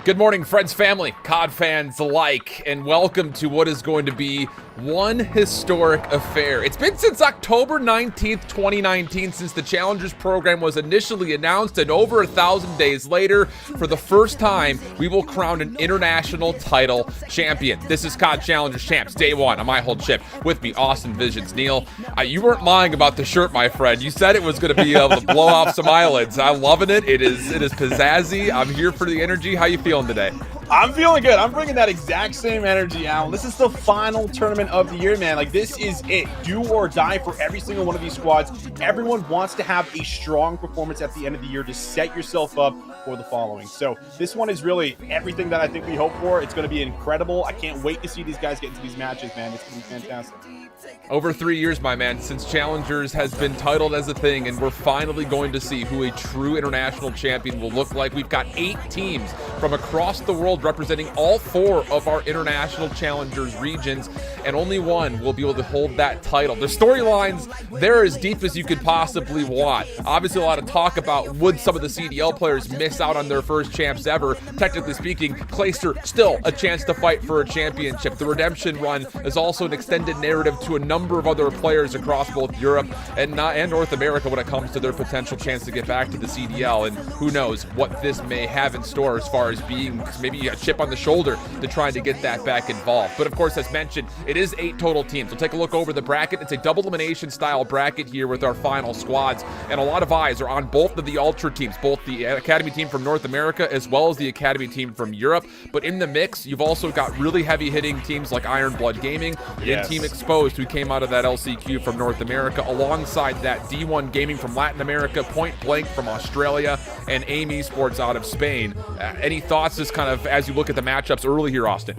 Good morning, friends, family, COD fans alike, and welcome to what is going to be one historic affair. It's been since October 19th, 2019, since the Challengers program was initially announced, and over 1,000 days later, for the first time, we will crown an international title champion. This is COD Challengers Champs, day one on my whole chip. With me, Austin Visions. Neil, you weren't lying about the shirt, my friend. You said it was going to be able to blow off some eyelids. I'm loving it. It is pizzazzy. I'm here for the energy. How you feeling today? I'm feeling good. I'm bringing that exact same energy, Alan. This is the final tournament of the year, man. Like, this is it. Do or die for every single one of these squads. Everyone wants to have a strong performance at the end of the year to set yourself up for the following. So this one is really everything that I think we hope for. It's going to be incredible. I can't wait to see these guys get into these matches, man. It's going to be fantastic. Over 3 years, my man, since Challengers has been titled as a thing, and we're finally going to see who a true international champion will look like. We've got 8 teams from across the world representing all 4 of our international Challengers regions, and only one will be able to hold that title. The storylines, they're as deep as you could possibly want. Obviously, a lot of talk about would some of the CDL players miss out on their first champs ever. Technically speaking, Clayster still a chance to fight for a championship. The redemption run is also an extended narrative to a number of other players across both Europe and North America when it comes to their potential chance to get back to the CDL, and who knows what this may have in store as far as being maybe a chip on the shoulder to trying to get that back involved. But of course, as mentioned, it is 8 total teams. We'll take a look over the bracket. It's a double elimination style bracket here with our final squads, and a lot of eyes are on both of the Ultra teams, both the Academy team from North America as well as the Academy team from Europe. But in the mix, you've also got really heavy hitting teams like Iron Blood Gaming and Team Exposed, who came out of that LCQ from North America, alongside that D1 Gaming from Latin America, Point Blank from Australia, and Aim Esports out of Spain. Any thoughts just kind of as you look at the matchups early here, Austin?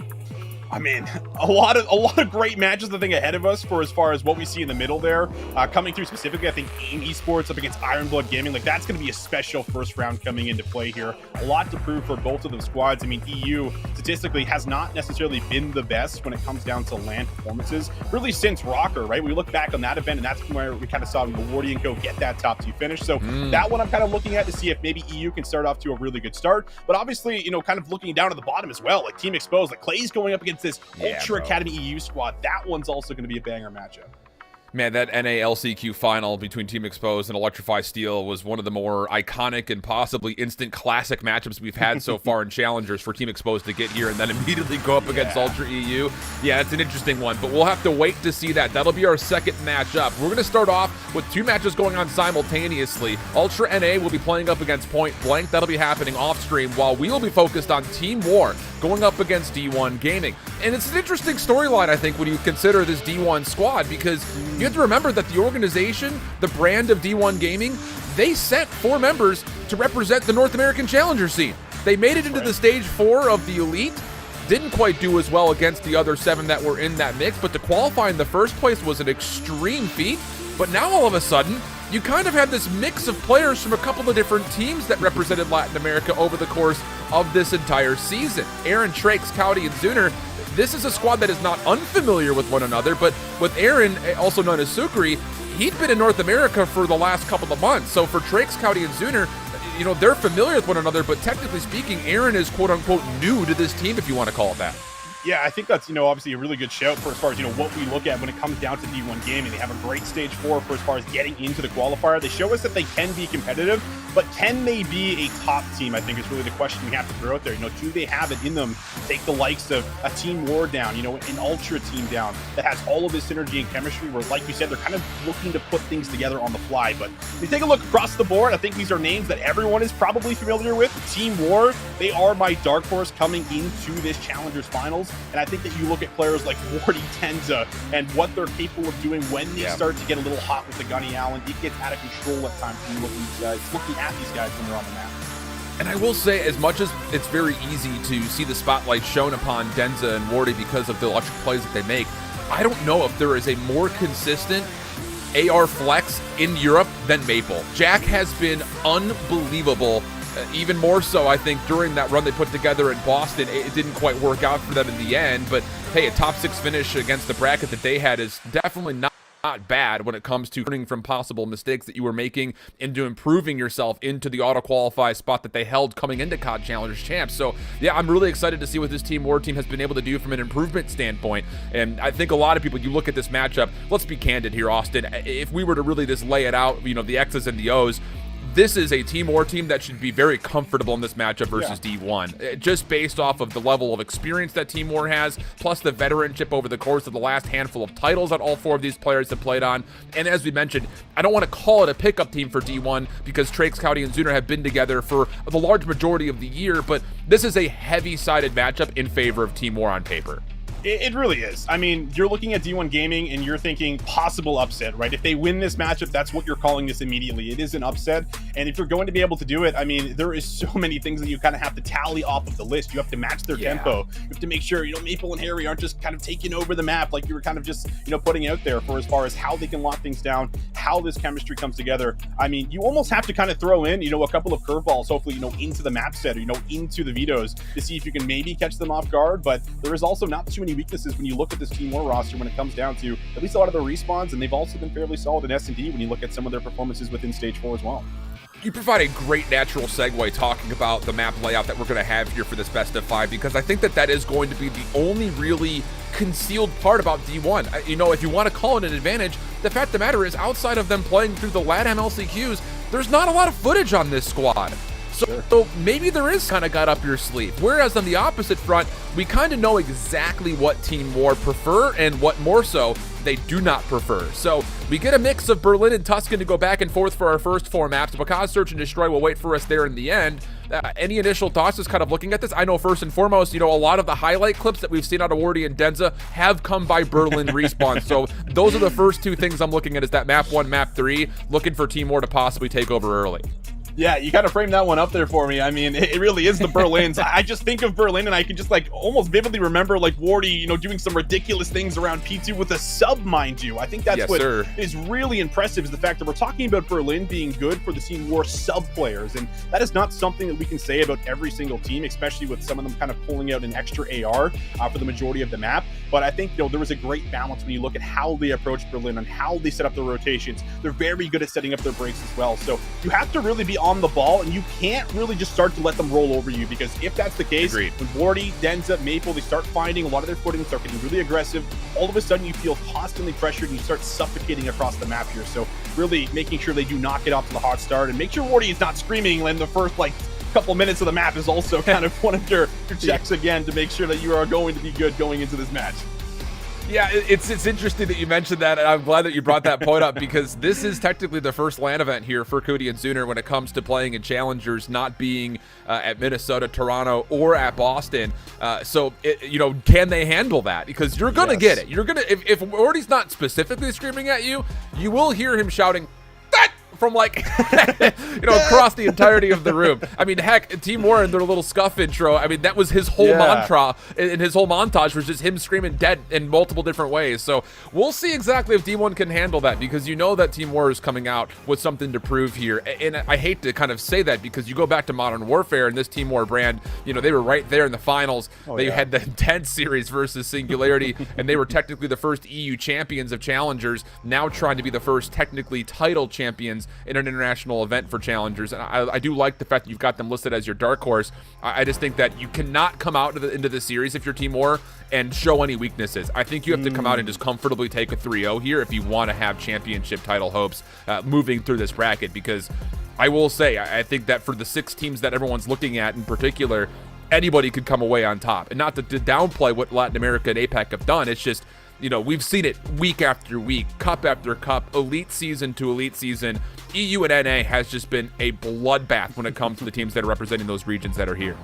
I mean, a lot of great matches, I think, ahead of us for as far as what we see in the middle there. Coming through specifically, I think Aim Esports up against Iron Blood Gaming, like, that's going to be a special first round coming into play here. A lot to prove for both of them squads. I mean, EU statistically has not necessarily been the best when it comes down to LAN performances, really since Rocker, right? We look back on that event, and that's where we kind of saw Wardy and Co get that top 2 finish. So that one I'm kind of looking at to see if maybe EU can start off to a really good start. But obviously, you know, kind of looking down at the bottom as well, like Team Exposed, like Clay's going up against this Ultra Academy EU squad. That one's also going to be a banger matchup. Man, that NA LCQ final between Team Exposed and Electrify Steel was one of the more iconic and possibly instant classic matchups we've had so far in Challengers, for Team Exposed to get here and then immediately go up against Ultra EU. Yeah, it's an interesting one, but we'll have to wait to see that. That'll be our second matchup. We're going to start off with 2 matches going on simultaneously. Ultra NA will be playing up against Point Blank. That'll be happening off stream, while we will be focused on Team War going up against D1 Gaming. And it's an interesting storyline, I think, when you consider this D1 squad, because you have to remember that the organization, the brand of D1 Gaming, they sent 4 members to represent the North American Challenger scene. They made it into the stage 4 of the Elite, didn't quite do as well against the other 7 that were in that mix, but to qualify in the first place was an extreme feat. But now all of a sudden, you kind of have this mix of players from a couple of different teams that represented Latin America over the course of this entire season. Aaron, Trakes, Cowdy, and Zuner. This is a squad that is not unfamiliar with one another, but with Aaron, also known as Sukri, he'd been in North America for the last couple of months. So for Trakes, Cowdy, and Zuner, you know, they're familiar with one another, but technically speaking, Aaron is quote-unquote new to this team, if you want to call it that. Yeah, I think that's, you know, obviously a really good shout for as far as, you know, what we look at when it comes down to D1 Gaming. They have a great stage 4 for as far as getting into the qualifier. They show us that they can be competitive, but can they be a top team, I think, is really the question we have to throw out there. You know, do they have it in them to take the likes of a Team War down, you know, an Ultra team down that has all of this synergy and chemistry where, like you said, they're kind of looking to put things together on the fly. But if you take a look across the board, I think these are names that everyone is probably familiar with. Team War, they are my dark horse coming into this Challengers Finals, and I think that you look at players like Wardy, Tenza, and what they're capable of doing when they start to get a little hot with the Gunny Allen. It gets out of control at times when you look at these guys when they're on the map. And I will say, as much as it's very easy to see the spotlight shown upon Denza and Wardy because of the electric plays that they make, I don't know if there is a more consistent AR flex in Europe than Maple. Jack has been unbelievable. Even more so, I think, during that run they put together in Boston. It didn't quite work out for them in the end, but hey, a top 6 finish against the bracket that they had is definitely not not bad when it comes to learning from possible mistakes that you were making into improving yourself into the auto-qualify spot that they held coming into COD Challengers Champs. So yeah, I'm really excited to see what this Team War team has been able to do from an improvement standpoint. And I think a lot of people, you look at this matchup, let's be candid here, Austin, if we were to really just lay it out, you know, the X's and the O's, this is a Team War team that should be very comfortable in this matchup versus D1, just based off of the level of experience that Team War has, plus the veteranship over the course of the last handful of titles that all 4 of these players have played on. And as we mentioned, I don't want to call it a pickup team for D1 because Traix, Cowdy, and Zuner have been together for the large majority of the year, but this is a heavy-sided matchup in favor of Team War on paper. It really is. I mean, you're looking at D1 Gaming and you're thinking possible upset, right? If they win this matchup, that's what you're calling this immediately. It is an upset. And if you're going to be able to do it, I mean, there is so many things that you kind of have to tally off of the list. You have to match their tempo. You have to make sure, you know, Maple and Harry aren't just kind of taking over the map like you were kind of just, you know, putting out there for as far as how they can lock things down, how this chemistry comes together. I mean, you almost have to kind of throw in, you know, a couple of curveballs, hopefully, you know, into the map set or, you know, into the vetoes to see if you can maybe catch them off guard. But there is also not too many weaknesses when you look at this Team War roster when it comes down to at least a lot of the respawns, and they've also been fairly solid in S&D when you look at some of their performances within Stage 4 as well. You provide a great natural segue talking about the map layout that we're going to have here for this best of 5, because I think that that is going to be the only really concealed part about D1. You know, if you want to call it an advantage, the fact of the matter is, outside of them playing through the LATAM LCQs, there's not a lot of footage on this squad. So maybe there is kind of got up your sleeve. Whereas on the opposite front, we kind of know exactly what Team War prefer and what more so they do not prefer. So we get a mix of Berlin and Tuscan to go back and forth for our first 4 maps. Because Search and Destroy will wait for us there in the end. Any initial thoughts just kind of looking at this? I know first and foremost, you know, a lot of the highlight clips that we've seen out of Wardy and Denza have come by Berlin respawn. So those are the first 2 things I'm looking at, is that map 1, map 3, looking for Team War to possibly take over early. Yeah, you kind of framed that one up there for me. I mean, it really is the Berlins. I just think of Berlin and I can just like almost vividly remember like Wardy, you know, doing some ridiculous things around P2 with a sub, mind you. I think that's what is really impressive, is the fact that we're talking about Berlin being good for the Team War sub players. And that is not something that we can say about every single team, especially with some of them kind of pulling out an extra AR for the majority of the map. But I think, you know, there was a great balance when you look at how they approach Berlin and how they set up their rotations. They're very good at setting up their breaks as well. So you have to really be on the ball, and you can't really just start to let them roll over you, because if that's the case, when Wardy, Denza, Maple, they start finding a lot of their footing, start getting really aggressive, all of a sudden you feel constantly pressured and you start suffocating across the map here. So really making sure they do not get off to the hot start, and make sure Wardy is not screaming in the first like couple minutes of the map is also kind of one of your checks again, to make sure that you are going to be good going into this match. Yeah, it's interesting that you mentioned that, and I'm glad that you brought that point up, because this is technically the first LAN event here for Cody and Zuner when it comes to playing in Challengers, not being at Minnesota, Toronto, or at Boston. So, you know, can they handle that? Because you're going to get it. You're going to, if Wardy's not specifically screaming at you, you will hear him shouting, "That!" from like, you know, across the entirety of the room. I mean, heck, Team War in their little scuff intro, I mean, that was his whole mantra, and his whole montage was just him screaming dead in multiple different ways. So we'll see exactly if D1 can handle that, because you know that Team War is coming out with something to prove here. And I hate to kind of say that, because you go back to Modern Warfare and this Team War brand, you know, they were right there in the finals. They had the intense series versus Singularity, and they were technically the first EU champions of Challengers, now trying to be the first technically title champions in an international event for Challengers. And I do like the fact that you've got them listed as your dark horse. I just think that you cannot come out into the series if you're Team War and show any weaknesses. I think you have to come out and just comfortably take a 3-0 here if you want to have championship title hopes moving through this bracket, because I will say, I think that for the 6 teams that everyone's looking at in particular, anybody could come away on top. And not to downplay what Latin America and APAC have done, it's just, you know, we've seen it week after week, cup after cup, elite season to elite season. EU and NA has just been a bloodbath when it comes to the teams that are representing those regions that are here.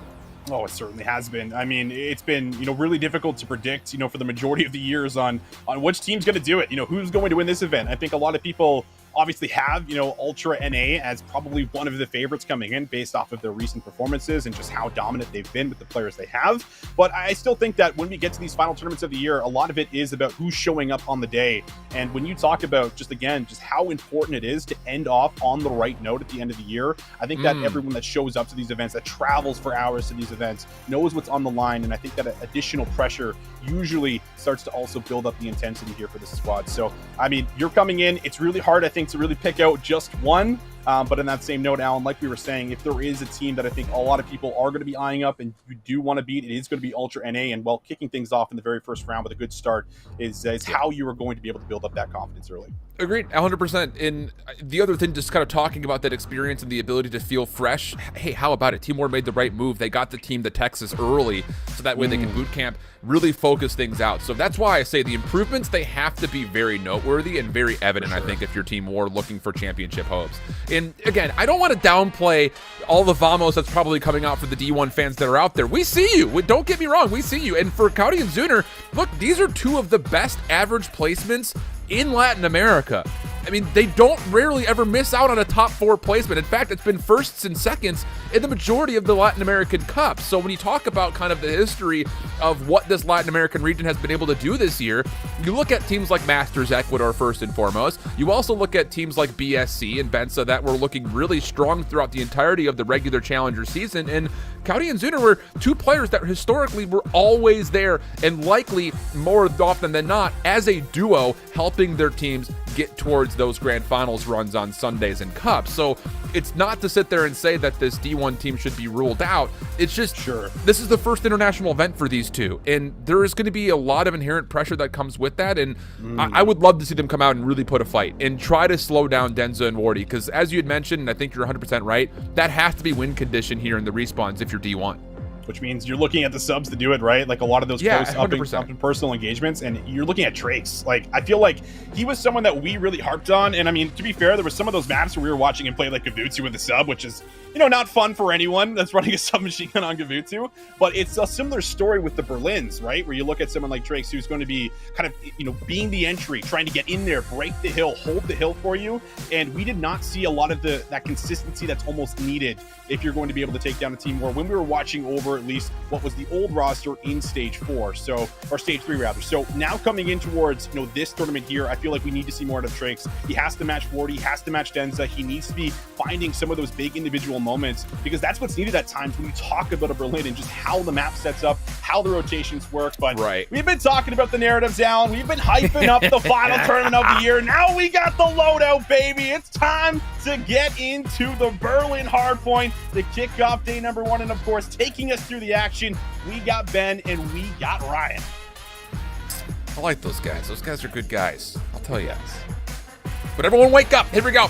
Oh, it certainly has been. I mean, it's been, you know, really difficult to predict, you know, for the majority of the years on which team's going to do it. You know, who's going to win this event. I think a lot of people obviously have, Ultra NA as probably one of the favorites coming in based off of their recent performances and just how dominant they've been with the players they have. But I still think that when we get to these final tournaments of the year, a lot of it is about who's showing up on the day. And when you talk about just how important it is to end off on the right note at the end of the year, I think that everyone that shows up to these events, that travels for hours to these events, knows what's on the line. And I think that additional pressure usually starts to also build up the intensity here for this squad. So, I mean, you're coming in, it's really hard, I think, to really pick out just one. But in that same note, Alan, like we were saying, if there is a team that I think a lot of people are going to be eyeing up and you do want to beat, it is going to be Ultra NA. And well, kicking things off in the very first round with a good start is how you are going to be able to build up that confidence early. Agreed, 100%. And the other thing, just kind of talking about that experience and the ability to feel fresh. Hey, how about it? Team War made the right move. They got the team to Texas early, so that way they can boot camp, really focus things out. So that's why I say the improvements, they have to be very noteworthy and very evident, I think, if you're Team War looking for championship hopes. And again, I don't want to downplay all the vamos that's probably coming out for the D1 fans that are out there. We see you. Don't get me wrong. We see you. And for Cowdy and Zuner, look, these are two of the best average placements in Latin America. I mean, they don't rarely ever miss out on a top 4 placement. In fact, it's been firsts and seconds in the majority of the Latin American Cups. So when you talk about kind of the history of what this Latin American region has been able to do this year, you look at teams like Masters Ecuador first and foremost. You also look at teams like BSC and Bensa that were looking really strong throughout the entirety of the regular Challenger season. And Cowdy and Zuner were two players that historically were always there and likely more often than not as a duo helping their teams get towards those grand finals runs on Sundays and Cups. So it's not to sit there and say that this D1 team should be ruled out. It's just, this is the first international event for these two, and there is going to be a lot of inherent pressure that comes with that, and I would love to see them come out and really put a fight and try to slow down Denza and Wardy, because as you had mentioned, and I think you're 100% right, that has to be win condition here in the respawns if you're D1. Which means you're looking at the subs to do it, right? Like a lot of those close up and personal engagements, and you're looking at Trace. Like, I feel like he was someone that we really harped on, and I mean, to be fair, there were some of those maps where we were watching him play like Gavutsu with the sub, which is, not fun for anyone that's running a submachine gun on Gavutsu, but it's a similar story with the Berlins, right? Where you look at someone like Trace, who's going to be kind of, being the entry, trying to get in there, break the hill, hold the hill for you, and we did not see a lot of that consistency that's almost needed if you're going to be able to take down a team war when we were watching over at least what was the old roster in stage 4, or stage 3 rather. So now coming in towards this tournament here, I feel like we need to see more out of Trace. He has to match 40, he has to match Denza. He needs to be finding some of those big individual moments, because that's what's needed at times when you talk about a Berlin and just how the map sets up, how the rotations work. But we've been talking about the narratives, Alan. We've been hyping up the final tournament of the year. Now we got the loadout, baby. It's time to get into the Berlin Hardpoint, the kickoff day number 1, and of course, taking us through the action, we got Ben and we got Ryan. I like those guys. Those guys are good guys. I'll tell you. But everyone wake up. Here we go.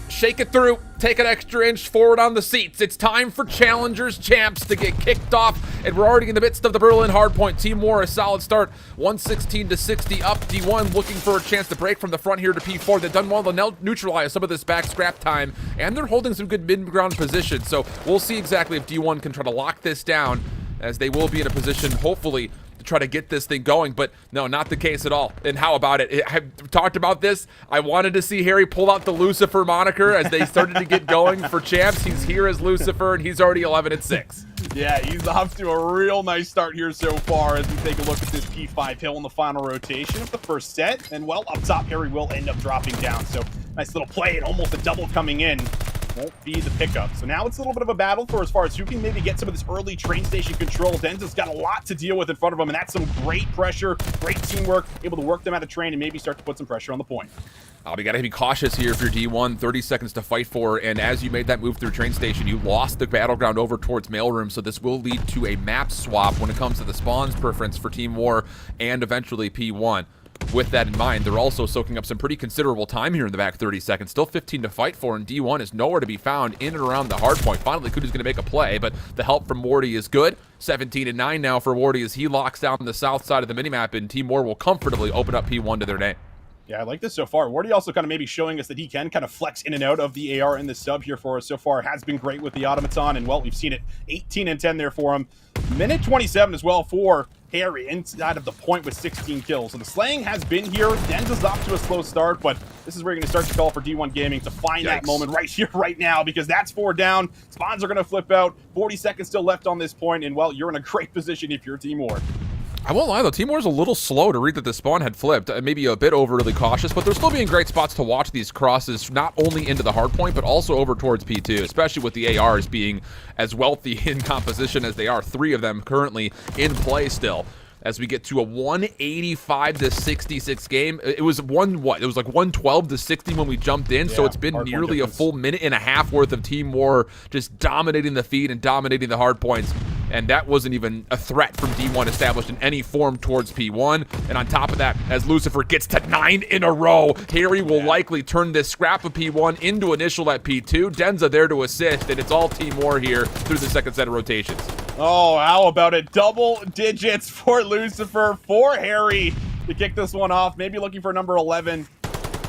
Shake it through. Take an extra inch forward on the seats. It's time for Challengers Champs to get kicked off. And we're already in the midst of the Berlin Hardpoint. Team War, a solid start. 116-60 up. D1 looking for a chance to break from the front here to P4. They've done well to neutralize some of this back scrap time. And they're holding some good mid-ground position. So we'll see exactly if D1 can try to lock this down, as they will be in a position, hopefully, to try to get this thing going. But no, not the case at all. And how about it? I've talked about this. I wanted to see Harry pull out the Lucifer moniker as they started to get going for champs. He's here as Lucifer, and he's already 11-6. Yeah, he's off to a real nice start here so far as we take a look at this P5 hill in the final rotation of the first set. And well, up top, Harry will end up dropping down. So nice little play and almost a double coming in. Won't be the pickup. So now it's a little bit of a battle for as far as who can maybe get some of this early train station control. Denza's got a lot to deal with in front of him, and that's some great pressure, great teamwork, able to work them out of train and maybe start to put some pressure on the point. We got to be cautious here if you're D1. 30 seconds to fight for, and as you made that move through train station, you lost the battleground over towards mailroom, so this will lead to a map swap when it comes to the spawns preference for Team War and eventually P1. With that in mind, they're also soaking up some pretty considerable time here in the back 30 seconds. Still 15 to fight for, and D1 is nowhere to be found in and around the hard point. Finally, Kudu's going to make a play, but the help from Wardy is good. 17-9 now for Wardy as he locks down the south side of the minimap, and Team War will comfortably open up P1 to their name. Yeah, I like this so far. Wardy also kind of maybe showing us that he can kind of flex in and out of the AR in the sub here for us so far. Has been great with the Automaton, and well, we've seen it 18 and 10 there for him. Minute 27 as well for Harry inside of the point with 16 kills. So the slaying has been here. Denza's off to a slow start, but this is where you're going to start to call for D1 Gaming to find that moment right here, right now, because that's 4 down. Spawns are going to flip out. 40 seconds still left on this point, and well, you're in a great position if you're Team War. I won't lie, though. Team War's a little slow to read that the spawn had flipped. Maybe a bit overly cautious, but they're still being great spots to watch these crosses, not only into the hard point, but also over towards P2, especially with the ARs being as wealthy in composition as they are. 3 of them currently in play still. As we get to a 185-66 game. It was It was like 112-60 when we jumped in, so it's been nearly a full minute and a half worth of Team War just dominating the feed and dominating the hard points. And that wasn't even a threat from D1 established in any form towards P1. And on top of that, as Lucifer gets to 9 in a row, Harry will likely turn this scrap of P1 into initial at P2. Denza there to assist, and it's all Team War here through the second set of rotations. Oh, how about it? Double digits for Lucifer, for Harry to kick this one off. Maybe looking for number 11,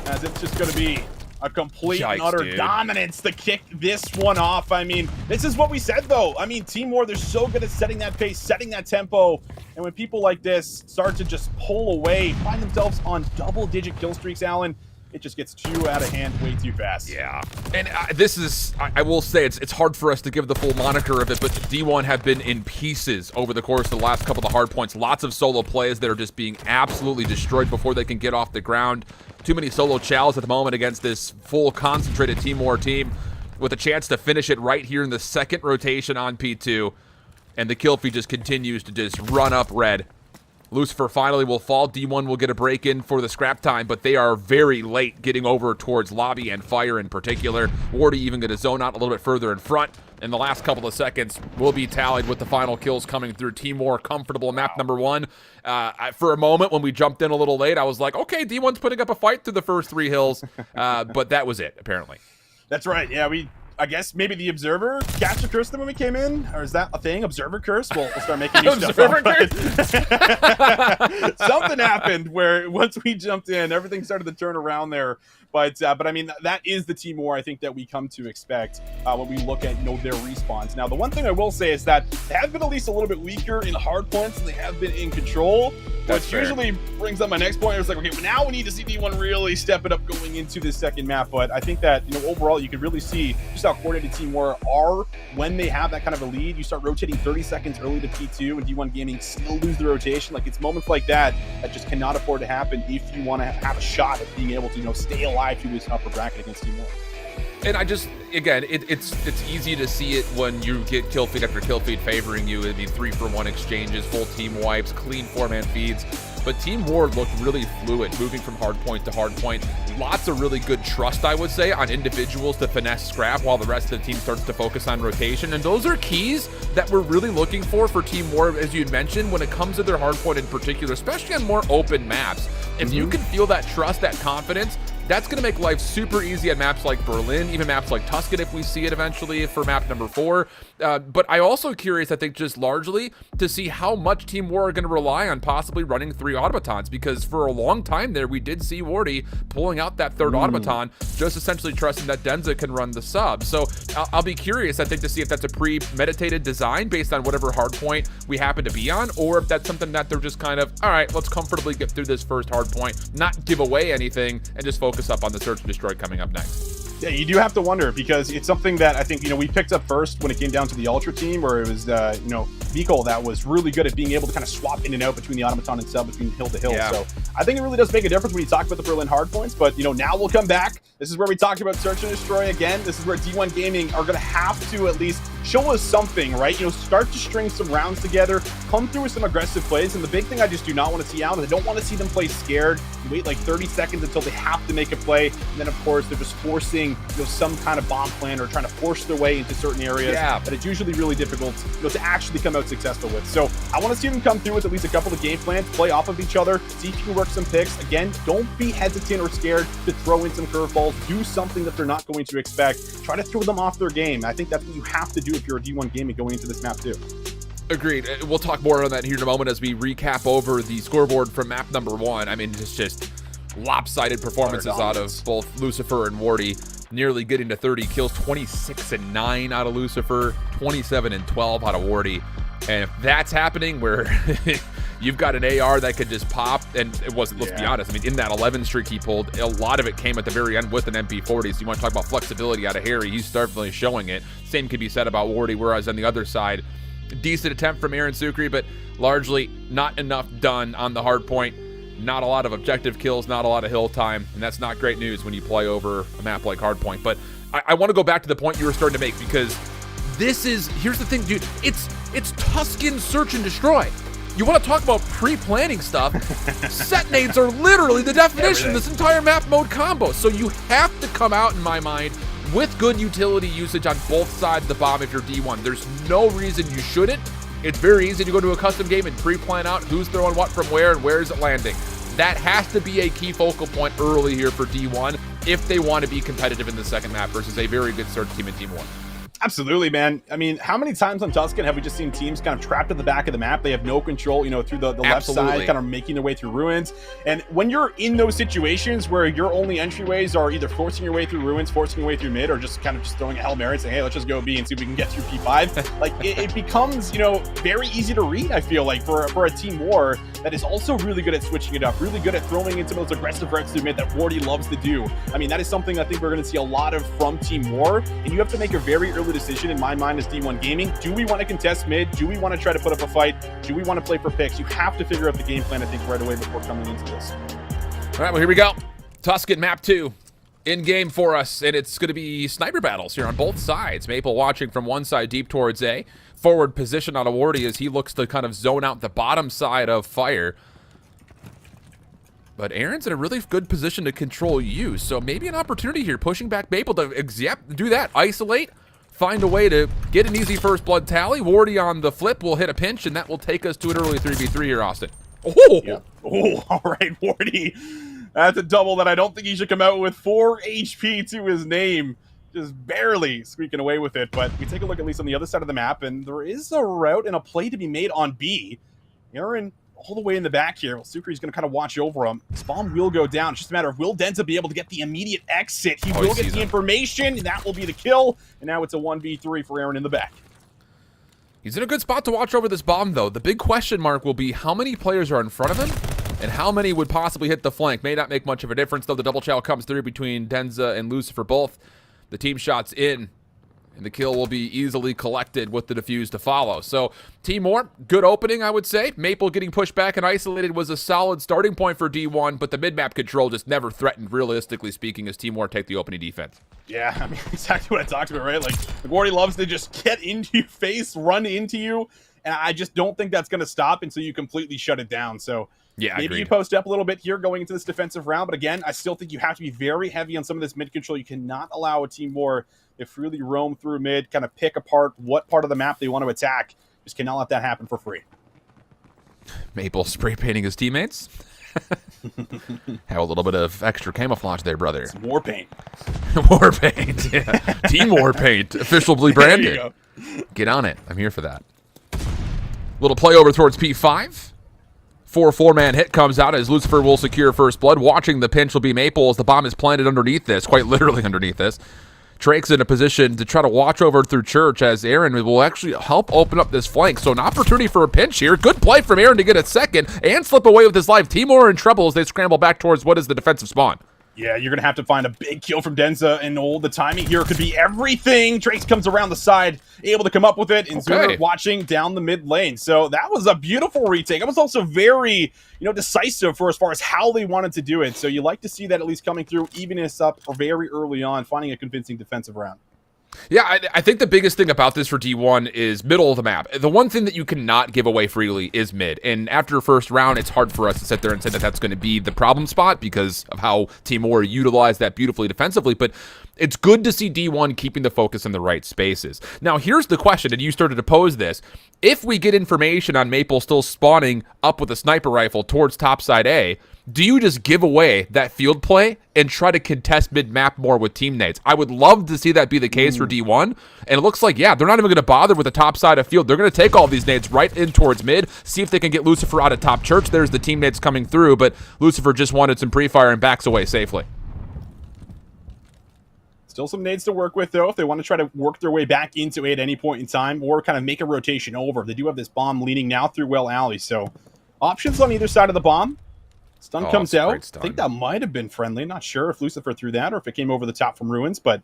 as it's just going to be a complete and utter dominance to kick this one off. I mean, this is what we said, though. I mean, Team War, they're so good at setting that pace, setting that tempo. And when people like this start to just pull away, find themselves on double-digit kill streaks, Alan, it just gets too out of hand way too fast. Yeah, and this is, I will say, it's hard for us to give the full moniker of it, but D1 have been in pieces over the course of the last couple of hard points. Lots of solo plays that are just being absolutely destroyed before they can get off the ground. Too many solo chows at the moment against this full concentrated Team War team, with a chance to finish it right here in the second rotation on P2. And the kill feed just continues to just run up red. Lucifer finally will fall. D1 will get a break in for the scrap time, but they are very late getting over towards lobby and fire in particular. Wardy even going to zone out a little bit further in front. In the last couple of seconds will be tallied with the final kills coming through. Team War comfortable map number 1. For a moment when we jumped in a little late, I was like, okay, D1's putting up a fight through the first 3 hills, but that was it, apparently. That's right. Yeah, I guess maybe the Observer catch a curse them when we came in, or is that a thing? Observer curse? We'll start making new stuff up. Something happened where once we jumped in, everything started to turn around there. But I mean, that is the Team War I think that we come to expect when we look at their respawns. Now, the one thing I will say is that they have been at least a little bit weaker in hard points than they have been in control. Which usually brings up my next point. It's like, okay, well, now we need to see D1 really step it up going into this second map. But I think that, overall, you can really see just how coordinated Team War are when they have that kind of a lead. You start rotating 30 seconds early to P2, and D1 Gaming still lose the rotation. Like, it's moments like that that just cannot afford to happen if you want to have a shot at being able to, stay alive through this upper bracket against Team War. And I just, again, it's easy to see it when you get kill feed after kill feed favoring you. It'd be 3-for-1 exchanges, full team wipes, clean 4-man feeds. But Team War looked really fluid, moving from hard point to hard point. Lots of really good trust, I would say, on individuals to finesse scrap while the rest of the team starts to focus on rotation. And those are keys that we're really looking for Team War, as you'd mentioned, when it comes to their hard point in particular, especially on more open maps. If you can feel that trust, that confidence, that's going to make life super easy at maps like Berlin, even maps like Tuscan if we see it eventually for map number 4. But I also curious, I think, just largely to see how much Team War are going to rely on possibly running 3 automatons, because for a long time there we did see Wardy pulling out that 3rd automaton, just essentially trusting that Denza can run the sub. So I'll be curious, I think, to see if that's a premeditated design based on whatever hard point we happen to be on, or if that's something that they're just kind of, all right, let's comfortably get through this first hard point, not give away anything, and just focus up on the search and destroy coming up next. Yeah, you do have to wonder, because it's something that I think, we picked up first when it came down to the Ultra team, where it was, Vikol that was really good at being able to kind of swap in and out between the automaton and sub, between hill to hill. Yeah. So I think it really does make a difference when you talk about the Berlin hardpoints, but, now we'll come back. This is where we talked about search and destroy again. This is where D1 Gaming are going to have to at least show us something, right? Start to string some rounds together, come through with some aggressive plays. And the big thing I just do not want to see out is I don't want to see them play scared and wait like 30 seconds until they have to make a play. And then, of course, they're just forcing some kind of bomb plan or trying to force their way into certain areas that it's usually really difficult to actually come out successful with. So I want to see them come through with at least a couple of game plans, play off of each other, see if you can work some picks. Again, don't be hesitant or scared to throw in some curveballs. Do something that they're not going to expect. Try to throw them off their game. I think that's what you have to do if you're a D1 Gaming going into this map too. Agreed. We'll talk more on that here in a moment as we recap over the scoreboard from map number 1. I mean, it's just lopsided performances out of both Lucifer and Wardy, nearly getting to 30 kills, 26-9 out of Lucifer, 27-12 out of Wardy. And if that's happening where you've got an AR that could just pop, and it wasn't, let's be honest, I mean, in that 11 streak he pulled, a lot of it came at the very end with an MP40, so you want to talk about flexibility out of Harry, he's definitely showing it. Same could be said about Wardy, whereas on the other side, decent attempt from Aaron Sukri, but largely not enough done on the hard point. Not a lot of objective kills, not a lot of hill time, and that's not great news when you play over a map like Hardpoint. But I want to go back to the point you were starting to make, because here's the thing, dude, it's Tuscan search and destroy. You want to talk about pre-planning stuff, set nades are literally the definition of this entire map mode combo. So you have to come out, in my mind, with good utility usage on both sides of the bomb if you're D1. There's no reason you shouldn't. It's very easy to go to a custom game and pre-plan out who's throwing what from where and where is it landing. That has to be a key focal point early here for D1 if they want to be competitive in the second map versus a very good search team in Team 1. Absolutely, man. I mean, how many times on Tuscan have we just seen teams kind of trapped at the back of the map? They have no control, you know, through the left side, kind of making their way through ruins. And when you're in those situations where your only entryways are either forcing your way through ruins, forcing your way through mid, or just kind of just throwing a Hail Mary and saying, hey, let's just go B and see if we can get through P5. Like, it becomes, you know, very easy to read, I feel like, for a team war that is also really good at switching it up, really good at throwing into those aggressive threats through mid that Wardy loves to do. I mean, that is something I think we're going to see a lot of from Team War, and you have to make a very early decision, in my mind, as D1 Gaming. Do we want to contest mid? Do we want to try to put up a fight? Do we want to play for picks? You have to figure out the game plan, I think, right away before coming into this. All right, well, here we go. Tuscan map 2 in game for us, and it's going to be sniper battles here on both sides. Maple watching from one side deep towards A. Forward position on a Wardy as he looks to kind of zone out the bottom side of fire. But Aaron's in a really good position to control you, so maybe an opportunity here, pushing back Maple to do that, isolate, find a way to get an easy first blood tally. Wardy on the flip will hit a pinch, and that will take us to an early 3v3 here, Austin. Oh, yeah. Oh, all right, Wardy. That's a double that I don't think he should come out with. 4 HP to his name. Just barely squeaking away with it. But we take a look at least on the other side of the map, and there is a route and a play to be made on B. Aaron all the way in the back here. Well, Sukri's going to kind of watch over him. This bomb will go down. It's just a matter of, will Denza be able to get the immediate exit? He will get the information, and that will be the kill. And now it's a 1v3 for Aaron in the back. He's in a good spot to watch over this bomb, though. The big question mark will be how many players are in front of him and how many would possibly hit the flank. May not make much of a difference, though. The double chow comes through between Denza and Lucifer both. The team shot's in, and the kill will be easily collected with the defuse to follow. So, Team War, good opening, I would say. Maple getting pushed back and isolated was a solid starting point for D1, but the mid-map control just never threatened, realistically speaking, as Team War take the opening defense. Yeah, I mean, exactly what I talked about, right? Like, Wardy loves to just get into your face, run into you, and I just don't think that's going to stop until you completely shut it down. So, yeah, maybe you post up a little bit here going into this defensive round, but again, I still think you have to be very heavy on some of this mid control. You cannot allow a Team War to freely roam through mid, kind of pick apart what part of the map they want to attack. Just cannot let that happen for free. Maple spray painting his teammates. Have a little bit of extra camouflage there, brother. It's war paint. War paint, yeah. Team War paint, officially branded. Get on it. I'm here for that. Little play over towards P5. 4-4-man hit comes out as Lucifer will secure first blood. Watching the pinch will be Maple as the bomb is planted underneath this, quite literally underneath this. Trake's in a position to try to watch over through Church as Aaron will actually help open up this flank. So an opportunity for a pinch here. Good play from Aaron to get a second and slip away with his life. Team War in trouble as they scramble back towards what is the defensive spawn. Yeah, you're going to have to find a big kill from Denza, and the timing here could be everything. Trace comes around the side, able to come up with it, and Zoomer watching down the mid lane. So that was a beautiful retake. It was also very, decisive for as far as how they wanted to do it. So you like to see that at least coming through, even us up very early on, finding a convincing defensive round. Yeah, I think the biggest thing about this for D1 is middle of the map. The one thing that you cannot give away freely is mid. And after first round, it's hard for us to sit there and say that that's going to be the problem spot because of how Team War utilized that beautifully defensively. But It's good to see D1 keeping the focus in the right spaces. Now, here's the question, and you started to pose this. If we get information on Maple still spawning up with a sniper rifle towards topside A, do you just give away that field play and try to contest mid-map more with team nades? I would love to see that be the case for D1. And it looks like, yeah, they're not even going to bother with the top side of field. They're going to take all these nades right in towards mid, see if they can get Lucifer out of top church. There's the team nades coming through, but Lucifer just wanted some pre-fire and backs away safely. Still some nades to work with, though, if they want to try to work their way back into it at any point in time or kind of make a rotation over. They do have this bomb leaning now through Well Alley, so options on either side of the bomb. Stun comes out. Stun. I think that might have been friendly. Not sure if Lucifer threw that or if it came over the top from Ruins, but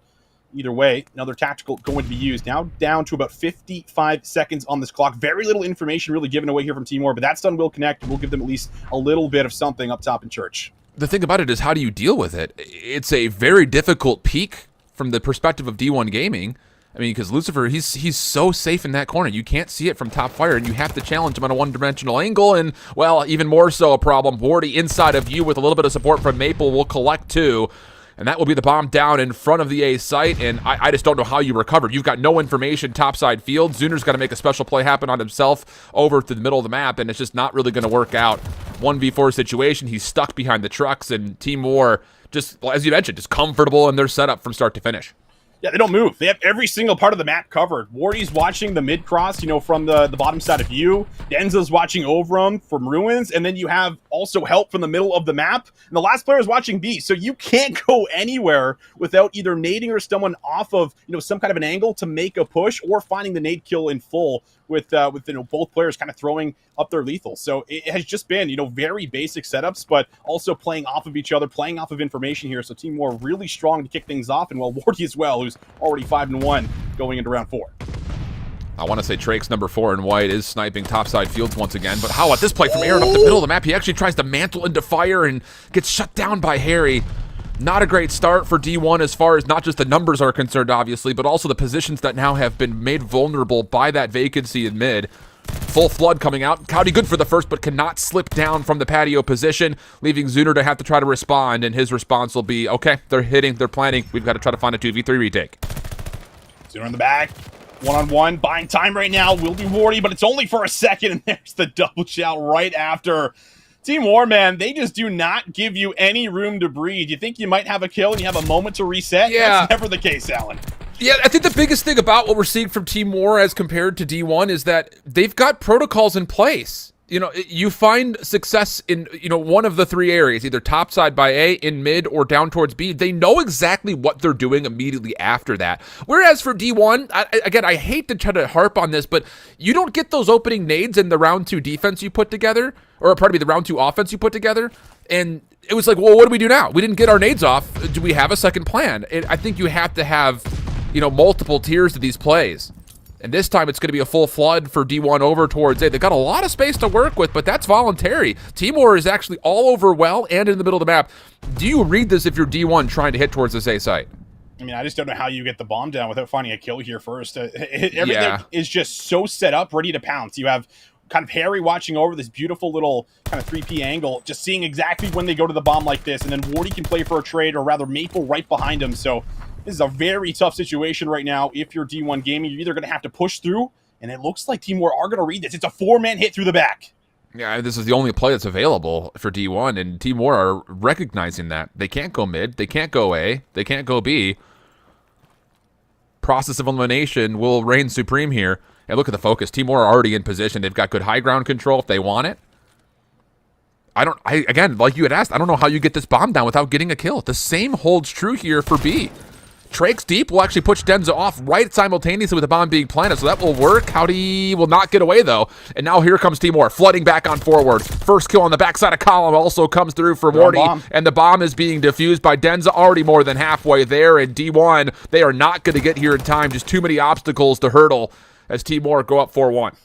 either way, another tactical going to be used. Now down to about 55 seconds on this clock. Very little information really given away here from Timor, but that stun will connect. We'll give them at least a little bit of something up top in church. The thing about it is, how do you deal with it? It's a very difficult peak from the perspective of D1 Gaming. I mean, because Lucifer, he's so safe in that corner. You can't see it from top fire, and you have to challenge him on a one-dimensional angle. And, well, even more so a problem. Wardy inside of you with a little bit of support from Maple will collect two. And that will be the bomb down in front of the A site, and I just don't know how you recover. You've got no information topside field. Zuner's got to make a special play happen on himself over to the middle of the map, and it's just not really going to work out. 1v4 situation, he's stuck behind the trucks, and Team War, just, as you mentioned, just comfortable in their setup from start to finish. Yeah, they don't move. They have every single part of the map covered. Wardy's watching the mid-cross, from the bottom side of you. Denza's watching over him from Ruins. And then you have also help from the middle of the map. And the last player is watching B. So you can't go anywhere without either nading or someone off of, some kind of an angle to make a push or finding the nade kill in full with both players kind of throwing up their lethal. So it has just been, very basic setups, but also playing off of each other, playing off of information here. So Team War really strong to kick things off. And Wardy as well, who's already 5-1 going into round 4. I want to say Trake's number 4 in white is sniping topside fields once again, but how about this play from Aaron up the middle of the map? He actually tries to mantle into fire and gets shut down by Harry. Not a great start for D1 as far as not just the numbers are concerned, obviously, but also the positions that now have been made vulnerable by that vacancy in mid. Full flood coming out. Cowdy good for the first, but cannot slip down from the patio position, leaving Zuner to have to try to respond, and his response will be, okay, they're hitting, they're planning. We've got to try to find a 2v3 retake. Zuner in the back. One-on-one. Buying time right now. Will be Wardy, but it's only for a second, and there's the double shout right after. Team War, man, they just do not give you any room to breathe. You think you might have a kill and you have a moment to reset? Yeah. That's never the case, Alan. Yeah, I think the biggest thing about what we're seeing from Team War as compared to D1 is that they've got protocols in place. You find success in, one of the three areas, either topside by A, in mid, or down towards B. They know exactly what they're doing immediately after that. Whereas for D1, I hate to try to harp on this, but you don't get those opening nades in the round 2 defense you put together, or pardon me, the round 2 offense you put together, and it was like, well, what do we do now? We didn't get our nades off. Do we have a second plan? I think you have to have, multiple tiers to these plays. And this time it's going to be a full flood for D1 over towards A. They've got a lot of space to work with, but that's voluntary. Timor is actually all over well and in the middle of the map. Do you read this if you're D1 trying to hit towards this A site? I mean, I just don't know how you get the bomb down without finding a kill here first. Everything is just so set up, ready to pounce. You have kind of Harry watching over this beautiful little kind of 3P angle, just seeing exactly when they go to the bomb like this, and then Wardy can play for a trade, or rather Maple right behind him. So this is a very tough situation right now. If you're D1 Gaming, you're either going to have to push through, and it looks like Team War are going to read this. It's a 4-man hit through the back. Yeah, this is the only play that's available for D1, and Team War are recognizing that. They can't go mid, they can't go A, they can't go B. Process of elimination will reign supreme here. And look at the focus. Team War are already in position. They've got good high ground control if they want it. Again, like you had asked, I don't know how you get this bomb down without getting a kill. The same holds true here for B. Trake's deep will actually push Denza off right simultaneously with the bomb being planted, so that will work. Howdy will not get away, though. And now here comes Team War, flooding back on forward. First kill on the backside of column also comes through for Wardy, and the bomb is being defused by Denza, already more than halfway there. And D1, they are not going to get here in time. Just too many obstacles to hurdle as Team War go up 4-1.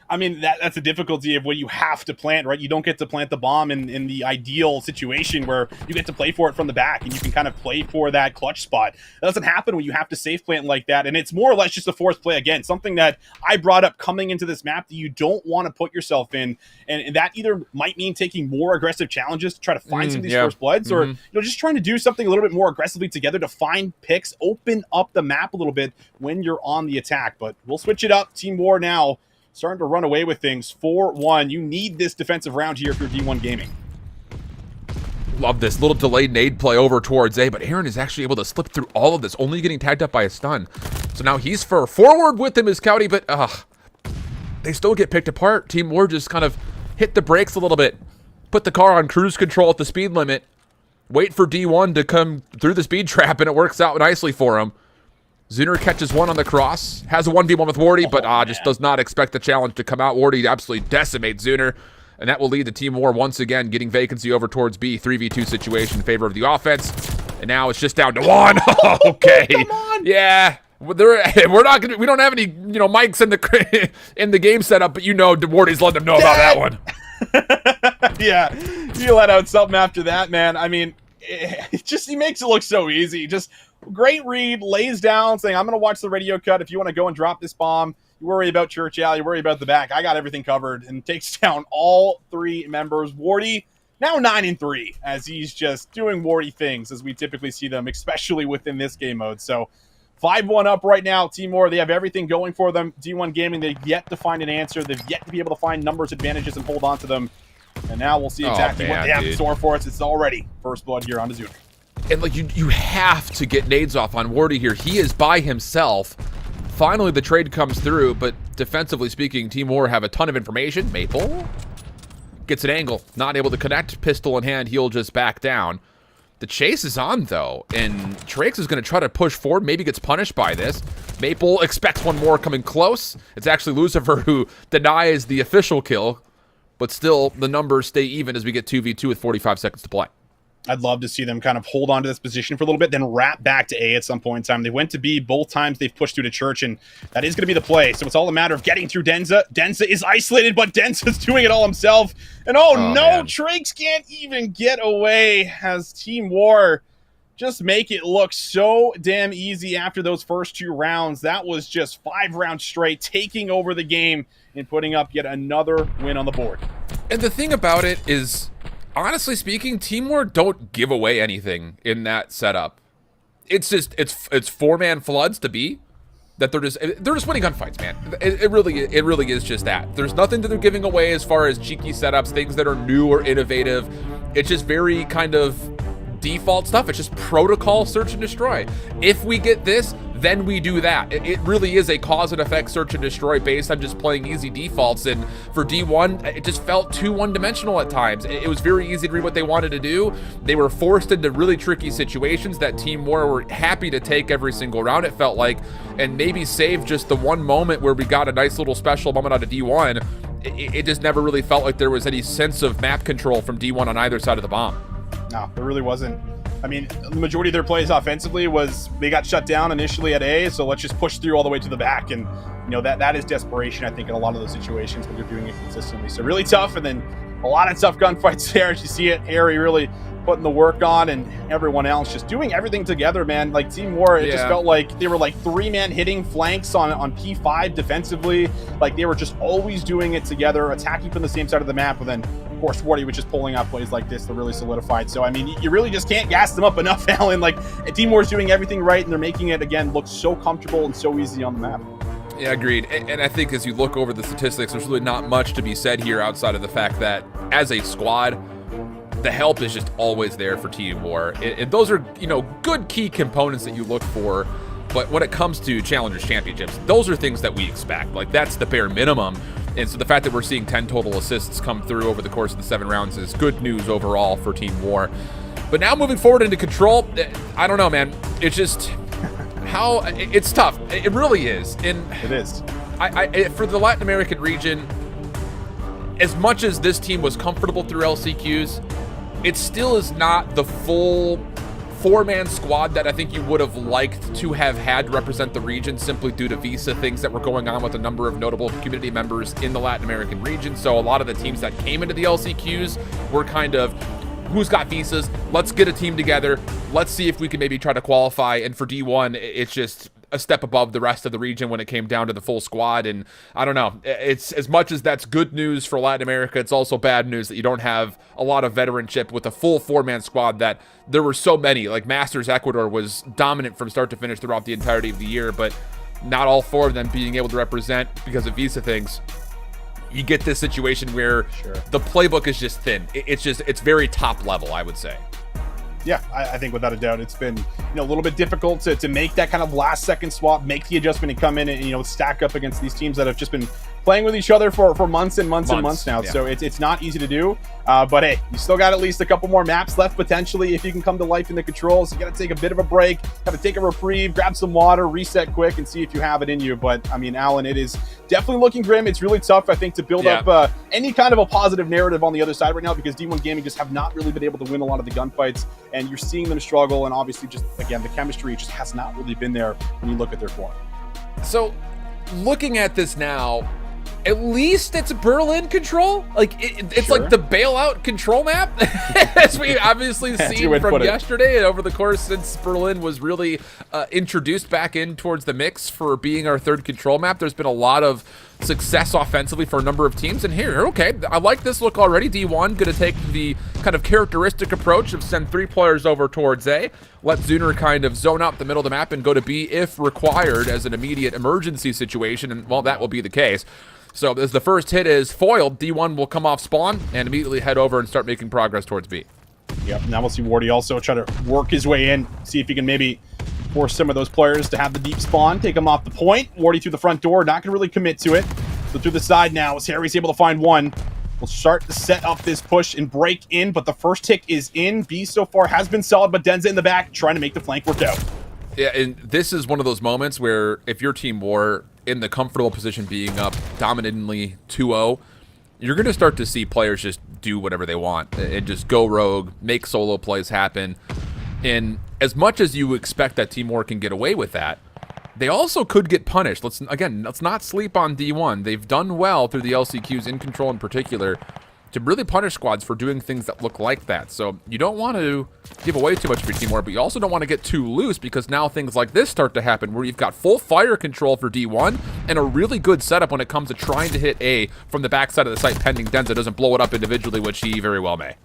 I mean, that's a difficulty of when you have to plant, right? You don't get to plant the bomb in the ideal situation where you get to play for it from the back and you can kind of play for that clutch spot. That doesn't happen when you have to safe plant like that. And it's more or less just a forced play. Again, something that I brought up coming into this map that you don't want to put yourself in. And that either might mean taking more aggressive challenges to try to find some of these first bloods, or just trying to do something a little bit more aggressively together to find picks, open up the map a little bit when you're on the attack. But we'll switch it up. Team War now starting to run away with things. 4-1. You need this defensive round here if you're D1 Gaming. Love this little delayed nade play over towards A, but Aaron is actually able to slip through all of this, only getting tagged up by a stun. So now he's forward with him is Cowdy, but they still get picked apart. Team War just kind of hit the brakes a little bit, put the car on cruise control at the speed limit, wait for D1 to come through the speed trap, and it works out nicely for him. Zuner catches one on the cross, has a 1v1 with Wardy, but just does not expect the challenge to come out. Wardy absolutely decimates Zuner, and that will lead to Team War once again getting vacancy over towards B. 3v2 situation in favor of the offense, and now it's just down to one. Okay, come on. Yeah, we don't have any mics in the game setup, but Wardy's letting them know about that one. Yeah, you let out something after that, man. I mean, he makes it look so easy. Just great read, lays down, saying, I'm going to watch the radio cut. If you want to go and drop this bomb, you worry about Church Alley, you worry about the back. I got everything covered, and takes down all three members. Wardy, now 9-3, as he's just doing Wardy things, as we typically see them, especially within this game mode. So 5-1 up right now, Team War. They have everything going for them. D1 Gaming, they've yet to find an answer. They've yet to be able to find numbers advantages and hold on to them. And now we'll see exactly what they have in store for us. It's already first blood here on Zuner. And you have to get nades off on Wardy here. He is by himself. Finally, the trade comes through, but defensively speaking, Team War have a ton of information. Maple gets an angle, not able to connect. Pistol in hand, he'll just back down. The chase is on, though, and Trakes is going to try to push forward, maybe gets punished by this. Maple expects one more coming close. It's actually Lucifer who denies the official kill, but still, the numbers stay even as we get 2v2 with 45 seconds to play. I'd love to see them kind of hold on to this position for a little bit, then wrap back to A at some point in time. They went to B both times they've pushed through to Church, and that is going to be the play. So it's all a matter of getting through Denza. Denza is isolated, but Denza's doing it all himself. And oh no, man. Trakes can't even get away as Team War just make it look so damn easy after those first two rounds. That was just 5 rounds straight, taking over the game and putting up yet another win on the board. And the thing about it is, honestly speaking, Team War don't give away anything in that setup. It's just it's 4-man floods to B that they're just winning gunfights, man. It really is just that. There's nothing that they're giving away as far as cheeky setups, things that are new or innovative. It's just very kind of default stuff. It's just protocol search and destroy. If we get this, then we do that. It really is a cause and effect search and destroy based on just playing easy defaults. And for D1, it just felt too one-dimensional at times. It was very easy to read what they wanted to do. They were forced into really tricky situations that Team War were happy to take every single round, it felt like, and maybe save just the one moment where we got a nice little special moment out of D1. It just never really felt like there was any sense of map control from D1 on either side of the bomb. No, there really wasn't. I mean, the majority of their plays offensively was they got shut down initially at A, so let's just push through all the way to the back. And, that is desperation, I think, in a lot of those situations when you're doing it consistently. So really tough, and then a lot of tough gunfights there. As you see it, Harry really putting the work on, and everyone else just doing everything together, man. Like Team War, it just felt like they were like 3-man hitting flanks on P5 defensively. Like they were just always doing it together, attacking from the same side of the map, and then of course Wardy was just pulling out plays like this that really solidified. So I mean, you really just can't gas them up enough, Alan. Like Team War's doing everything right, and they're making it again look so comfortable and so easy on the map. Yeah, agreed. And I think as you look over the statistics, there's really not much to be said here outside of the fact that as a squad, the help is just always there for Team War. And those are, good key components that you look for. But when it comes to Challengers Championships, those are things that we expect. Like, that's the bare minimum. And so the fact that we're seeing 10 total assists come through over the course of the 7 rounds is good news overall for Team War. But now moving forward into Control, I don't know, man. It's just it's tough. It really is. And it is. I for the Latin American region, as much as this team was comfortable through LCQs, it still is not the full 4-man squad that I think you would have liked to have had represent the region simply due to visa things that were going on with a number of notable community members in the Latin American region. So a lot of the teams that came into the LCQs were kind of, who's got visas? Let's get a team together. Let's see if we can maybe try to qualify. And for D1, it's just a step above the rest of the region when it came down to the full squad. And I don't know, it's as much as that's good news for Latin America, it's also bad news that you don't have a lot of veteranship with a full 4-man squad. That there were so many, like Masters Ecuador was dominant from start to finish throughout the entirety of the year, but not all 4 of them being able to represent because of visa things. You get this situation where the playbook is just thin. It's very top level, I would say. Yeah, I think without a doubt, it's been a little bit difficult to make that kind of last second swap, make the adjustment and come in and stack up against these teams that have just been playing with each other for months and months and months now. Yeah. So it's not easy to do. But hey, you still got at least a couple more maps left potentially if you can come to life in the controls. You got to take a bit of a break, have to take a reprieve, grab some water, reset quick, and see if you have it in you. But I mean, Alan, it is definitely looking grim. It's really tough, I think, to build up any kind of a positive narrative on the other side right now, because D1 Gaming just have not really been able to win a lot of the gunfights, and you're seeing them struggle. And obviously, just again, the chemistry just has not really been there when you look at their form. So, looking at this now, at least it's Berlin Control. Like it's like the bailout control map, as we obviously seen from yesterday and over the course since Berlin was really introduced back in towards the mix for being our 3rd control map. There's been a lot of success offensively for a number of teams, and here, okay, I like this look already. D1 gonna take the kind of characteristic approach of send 3 players over towards A, let Zuner kind of zone out the middle of the map and go to B if required as an immediate emergency situation, and well, that will be the case. So as the first hit is foiled, D1 will come off spawn and immediately head over and start making progress towards B. Yep, now we'll see Wardy also try to work his way in, see if he can maybe force some of those players to have the deep spawn, take them off the point. Wardy through the front door, not going to really commit to it. So through the side now, as Harry's able to find one. We'll start to set up this push and break in, but the first tick is in. B so far has been solid, but Denza in the back trying to make the flank work out. Yeah, and this is one of those moments where if your team were in the comfortable position being up dominantly 2-0, you're going to start to see players just do whatever they want and just go rogue, make solo plays happen. And as much as you expect that Team War can get away with that, they also could get punished. Let's not sleep on D1. They've done well through the LCQs, in control in particular, to really punish squads for doing things that look like that. So you don't want to give away too much of your Team War, but you also don't want to get too loose, because now things like this start to happen where you've got full fire control for D1 and a really good setup when it comes to trying to hit A from the backside of the site, pending Denza doesn't blow it up individually, which he very well may.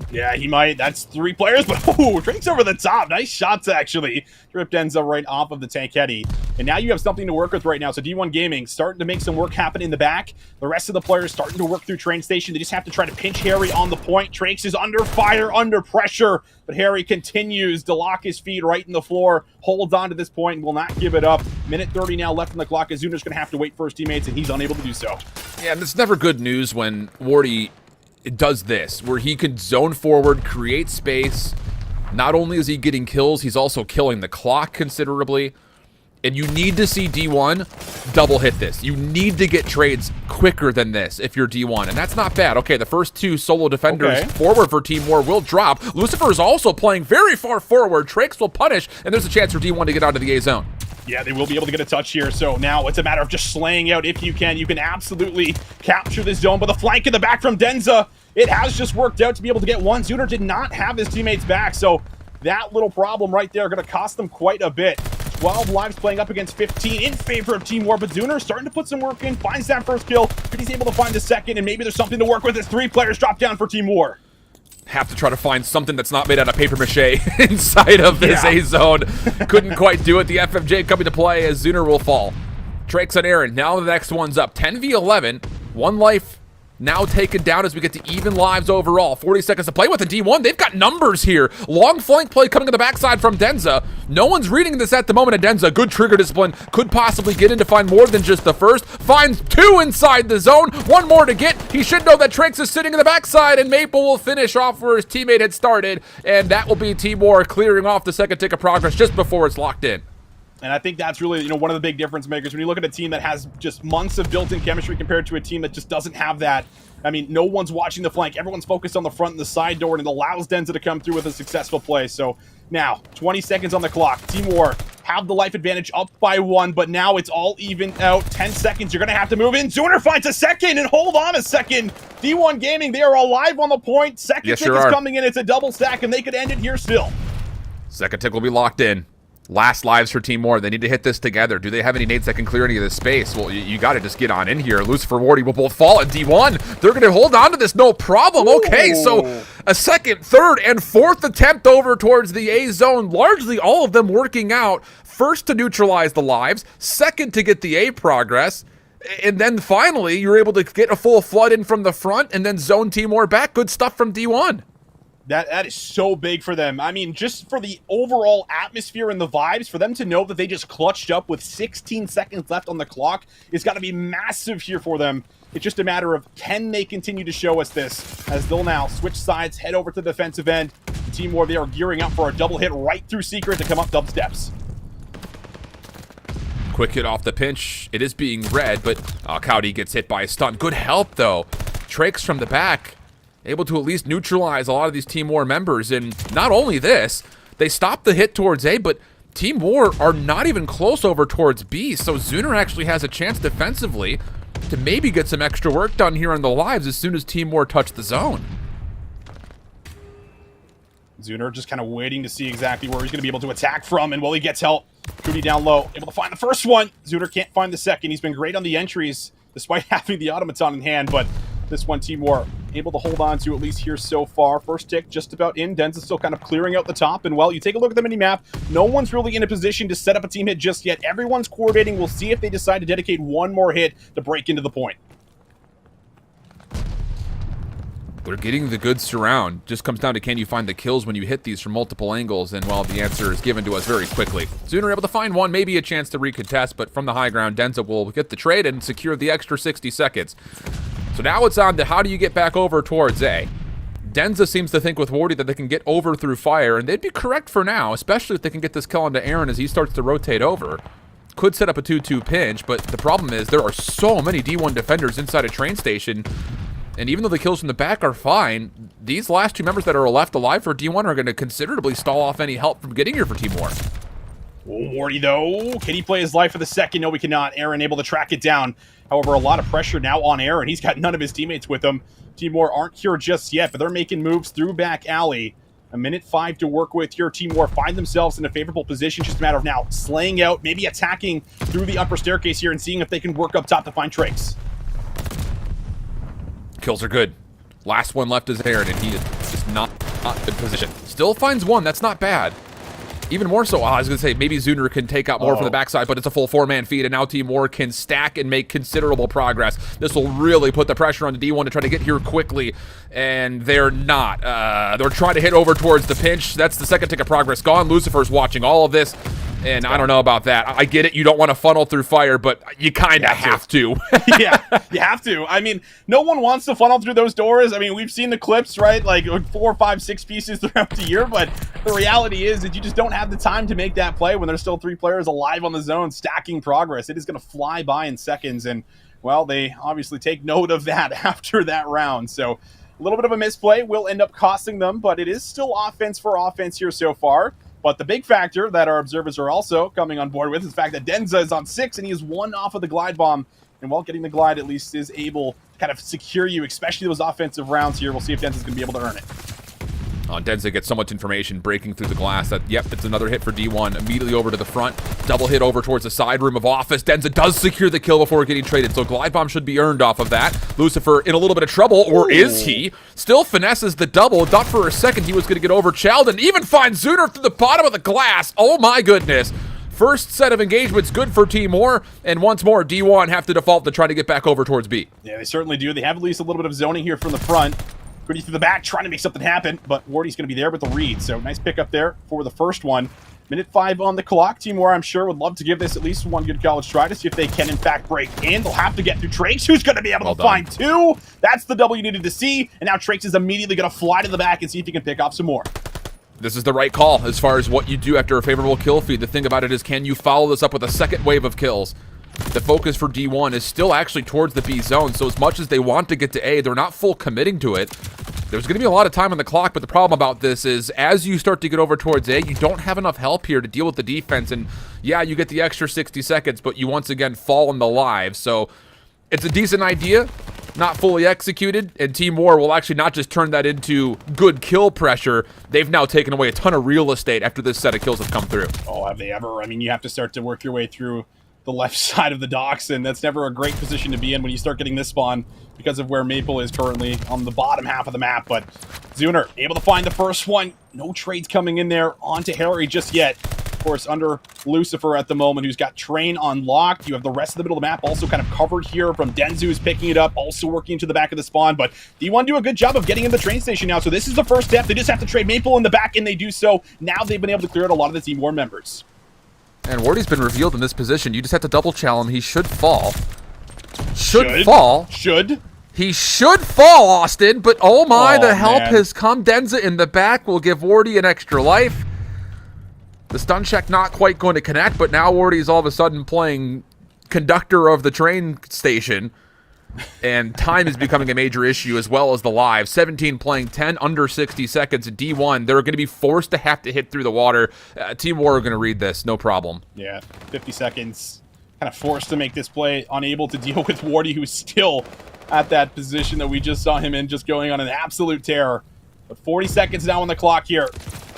Yeah, he might. That's 3 players, but Drake's over the top. Nice shots, actually. Tripped Denza right off of the tank heady. And now you have something to work with right now. So D1 Gaming starting to make some work happen in the back. The rest of the players starting to work through train station. They just have to try to pinch Harry on the point. Trakes is under fire, under pressure, but Harry continues to lock his feet right in the floor, holds on to this point, and will not give it up. Minute 30 now left on the clock. Azuna's going to have to wait for his teammates, and he's unable to do so. Yeah, and it's never good news when Wardy does this, where he can zone forward, create space. Not only is he getting kills, he's also killing the clock considerably. And you need to see D1 double hit this. You need to get trades quicker than this if you're D1, and that's not bad. Okay, the first 2 solo defenders forward for Team War will drop. Lucifer is also playing very far forward. Trakes will punish, and there's a chance for D1 to get out of the A zone. Yeah, they will be able to get a touch here. So now it's a matter of just slaying out if you can. You can absolutely capture this zone, but the flank in the back from Denza, it has just worked out to be able to get one. Zuner did not have his teammates back, so that little problem right there going to cost them quite a bit. 12 lives playing up against 15 in favor of Team War, but Zuner starting to put some work in, finds that first kill, but he's able to find the second, and maybe there's something to work with as 3 players drop down for Team War. Have to try to find something that's not made out of paper mache inside of this A zone. Couldn't quite do it. The FFJ coming to play as Zuner will fall. Trakes on Aaron. Now the next one's up. 10v11. 1 life now taken down as we get to even lives overall. 40 seconds to play with in D1. They've got numbers here. Long flank play coming to the backside from Denza. No one's reading this at the moment at Denza. Good trigger discipline. Could possibly get in to find more than just the first. Finds 2 inside the zone. 1 more to get. He should know that Trakes is sitting in the backside, and Maple will finish off where his teammate had started. And that will be Team War clearing off the second tick of progress just before it's locked in. And I think that's really, one of the big difference makers when you look at a team that has just months of built-in chemistry compared to a team that just doesn't have that. I mean, no one's watching the flank. Everyone's focused on the front and the side door, and it allows Denza to come through with a successful play. So now, 20 seconds on the clock. Team War have the life advantage up by 1, but now it's all even out. 10 seconds, you're going to have to move in. Zooner finds a second, and hold on a second. D1 Gaming, they are alive on the point. Second tick is coming in. It's a double stack, and they could end it here still. Second tick will be locked in. Last lives for Team War. They need to hit this together. Do they have any nades that can clear any of this space? Well, you got to just get on in here. Lucifer, Wardy will both fall at D1. They're going to hold on to this, no problem. Okay, so a second, third, and fourth attempt over towards the A zone. Largely all of them working out. First to neutralize the lives. Second to get the A progress. And then finally, you're able to get a full flood in from the front and then zone Team War back. Good stuff from D1. That is so big for them. I mean, just for the overall atmosphere and the vibes, for them to know that they just clutched up with 16 seconds left on the clock is got to be massive here for them. It's just a matter of, can they continue to show us this, as they'll now switch sides, head over to the defensive end. The Team War, they are gearing up for a double hit right through Secret to come up dub steps. Quick hit off the pinch. It is being read, but Cowdy gets hit by a stun. Good help, though. Trakes from the back, able to at least neutralize a lot of these Team War members. And not only this, they stopped the hit towards A, but Team War are not even close over towards B. So Zooner actually has a chance defensively to maybe get some extra work done here on the lives as soon as Team War touch the zone. Zooner just kind of waiting to see exactly where he's going to be able to attack from, and while he gets help, Cootie down low, able to find the first one. Zooner can't find the second. He's been great on the entries, despite having the automaton in hand, but this one Team War able to hold on to at least here so far. First tick just about in. Denza's still kind of clearing out the top, and well, you take a look at the mini-map, no one's really in a position to set up a team hit just yet. Everyone's coordinating. We'll see if they decide to dedicate one more hit to break into the point. They're getting the good surround. Just comes down to, can you find the kills when you hit these from multiple angles? And well, the answer is given to us very quickly. Zooner able to find one, maybe a chance to recontest, but from the high ground, Denza will get the trade and secure the extra 60 seconds. So now it's on to how do you get back over towards A. Denza seems to think with Wardy that they can get over through fire, and they'd be correct for now, especially if they can get this kill onto Aaron as he starts to rotate over. Could set up a 2-2 pinch, but the problem is there are so many D1 defenders inside a train station. And even though the kills from the back are fine, these last two members that are left alive for D1 are going to considerably stall off any help from getting here for Team War. Wardy, though. Can he play his life for the second? No, we cannot. Aaron able to track it down. However, a lot of pressure now on Aaron. He's got none of his teammates with him. Team War aren't here just yet, but they're making moves through back alley. A minute 5 to work with here. Team War find themselves in a favorable position. Just a matter of now slaying out, maybe attacking through the upper staircase here and seeing if they can work up top to find Trakes. Kills are good. Last one left is Aaron, and he is just not in position. Still finds one. That's not bad. Even more so, I was going to say, maybe Zooner can take out more from the backside, but it's a full 4-man feed, and now Team War can stack and make considerable progress. This will really put the pressure on the D1 to try to get here quickly, and they're not. They're trying to hit over towards the pinch. That's the second tick of progress gone. Lucifer's watching all of this, and I don't know about that. I get it. You don't want to funnel through fire, but you kind of have to. Yeah, you have to. I mean, no one wants to funnel through those doors. I mean, we've seen the clips, right? Like 4, 5, 6 pieces throughout the year, but the reality is that you just don't have the time to make that play when there's still 3 players alive on the zone stacking progress. It is going to fly by in seconds, and, well, they obviously take note of that after that round. So a little bit of a misplay will end up costing them, but it is still offense for offense here so far. But the big factor that our observers are also coming on board with is the fact that Denza is on 6 and he is 1 off of the glide bomb. And while getting the glide at least is able to kind of secure you, especially those offensive rounds here. We'll see if Denza's going to be able to earn it. Denza gets so much information breaking through the glass that, yep, it's another hit for D1. Immediately over to the front. Double hit over towards the side room of office. Denza does secure the kill before getting traded, so glide bomb should be earned off of that. Lucifer in a little bit of trouble, or is he? Still finesses the double. Thought for a second he was going to get overchallenged and even finds Zooner through the bottom of the glass. Oh my goodness. First set of engagements good for Team War, and once more, D1 have to default to try to get back over towards B. Yeah, they certainly do. They have at least a little bit of zoning here from the front. Pretty through the back, trying to make something happen, but Wardy's going to be there with the read. So nice pick up there for the first one. Minute 5 on the clock. Team War, I'm sure, would love to give this at least one good college try to see if they can, in fact, break in. They'll have to get through Trakes, who's going to be able to find 2. That's the double you needed to see, and now Trakes is immediately going to fly to the back and see if he can pick off some more. This is the right call as far as what you do after a favorable kill feed. The thing about it is, can you follow this up with a second wave of kills? The focus for D1 is still actually towards the B zone, so as much as they want to get to A, they're not full committing to it. There's going to be a lot of time on the clock, but the problem about this is as you start to get over towards A, you don't have enough help here to deal with the defense, and yeah, you get the extra 60 seconds, but you once again fall in the live, so it's a decent idea, not fully executed, and Team War will actually not just turn that into good kill pressure, they've now taken away a ton of real estate after this set of kills have come through. Oh, have they ever? I mean, you have to start to work your way through the left side of the docks, and that's never a great position to be in when you start getting this spawn because of where Maple is currently on the bottom half of the map. But Zuner able to find the first one. No trades coming in there onto Harry just yet. Of course, under Lucifer at the moment, who's got Train unlocked. You have the rest of the middle of the map also kind of covered here from Denzu, who's picking it up, also working to the back of the spawn. But D1 do a good job of getting in the train station now. So this is the first step. They just have to trade Maple in the back, and they do so. Now they've been able to clear out a lot of the Team War members. And Wardy's been revealed in this position. You just have to double chow him. He should fall. Should fall. He should fall, Austin. But oh my, the help has come. Denza in the back will give Wardy an extra life. The stun check not quite going to connect, but now Wardy's all of a sudden playing conductor of the train station. And time is becoming a major issue as well as the live. 17 playing 10 under 60 seconds at D1. They're going to be forced to have to hit through the water. Team War are going to read this, no problem. Yeah, 50 seconds. Kind of forced to make this play, unable to deal with Wardy, who's still at that position that we just saw him in, just going on an absolute tear. But 40 seconds now on the clock here.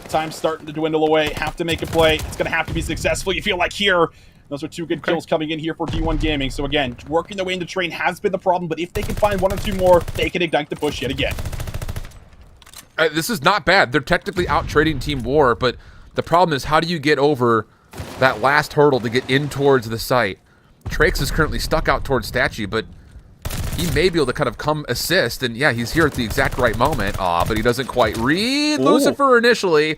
Time's starting to dwindle away. Have to make a play. It's going to have to be successful. You feel like here. Those are two good kills coming in here for D1 Gaming. So again, working their way into train has been the problem, but if they can find one or two more, they can ignite the push yet again. This is not bad. They're technically out-trading Team War, but the problem is how do you get over that last hurdle to get in towards the site? Traix is currently stuck out towards Statue, but he may be able to kind of come assist, and yeah, he's here at the exact right moment. But he doesn't quite read Lucifer initially.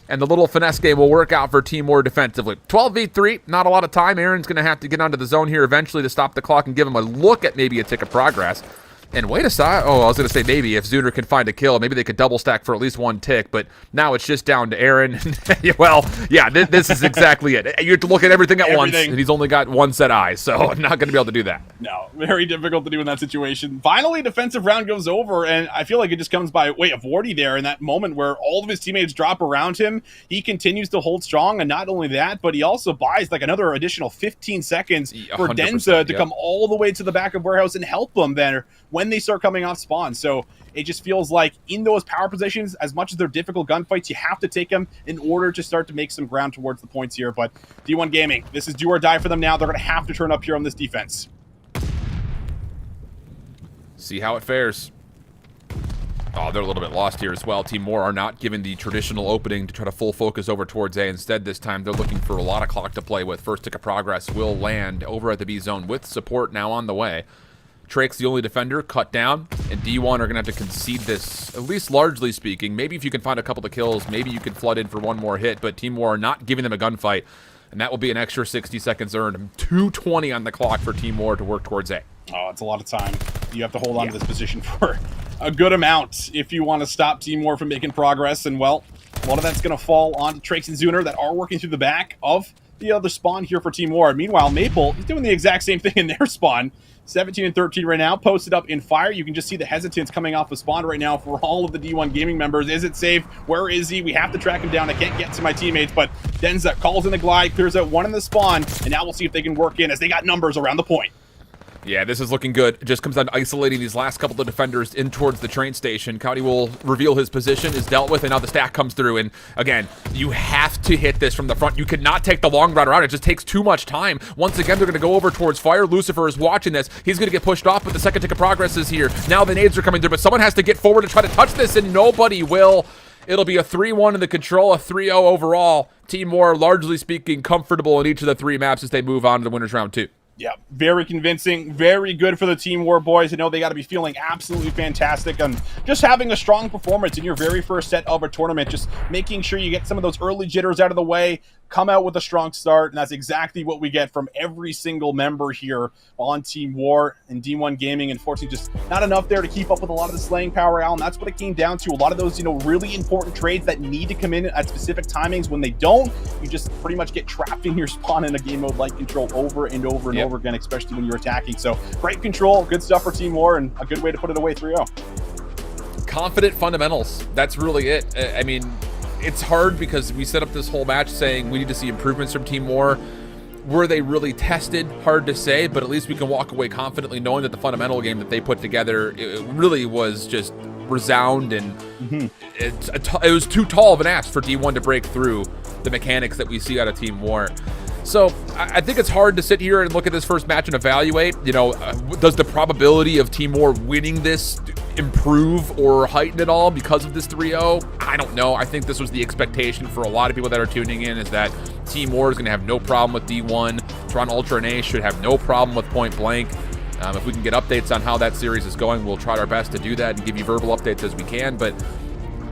And the little finesse game will work out for Team War defensively. 12v3, not a lot of time. Aaron's going to have to get onto the zone here eventually to stop the clock and give him a look at maybe a tick of progress. And wait a second. Oh, I was going to say maybe if Zuner can find a kill, maybe they could double stack for at least one tick. But now it's just down to Aaron. Well, yeah, this is exactly it. You have to look at everything at once, and he's only got one set of eyes, so I'm not going to be able to do that. No, very difficult to do in that situation. Finally, defensive round goes over, and I feel like it just comes by way of Wardy there in that moment where all of his teammates drop around him. He continues to hold strong, and not only that, but he also buys like another additional 15 seconds for Denza to come all the way to the back of Warehouse and help them there when they start coming off spawn. So it just feels like in those power positions, as much as they're difficult gunfights, you have to take them in order to start to make some ground towards the points here. But D1 Gaming, this is do or die for them now. They're going to have to turn up here on this defense. See how it fares. Oh, they're a little bit lost here as well. Team War are not given the traditional opening to try to full focus over towards A. Instead, this time, they're looking for a lot of clock to play with. First tick of progress will land over at the B zone with support now on the way. Traix, the only defender, cut down, and D1 are going to have to concede this, at least largely speaking. Maybe if you can find a couple of kills, maybe you can flood in for one more hit, but Team War are not giving them a gunfight, and that will be an extra 60 seconds earned. 2:20 on the clock for Team War to work towards A. Oh, it's a lot of time. You have to hold on to this position for a good amount if you want to stop Team War from making progress, and well, a lot of that's going to fall on Traix and Zuner that are working through the back of the other spawn here for Team War. Meanwhile, Maple is doing the exact same thing in their spawn. 17 and 13 right now, posted up in fire. You can just see the hesitance coming off the spawn right now for all of the D1 Gaming members. Is it safe? Where is he? We have to track him down. I can't get to my teammates, but Denza calls in the glide, clears out one in the spawn, and now we'll see if they can work in as they got numbers around the point. Yeah, this is looking good. It just comes down to isolating these last couple of defenders in towards the train station. Cowdy will reveal his position, is dealt with, and now the stack comes through. And again, you have to hit this from the front. You cannot take the long route around. It just takes too much time. Once again, they're going to go over towards fire. Lucifer is watching this. He's going to get pushed off, but the second tick of progress is here. Now the nades are coming through, but someone has to get forward to try to touch this, and nobody will. It'll be a 3-1 in the control, a 3-0 overall. Team War, largely speaking, comfortable in each of the three maps as they move on to the winners round 2. Yeah, very convincing, very good for the Team War boys. I know they got to be feeling absolutely fantastic and just having a strong performance in your very first set of a tournament, just making sure you get some of those early jitters out of the way, come out with a strong start, and that's exactly what we get from every single member here on Team War and D1 Gaming. Unfortunately, just not enough there to keep up with a lot of the slaying power, Al, and that's what it came down to. A lot of those, really important trades that need to come in at specific timings. When they don't, you just pretty much get trapped in your spawn in a game mode like Control over and over and over again, especially when you're attacking. So great Control, good stuff for Team War, and a good way to put it away 3-0. Confident fundamentals. That's really it. I mean, it's hard because we set up this whole match saying we need to see improvements from Team War. Were they really tested? Hard to say, but at least we can walk away confidently knowing that the fundamental game that they put together, it really was just resound, and it was too tall of an ask for D1 to break through the mechanics that we see out of Team War. So I think it's hard to sit here and look at this first match and evaluate, does the probability of Team War winning this improve or heighten at all because of this 3-0? I don't know. I think this was the expectation for a lot of people that are tuning in, is that Team War is going to have no problem with D1. Toronto Ultra NA should have no problem with Point Blank. If we can get updates on how that series is going, we'll try our best to do that and give you verbal updates as we can. But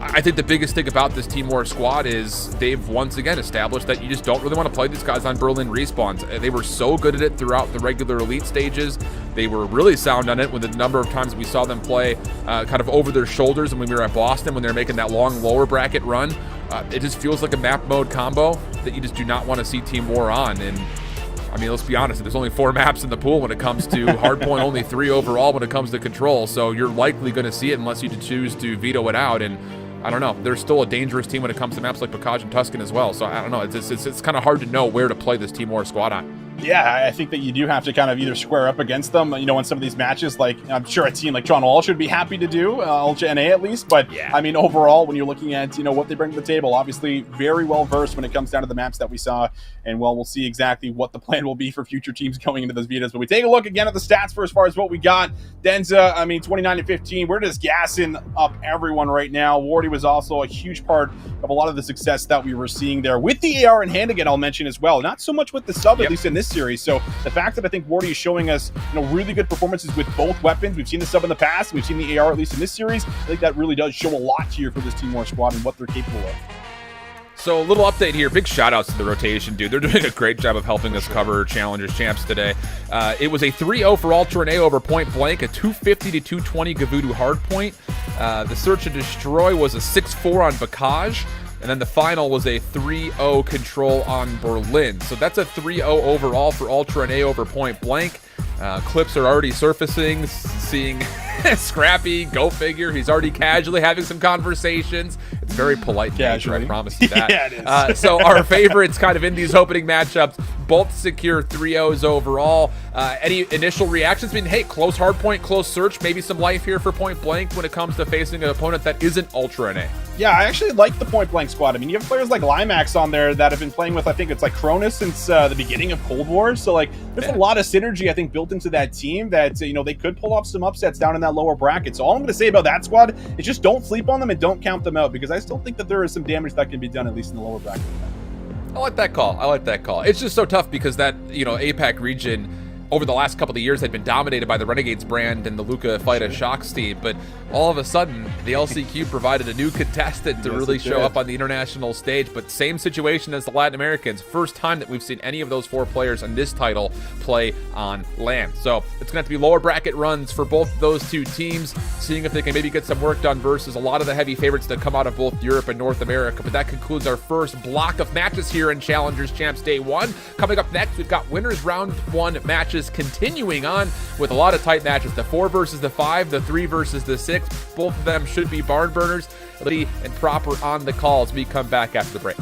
I think the biggest thing about this Team War squad is they've once again established that you just don't really want to play these guys on Berlin respawns. They were so good at it throughout the regular elite stages. They were really sound on it with the number of times we saw them play kind of over their shoulders. And when we were at Boston, when they were making that long lower bracket run, it just feels like a map mode combo that you just do not want to see Team War on. And I mean, let's be honest, there's only 4 maps in the pool when it comes to Hardpoint, only 3 overall when it comes to Control. So you're likely going to see it unless you choose to veto it out. And I don't know. They're still a dangerous team when it comes to maps like Bacage and Tuscan as well. So I don't know. It's kind of hard to know where to play this Team War squad on. Yeah, I think that you do have to kind of either square up against them, in some of these matches. Like, I'm sure a team like Toronto Ultra should be happy to do, Ultra NA at least. But, yeah. I mean, overall, when you're looking at, what they bring to the table, obviously very well versed when it comes down to the maps that we saw. And, well, we'll see exactly what the plan will be for future teams going into those betas. But we take a look again at the stats for as far as what we got. Denza, 29-15. We're just gassing up everyone right now. Wardy was also a huge part of a lot of the success that we were seeing there with the AR in hand again, I'll mention as well. Not so much with the sub, at least in this series. So the fact that I think Wardy is showing us, really good performances with both weapons. We've seen the sub in the past. We've seen the AR, at least in this series. I think that really does show a lot here for this Team War squad and what they're capable of. So a little update here. Big shout outs to the rotation, dude. They're doing a great job of helping us cover Challengers Champs today. It was a 3-0 for Ultra NA over Point Blank, a 250-220 Gavudu Hardpoint. The Search and Destroy was a 6-4 on Bacage. And then the final was a 3-0 Control on Berlin. So that's a 3-0 overall for Ultra NA over Point Blank. Clips are already surfacing, seeing Scrappy, go figure. He's already casually having some conversations. It's very polite nature, I promise you that. Yeah, it is. So our favorites kind of in these opening matchups, both secure 3-0s overall. Any initial reactions? I mean, hey, close Hardpoint, close Search, maybe some life here for Point Blank when it comes to facing an opponent that isn't Ultra NA. Yeah, I actually like the Point Blank squad. I mean, you have players like Limax on there that have been playing with, I think it's like Cronus since the beginning of Cold War. So, like, there's a lot of synergy, I think, built into that team that, they could pull off some upsets down in that lower bracket. So all I'm going to say about that squad is just don't sleep on them and don't count them out, because I still think that there is some damage that can be done, at least in the lower bracket. I like that call. It's just so tough because that, APAC region over the last couple of years had been dominated by the Renegades brand and the Luca Fida Shocks team, but all of a sudden the LCQ provided a new contestant to really show up on the international stage. But same situation as the Latin Americans. First time that we've seen any of those 4 players in this title play on land. So it's going to have to be lower bracket runs for both those 2 teams, seeing if they can maybe get some work done versus a lot of the heavy favorites that come out of both Europe and North America. But that concludes our first block of matches here in Challengers Champs Day 1. Coming up next, we've got winners round 1 matches continuing on with a lot of tight matches. The 4 versus the 5, the 3 versus the 6. Both of them should be barn burners. Lee and Proper on the call as we come back after the break.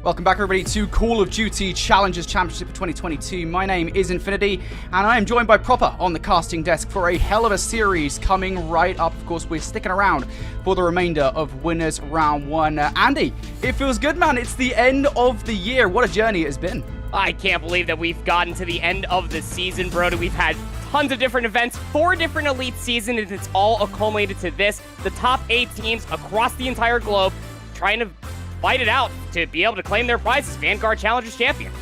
Welcome back, everybody, to Call of Duty Challengers Championship for 2022. My name is Infinity, and I am joined by Proper on the casting desk for a hell of a series coming right up. Of course, we're sticking around for the remainder of Winners Round 1. Andy, it feels good, man. It's the end of the year. What a journey it has been. I can't believe that we've gotten to the end of the season, Brody. We've had tons of different events, 4 different elite seasons, and it's all accumulated to this. The top 8 teams across the entire globe trying to fight it out to be able to claim their prize as Vanguard Challengers champion.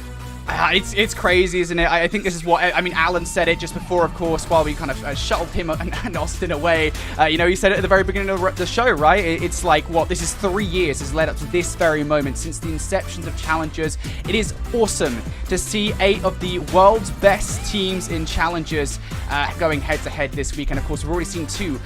It's crazy, isn't it? I think this is what, Alan said it just before, of course, while we kind of shuttled him and Austin away. He said it at the very beginning of the show, right? It's like, this is 3 years has led up to this very moment since the inceptions of Challengers. It is awesome to see 8 of the world's best teams in Challengers going head-to-head this week. And, of course, we've already seen 2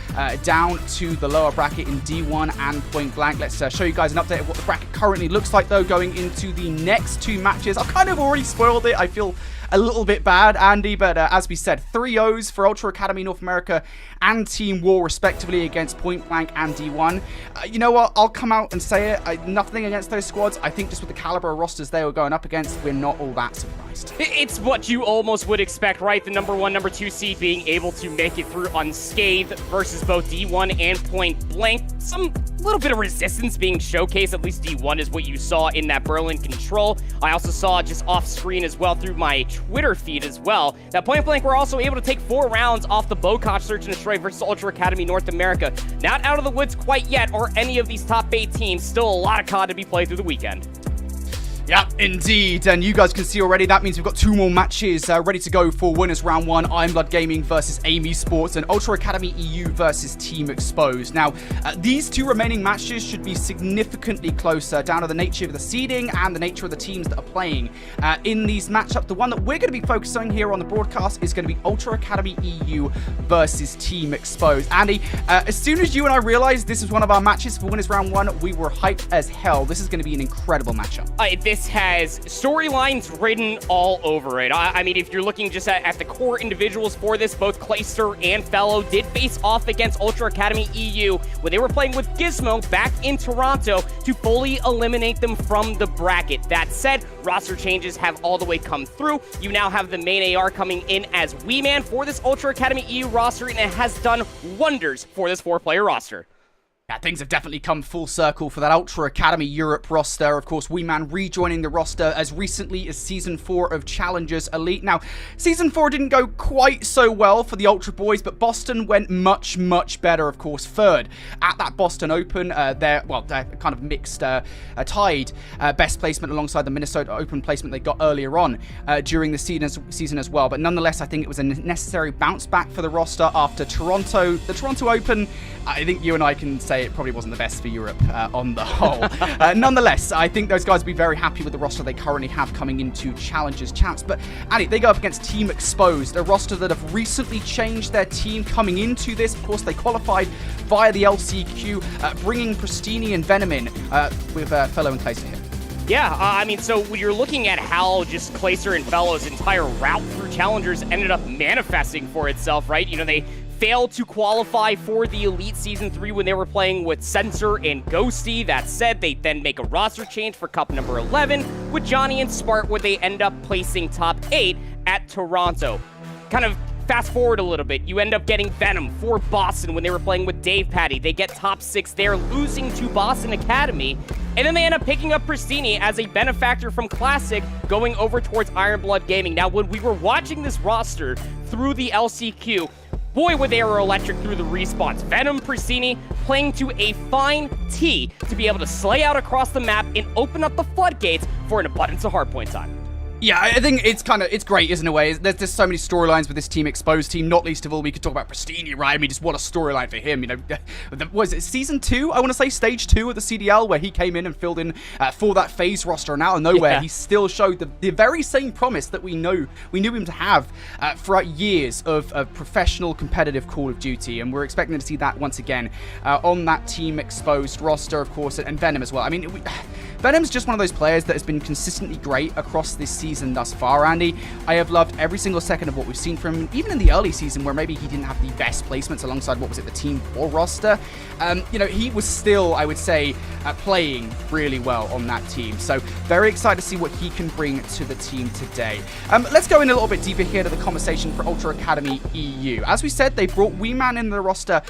down to the lower bracket in D1 and Point Blank. Let's show you guys an update of what the bracket currently looks like, though, going into the next 2 matches. I've kind of already spoiled it. I feel a little bit bad, Andy, but as we said, 3 O's for Ultra Academy North America and Team War, respectively, against Point Blank and D1. You know what? I'll come out and say it. Nothing against those squads. I think just with the caliber of rosters they were going up against, we're not all that surprised. It's what you almost would expect, right? The number 1, number 2 seed being able to make it through unscathed versus both D1 and Point Blank. Some little bit of resistance being showcased. At least D1 is what you saw in that Berlin Control. I also saw just off screen as well through my Twitter feed as well that Point Blank were also able to take 4 rounds off the Bocage Search and Destroy versus Ultra Academy North America. Not out of the woods quite yet, or any of these top 8 teams. Still a lot of COD to be played through the weekend. Yeah, indeed. And you guys can see already, that means we've got 2 more matches ready to go for Winners Round 1. Iron Blood Gaming versus Aim Esports and Ultra Academy EU versus Team Exposed. Now, these 2 remaining matches should be significantly closer down to the nature of the seeding and the nature of the teams that are playing in these matchups. The one that we're going to be focusing here on the broadcast is going to be Ultra Academy EU versus Team Exposed. Andy, as soon as you and I realized this was one of our matches for Winners Round 1, we were hyped as hell. This is going to be an incredible matchup. This has storylines written all over it. I mean, if you're looking just at the core individuals for this, both Clayster and Fellow did face off against Ultra Academy EU when they were playing with Gizmo back in Toronto to fully eliminate them from the bracket. That said, roster changes have all the way come through. You now have the main AR coming in as Wee Man for this Ultra Academy EU roster, and it has done wonders for this 4-player roster. Yeah, things have definitely come full circle for that Ultra Academy Europe roster. Of course, Wee Man rejoining the roster as recently as Season 4 of Challengers Elite. Now, Season 4 didn't go quite so well for the Ultra boys, but Boston went much, much better, of course. 3rd at that Boston Open. They're kind of mixed, tied best placement alongside the Minnesota Open placement they got earlier on during the season as well. But nonetheless, I think it was a necessary bounce back for the roster after Toronto. The Toronto Open, I think you and I can say it probably wasn't the best for Europe on the whole. Nonetheless, I think those guys will be very happy with the roster they currently have coming into Challengers Champs. But, Andy, they go up against Team Exposed, a roster that have recently changed their team coming into this. Of course, they qualified via the LCQ, bringing Pristini and Venom in with Fellow and Clayster here. Yeah, I mean, so when you're looking at how just Clayster and Fellow's entire route through Challengers ended up manifesting for itself, right? You know, they failed to qualify for the Elite Season 3 when they were playing with Sensor and Ghosty. That said, they then make a roster change for Cup number 11 with Johnny and Spart, where they end up placing top 8 at Toronto. Kind of fast forward a little bit, you end up getting Venom for Boston when they were playing with Dave Patty. They get top 6 there, losing to Boston Academy. And then they end up picking up Pristini as a benefactor from Classic, going over towards Iron Blood Gaming. Now, when we were watching this roster through the LCQ, boy, would they were electric through the respawns. Venom, Pristini playing to a fine T to be able to slay out across the map and open up the floodgates for an abundance of hardpoint time. Yeah, I think it's great, isn't it, in a way? There's so many storylines with this Team Exposed team, not least of all, we could talk about Pristini, right? I mean, just what a storyline for him, you know. Was it Season 2, I want to say, Stage 2 of the CDL, where he came in and filled in for that phase roster, and out of nowhere, he still showed the very same promise that we knew him to have throughout years of professional, competitive Call of Duty, and we're expecting to see that once again on that Team Exposed roster, of course, and Venom as well. I mean, Venom's just one of those players that has been consistently great across this season season thus far, Andy. I have loved every single second of what we've seen from him, even in the early season where maybe he didn't have the best placements alongside, what was it, the Team 4 roster. You know, he was still, I would say, playing really well on that team. So very excited to see what he can bring to the team today. Let's go in a little bit deeper here to the conversation for Ultra Academy EU. As we said, they brought Weeman in the roster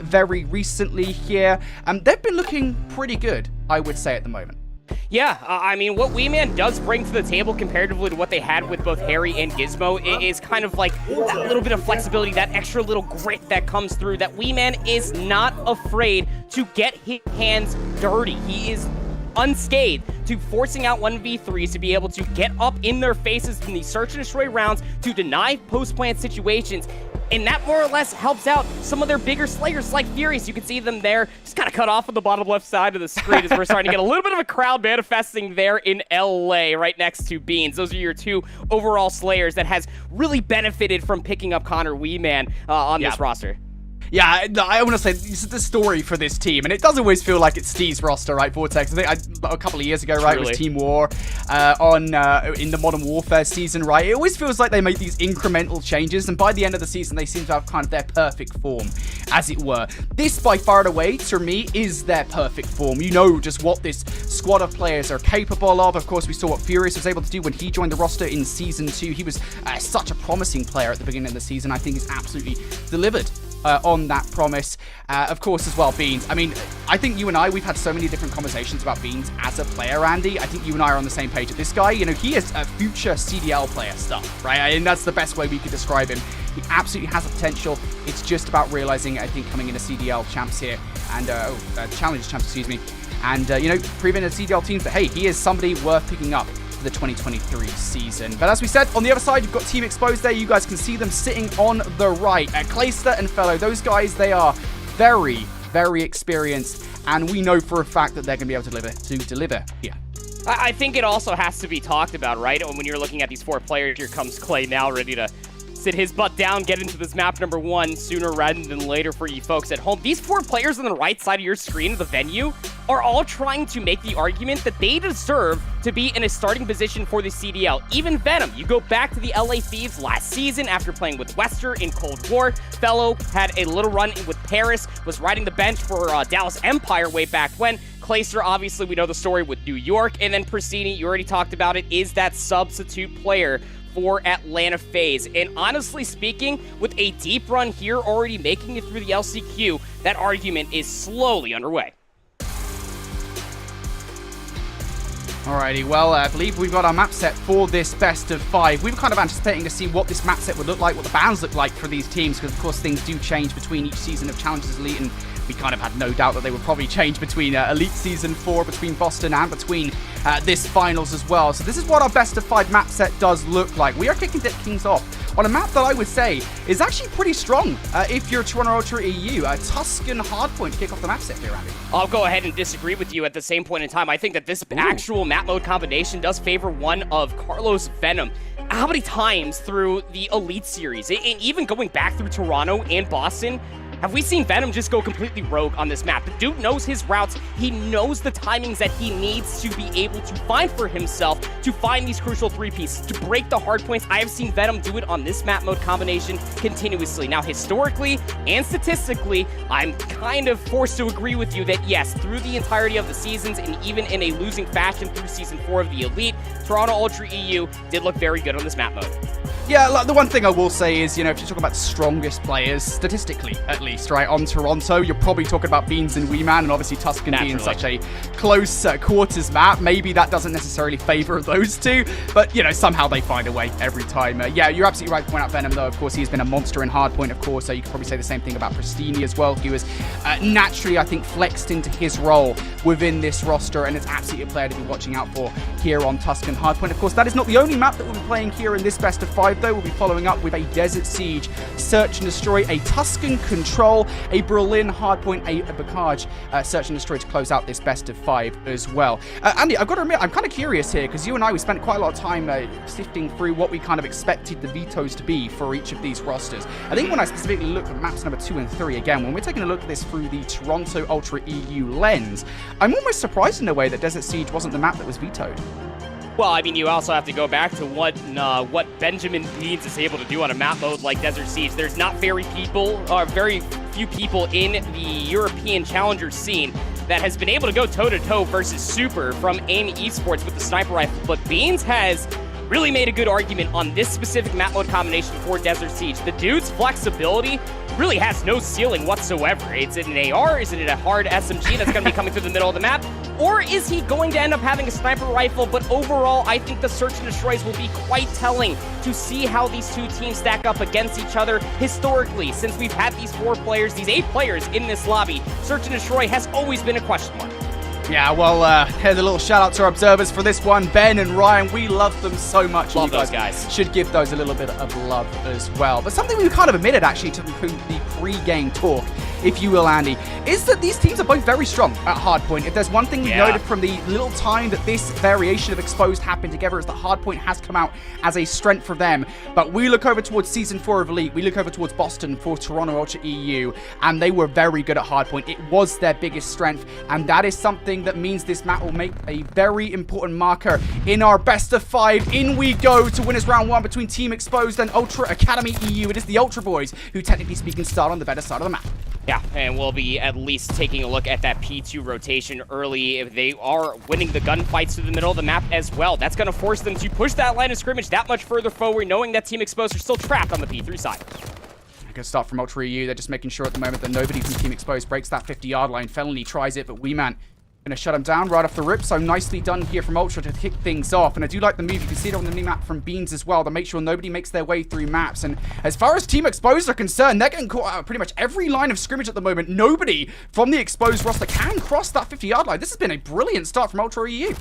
very recently here. They've been looking pretty good, I would say, at the moment. Yeah, I mean, what Weeman does bring to the table comparatively to what they had with both Harry and Gizmo is kind of like that little bit of flexibility, that extra little grit that comes through, that Weeman is not afraid to get his hands dirty. He is unscathed to forcing out 1v3s to be able to get up in their faces in these search and destroy rounds to deny post-plant situations. And that more or less helps out some of their bigger slayers like Furious. You can see them there, just kind of cut off on the bottom left side of the screen as we're starting to get a little bit of a crowd manifesting there in LA right next to Beans. Those are your two overall slayers that has really benefited from picking up Connor Weeman on this roster. Yeah, I want to say this is the story for this team, and it does always feel like it's Steve's roster, right, Vortex? I think a couple of years ago, right, it was Team War in the Modern Warfare season, right? It always feels like they make these incremental changes, and by the end of the season, they seem to have kind of their perfect form, as it were. This, by far and away, to me, is their perfect form. You know just what this squad of players are capable of. Of course, we saw what Furious was able to do when he joined the roster in Season 2. He was such a promising player at the beginning of the season. I think he's absolutely delivered on that promise. Of course, as well, Beans. I mean, I think you and I, we've had so many different conversations about Beans as a player, Andy. I think you and I are on the same page. This guy, you know, he is a future CDL player stuff, right? And that's the best way we could describe him. He absolutely has the potential. It's just about realizing, I think, coming into CDL champs here and challenge champs, excuse me, and you know, proving to CDL teams that hey, he is somebody worth picking up for the 2023 season. But as we said, on the other side, you've got Team Exposed there. You guys can see them sitting on the right. Clayster and Fellow, those guys, they are very, very experienced, and we know for a fact that they're going to be able to deliver here. I think it also has to be talked about, right? When you're looking at these four players, here comes Clay now ready to sit his butt down, get into this map number 1 sooner rather than later for you folks at home. These four players on the right side of your screen of the venue are all trying to make the argument that they deserve to be in a starting position for the CDL. Even Venom, you go back to the LA Thieves last season after playing with Wester in Cold War. Fellow had a little run in with Paris, was riding the bench for Dallas Empire way back when. Clayster, obviously, we know the story with New York. And then Pristini, you already talked about it, is that substitute player for Atlanta FaZe. And honestly speaking, with a deep run here already making it through the LCQ, that argument is slowly underway. Alrighty, well, I believe we've got our map set for this best of 5. We were kind of anticipating to see what this map set would look like, what the bounds look like for these teams, because of course things do change between each season of Challengers Elite, and we kind of had no doubt that they would probably change between Elite Season 4, between Boston, and between this Finals as well. So this is what our best of 5 map set does look like. We are kicking things off on a map that I would say is actually pretty strong if you're Toronto Ultra EU. Tuscan Hardpoint to kick off the map set here, Andy. I'll go ahead and disagree with you at the same point in time. I think that this actual map mode combination does favor one of Carlos Venom. How many times through the Elite Series, and even going back through Toronto and Boston, have we seen Venom just go completely rogue on this map? The dude knows his routes. He knows the timings that he needs to be able to find for himself, to find these crucial 3 pieces, to break the hard points. I have seen Venom do it on this map mode combination continuously. Now, historically and statistically, I'm kind of forced to agree with you that yes, through the entirety of the seasons and even in a losing fashion through Season 4 of the Elite, Toronto Ultra EU did look very good on this map mode. Yeah, like, the one thing I will say is, you know, if you're talking about strongest players, statistically at least, right, on Toronto, you're probably talking about Beans and Weeman, and obviously Tuscan being such a close quarters map. Maybe that doesn't necessarily favor those two, but, you know, somehow they find a way every time. Yeah, you're absolutely right to point out Venom, though. Of course, he's been a monster in Hardpoint, of course, so you could probably say the same thing about Pristini as well. He was naturally, I think, flexed into his role within this roster, and it's absolutely a player to be watching out for here on Tuscan Hardpoint. Of course, that is not the only map that we'll be playing here in this best of 5, though. We'll be following up with a Desert Siege, Search and Destroy, a Tuscan Control, a Berlin Hardpoint, a Bacage Search and Destroy to close out this best of 5 as well. Andy, I've got to admit, I'm kind of curious here, because you and I, we spent quite a lot of time sifting through what we kind of expected the vetoes to be for each of these rosters. I think when I specifically looked at maps number 2 and 3, again, when we're taking a look at this through the Toronto Ultra EU lens, I'm almost surprised in a way that Desert Siege wasn't the map that was vetoed. Well, I mean, you also have to go back to what Benjamin Beans is able to do on a map mode like Desert Siege. There's not very few people in the European challenger scene that has been able to go toe-to-toe versus Super from Aim Esports with the sniper rifle, but Beans has really made a good argument on this specific map mode combination for Desert Siege. The dude's flexibility really has no ceiling whatsoever. Is it an AR? Is it a hard SMG that's going to be coming through the middle of the map? Or is he going to end up having a sniper rifle? But overall, I think the search and destroys will be quite telling to see how these two teams stack up against each other historically. Since we've had these 8 players in this lobby, search and destroy has always been a question mark. Yeah, well, here's a little shout out to our observers for this one. Ben and Ryan, we love them so much. Love those guys. Should give those a little bit of love as well. But something we kind of admitted, actually, to the pre-game talk, if you will, Andy, is that these teams are both very strong at Hardpoint. If there's one thing we noted from the little time that this variation of Exposed happened together, is that Hardpoint has come out as a strength for them. But we look over towards Season 4 of Elite, we look over towards Boston for Toronto Ultra EU, and they were very good at Hardpoint. It was their biggest strength, and that is something that means this map will make a very important marker in our best of 5. In we go to winners round 1 between Team Exposed and Ultra Academy EU. It is the Ultra Boys who, technically speaking, start on the better side of the map. Yeah, and we'll be at least taking a look at that P2 rotation early. If they are winning the gunfights through the middle of the map as well, that's going to force them to push that line of scrimmage that much further forward, knowing that Team Exposed are still trapped on the P3 side. Good start from Ultra EU. They're just making sure at the moment that nobody from Team Exposed breaks that 50-yard line. Felony tries it, but Weeman going to shut him down right off the rip. So nicely done here from Ultra to kick things off. And I do like the move. You can see it on the mini-map from Beans as well to make sure nobody makes their way through maps. And as far as Team Exposed are concerned, they're getting caught out of pretty much every line of scrimmage at the moment. Nobody from the Exposed roster can cross that 50-yard line. This has been a brilliant start from Ultra EU.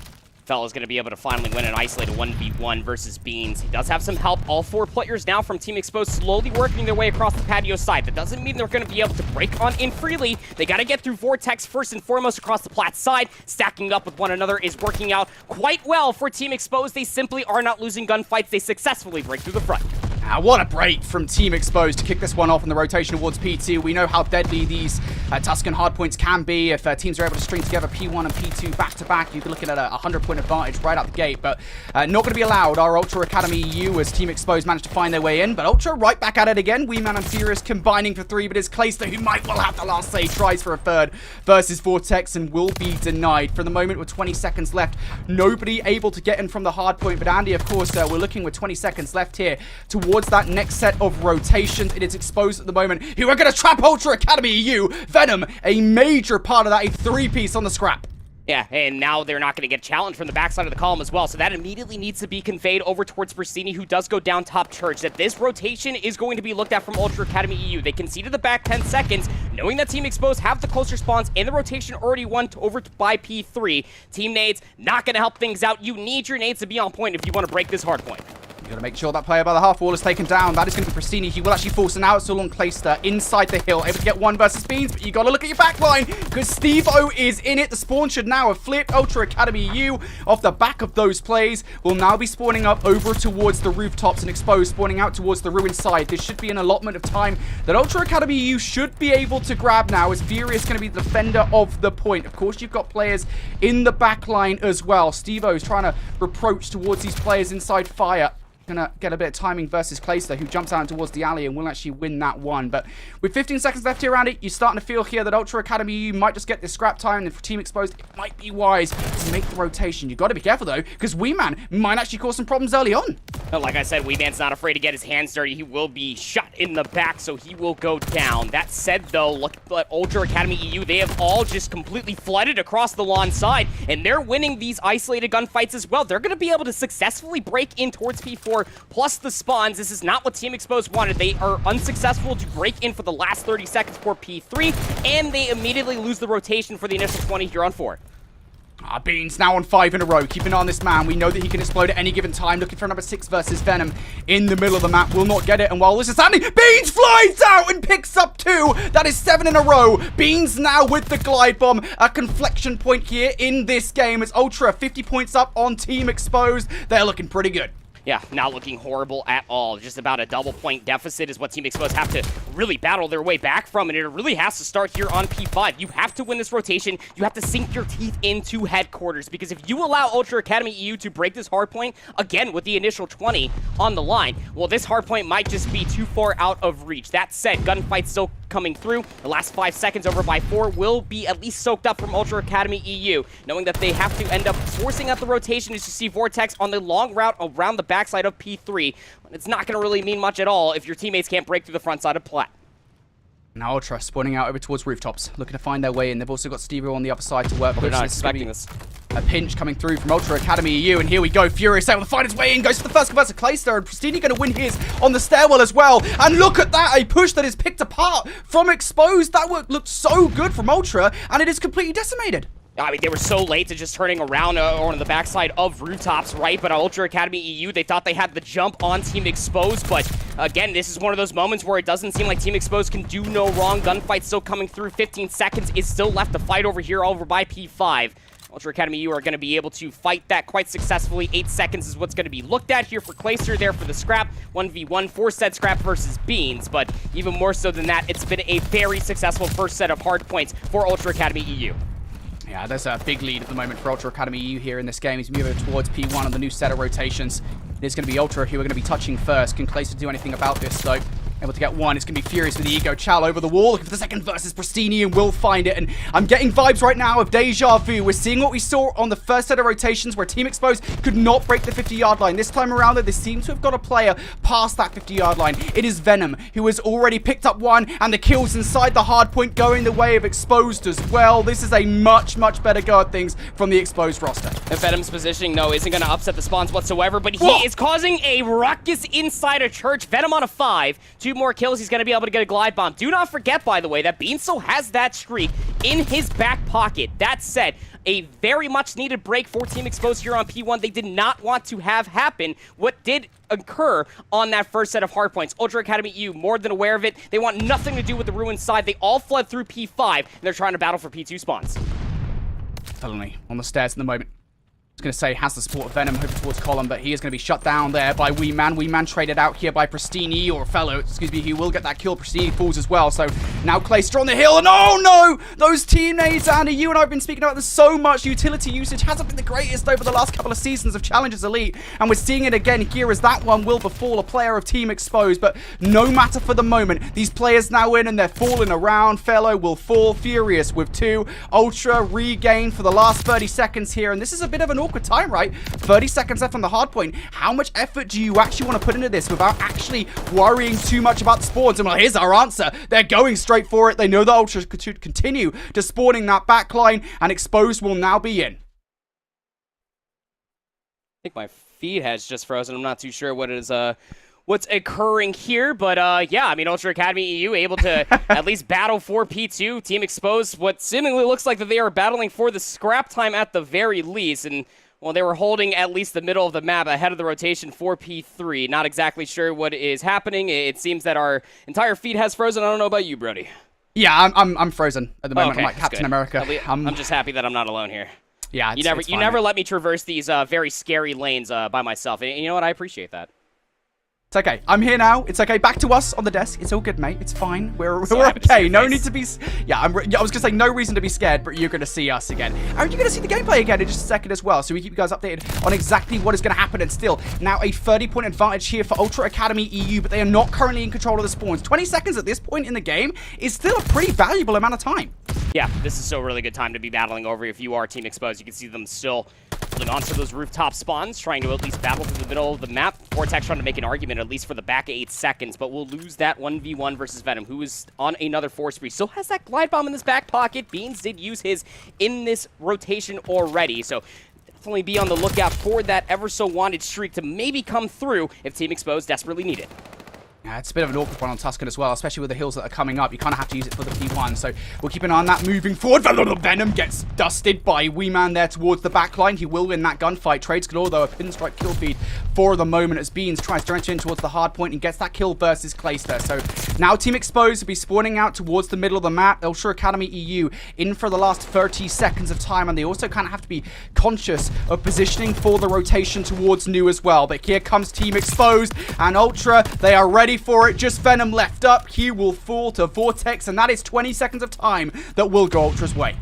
Fella's going to be able to finally win an isolated 1v1 versus Beans. He does have some help. All 4 players now from Team Exposed slowly working their way across the patio side. That doesn't mean they're going to be able to break on in freely. They got to get through Vortex first and foremost across the plat side. Stacking up with one another is working out quite well for Team Exposed. They simply are not losing gunfights. They successfully break through the front. What a break from Team Exposed to kick this one off in the rotation towards P2. We know how deadly these Tuscan Hardpoints can be. If teams are able to string together P1 and P2 back-to-back, you'd be looking at a 100-point advantage right out the gate. But not going to be allowed. Our Ultra Academy EU as Team Exposed managed to find their way in. But Ultra right back at it again. Weeman and Furious combining for 3, but it's Clayster who might well have the last say. Tries for a third versus Vortex and will be denied. For the moment with 20 seconds left, nobody able to get in from the Hardpoint. But Andy, of course, we're looking with 20 seconds left here towards that next set of rotations. It is Exposed at the moment, who are going to trap Ultra Academy EU. Venom, a major part of that, a 3-piece on the scrap. Yeah, and now they're not going to get challenged from the backside of the column as well, so that immediately needs to be conveyed over towards Brasini, who does go down top church. That this rotation is going to be looked at from Ultra Academy EU. They conceded the back 10 seconds, knowing that Team Exposed have the closer spawns and the rotation already won over by P3. Team nades, not going to help things out. You need your nades to be on point if you want to break this hard point. You got to make sure that player by the half wall is taken down. That is going to be Pristini. He will actually force an out still on Clayster inside the hill. Able to get 1 versus Beans, but you got to look at your back line because Steve-O is in it. The spawn should now have flipped. Ultra Academy EU off the back of those plays will now be spawning up over towards the rooftops and Exposed spawning out towards the ruin side. This should be an allotment of time that Ultra Academy EU should be able to grab now as Furious going to be the defender of the point. Of course, you've got players in the back line as well. Steve-O is trying to approach towards these players inside fire. Gonna get a bit of timing versus Clayster, who jumps out towards the alley and will actually win that one. But with 15 seconds left here around it, you're starting to feel here that Ultra Academy EU might just get this scrap time, and for Team Exposed, it might be wise to make the rotation. You've got to be careful, though, because Weeman might actually cause some problems early on. Like I said, Weeman's not afraid to get his hands dirty. He will be shot in the back, so he will go down. That said, though, look at Ultra Academy EU. They have all just completely flooded across the lawn side, and they're winning these isolated gunfights as well. They're going to be able to successfully break in towards P4, plus the spawns. This is not what Team Exposed wanted. They are unsuccessful to break in for the last 30 seconds for P3, and they immediately lose the rotation for the initial 20 here on 4. Beans now on 5 in a row. Keep an eye on this man. We know that he can explode at any given time. Looking for number 6 versus Venom in the middle of the map. Will not get it. And while this is happening, Beans flies out and picks up 2. That is 7 in a row. Beans now with the glide bomb. A conflection point here in this game. As Ultra 50 points up on Team Exposed. They're looking pretty good. Yeah, not looking horrible at all. Just about a double point deficit is what Team Exposed have to really battle their way back from, and it really has to start here on P5. You have to win this rotation. You have to sink your teeth into headquarters, because if you allow Ultra Academy EU to break this hardpoint, again, with the initial 20 on the line, well, this hardpoint might just be too far out of reach. That said, gunfight still coming through. The last 5 seconds over by 4 will be at least soaked up from Ultra Academy EU, knowing that they have to end up forcing out the rotation as you see Vortex on the long route around the backside of P3. It's not going to really mean much at all if your teammates can't break through the front side of Plat. Now Ultra spawning out over towards rooftops, looking to find their way in. They've also got Stevie on the other side to work with. They're not expecting this. A pinch coming through from Ultra Academy EU, and here we go. Furious able to find his way in, goes for the first converter. Clayster and Pristini going to win his on the stairwell as well. And look at that, a push that is picked apart from Exposed. That looked so good from Ultra, and it is completely decimated. I mean, they were so late to just turning around on the backside of rooftops, right? But Ultra Academy EU, they thought they had the jump on Team Exposed. But again, this is one of those moments where it doesn't seem like Team Exposed can do no wrong. Gunfight still coming through. 15 seconds is still left to fight over here, over by P5. Ultra Academy EU are going to be able to fight that quite successfully. 8 seconds is what's going to be looked at here for Clayster there for the scrap. 1v1 for said scrap versus Beans. But even more so than that, it's been a very successful first set of hard points for Ultra Academy EU. Yeah, there's a big lead at the moment for Ultra Academy EU here in this game. He's moving towards P1 on the new set of rotations. It's going to be Ultra who are going to be touching first. Can Clayster do anything about this, though? Able to get one. It's going to be Furious with the Ego Chow over the wall. Looking for the second versus Pristini, and will find it. And I'm getting vibes right now of deja vu. We're seeing what we saw on the first set of rotations where Team Exposed could not break the 50-yard line. This time around, though, they seem to have got a player past that 50-yard line. It is Venom, who has already picked up one, and the kills inside the hard point going the way of Exposed as well. This is a much, much better go at things from the Exposed roster. And Venom's positioning, no, isn't going to upset the spawns whatsoever, but he is causing a ruckus inside a church. Venom on a 5. 2 more kills. He's going to be able to get a glide bomb. Do not forget, by the way, that Bean still has that streak in his back pocket. That said, a very much needed break for Team Exposed here on P1. They did not want to have happen what did occur on that first set of hardpoints. Ultra Academy EU, more than aware of it. They want nothing to do with the ruined side. They all fled through P5, and they're trying to battle for P2 spawns. Felony on the stairs at the moment. I was going to say, has the support of Venom over towards Column, but he is going to be shut down there by Wee Man. Wee Man traded out here by Pristini, or Fellow, excuse me, he will get that kill. Pristini falls as well, so now Clayster on the hill, and oh no! Those teammates, Andy, you and I have been speaking about this so much. Utility usage hasn't been the greatest over the last couple of seasons of Challengers Elite, and we're seeing it again here as that one will befall a player of Team Exposed, but no matter for the moment, these players now in and they're falling around. Fellow will fall. Furious with 2. Ultra regain for the last 30 seconds here, and this is a bit of an awkward time, right? 30 seconds left on the hard point. How much effort do you actually want to put into this without actually worrying too much about the spawns? And well, here's our answer. They're going straight for it. They know the Ultra should continue to spawning that backline, and Exposed will now be in. I think my feed has just frozen. I'm not too sure what is what's occurring here, but yeah, I mean, Ultra Academy EU able to at least battle for P2. Team Exposed, what seemingly looks like that they are battling for the scrap time at the very least, and well, they were holding at least the middle of the map ahead of the rotation for P3. Not exactly sure what is happening. It seems that our entire feed has frozen. I don't know about you, Brody. Yeah, I'm frozen at the moment. Okay, I'm like Captain good. America. I'm just happy that I'm not alone here. Yeah, you never let me traverse these very scary lanes by myself. And you know what? I appreciate that. It's okay. I'm here now. It's okay. Back to us on the desk. It's all good, mate. It's fine. We're okay. No need to be... Yeah, I was going to say no reason to be scared, but you're going to see us again. Are you going to see the gameplay again in just a second as well? So we keep you guys updated on exactly what is going to happen. And still, now a 30-point advantage here for Ultra Academy EU, but they are not currently in control of the spawns. 20 seconds at this point in the game is still a pretty valuable amount of time. Yeah, this is still a really good time to be battling over if you are Team Exposed. You can see them still holding onto those rooftop spawns, trying to at least battle through the middle of the map. Vortex trying to make an argument, at least for the back 8 seconds, but we'll lose that 1v1 versus Venom, who is on another force spree. Still has that glide bomb in his back pocket. Beans did use his in this rotation already, so definitely be on the lookout for that ever-so-wanted streak to maybe come through if Team Exposed desperately need it. Yeah, it's a bit of an awkward one on Tuscan as well, especially with the hills that are coming up. You kind of have to use it for the P1, so we'll keep an eye on that moving forward. Venom gets dusted by Wee Man there towards the back line. He will win that gunfight. Trades galore, though, a pinstripe kill feed for the moment as Beans tries to enter in towards the hard point and gets that kill versus Clayster. So now Team Exposed will be spawning out towards the middle of the map. Ultra Academy EU in for the last 30 seconds of time, and they also kind of have to be conscious of positioning for the rotation towards new as well. But here comes Team Exposed, and Ultra, they are ready for it. Just Venom left up. He will fall to Vortex, and that is 20 seconds of time that will go Ultra's way.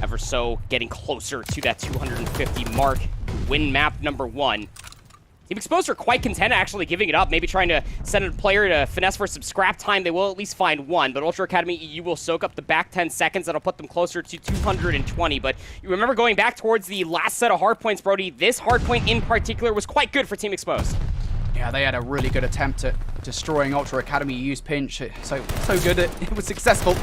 Ever so getting closer to that 250 mark. Win map number 1. Team Exposed are quite content actually giving it up, maybe trying to send a player to finesse for some scrap time. They will at least find one, but Ultra Academy EU will soak up the back 10 seconds. That'll put them closer to 220. But you remember going back towards the last set of hardpoints, Brody, this hardpoint in particular was quite good for Team Exposed. Yeah, they had a really good attempt at destroying Ultra Academy EU's pinch. So good it was successful.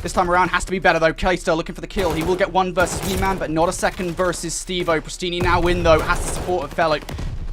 This time around has to be better, though. Clayster looking for the kill. He will get one versus Wee-Man, but not a second versus Stevo. Pristini now win, though. Has the support of Fellow.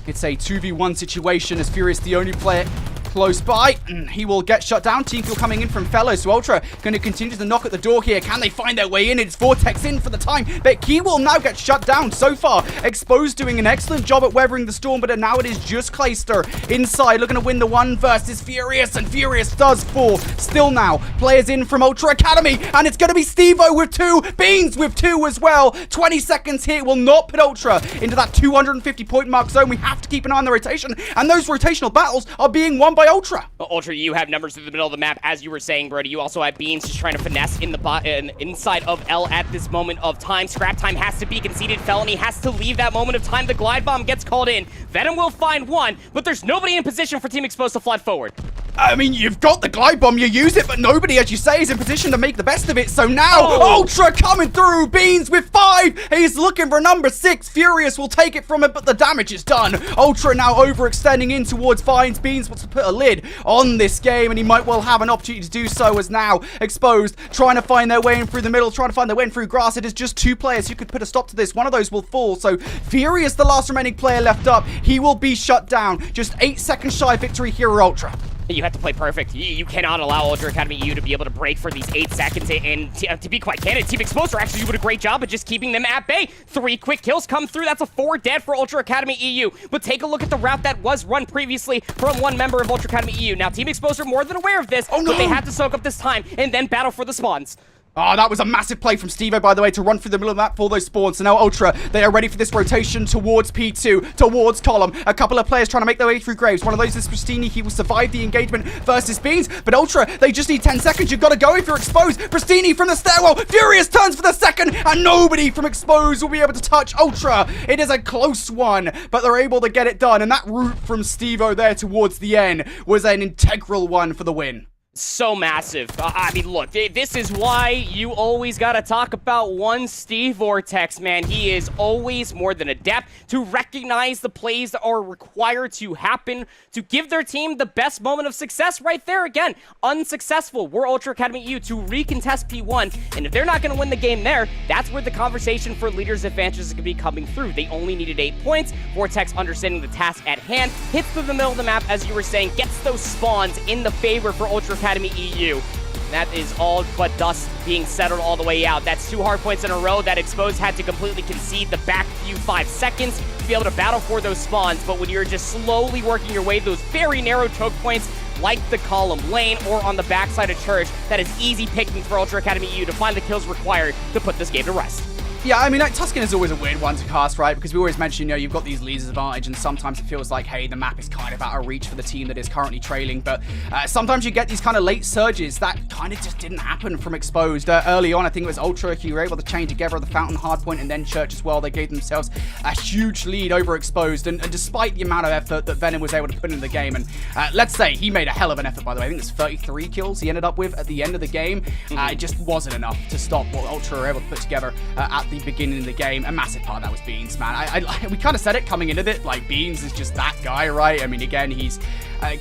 It's a 2v1 situation as Furious the only player close by. He will get shut down. Team kill coming in from Fellow. So Ultra going to continue to knock at the door here. Can they find their way in? It's Vortex in for the time. But Key will now get shut down. So far, Exposed doing an excellent job at weathering the storm, but now it is just Clayster inside looking to win the one versus Furious, and Furious does fall. Still now, players in from Ultra Academy, and it's going to be Stevo with 2, Beans with 2 as well. 20 seconds here will not put Ultra into that 250 point mark zone. We have to keep an eye on the rotation, and those rotational battles are being won by Ultra. Well, Ultra, you have numbers through the middle of the map, as you were saying, Brody. You also have Beans just trying to finesse in the inside of L at this moment of time. Scrap time has to be conceded. Felony has to leave that moment of time. The glide bomb gets called in. Venom will find one, but there's nobody in position for Team Exposed to flood forward. I mean, you've got the glide bomb, you use it, but nobody, as you say, is in position to make the best of it. So now, Ultra coming through. Beans with 5. He's looking for number 6. Furious will take it from it, but the damage is done. Ultra now overextending in towards Vines. Beans wants to put a lid on this game, and he might well have an opportunity to do so, as now Exposed trying to find their way in through the middle, trying to find their way in through grass. It is just 2 players who could put a stop to this. One of those will fall. So Furious, the last remaining player left up, he will be shut down. Just 8 seconds shy of victory here at Ultra. You have to play perfect. You cannot allow Ultra Academy EU to be able to break for these 8 seconds. And to be quite candid, Team Exposed are actually doing a great job of just keeping them at bay. 3 quick kills come through. That's a 4 dead for Ultra Academy EU. But take a look at the route that was run previously from one member of Ultra Academy EU. Now, Team Exposed are more than aware of this, but they had to soak up this time and then battle for the spawns. Oh, that was a massive play from Stevo, by the way, to run through the middle of the map for those spawns. So now Ultra, they are ready for this rotation towards P2, towards Column. A couple of players trying to make their way through Graves. One of those is Pristini. He will survive the engagement versus Beans. But Ultra, they just need 10 seconds. You've got to go if you're Exposed. Pristini from the stairwell. Furious turns for the second, and nobody from Exposed will be able to touch Ultra. It is a close one, but they're able to get it done. And that route from Stevo there towards the end was an integral one for the win. So massive. I mean, look, this is why you always got to talk about one Steve Vortex, man. He is always more than adept to recognize the plays that are required to happen to give their team the best moment of success right there. Again, unsuccessful. We're Ultra Academy EU to recontest P1, and if they're not going to win the game there, that's where the conversation for leaders' advantages is going to be coming through. They only needed 8 points. Vortex, understanding the task at hand, hits through the middle of the map, as you were saying, gets those spawns in the favor for Ultra Academy EU. That is all but dust being settled all the way out. That's 2 hardpoints in a row that Exposed had to completely concede the back few 5 seconds to be able to battle for those spawns. But when you're just slowly working your way those very narrow choke points, like the column lane or on the backside of Church, that is easy picking for Ultra Academy EU to find the kills required to put this game to rest. Yeah, I mean, Tuscan is always a weird one to cast, right? Because we always mention, you know, you've got these leaders' advantage, and sometimes it feels like, hey, the map is kind of out of reach for the team that is currently trailing. But sometimes you get these kind of late surges that kind of just didn't happen from Exposed. Early on, I think it was Ultra who were able to chain together the Fountain Hardpoint and then Church as well. They gave themselves a huge lead over Exposed, and despite the amount of effort that Venom was able to put into the game, and let's say he made a hell of an effort, by the way. I think it's 33 kills he ended up with at the end of the game. It just wasn't enough to stop what Ultra were able to put together at the beginning of the game. A massive part of that was Beans, man. We kind of said it coming into it, like Beans is just that guy, right? I mean, again, he's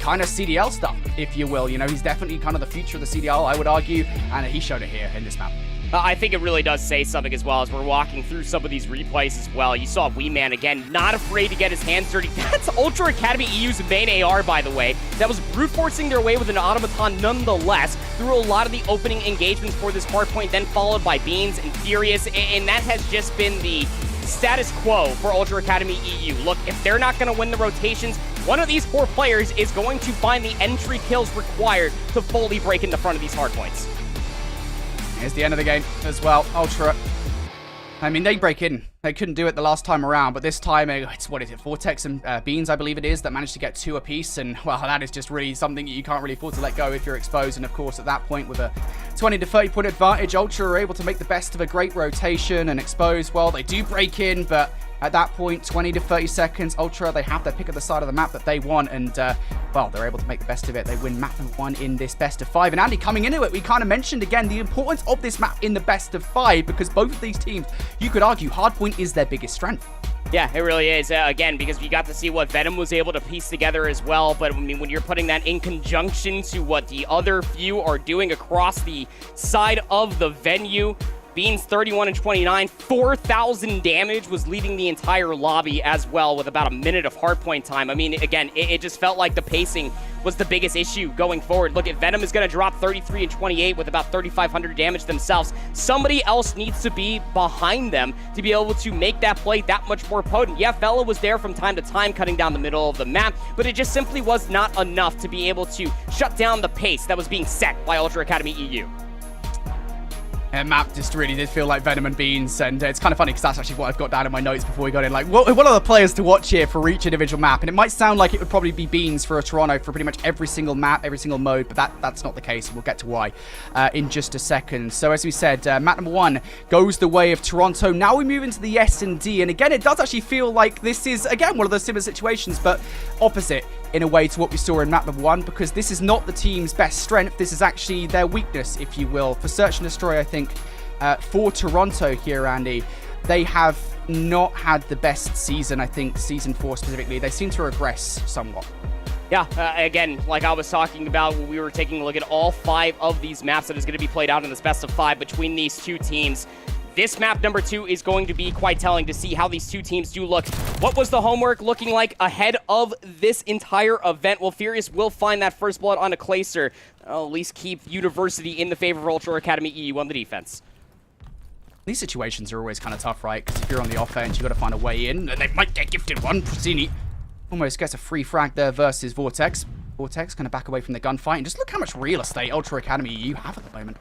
kind of CDL stuff, if you will. You know, he's definitely kind of the future of the CDL, I would argue, and he showed it here in this map. I think it really does say something as well as we're walking through some of these replays as well. You saw Wee Man again, not afraid to get his hands dirty. That's Ultra Academy EU's main AR, by the way. That was brute forcing their way with an automaton nonetheless through a lot of the opening engagements for this hardpoint, then followed by Beans and Furious, and that has just been the status quo for Ultra Academy EU. Look, if they're not going to win the rotations, one of these 4 players is going to find the entry kills required to fully break in the front of these hardpoints. Here's the end of the game as well. Ultra. I mean, they break in. They couldn't do it the last time around, but this time, it's, what is it, Vortex and Beans, I believe it is, that managed to get 2 apiece, and, well, that is just really something that you can't really afford to let go if you're exposed, and, of course, at that point, with a 20 to 30 point advantage, Ultra are able to make the best of a great rotation, and Exposed, well, they do break in, but at that point, 20 to 30 seconds, Ultra, they have their pick of the side of the map that they want, and, well, they're able to make the best of it. They win map number 1 in this best of 5. And Andy, coming into it, we kind of mentioned again the importance of this map in the best of 5, because both of these teams, you could argue, Hardpoint is their biggest strength. Yeah, it really is. Again, because you got to see what Venom was able to piece together as well. But I mean, when you're putting that in conjunction to what the other few are doing across the side of the venue, Beans 31 and 29, 4,000 damage, was leading the entire lobby as well with about a minute of hardpoint time. I mean, again, it just felt like the pacing was the biggest issue going forward. Look, if Venom is going to drop 33 and 28 with about 3,500 damage themselves, somebody else needs to be behind them to be able to make that play that much more potent. Yeah, Fella was there from time to time cutting down the middle of the map, but it just simply was not enough to be able to shut down the pace that was being set by Ultra Academy EU. And map just really did feel like Venom and Beans, and it's kind of funny because that's actually what I've got down in my notes before we got in. Like, what are the players to watch here for each individual map? And it might sound like it would probably be Beans for Toronto for pretty much every single map, every single mode, but that's not the case. We'll get to why in just a second. So as we said, map number 1 goes the way of Toronto. Now we move into the S&D, and again, it does actually feel like this is, again, one of those similar situations, but opposite in a way to what we saw in map number 1, because this is not the team's best strength. This is actually their weakness, if you will. For Search and Destroy, I think, for Toronto here, Andy, they have not had the best season, I think, Season 4 specifically. They seem to regress somewhat. Yeah, again, like I was talking about when we were taking a look at all 5 of these maps that is going to be played out in this best of 5 between these two teams. This map number 2 is going to be quite telling to see how these two teams do look. What was the homework looking like ahead of this entire event? Well, Furious will find that first blood on a Clacer. I'll at least keep University in the favor of Ultra Academy EU on the defense. These situations are always kind of tough, right? Because if you're on the offense, you've got to find a way in, and they might get gifted one. Prasini almost gets a free frag there versus Vortex. Vortex going to back away from the gunfight, and just look how much real estate Ultra Academy EU have at the moment.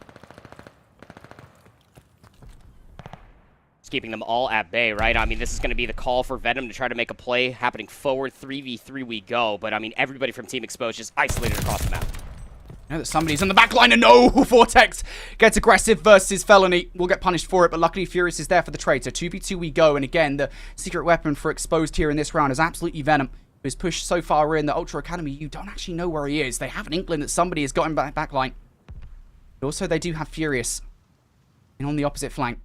Keeping them all at bay, right? I mean, this is going to be the call for Venom to try to make a play happening forward. 3v3 we go, but I mean, everybody from Team Exposed just isolated across the map. I know that somebody's on the back line, and no! Vortex gets aggressive versus Felony. We'll get punished for it, but luckily Furious is there for the trade. So 2v2 we go, and again, the secret weapon for Exposed here in this round is absolutely Venom, who's pushed so far in that Ultra Academy, you don't actually know where he is. They have an inkling that somebody has got him back line. But also, they do have Furious and on the opposite flank.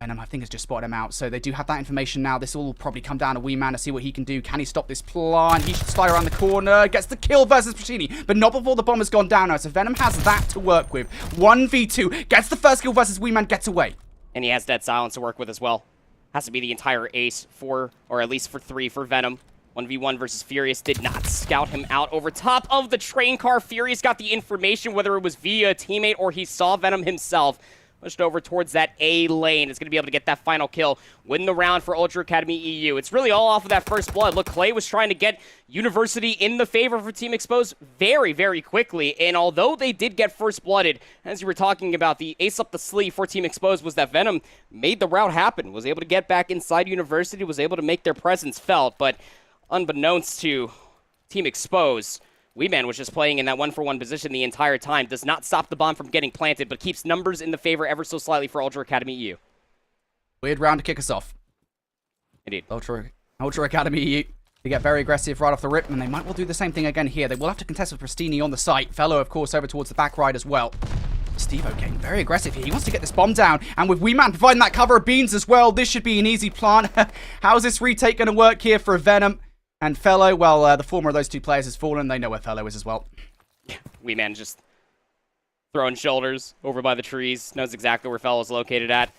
Venom, I think, has just spotted him out. So they do have that information now. This will probably come down to Wee Man to see what he can do. Can he stop this plant? He should slide around the corner. Gets the kill versus Pacini, but not before the bomb has gone down now. So Venom has that to work with. 1v2. Gets the first kill versus Wee Man. Gets away. And he has Dead Silence to work with as well. Has to be the entire ace for, or at least for 3 for Venom. 1v1 versus Furious did not scout him out over top of the train car. Furious got the information, whether it was via a teammate or he saw Venom himself. Pushed over towards that A lane. Is going to be able to get that final kill. Win the round for Ultra Academy EU. It's really all off of that first blood. Look, Clay was trying to get University in the favor for Team Exposed very, very quickly. And although they did get first blooded, as you were talking about, the ace up the sleeve for Team Exposed was that Venom made the route happen. Was able to get back inside University. Was able to make their presence felt. But unbeknownst to Team Exposed, Wee Man was just playing in that 1-for-1 position the entire time. Does not stop the bomb from getting planted, but keeps numbers in the favor ever so slightly for Ultra Academy EU. Weird round to kick us off. Indeed. Ultra Academy EU. They get very aggressive right off the rip, and they might well do the same thing again here. They will have to contest with Pristini on the site. Fellow, of course, over towards the back right as well. Stevo getting very aggressive here. He wants to get this bomb down, and with Wee Man providing that cover of Beans as well, this should be an easy plant. How's this retake going to work here for Venom? And Fellow, well, the former of those two players has fallen. They know where Fellow is as well. Yeah, Wee Man just Throwing shoulders over by the trees. Knows exactly where Fellow's located at.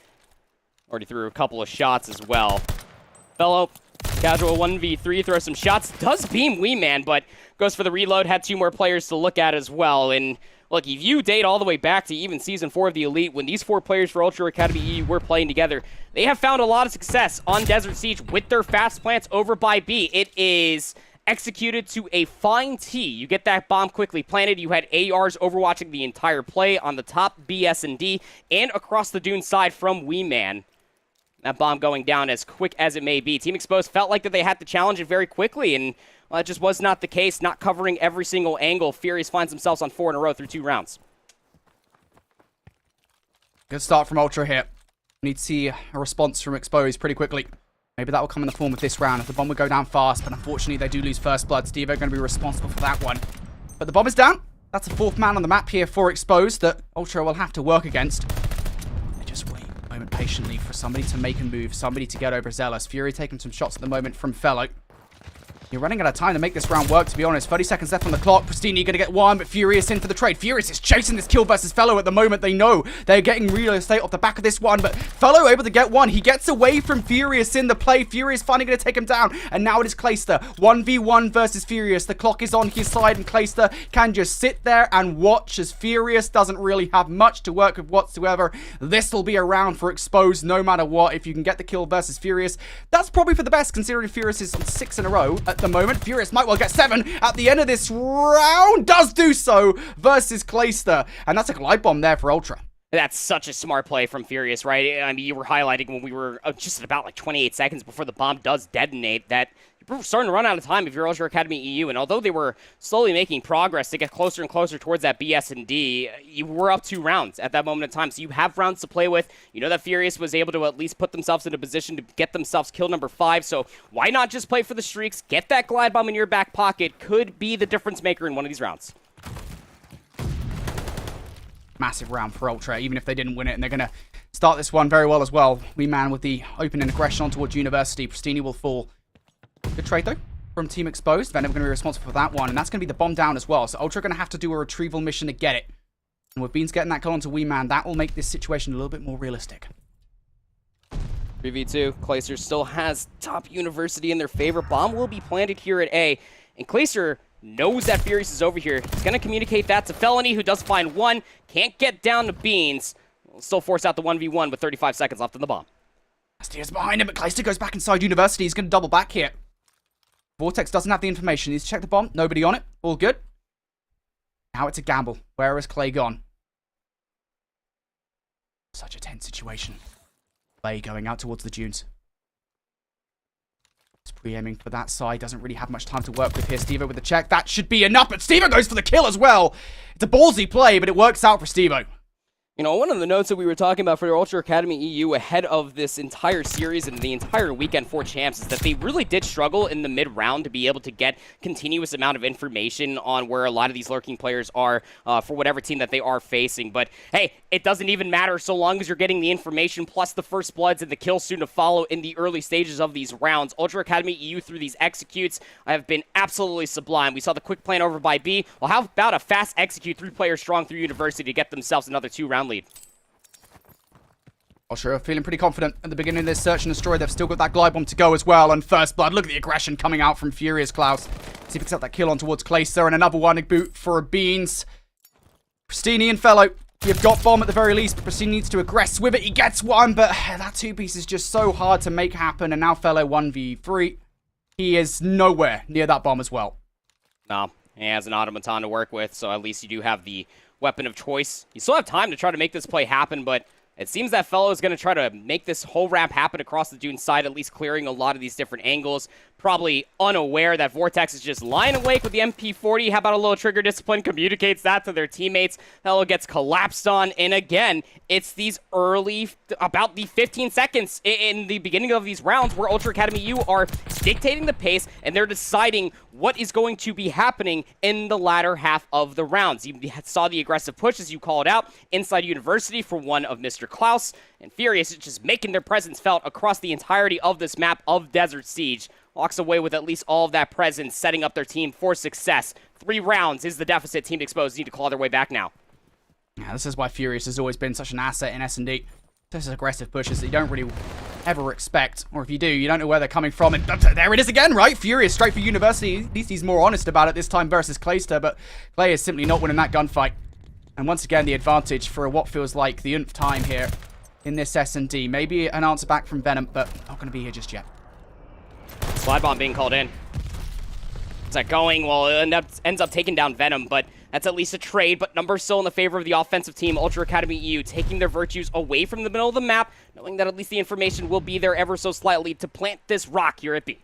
Already threw a couple of shots as well. Fellow, casual 1v3, throws some shots. Does beam Wee Man, but goes for the reload. Had 2 more players to look at as well. And look, if you date all the way back to even Season 4 of the Elite, when these 4 players for Ultra Academy EU were playing together, they have found a lot of success on Desert Siege with their fast plants over by B. It is executed to a fine T. You get that bomb quickly planted. You had ARs overwatching the entire play on the top BS&D and across the dune side from Wee Man. That bomb going down as quick as it may be. Team Exposed felt like that they had to challenge it very quickly, and well, that just was not the case. Not covering every single angle. Furious finds themselves on 4 in a row through 2 rounds. Good start from Ultra here. Need to see a response from Exposed pretty quickly. Maybe that will come in the form of this round if the bomb would go down fast, but unfortunately they do lose first blood. Steve are going to be responsible for that one. But the bomb is down. That's the 4th man on the map here for Exposed that Ultra will have to work against. They just wait a moment patiently for somebody to make a move, somebody to get over Zealous. Fury taking some shots at the moment from Fellow. You're running out of time to make this round work, to be honest. 30 seconds left on the clock. Pristini going to get one, but Furious in for the trade. Furious is chasing this kill versus Fellow at the moment. They know they're getting real estate off the back of this one, but Fellow able to get one. He gets away from Furious in the play. Furious finally going to take him down, and now it is Clayster. 1v1 versus Furious. The clock is on his side, and Clayster can just sit there and watch as Furious doesn't really have much to work with whatsoever. This will be a round for Exposed no matter what. If you can get the kill versus Furious, that's probably for the best, considering Furious is on 6 in a row at the moment. Furious might well get 7 at the end of this round. Does do so versus Clayster. And that's a glide bomb there for Ultra. That's such a smart play from Furious, right? I mean, you were highlighting when we were just at about like 28 seconds before the bomb does detonate that you're starting to run out of time if you're Ultra Academy EU. And although they were slowly making progress to get closer and closer towards that BS&D, you were up 2 rounds at that moment in time. So you have rounds to play with. You know that Furious was able to at least put themselves in a position to get themselves kill number 5. So why not just play for the streaks? Get that glide bomb in your back pocket. Could be the difference maker in one of these rounds. Massive round for Ultra, even if they didn't win it. And they're going to start this one very well as well. Wee Man with the opening aggression on towards University. Pristini will fall. Good trade, though, from Team Exposed. Venom going to be responsible for that one, and that's going to be the bomb down as well. So Ultra going to have to do a retrieval mission to get it. And with Beans getting that kill onto Wee Man, that will make this situation a little bit more realistic. 3v2. Clayster still has top University in their favor. Bomb will be planted here at A, and Clayster knows that Furious is over here. He's going to communicate that to Felony, who does find one. Can't get down to Beans. Will still force out the 1v1 with 35 seconds left in the bomb. Steers behind him, but Clayster goes back inside University. He's going to double back here. Vortex doesn't have the information. He needs to check the bomb. Nobody on it. All good. Now it's a gamble. Where is Clay gone? Such a tense situation. Clay going out towards the dunes. He's pre-aiming for that side. Doesn't really have much time to work with here. Stevo with the check. That should be enough, but Stevo goes for the kill as well. It's a ballsy play, but it works out for Stevo. You know, one of the notes that we were talking about for Ultra Academy EU ahead of this entire series and the entire weekend for champs is that they really did struggle in the mid-round to be able to get continuous amount of information on where a lot of these lurking players are for whatever team that they are facing. But hey, it doesn't even matter so long as you're getting the information plus the first bloods and the kills soon to follow in the early stages of these rounds. Ultra Academy EU through these executes have been absolutely sublime. We saw the quick plan over by B. Well, how about a fast execute 3 players strong through University to get themselves another 2-round lead? Ultra feeling pretty confident at the beginning of this search and destroy. They've still got that glide bomb to go as well. And first blood. Look at the aggression coming out from Furious Klaus. See if he picks up that kill on towards Clayster. And another one, a boot for a Beans. Pristini and Fellow. You've got bomb at the very least, but Pristini needs to aggress with it. He gets one, but that 2-piece is just so hard to make happen. And now Fellow 1v3. He is nowhere near that bomb as well. No, he has an automaton to work with, so at least you do have the weapon of choice. You still have time to try to make this play happen, but it seems that Fellow is going to try to make this whole ramp happen across the dune side, at least clearing a lot of these different angles. Probably unaware that Vortex is just lying awake with the MP40. How about a little trigger discipline? Communicates that to their teammates. Fellow gets collapsed on, and again, it's these early, about the 15 seconds in the beginning of these rounds where Ultra Academy U are dictating the pace, and they're deciding what is going to be happening in the latter half of the rounds. You saw the aggressive push, as you called out, inside University for one of Mr. Klaus, and Furious is just making their presence felt across the entirety of this map of Desert Siege. Walks away with at least all of that presence, setting up their team for success. 3 rounds is the deficit. Team Exposed need to claw their way back now. Yeah, this is why Furious has always been such an asset in S&D. Those aggressive pushes that you don't really ever expect. Or if you do, you don't know where they're coming from. And there it is again, right? Furious straight for University. At least he's more honest about it this time versus Clayster. But Clay is simply not winning that gunfight. And once again, the advantage for what feels like the nth time here in this S&D. Maybe an answer back from Venom, but not going to be here just yet. Slide bomb being called in. Is that going? Well, it ends up taking down Venom, but that's at least a trade. But numbers still in the favor of the offensive team. Ultra Academy EU taking their virtues away from the middle of the map, knowing that at least the information will be there ever so slightly to plant this rock here at B.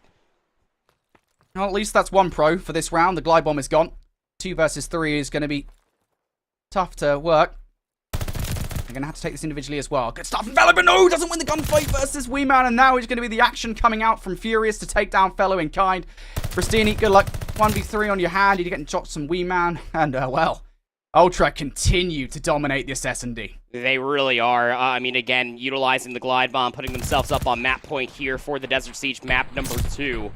Well, at least that's one pro for this round. The glide bomb is gone. 2 versus 3 is going to be tough to work. They're going to have to take this individually as well. Good start from Fellow, but no, doesn't win the gunfight versus Wee Man. And now it's going to be the action coming out from Furious to take down Fellow in kind. Pristini, good luck. 1v3 on your hand. You're getting shots from Wee Man. And, well, Ultra continue to dominate this S&D. They really are. I mean, again, utilizing the glide bomb, putting themselves up on map point here for the Desert Siege map number 2.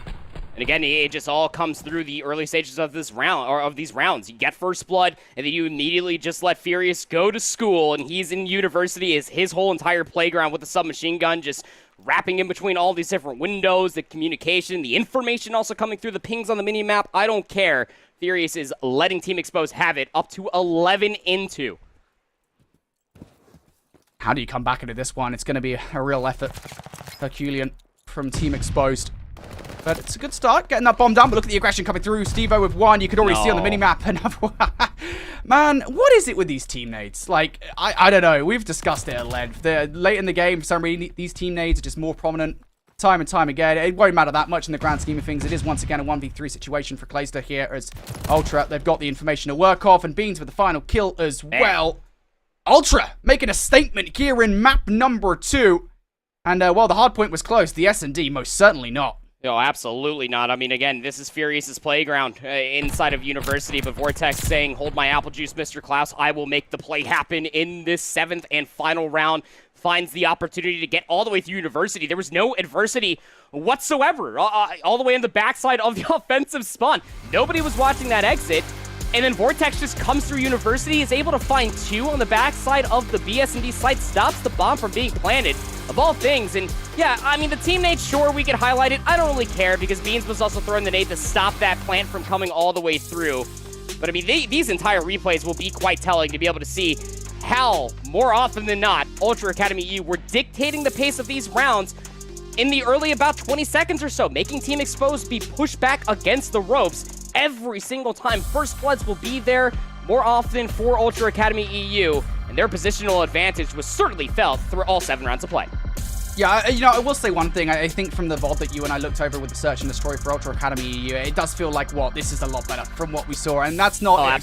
And again, it just all comes through the early stages of this round, or of these rounds. You get first blood, and then you immediately just let Furious go to school, and he's in University, is his whole entire playground with the submachine gun, just wrapping in between all these different windows, the communication, the information also coming through the pings on the mini-map. I don't care. Furious is letting Team Exposed have it, up to 11-2. How do you come back into this one? It's going to be a real effort. Herculean from Team Exposed. But it's a good start, getting that bomb down. But look at the aggression coming through. Steve-O with 1. You could already see on the minimap another one. Man, what is it with these teammates? Like, I don't know. We've discussed it at length. They're late in the game, for some reason, these teammates are just more prominent time and time again. It won't matter that much in the grand scheme of things. It is once again a 1v3 situation for Clayster here as Ultra. They've got the information to work off. And Beans with the final kill as well. Ultra making a statement here in map number 2. And while the hard point was close, the S&D most certainly not. No, absolutely not. I mean, again, this is Furious's playground inside of University, but Vortex saying, hold my apple juice, Mr. Klaus. I will make the play happen in this 7th and final round. Finds the opportunity to get all the way through University. There was no adversity whatsoever, all the way on the backside of the offensive spawn. Nobody was watching that exit. And then Vortex just comes through University, is able to find 2 on the backside of the BS&D site, stops the bomb from being planted, of all things. And yeah, I mean, the teammates, sure, we could highlight it. I don't really care because Beans was also throwing the nade to stop that plant from coming all the way through. But I mean, these entire replays will be quite telling to be able to see how, more often than not, Ultra Academy EU were dictating the pace of these rounds in the early about 20 seconds or so, making Team Exposed be pushed back against the ropes every single time. First bloods will be there more often for Ultra Academy EU, and their positional advantage was certainly felt through all 7 rounds of play. Yeah, you know, I will say one thing. I think from the VOD that you and I looked over with the search and destroy for Ultra Academy EU, it does feel like, this is a lot better from what we saw. And that's not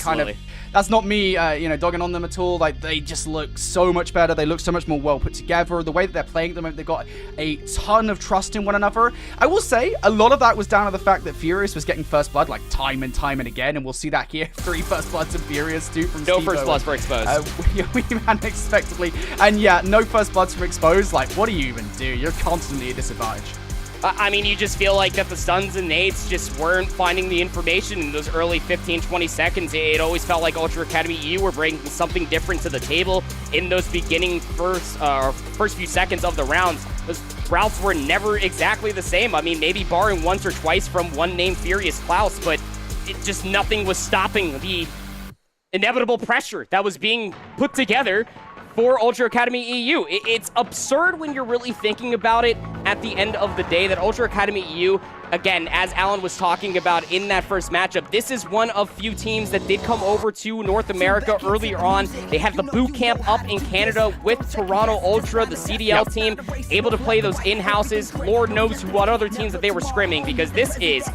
that's not me, dogging on them at all. Like, they just look so much better. They look so much more well put together. The way that they're playing at the moment, they've got a ton of trust in one another. I will say, a lot of that was down to the fact that Furious was getting first blood, like, time and time and again. And we'll see that here. 3 first bloods of Furious, 2 from No Steve-O. first bloods for Exposed. We unexpectedly. And yeah, no first bloods from Exposed. Like, what do you even do? You're constantly at disadvantage. I mean, you just feel like that the stuns and nades just weren't finding the information in those early 15, 20 seconds. It always felt like Ultra Academy EU were bringing something different to the table in those beginning first few seconds of the rounds. Those routes were never exactly the same. I mean, maybe barring once or twice from one named Furious Klaus, but nothing was stopping the inevitable pressure that was being put together for Ultra Academy EU. It's absurd when you're really thinking about it at the end of the day that Ultra Academy EU, again, as Alan was talking about in that first matchup, this is one of few teams that did come over to North America earlier on. They had the boot camp up in Canada with Toronto Ultra, the CDL team, able to play those in-houses. Lord knows what other teams that they were scrimming, because this is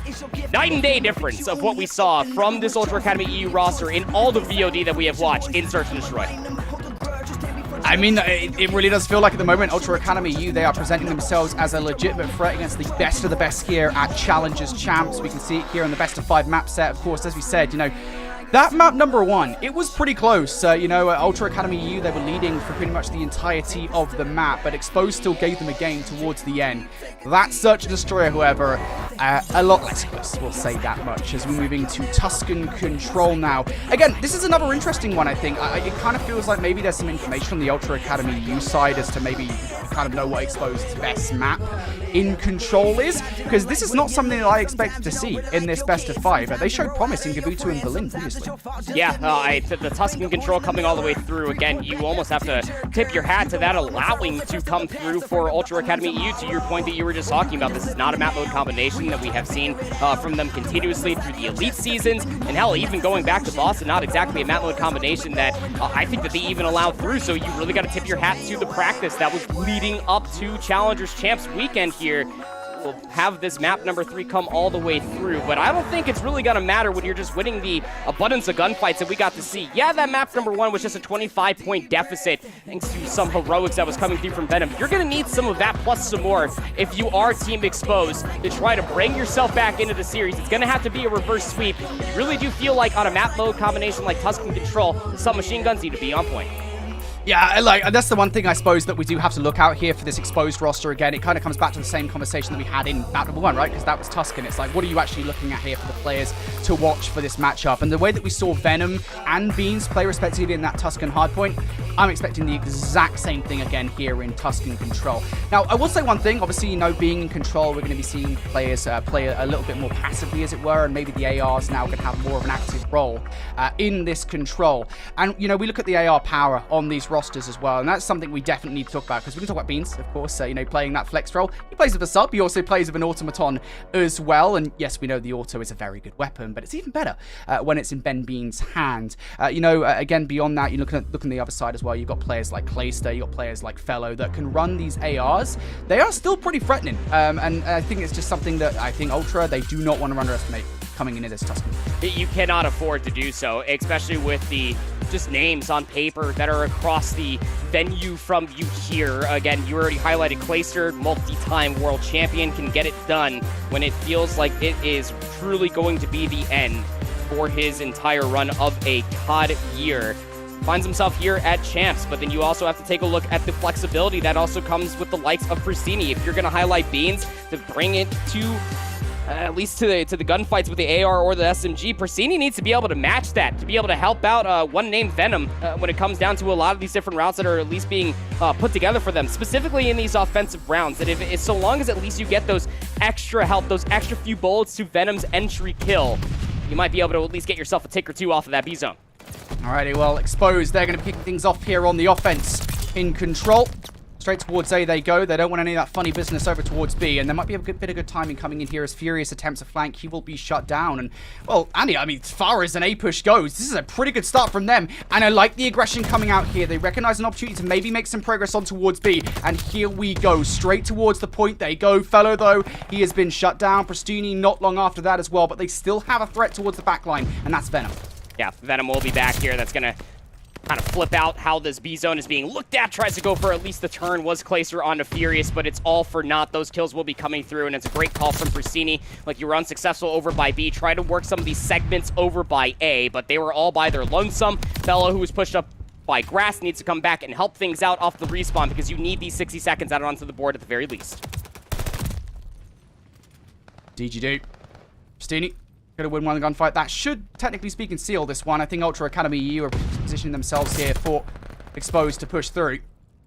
night and day difference of what we saw from this Ultra Academy EU roster in all the VOD that we have watched in Search and Destroy. I mean, it really does feel like at the moment, Ultra Academy EU, they are presenting themselves as a legitimate threat against the best of the best here at Challengers Champs. We can see it here in the best of 5 map set. Of course, as we said, That map number 1, it was pretty close. You know, Ultra Academy EU, they were leading for pretty much the entirety of the map, but Exposed still gave them a game towards the end. That Search and Destroyer, however, a lot less close, we'll say that much, as we're moving to Tuscan Control now. Again, this is another interesting one, I think. It kind of feels like maybe there's some information on the Ultra Academy EU side as to maybe kind of know what Exposed's best map in Control is, because this is not something that I expected to see in this best of 5. They showed promise in Gabutu and Berlin previously. Yeah, the Tuscan Control coming all the way through. Again, you almost have to tip your hat to that allowing to come through for Ultra Academy EU, to your point that you were just talking about. This is not a map mode combination that we have seen from them continuously through the Elite seasons, and hell, even going back to Boston, not exactly a map mode combination that I think that they even allowed through, so you really got to tip your hat to the practice that was leading up to Challengers Champs weekend here. We'll have this map number 3 come all the way through, but I don't think it's really going to matter when you're just winning the abundance of gunfights that we got to see. Yeah, that map number 1 was just a 25-point deficit thanks to some heroics that was coming through from Venom. You're going to need some of that plus some more if you are Team Exposed to try to bring yourself back into the series. It's going to have to be a reverse sweep. You really do feel like on a map mode combination like Tuscan Control, some machine guns need to be on point. Yeah, like, that's the one thing I suppose that we do have to look out here for this Exposed roster. Again, it kind of comes back to the same conversation that we had in map number 1, right? Because that was Tuscan. It's like, what are you actually looking at here for the players to watch for this matchup? And the way that we saw Venom and Beans play respectively in that Tuscan Hardpoint, I'm expecting the exact same thing again here in Tuscan Control. Now, I will say one thing. Obviously, you know, being in Control, we're going to be seeing players play a little bit more passively, as it were, and maybe the ARs now can have more of an active role in this Control. And, you know, we look at the AR power on these rosters as well, and that's something we definitely need to talk about, because we can talk about Beans, of course, you know, playing that flex role. He plays with a sub, he also plays with an automaton as well, and yes, we know the auto is a very good weapon, but it's even better when it's in Ben Beans' hand. You know, again, beyond that, you look on the other side as well, you've got players like Clayster, you've got players like Fellow that can run these ARs. They are still pretty threatening, and I think it's just something that I think Ultra, they do not want to underestimate coming into this Tuscan. You cannot afford to do so, especially with the just names on paper that are across the venue from you here. Again, you already highlighted Clayster, multi-time world champion, can get it done when it feels like it is truly going to be the end for his entire run of a COD year. Finds himself here at Champs, but then you also have to take a look at the flexibility that also comes with the likes of Pristini. If you're going to highlight Beans to bring it to at least to the gunfights with the AR or the SMG, Pristini needs to be able to match that, to be able to help out one named Venom when it comes down to a lot of these different routes that are at least being put together for them, specifically in these offensive rounds. And if so long as at least you get those extra help, those extra few bullets to Venom's entry kill, you might be able to at least get yourself a tick or two off of that B zone. Alrighty, well, Exposed, they're going to be kicking things off here on the offense in Control. Straight towards A they go. They don't want any of that funny business over towards B, and there might be a bit of good timing coming in here as Furious attempts a flank. He will be shut down, and, well, Andy, I mean, as far as an A push goes, this is a pretty good start from them, and I like the aggression coming out here. They recognize an opportunity to maybe make some progress on towards B, and here we go. Straight towards the point they go. Fellow, though, he has been shut down. Pristini not long after that as well, but they still have a threat towards the back line, and that's Venom. Yeah, Venom will be back here. That's going to kind of flip out how this B zone is being looked at. Tries to go for at least the turn. Was Clayster onto Furious, but it's all for naught. Those kills will be coming through, and it's a great call from Pristini. Like, you were unsuccessful over by B. Try to work some of these segments over by A, but they were all by their lonesome. Fellow, who was pushed up by Grass, needs to come back and help things out off the respawn, because you need these 60 seconds out onto the board at the very least. DGD. Pristini gonna win one gunfight. That should, technically speaking, seal this one. I think Ultra Academy EU are positioning themselves here for Exposed to push through.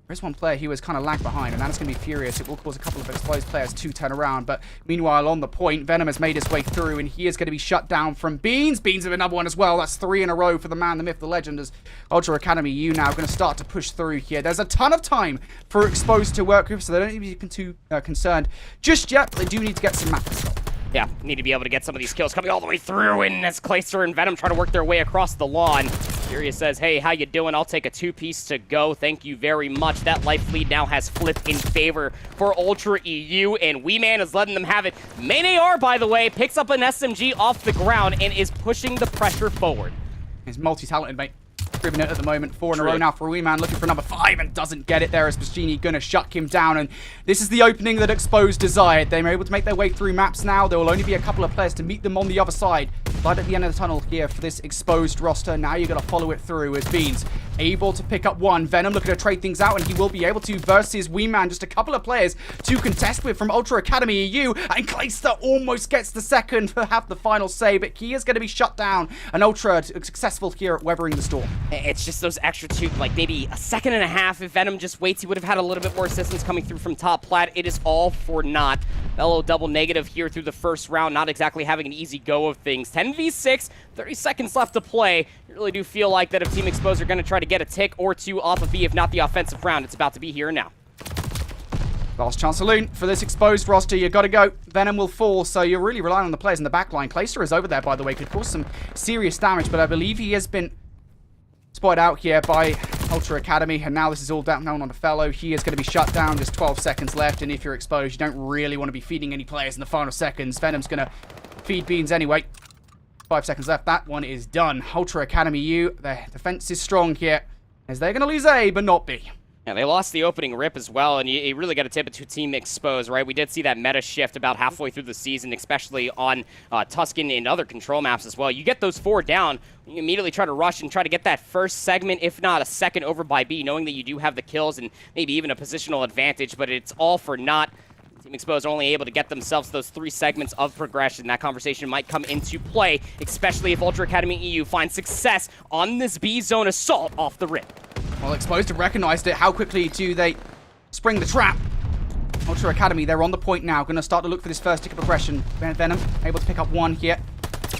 There's one player he was kind of lagged behind, and that's going to be Furious. It will cause a couple of Exposed players to turn around, but meanwhile, on the point, Venom has made his way through, and he is going to be shut down from Beans. Beans with another one as well. That's 3 in a row for the man, the myth, the legend, as Ultra Academy EU now going to start to push through here. There's a ton of time for Exposed to work with, so they don't need to be too concerned just yet, but they do need to get some map control. Yeah, need to be able to get some of these kills coming all the way through, and as Clayster and Venom try to work their way across the lawn, Furious says, hey, how you doing? I'll take a 2-piece to go. Thank you very much. That life lead now has flipped in favor for Ultra EU, and Wee Man is letting them have it. Main AR, by the way, picks up an SMG off the ground and is pushing the pressure forward. He's multi-talented, mate. Driven it at the moment. 4 in a row now for Wee Man, looking for number 5 and doesn't get it there as Pacini gonna shut him down, and this is the opening that Exposed desired. They were able to make their way through maps now. There will only be a couple of players to meet them on the other side. light at the end of the tunnel here for this exposed roster. Now you got to follow it through as Beans able to pick up one. Venom looking to trade things out, and he will be able to versus Wee Man. Just a couple of players to contest with from Ultra Academy EU, and Clayster almost gets the second to have the final say, but he is going to be shut down. And Ultra successful here at weathering the storm. It's just those extra two, like maybe a second and a half. If Venom just waits, he would have had a little bit more assistance coming through from top plat. It is all for naught. Fellow double negative here through the first round, not exactly having an easy go of things. 10v6, 30 seconds left to play. You really do feel like that if Team Exposed are going to try to get a tick or two off of B, if not the offensive round, it's about to be here and now. Last chance saloon for this exposed roster. You got to go. Venom will fall, so you're really relying on the players in the back line. Clayster is over there, by the way. Could cause some serious damage, but I believe he has been spotted out here by Ultra Academy, and now this is all down on the fellow. He is going to be shut down. Just 12 seconds left, and if you're exposed, you don't really want to be feeding any players in the final seconds. Venom's going to feed Beans anyway. 5 seconds left. That one is done. Ultra Academy U, their defense is strong here, as they're going to lose A, but not B. Yeah, they lost the opening rip as well, and you really got to tip it to Team Exposed, right? We did see that meta shift about halfway through the season, especially on Tuscan and other control maps as well. You get those 4 down, you immediately try to rush and try to get that first segment, if not a second, over by B, knowing that you do have the kills and maybe even a positional advantage, but it's all for naught. Team Exposed are only able to get themselves those 3 segments of progression. That conversation might come into play, especially if Ultra Academy EU finds success on this B zone assault off the rip. Well, Exposed have recognized it. How quickly do they spring the trap? Ultra Academy, they're on the point now. Going to start to look for this first tick of progression. Venom able to pick up one here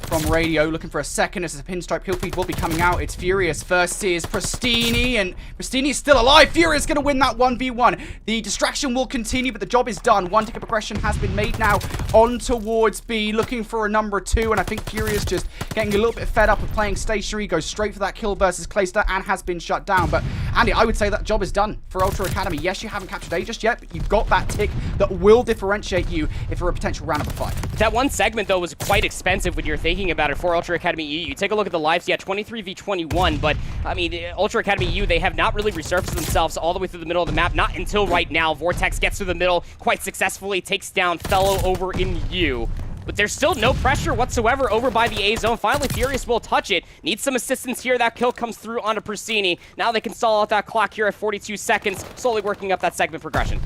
from Radio, looking for a second as a pinstripe kill feed will be coming out. It's Furious versus Pristini, and Pristini is still alive. Furious going to win that 1v1. The distraction will continue, but the job is done. One tick of progression has been made now on towards B, looking for a number 2, and I think Furious just getting a little bit fed up of playing stationary, goes straight for that kill versus Clayster, and has been shut down. But Andy, I would say that job is done for Ultra Academy. Yes, you haven't captured A just yet, but you've got that tick that will differentiate you if you're a potential round number 5. That one segment, though, was quite expensive when you're thinking about it for Ultra Academy EU. You take a look at the lives, yeah, 23v21, but, I mean, Ultra Academy EU, they have not really resurfaced themselves all the way through the middle of the map, not until right now. Vortex gets through the middle quite successfully, takes down Fellow over in U. But there's still no pressure whatsoever over by the A zone. Finally, Furious will touch it. Needs some assistance here. That kill comes through onto Pristini. Now they can stall out that clock here at 42 seconds, slowly working up that segment progression.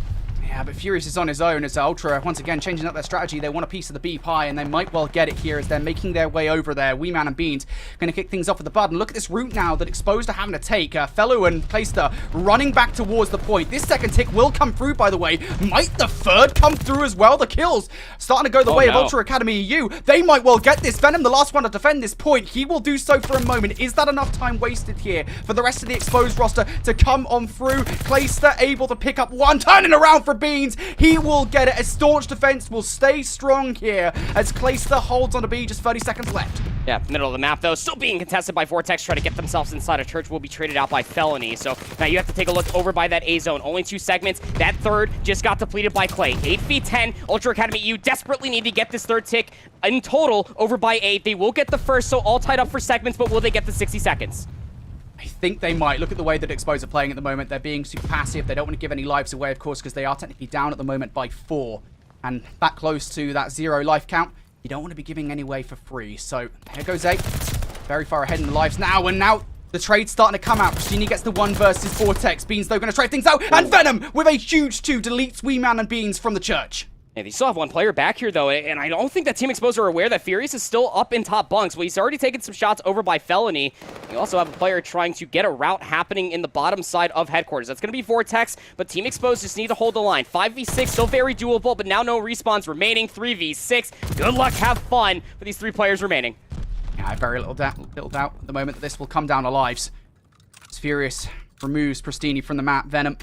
Yeah, but Furious is on his own as Ultra, once again, changing up their strategy. They want a piece of the B pie, and they might well get it here as they're making their way over there. Wee Man and Beans going to kick things off with the button. Look at this route now that Exposed are having to take. Fellow and Clayster running back towards the point. This second tick will come through, by the way. Might the third come through as well? The kills starting to go the way of Ultra Academy EU. They might well get this. Venom, the last one to defend this point. He will do so for a moment. Is that enough time wasted here for the rest of the Exposed roster to come on through? Clayster able to pick up one, turning around for Beans. He will get it. A staunch defense will stay strong here as Clayster holds on to B. Just 30 seconds left. Yeah, middle of the map, though, still being contested by Vortex, try to get themselves inside a church, will be traded out by Felony. So now you have to take a look over by that A zone. Only 2 segments. That third just got depleted by Clay. 8v10. Ultra Academy EU desperately need to get this third tick in total over by 8. They will get the first, so all tied up for segments, but will they get the 60 seconds? I think they might. Look at the way that Exposed are playing at the moment. They're being super passive. They don't want to give any lives away, of course, because they are technically down at the moment by 4. And that close to that 0 life count, you don't want to be giving any away for free. So here goes 8. Very far ahead in the lives now. And now the trade's starting to come out. Pristini gets the 1 versus Vortex. Beans, though, going to trade things out. And Venom, with a huge 2, deletes Wee Man and Beans from the church. Yeah, they still have 1 player back here, though, and I don't think that Team Exposed are aware that Furious is still up in top bunks. Well, he's already taken some shots over by Felony. You also have a player trying to get a route happening in the bottom side of headquarters. That's going to be Vortex, but Team Exposed just need to hold the line. 5v6, still very doable, but now no respawns remaining. 3v6. Good luck, have fun for these 3 players remaining. Yeah, I have very little doubt at the moment that this will come down to lives. As Furious removes Pristini from the map. Venom,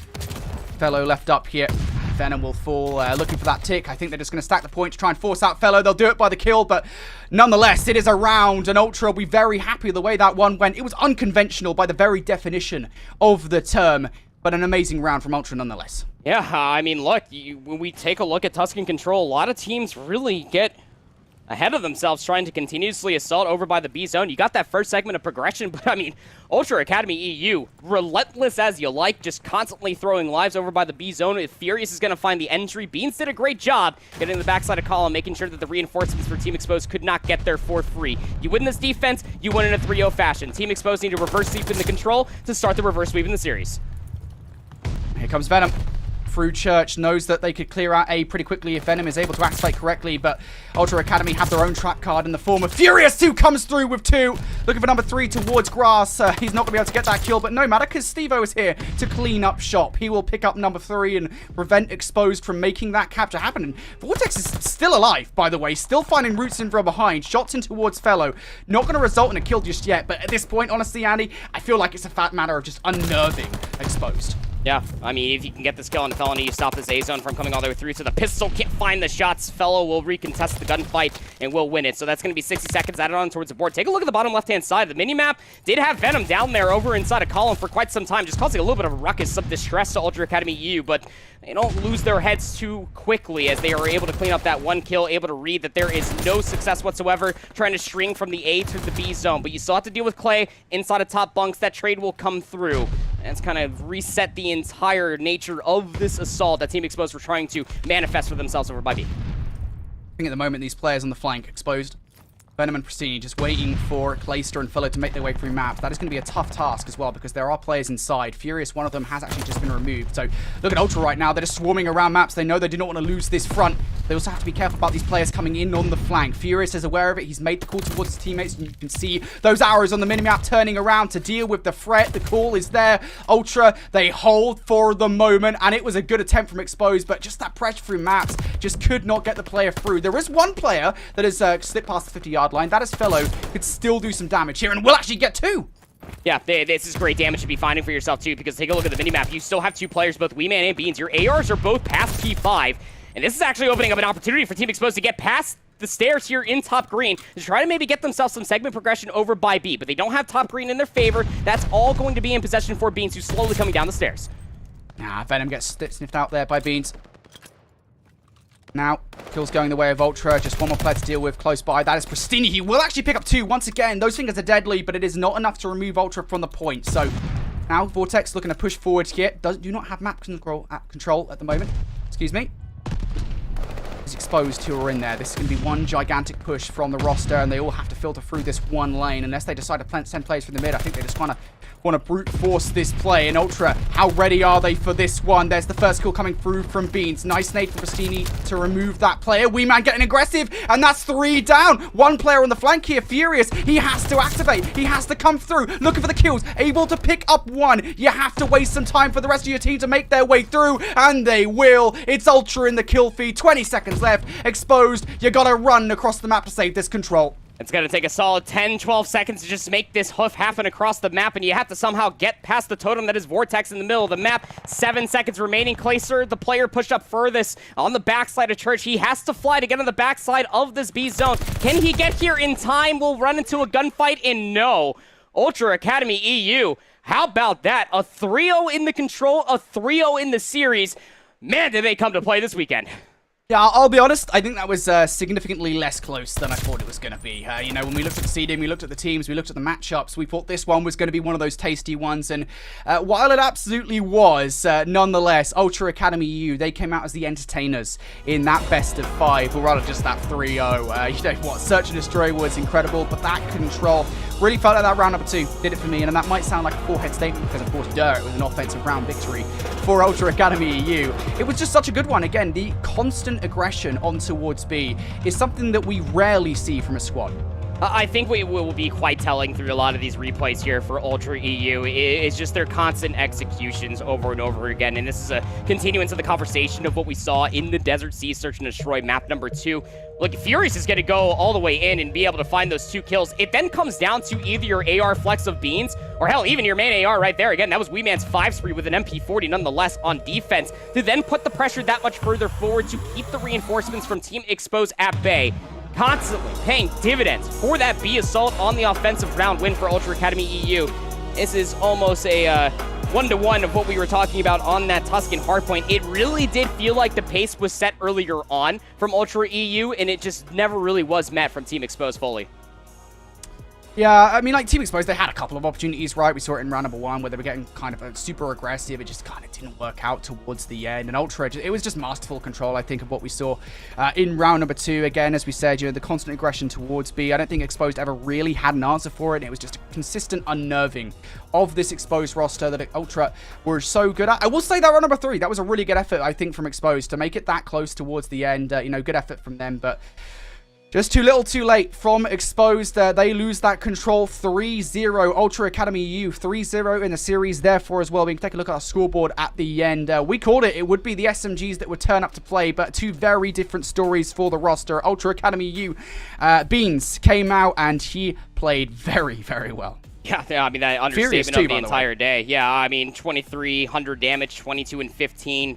Fellow left up here. Venom will fall, looking for that tick. I think they're just going to stack the point to try and force out Fellow. They'll do it by the kill, but nonetheless, it is a round, and Ultra will be very happy with the way that one went. It was unconventional by the very definition of the term, but an amazing round from Ultra nonetheless. Yeah, I mean, look, when we take a look at Tuscan Control, a lot of teams really get ahead of themselves, trying to continuously assault over by the B zone. You got that first segment of progression, but I mean, Ultra Academy EU, relentless as you like, just constantly throwing lives over by the B zone. If Furious is going to find the entry, Beans did a great job getting the backside of column, making sure that the reinforcements for Team Exposed could not get there for free. You win this defense, you win in a 3-0 fashion. Team Exposed need to reverse sweep in the control to start the reverse sweep in the series. Here comes Venom. Through Church knows that they could clear out A pretty quickly if Venom is able to activate correctly, but Ultra Academy have their own trap card in the form of Furious, who comes through with 2. Looking for number 3 towards Grass. He's not going to be able to get that kill, but no matter, because Stevo is here to clean up shop. He will pick up number 3 and prevent Exposed from making that capture happen. And Vortex is still alive, by the way, still finding routes in from behind. Shots in towards Fellow. Not going to result in a kill just yet, but at this point, honestly, Andy, I feel like it's a fat matter of just unnerving Exposed. Yeah, I mean, if you can get this kill on Felony, you stop this A-zone from coming all the way through to the pistol. Can't find the shots. Fellow will recontest the gunfight and will win it. So that's going to be 60 seconds added on towards the board. Take a look at the bottom left-hand side. The minimap did have Venom down there over inside a column for quite some time, just causing a little bit of a ruckus, some distress to Ultra Academy EU, but they don't lose their heads too quickly as they are able to clean up that 1 kill, able to read that there is no success whatsoever trying to string from the A to the B zone. But you still have to deal with Clay inside of top bunks. That trade will come through. And it's kind of reset the entire nature of this assault that Team Exposed were trying to manifest for themselves over by B. I think at the moment these players on the flank, Exposed, Venom and Pristini, just waiting for Clayster and Fellow to make their way through maps. That is going to be a tough task as well because there are players inside. Furious, one of them, has actually just been removed. So look at Ultra right now. They're just swarming around maps. They know they do not want to lose this front. They also have to be careful about these players coming in on the flank. Furious is aware of it. He's made the call towards his teammates, and you can see those arrows on the minimap turning around to deal with the threat. The call is there. Ultra, they hold for the moment, and it was a good attempt from Exposed, but just that pressure through maps just could not get the player through. There is one player that has slipped past the 50-yard line. That is Fellow. Could still do some damage here, and will actually get 2. Yeah, this is great damage to be finding for yourself, too, because take a look at the minimap. You still have 2 players, both Weeman and Beans. Your ARs are both past P5, and this is actually opening up an opportunity for Team Exposed to get past the stairs here in top green to try to maybe get themselves some segment progression over by B, but they don't have top green in their favor. That's all going to be in possession for Beans, who's slowly coming down the stairs. Venom gets sniffed out there by Beans. Now, kills going the way of Ultra. Just one more player to deal with close by. That is Pristini. He will actually pick up 2 once again. Those fingers are deadly, but it is not enough to remove Ultra from the point. So, now Vortex looking to push forward here. Do not have map control at the moment. Excuse me. Is Exposed who are in there. This is going to be one gigantic push from the roster, and they all have to filter through this one lane. Unless they decide to send players from the mid, I think they just want to brute force this play. And Ultra, how ready are they for this one? There's the first kill coming through from Beans. Nice nade from Pristini to remove that player. Weeman getting aggressive, and that's 3 down. One player on the flank here, Furious. He has to activate. He has to come through, looking for the kills, able to pick up 1. You have to waste some time for the rest of your team to make their way through, and they will. It's Ultra in the kill feed. 20 seconds left. Exposed, you gotta run across the map to save this control. It's going to take a solid 10, 12 seconds to just make this hoof happen across the map, and you have to somehow get past the totem that is Vortex in the middle of the map. 7 seconds remaining. Clayster, the player pushed up furthest on the backside of Church. He has to fly to get on the backside of this B zone. Can he get here in time? We'll run into a gunfight, and no. Ultra Academy EU, how about that? A 3-0 in the control, a 3-0 in the series. Man, did they come to play this weekend. Yeah, I'll be honest, I think that was significantly less close than I thought it was going to be. You know, when we looked at the seeding, we looked at the teams, we looked at the matchups, we thought this one was going to be one of those tasty ones, and while it absolutely was, nonetheless, Ultra Academy EU, they came out as the entertainers in that best of 5, or rather just that 3-0. You know what, Search and Destroy was incredible, but that control really felt like that round number 2 did it for me, and that might sound like a forehead statement because, of course, it was an offensive round victory for Ultra Academy EU. It was just such a good one. Again, the constant aggression on towards B is something that we rarely see from a squad. I think what will be quite telling through a lot of these replays here for Ultra EU is just their constant executions over and over again. And this is a continuance of the conversation of what we saw in the Desert Sea Search and Destroy map number 2. Look, Furious is going to go all the way in and be able to find those 2 kills. It then comes down to either your AR flex of Beans, or hell, even your main AR right there. Again, that was Weeman's 5 spree with an MP40 nonetheless on defense, to then put the pressure that much further forward to keep the reinforcements from Team Exposed at bay. Constantly paying dividends for that B assault on the offensive round win for Ultra Academy EU. This is almost a 1-to-1 of what we were talking about on that Tuscan Hardpoint, it really did feel like the pace was set earlier on from Ultra EU, and it just never really was met from Team Exposed fully. Yeah, I mean, like, Team Exposed, they had a couple of opportunities, right? We saw it in round number 1 where they were getting kind of super aggressive. It just kind of didn't work out towards the end. And Ultra, it was just masterful control, I think, of what we saw in round number 2. Again, as we said, the constant aggression towards B. I don't think Exposed ever really had an answer for it. It was just a consistent unnerving of this Exposed roster that Ultra were so good at. I will say that round number 3, that was a really good effort, I think, from Exposed to make it that close towards the end. Good effort from them, but just too little too late from Exposed. They lose that control 3-0. Ultra Academy EU 3-0 in the series, therefore, as well. We can take a look at our scoreboard at the end. We called it. It would be the SMGs that would turn up to play, but two very different stories for the roster. Ultra Academy EU, Beans came out, and he played very, very well. Yeah, I mean, that understatement of the entire day. Yeah, I mean, 2,300 damage, 22 and 15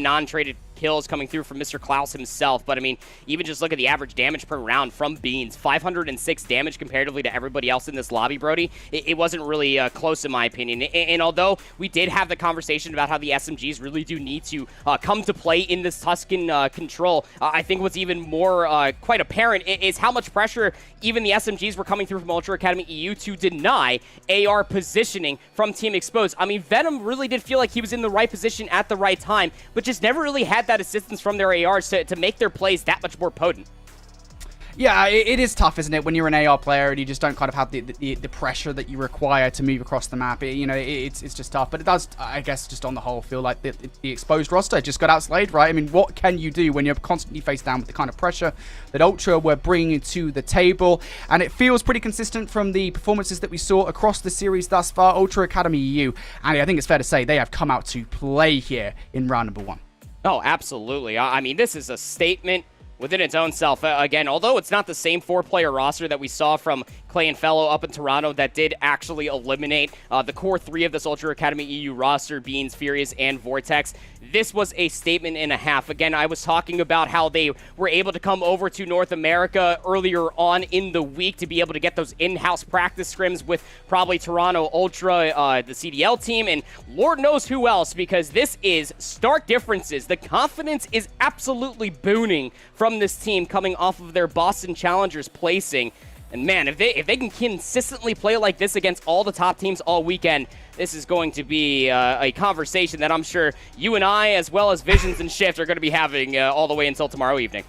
non-traded kills coming through from Mr. Klaus himself. But I mean, even just look at the average damage per round from Beans, 506 damage comparatively to everybody else in this lobby, Brody. It wasn't really close in my opinion. And although we did have the conversation about how the SMGs really do need to come to play in this Tuscan Control, I think what's even more quite apparent is how much pressure even the SMGs were coming through from Ultra Academy EU to deny AR positioning from Team Exposed. I mean, Venom really did feel like he was in the right position at the right time, but just never really had that assistance from their ARs to make their plays that much more potent. Yeah, it is tough, isn't it, when you're an AR player and you just don't kind of have the pressure that you require to move across the map. It's just tough. But it does, I guess, just on the whole, feel like the Exposed roster just got outslayed, right? I mean, what can you do when you're constantly faced down with the kind of pressure that Ultra were bringing to the table? And it feels pretty consistent from the performances that we saw across the series thus far. Ultra Academy EU, and I think it's fair to say they have come out to play here in round number 1. Oh, absolutely. I mean, this is a statement within its own self. Again, although it's not the same 4-player roster that we saw from Clay and Fellow up in Toronto that did actually eliminate the core 3 of this Ultra Academy EU roster, Beans, Furious, and Vortex, this was a statement and a half. Again, I was talking about how they were able to come over to North America earlier on in the week to be able to get those in-house practice scrims with probably Toronto Ultra, the CDL team, and Lord knows who else, because this is stark differences. The confidence is absolutely booning from this team coming off of their Boston Challengers placing. And man, if they can consistently play like this against all the top teams all weekend, this is going to be a conversation that I'm sure you and I, as well as Visions and Shift, are going to be having all the way until tomorrow evening.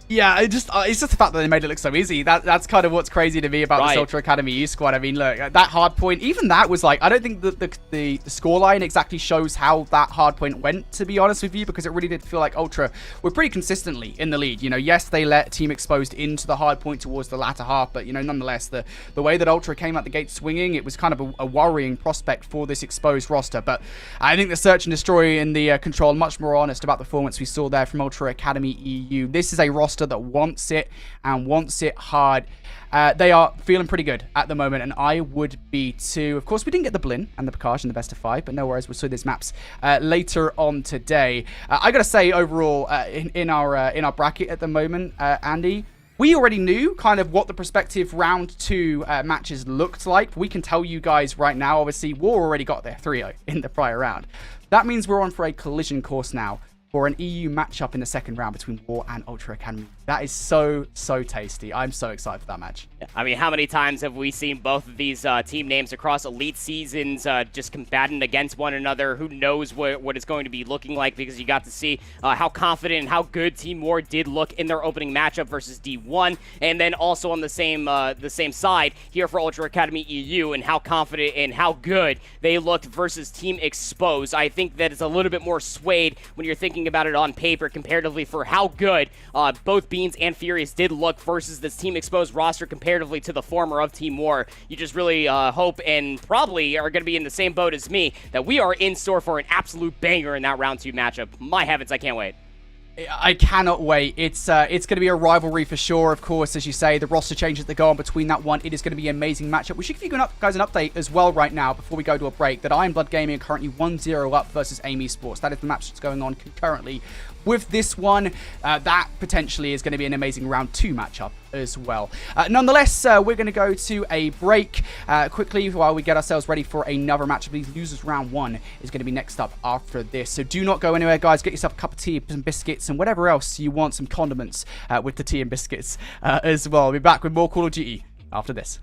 Yeah, it's just the fact that they made it look so easy. That's kind of what's crazy to me about this Ultra Academy U squad. I mean, look, that hard point, even that was like, I don't think the scoreline exactly shows how that hard point went, to be honest with you, because it really did feel like Ultra were pretty consistently in the lead. Yes, they let Team Exposed into the hard point towards the latter half, but, nonetheless, the way that Ultra came out the gate swinging, it was kind of a worrying prospect for this Exposed roster. But I think the Search and Destroy in the Control, much more honest about the performance we saw there from Ultra Academy EU. This is a roster that wants it and wants it hard. They are feeling pretty good at the moment, and I would be too. Of course, we didn't get the Blinn and the Pakash in the best of 5, but no worries, we'll see these maps later on today. I gotta say, overall, in our bracket at the moment, Andy, we already knew kind of what the prospective round 2 matches looked like. We can tell you guys right now, obviously, War already got their 3-0 in the prior round. That means we're on for a collision course now for an EU matchup in the second round between War and Ultra Academy. That is so tasty. I'm so excited for that match. I mean, how many times have we seen both of these team names across elite seasons just combating against one another? Who knows what it's going to be looking like, because you got to see how confident and how good Team War did look in their opening matchup versus D1, and then also on the same side here for Ultra Academy EU, and how confident and how good they looked versus Team Exposed. I think that it's a little bit more swayed when you're thinking about it on paper comparatively for how good both Beans and Furious did look versus this Team Exposed roster comparatively to the former of Team War. You just really hope, and probably are going to be in the same boat as me, that we are in store for an absolute banger in that round 2 matchup. My heavens, I can't wait. I cannot wait. It's going to be a rivalry for sure, of course, as you say. The roster changes that go on between that one. It is going to be an amazing matchup. We should give you guys an update as well right now before we go to a break that Iron Blood Gaming are currently 1-0 up versus Aim Esports. That is the match that's going on concurrently with this one. That potentially is going to be an amazing round 2 matchup as well. Nonetheless, we're going to go to a break quickly while we get ourselves ready for another match. I believe Losers Round 1 is going to be next up after this. So do not go anywhere, guys. Get yourself a cup of tea, some biscuits, and whatever else you want, some condiments with the tea and biscuits as well. I'll be back with more Call of Duty after this.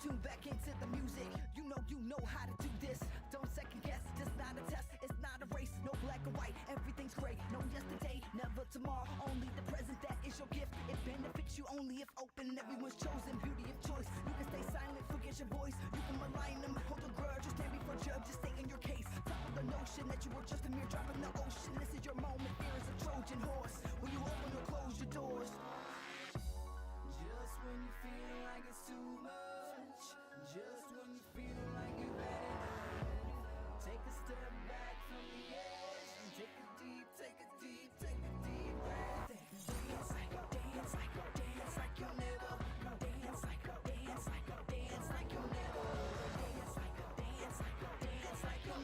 Tune back into the music. You know how to do this. Don't second guess. It's not a test. It's not a race. No black or white. Everything's great. No yesterday, never tomorrow. Only the present. That is your gift. It benefits you only if open. Everyone's chosen. Beauty of choice. You can stay silent. Forget your voice. You can malign them. Hold a grudge. Or stand before judge. Just stay in your case. Top of the notion that you were just a mere drop in the ocean. This is your moment. Fear is a Trojan horse. When you open or close your doors. Just when you feel like it's too much. Just when you feel like you've had enough. Take a step back from the edge and take a deep breath. Dance like you'll never. Dance like you'll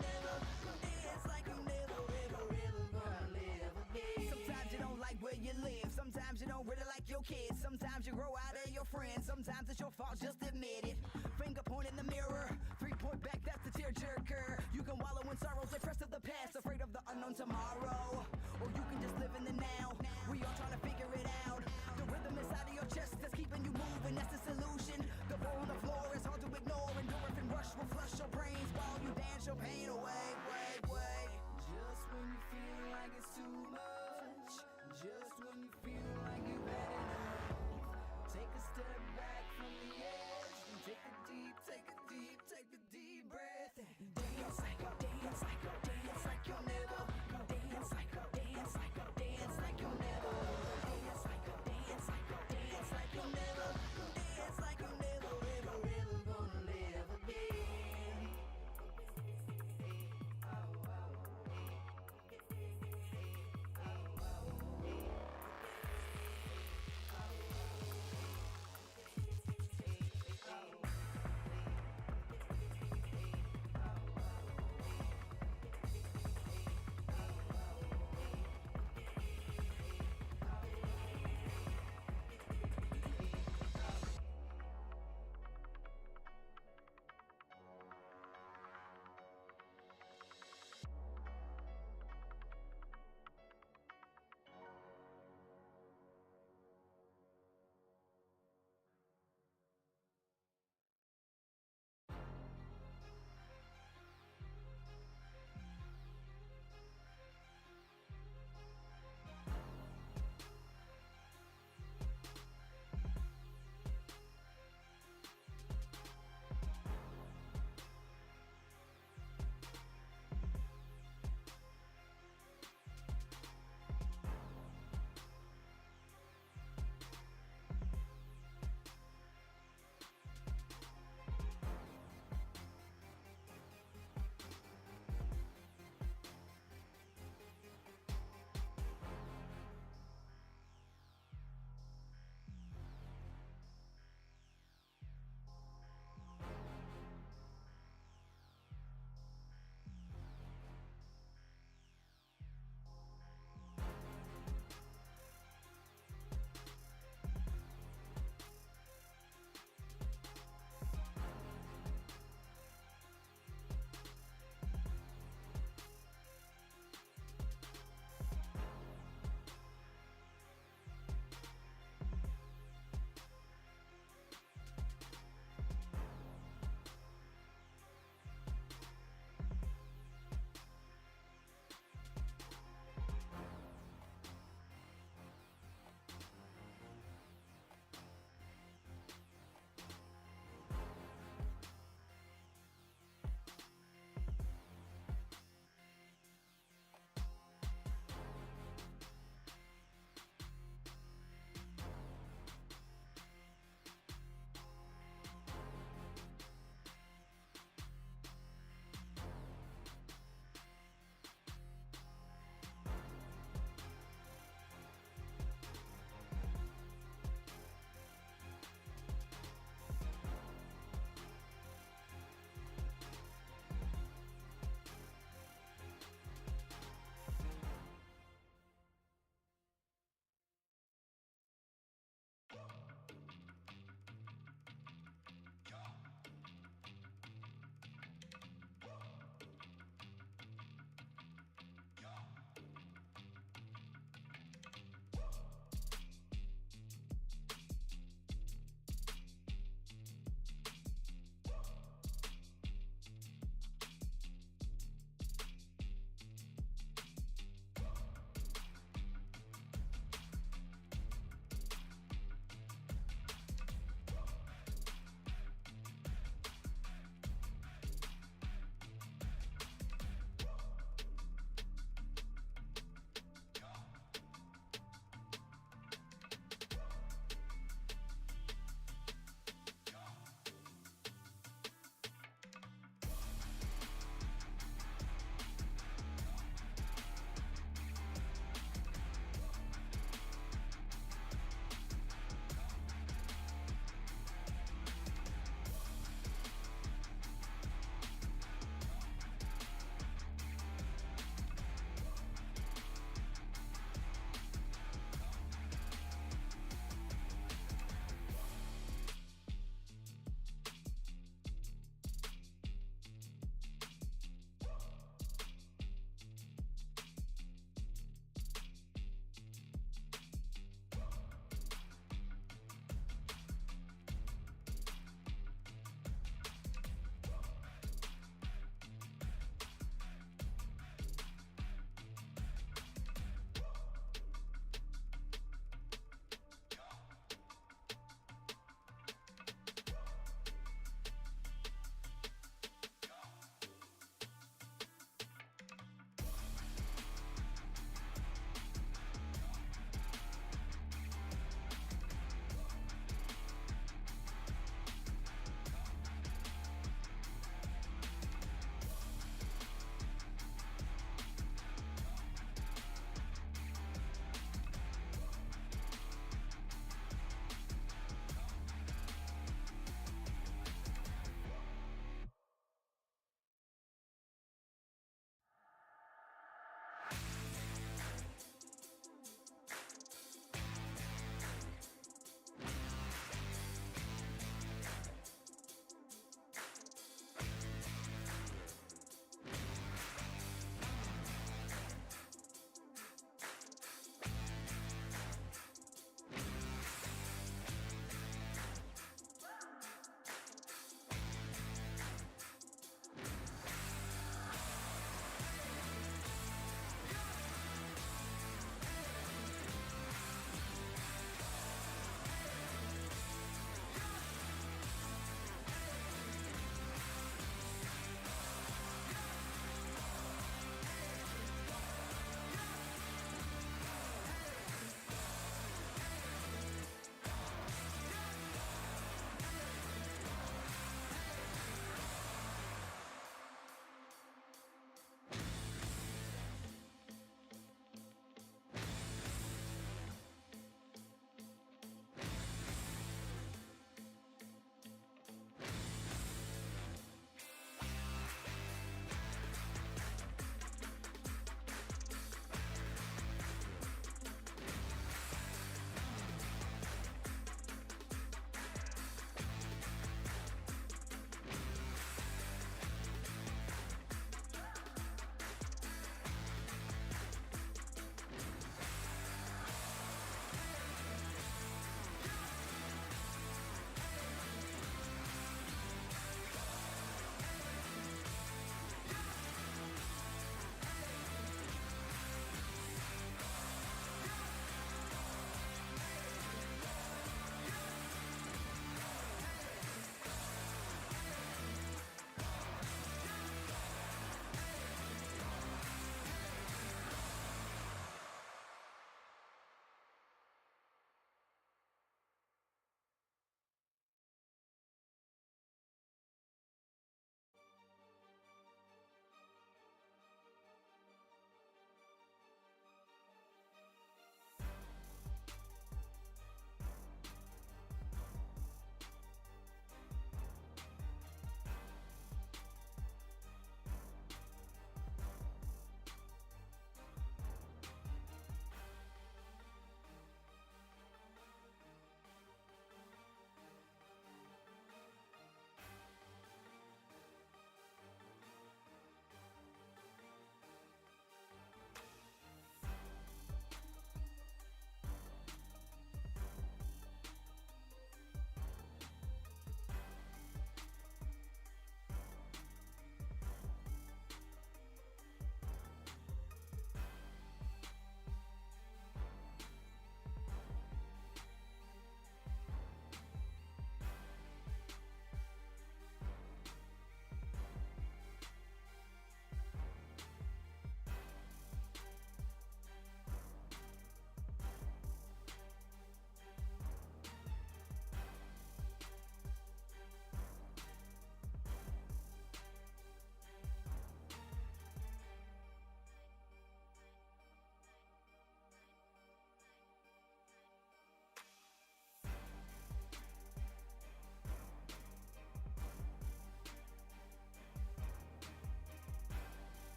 never. Dance like you'll never. Ever gonna live again. Sometimes you don't like where you live. Sometimes you don't really like your kids. Sometimes you grow out of your friends. Sometimes it's your fault, just admit it. Finger point in the mirror. 3-point back, that's the tearjerker. You can wallow in sorrow, depressed of the past, afraid of the unknown tomorrow. Or you can just live in the now. We all trying to figure it out. The rhythm inside of your chest that's keeping you moving, that's the solution. The ball on the floor is hard to ignore. Endorphin rush will flush your brains while you dance your pain away. Just when you feel like it's too much. Just when you feel like you've had enough. Take a step back from the edge and take a deep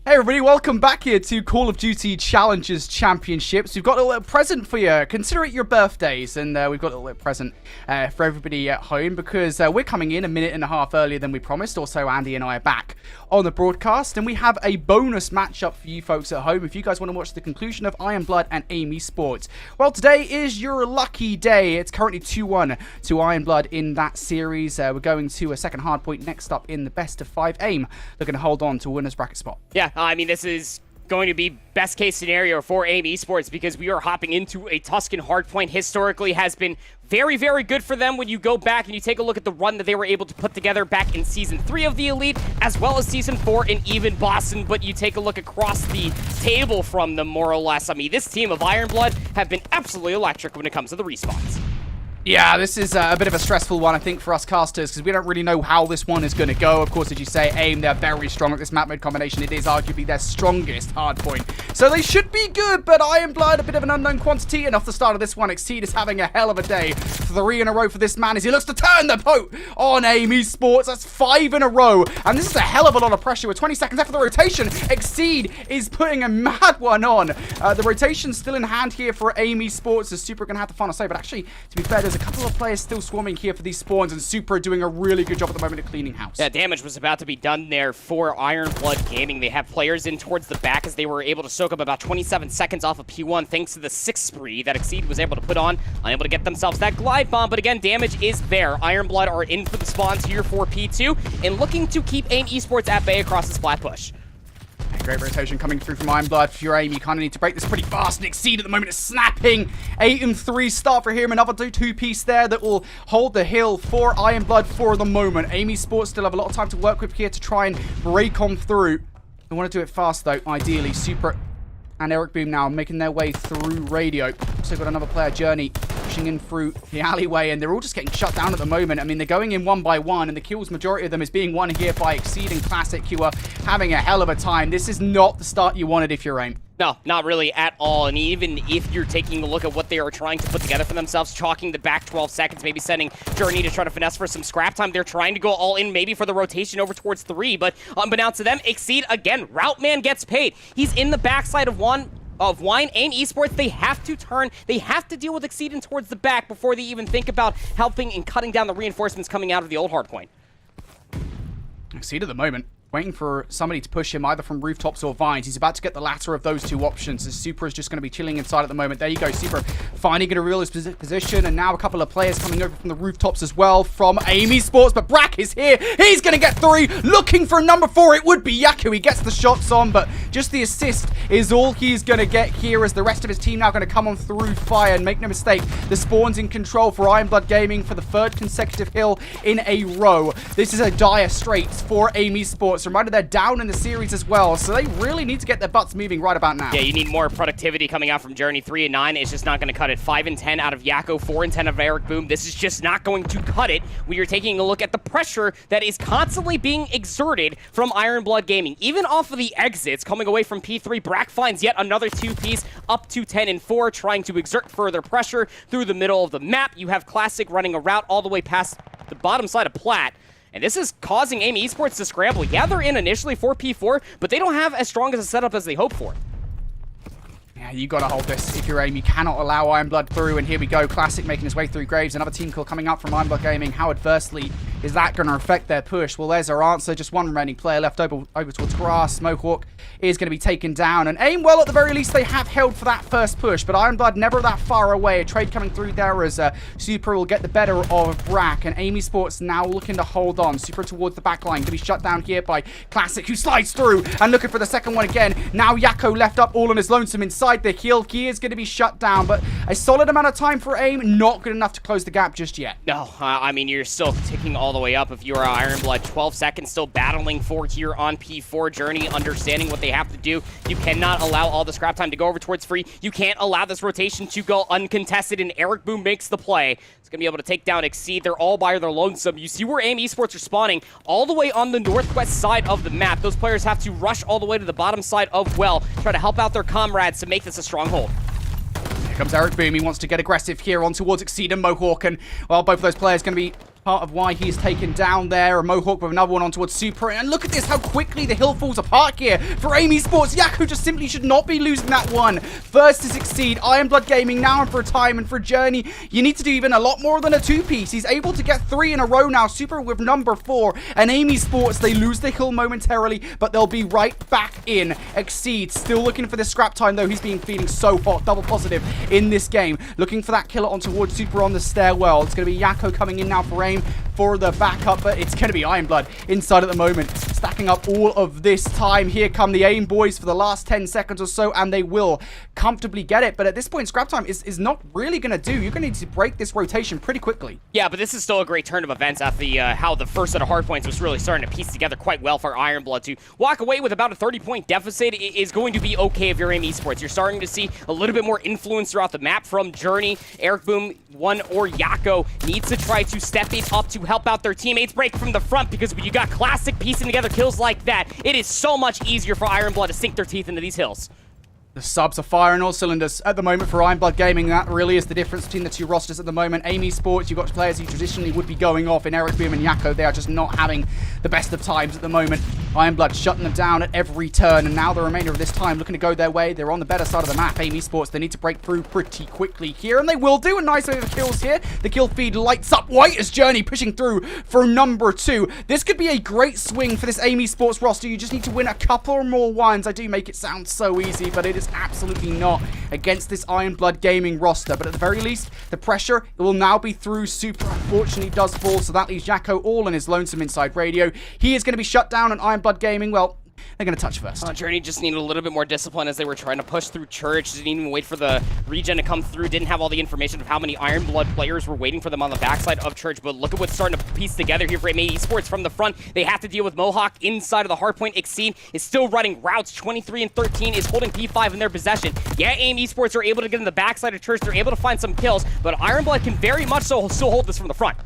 Hey everybody, welcome back here to Call of Duty Challengers Championships. We've got a little present for you. Consider it your birthdays, and we've got a little present for everybody at home because we're coming in a minute and a half earlier than we promised. Also, Andy and I are back on the broadcast, and we have a bonus matchup for you folks at home if you guys want to watch the conclusion of Iron Blood and Aim Esports. Well, today is your lucky day. It's currently 2-1 to Iron Blood in that series. We're going to a second hardpoint next up in the best of 5. Aim looking to hold on to a winner's bracket spot. Yeah, I mean, this is going to be best case scenario for Aim Esports because we are hopping into a Tuscan Hardpoint. Historically has been very, very good for them when you go back and you take a look at the run that they were able to put together back in Season 3 of the Elite, as well as Season 4 and even Boston, but you take a look across the table from them, more or less. I mean, this team of Iron Blood have been absolutely electric when it comes to the respawns. Yeah, this is a bit of a stressful one, I think, for us casters, because we don't really know how this one is going to go. Of course, as you say, Aim, they're very strong at this map mode combination. It is arguably their strongest hardpoint. So they should be good, but Iron Blood, a bit of an unknown quantity. And off the start of this one, Exceed is having a hell of a day. 3 in a row for this man as he looks to turn the boat on Aim Esports. That's 5 in a row. And this is a hell of a lot of pressure. With 20 seconds after the rotation, Exceed is putting a mad one on. The rotation's still in hand here for Aim Esports, as Super going to have the final say. But actually, to be fair, there's a couple of players still swarming here for these spawns, and Super doing a really good job at the moment of cleaning house. Yeah, damage was about to be done there for Iron Blood Gaming. They have players in towards the back as they were able to soak up about 27 seconds off of P1 thanks to the 6 spree that Exceed was able to put on, unable to get themselves that glide bomb, but again, damage is there. Iron Blood are in for the spawns here for P2 and looking to keep Aim Esports at bay across the splat push. Great rotation coming through from Iron Blood. For your Aim, you kind of need to break this pretty fast, and Exceed at the moment is snapping. 8 and 3 start for him. Another two-piece there that will hold the hill for Iron Blood for the moment. Aim Esports still have a lot of time to work with here to try and break on through. They want to do it fast, though, ideally. Super and Eric Boom now making their way through radio. Also got another player, Journey, pushing in through the alleyway, and they're all just getting shut down at the moment. I mean, they're going in one by one, and the kills, majority of them, is being won here by Exceed and Classic, who are having a hell of a time. This is not the start you wanted if you're Aim. No, not really at all. And even if you're taking a look at what they are trying to put together for themselves, chalking the back 12 seconds, maybe sending Journey to try to finesse for some scrap time. They're trying to go all in maybe for the rotation over towards 3, but unbeknownst to them, Exceed, again, Route Man gets paid. He's in the backside of Wine. Aim Esports, they have to turn, they have to deal with Exceeding towards the back before they even think about helping and cutting down the reinforcements coming out of the old hardpoint. Exceed at the moment, waiting for somebody to push him either from rooftops or vines. He's about to get the latter of those two options, as Super is just going to be chilling inside at the moment. There you go, Super finally going to reel his position, and now a couple of players coming over from the rooftops as well from Aim Esports, but Brack is here. He's going to get 3, looking for number 4. It would be Yaku. He gets the shots on, but just the assist is all he's going to get here, as the rest of his team now going to come on through fire. And make no mistake, the spawn's in control for Iron Blood Gaming for the 3rd consecutive hill in a row. This is a dire straits for Aim Esports. Reminder, they're down in the series as well, so they really need to get their butts moving right about now. Yeah, you need more productivity coming out from Journey. 3 and 9 is just not going to cut it. 5 and 10 out of Yako, 4 and 10 out of Eric Boom. This is just not going to cut it when you're taking a look at the pressure that is constantly being exerted from Iron Blood Gaming. Even off of the exits coming away from P3, Brack finds yet another 2-piece up to 10 and 4, trying to exert further pressure through the middle of the map. You have Classic running a route all the way past the bottom side of Plat. And this is causing Aim Esports to scramble. Yeah, they're in initially for P4, but they don't have as strong as a setup as they hoped for. Yeah, you got to hold this if you're Aim. You cannot allow Iron Blood through, and here we go. Classic making his way through Graves. Another team kill coming up from Iron Blood Gaming. How adversely is that going to affect their push? Well, there's our answer. Just one remaining player left over towards grass. Mohawk is going to be taken down. And Aim, well, at the very least, they have held for that first push, but Iron Blood never that far away. A trade coming through there as Super will get the better of Brack, and Aim Esports now looking to hold on. Super towards the back line, going to be shut down here by Classic, who slides through and looking for the second one again. Now Yako left up all on his lonesome inside the hill. He is going to be shut down, but a solid amount of time for Aim, not good enough to close the gap just yet. No, I mean, you're still ticking all the way up if you're Iron Blood. 12 seconds still battling for here on P4. Journey understanding what they have to do. You cannot allow all the scrap time to go over towards free. You can't allow this rotation to go uncontested, and Eric Boom makes the play. It's going to be able to take down Exceed. They're all by their lonesome. You see where Aim Esports are spawning all the way on the northwest side of the map. Those players have to rush all the way to the bottom side of Well, try to help out their comrades to make this a stronghold. Comes Eric Boom. He wants to get aggressive here on towards Exceed and Mohawk, and well, both of those players going to be Part of why he's taken down there. A Mohawk with another one on towards Super. And look at this, how quickly the hill falls apart here for Aim Esports. Yakko just simply should not be losing that one. First to succeed, Ironblood Gaming now and for a time and for a journey. You need to do even a lot more than a two-piece. He's able to get 3 in a row now. Super with number 4. And Aim Esports, they lose the hill momentarily, but they'll be right back in. Exceed, still looking for the scrap time though. He's been feeling so hot, double positive in this game. Looking for that killer on towards Super on the stairwell. It's going to be Yakko coming in now for Aim for the backup, but it's going to be Ironblood inside at the moment, stacking up all of this time. Here come the Aim boys for the last 10 seconds or so, and they will comfortably get it. But at this point, scrap time is not really going to do. You're going to need to break this rotation pretty quickly. Yeah, but this is still a great turn of events after how the first set of hardpoints was really starting to piece together quite well for Ironblood. To walk away with about a 30-point deficit is going to be okay if you're Aim Esports. You're starting to see a little bit more influence throughout the map from Journey, Eric Boom, one or Yakko needs to try to step it up to help out their teammates break from the front, because when you got classic piecing together kills like that, it is so much easier for Ironblood to sink their teeth into these hills. The subs are firing all cylinders at the moment for Ironblood Gaming. That really is the difference between the two rosters at the moment. Aim Esports, you've got players who traditionally would be going off in Eric Boom and Yakko. They are just not having the best of times at the moment. Ironblood shutting them down at every turn, and now the remainder of this time looking to go their way. They're on the better side of the map. Aim Esports, they need to break through pretty quickly here, and they will do. A nice wave of kills here. The kill feed lights up white as Journey pushing through for number 2. This could be a great swing for this Aim Esports roster. You just need to win a couple more ones. I do make it sound so easy, but it is absolutely not against this Ironblood Gaming roster. But at the very least, the pressure will now be through. Super unfortunately does fall, so that leaves Yakko all on his lonesome inside radio. He is going to be shut down, and Ironblood Gaming, well, they're going to touch first. Journey just needed a little bit more discipline as they were trying to push through Church. Didn't even wait for the regen to come through. Didn't have all the information of how many Ironblood players were waiting for them on the backside of Church. But look at what's starting to piece together here for Aim Esports from the front. They have to deal with Mohawk inside of the hardpoint. Exceed is still running routes. 23 and 13 is holding P5 in their possession. Yeah, Aim Esports are able to get in the backside of Church. They're able to find some kills, but Ironblood can very much so still hold this from the front.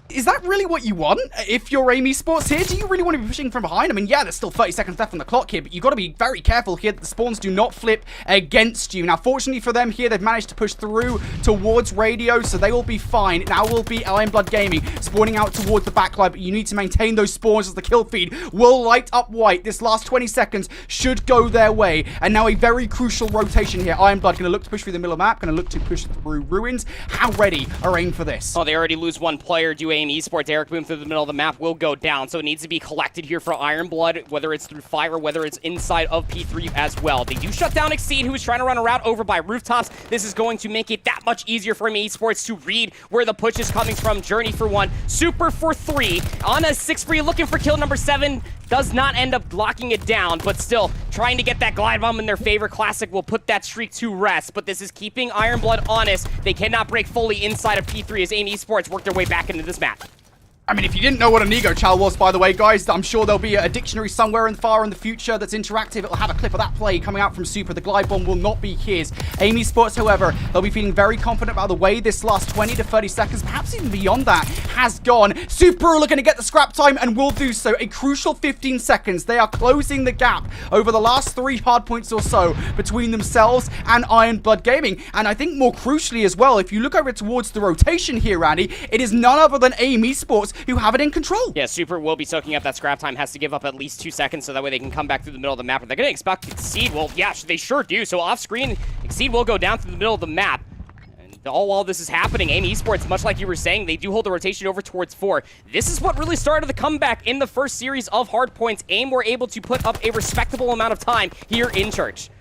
Is that really what you want if you're Aim Esports here? Do you really want to be pushing from behind? I mean, yeah, there's still 30 seconds left on the clock here, but you've got to be very careful here that the spawns do not flip against you. Now, fortunately for them here, they've managed to push through towards radio, so they will be fine. Now will be Ironblood Gaming spawning out towards the backline, but you need to maintain those spawns as the kill feed will light up white. This last 20 seconds should go their way, and now a very crucial rotation here. Ironblood going to look to push through the middle of the map, going to look to push through Ruins. How ready are Aim for this? Oh, they already lose one player. Do Aim Esports. Eric Boom through the middle of the map will go down, so it needs to be collected here for Ironblood, whether it's through fire or whether it's inside of P3 as well. They do shut down Exceed, who is trying to run a route over by rooftops. This is going to make it that much easier for Aim Esports to read where the push is coming from. Journey for 1, Super for 3, on a 6-free, looking for kill number 7. Does not end up locking it down, but still trying to get that glide bomb in their favor. Classic will put that streak to rest, but this is keeping Ironblood honest. They cannot break fully inside of P3 as Aim Esports work their way back into this map. I mean, if you didn't know what an ego chow was, by the way, guys, I'm sure there'll be a dictionary somewhere far in the future that's interactive. It'll have a clip of that play coming out from Super. The glide bomb will not be his. Aim Esports, however, they'll be feeling very confident about the way this last 20 to 30 seconds, perhaps even beyond that, has gone. Super are looking to get the scrap time and will do so. A crucial 15 seconds. They are closing the gap over the last 3 hard points or so between themselves and Ironblood Gaming. And I think more crucially as well, if you look over towards the rotation here, Randy, it is none other than Aim Esports who have it in control. Yeah, Super will be soaking up that scrap time, has to give up at least 2 seconds so that way they can come back through the middle of the map. They're going to expect Exceed. Well, yeah, they sure do. So off screen, Exceed will go down through the middle of the map. And all while this is happening, Aim Esports, much like you were saying, they do hold the rotation over towards 4. This is what really started the comeback in the first series of Hardpoints. Aim were able to put up a respectable amount of time here in Church.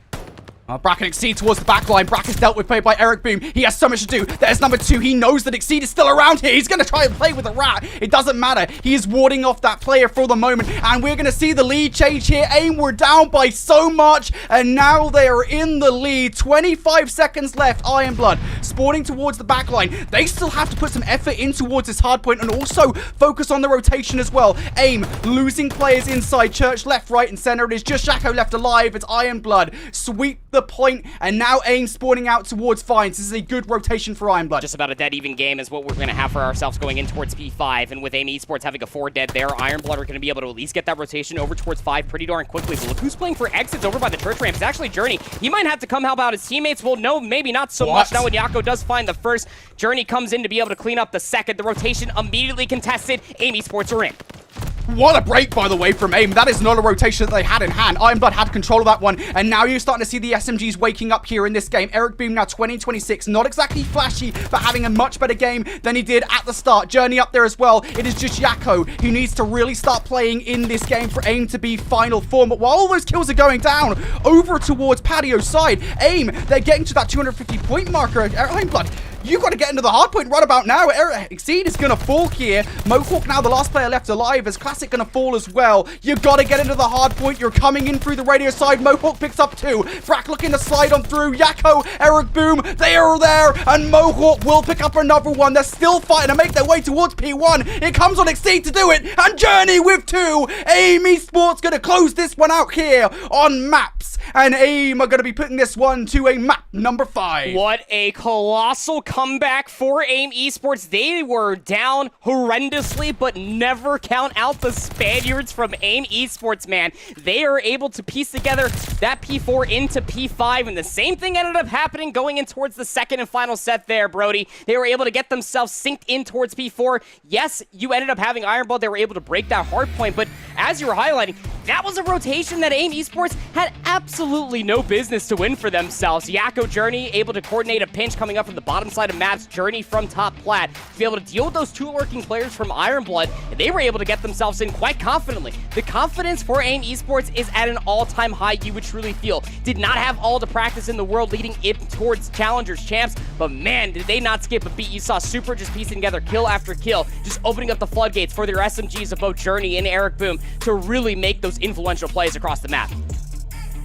Bracken Exceed towards the back line. Brack is dealt with by Eric Boom. He has so much to do. There's number 2. He knows that Exceed is still around here. He's going to try and play with a rat. It doesn't matter. He is warding off that player for the moment. And we're going to see the lead change here. Aim were down by so much. And now they are in the lead. 25 seconds left. Ironblood spawning towards the back line. They still have to put some effort in towards this hard point and also focus on the rotation as well. Aim losing players inside Church, left, right, and center. It is just Yakko left alive. It's Ironblood. Sweep the the point, and now Aim spawning out towards Vines. This is a good rotation for Ironblood. Just about a dead even game is what we're going to have for ourselves going in towards P5, and with Aim Esports having a 4 dead there, Ironblood are going to be able to at least get that rotation over towards 5 pretty darn quickly. But look who's playing for exits over by the church ramp. It's actually Journey. He might have to come help out his teammates. Well, no, maybe not so much. Now when Yako does find the first, Journey comes in to be able to clean up the second. The rotation immediately contested. Aim Esports are in. What a break, by the way, from Aim. That is not a rotation that they had in hand. Ironblood had control of that one, and now you're starting to see the SMGs waking up here in this game. Eric Boom now 20-26. Not exactly flashy, but having a much better game than he did at the start. Journey up there as well. It is just Yako who needs to really start playing in this game for Aim to be final form. But while all those kills are going down, over towards Patio side, Aim, they're getting to that 250 point marker. Ironblood, you got to get into the hard point right about now. Exceed is going to fall here. Mohawk now the last player left alive. Is Classic going to fall as well? You got to get into the hard point. You're coming in through the radio side. Mohawk picks up 2. Frak looking to slide on through. Yako, Eric Boom, they are there. And Mohawk will pick up another one. They're still fighting to make their way towards P1. It comes on Exceed to do it. And Journey with 2. Aim Esports going to close this one out here on maps. And Aim are going to be putting this one to a map number 5. What a colossal comeback for Aim Esports. They were down horrendously, but never count out the Spaniards from Aim Esports, man. They are able to piece together that P4 into P5, and the same thing ended up happening going in towards the second and final set there, Brody. They were able to get themselves synced in towards P4. Yes, you ended up having Ironblood. They were able to break that hard point, but as you were highlighting, that was a rotation that Aim Esports had absolutely no business to win for themselves. Yako Journey able to coordinate a pinch coming up from the bottom side of maps. Journey from top plat to be able to deal with those 2 lurking players from Ironblood, and they were able to get themselves in quite confidently. The confidence for Aim Esports is at an all-time high, you would truly feel. Did not have all the practice in the world leading it towards Challengers Champs, but man, did they not skip a beat. You saw Super just piecing together kill after kill, just opening up the floodgates for their SMGs of both Journey and Eric Boom to really make those influential plays across the map.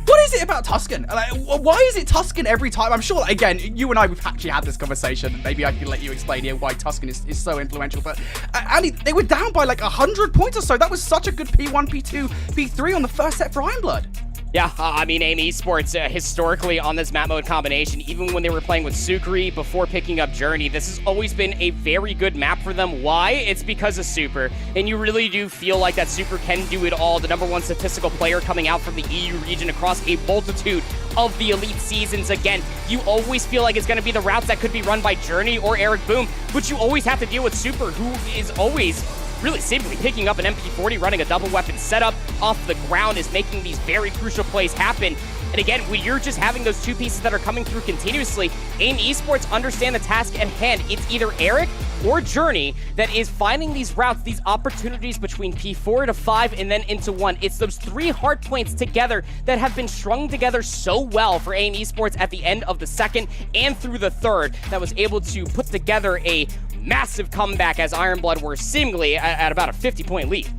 What is it about Tuscan? Like, why is it Tuscan every time? I'm sure, again, you and I, we've actually had this conversation. Maybe I can let you explain here why Tuscan is so influential. But, Andy, they were down by like 100 points or so. That was such a good P1, P2, P3 on the first set for Ironblood. Yeah, I mean, Aim Esports, historically on this map mode combination, even when they were playing with Sukri before picking up Journey, this has always been a very good map for them. Why? It's because of Super, and you really do feel like that Super can do it all. The #1 statistical player coming out from the EU region across a multitude of the elite seasons. Again, you always feel like it's going to be the routes that could be run by Journey or Eric Boom, but you always have to deal with Super, who is always really simply picking up an MP40, running a double weapon setup off the ground, is making these very crucial plays happen. And again, when you're just having those 2 pieces that are coming through continuously, Aim Esports understand the task at hand. It's either Eric or Journey that is finding these routes, these opportunities between P4 to 5 and then into 1. It's those 3 hard points together that have been strung together so well for Aim Esports at the end of the second and through the third that was able to put together a massive comeback as Ironblood were seemingly at about a 50-point lead.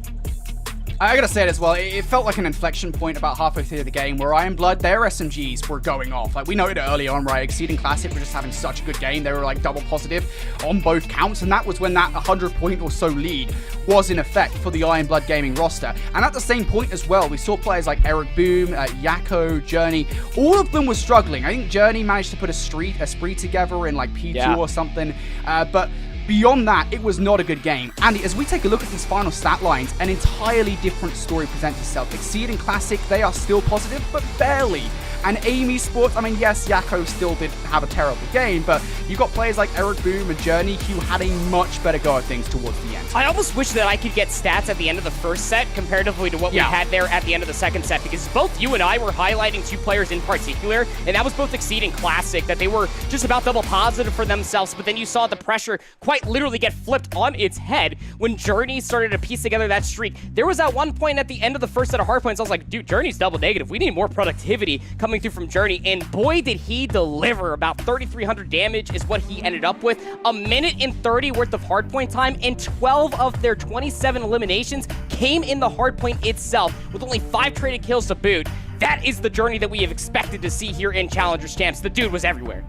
I gotta say it as well, it felt like an inflection point about halfway through the game where Ironblood, their SMGs were going off. Like we noted early on, right? Exceed and Classic were just having such a good game. They were like double positive on both counts, and that was when that 100-point or so lead was in effect for the Ironblood gaming roster. And at the same point as well, we saw players like Eric Boom, Yako, Journey, all of them were struggling. I think Journey managed to put a spree together in like P2 or something, but beyond that, it was not a good game. Andy, as we take a look at these final stat lines, an entirely different story presents itself. Exceed and Classic, they are still positive, but barely. And Aim Esports, I mean, yes, Yako still did have a terrible game, but you got players like Eric Boom and Journey who had a much better go at things towards the end. I almost wish that I could get stats at the end of the first set comparatively to what we had there at the end of the second set, because both you and I were highlighting 2 players in particular, and that was both Exceed and Classic, that they were just about double positive for themselves, but then you saw the pressure quite literally get flipped on its head when Journey started to piece together that streak. There was at one point at the end of the first set of hard points, I was like, dude, Journey's double negative. We need more productivity coming through from Journey, and boy did he deliver. About 3,300 damage is what he ended up with. 1:30 worth of hardpoint time, and 12 of their 27 eliminations came in the hardpoint itself, with only 5 traded kills to boot. That is the Journey that we have expected to see here in Challengers Champs. The dude was everywhere.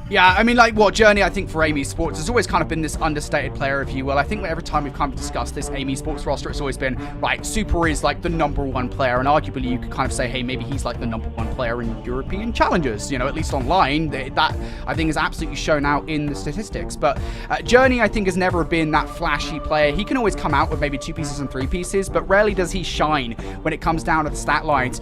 Yeah, I mean, like, what, Journey, I think, for Aim Esports has always kind of been this understated player, if you will. I think every time we've kind of discussed this Aim Esports roster, it's always been, right, Super is, like, the #1 player, and arguably you could kind of say, hey, maybe he's, like, the #1 player in European challenges, you know, at least online. That, I think, is absolutely shown out in the statistics. But Journey, I think, has never been that flashy player. He can always come out with maybe 2 pieces and 3 pieces, but rarely does he shine when it comes down to the stat lines.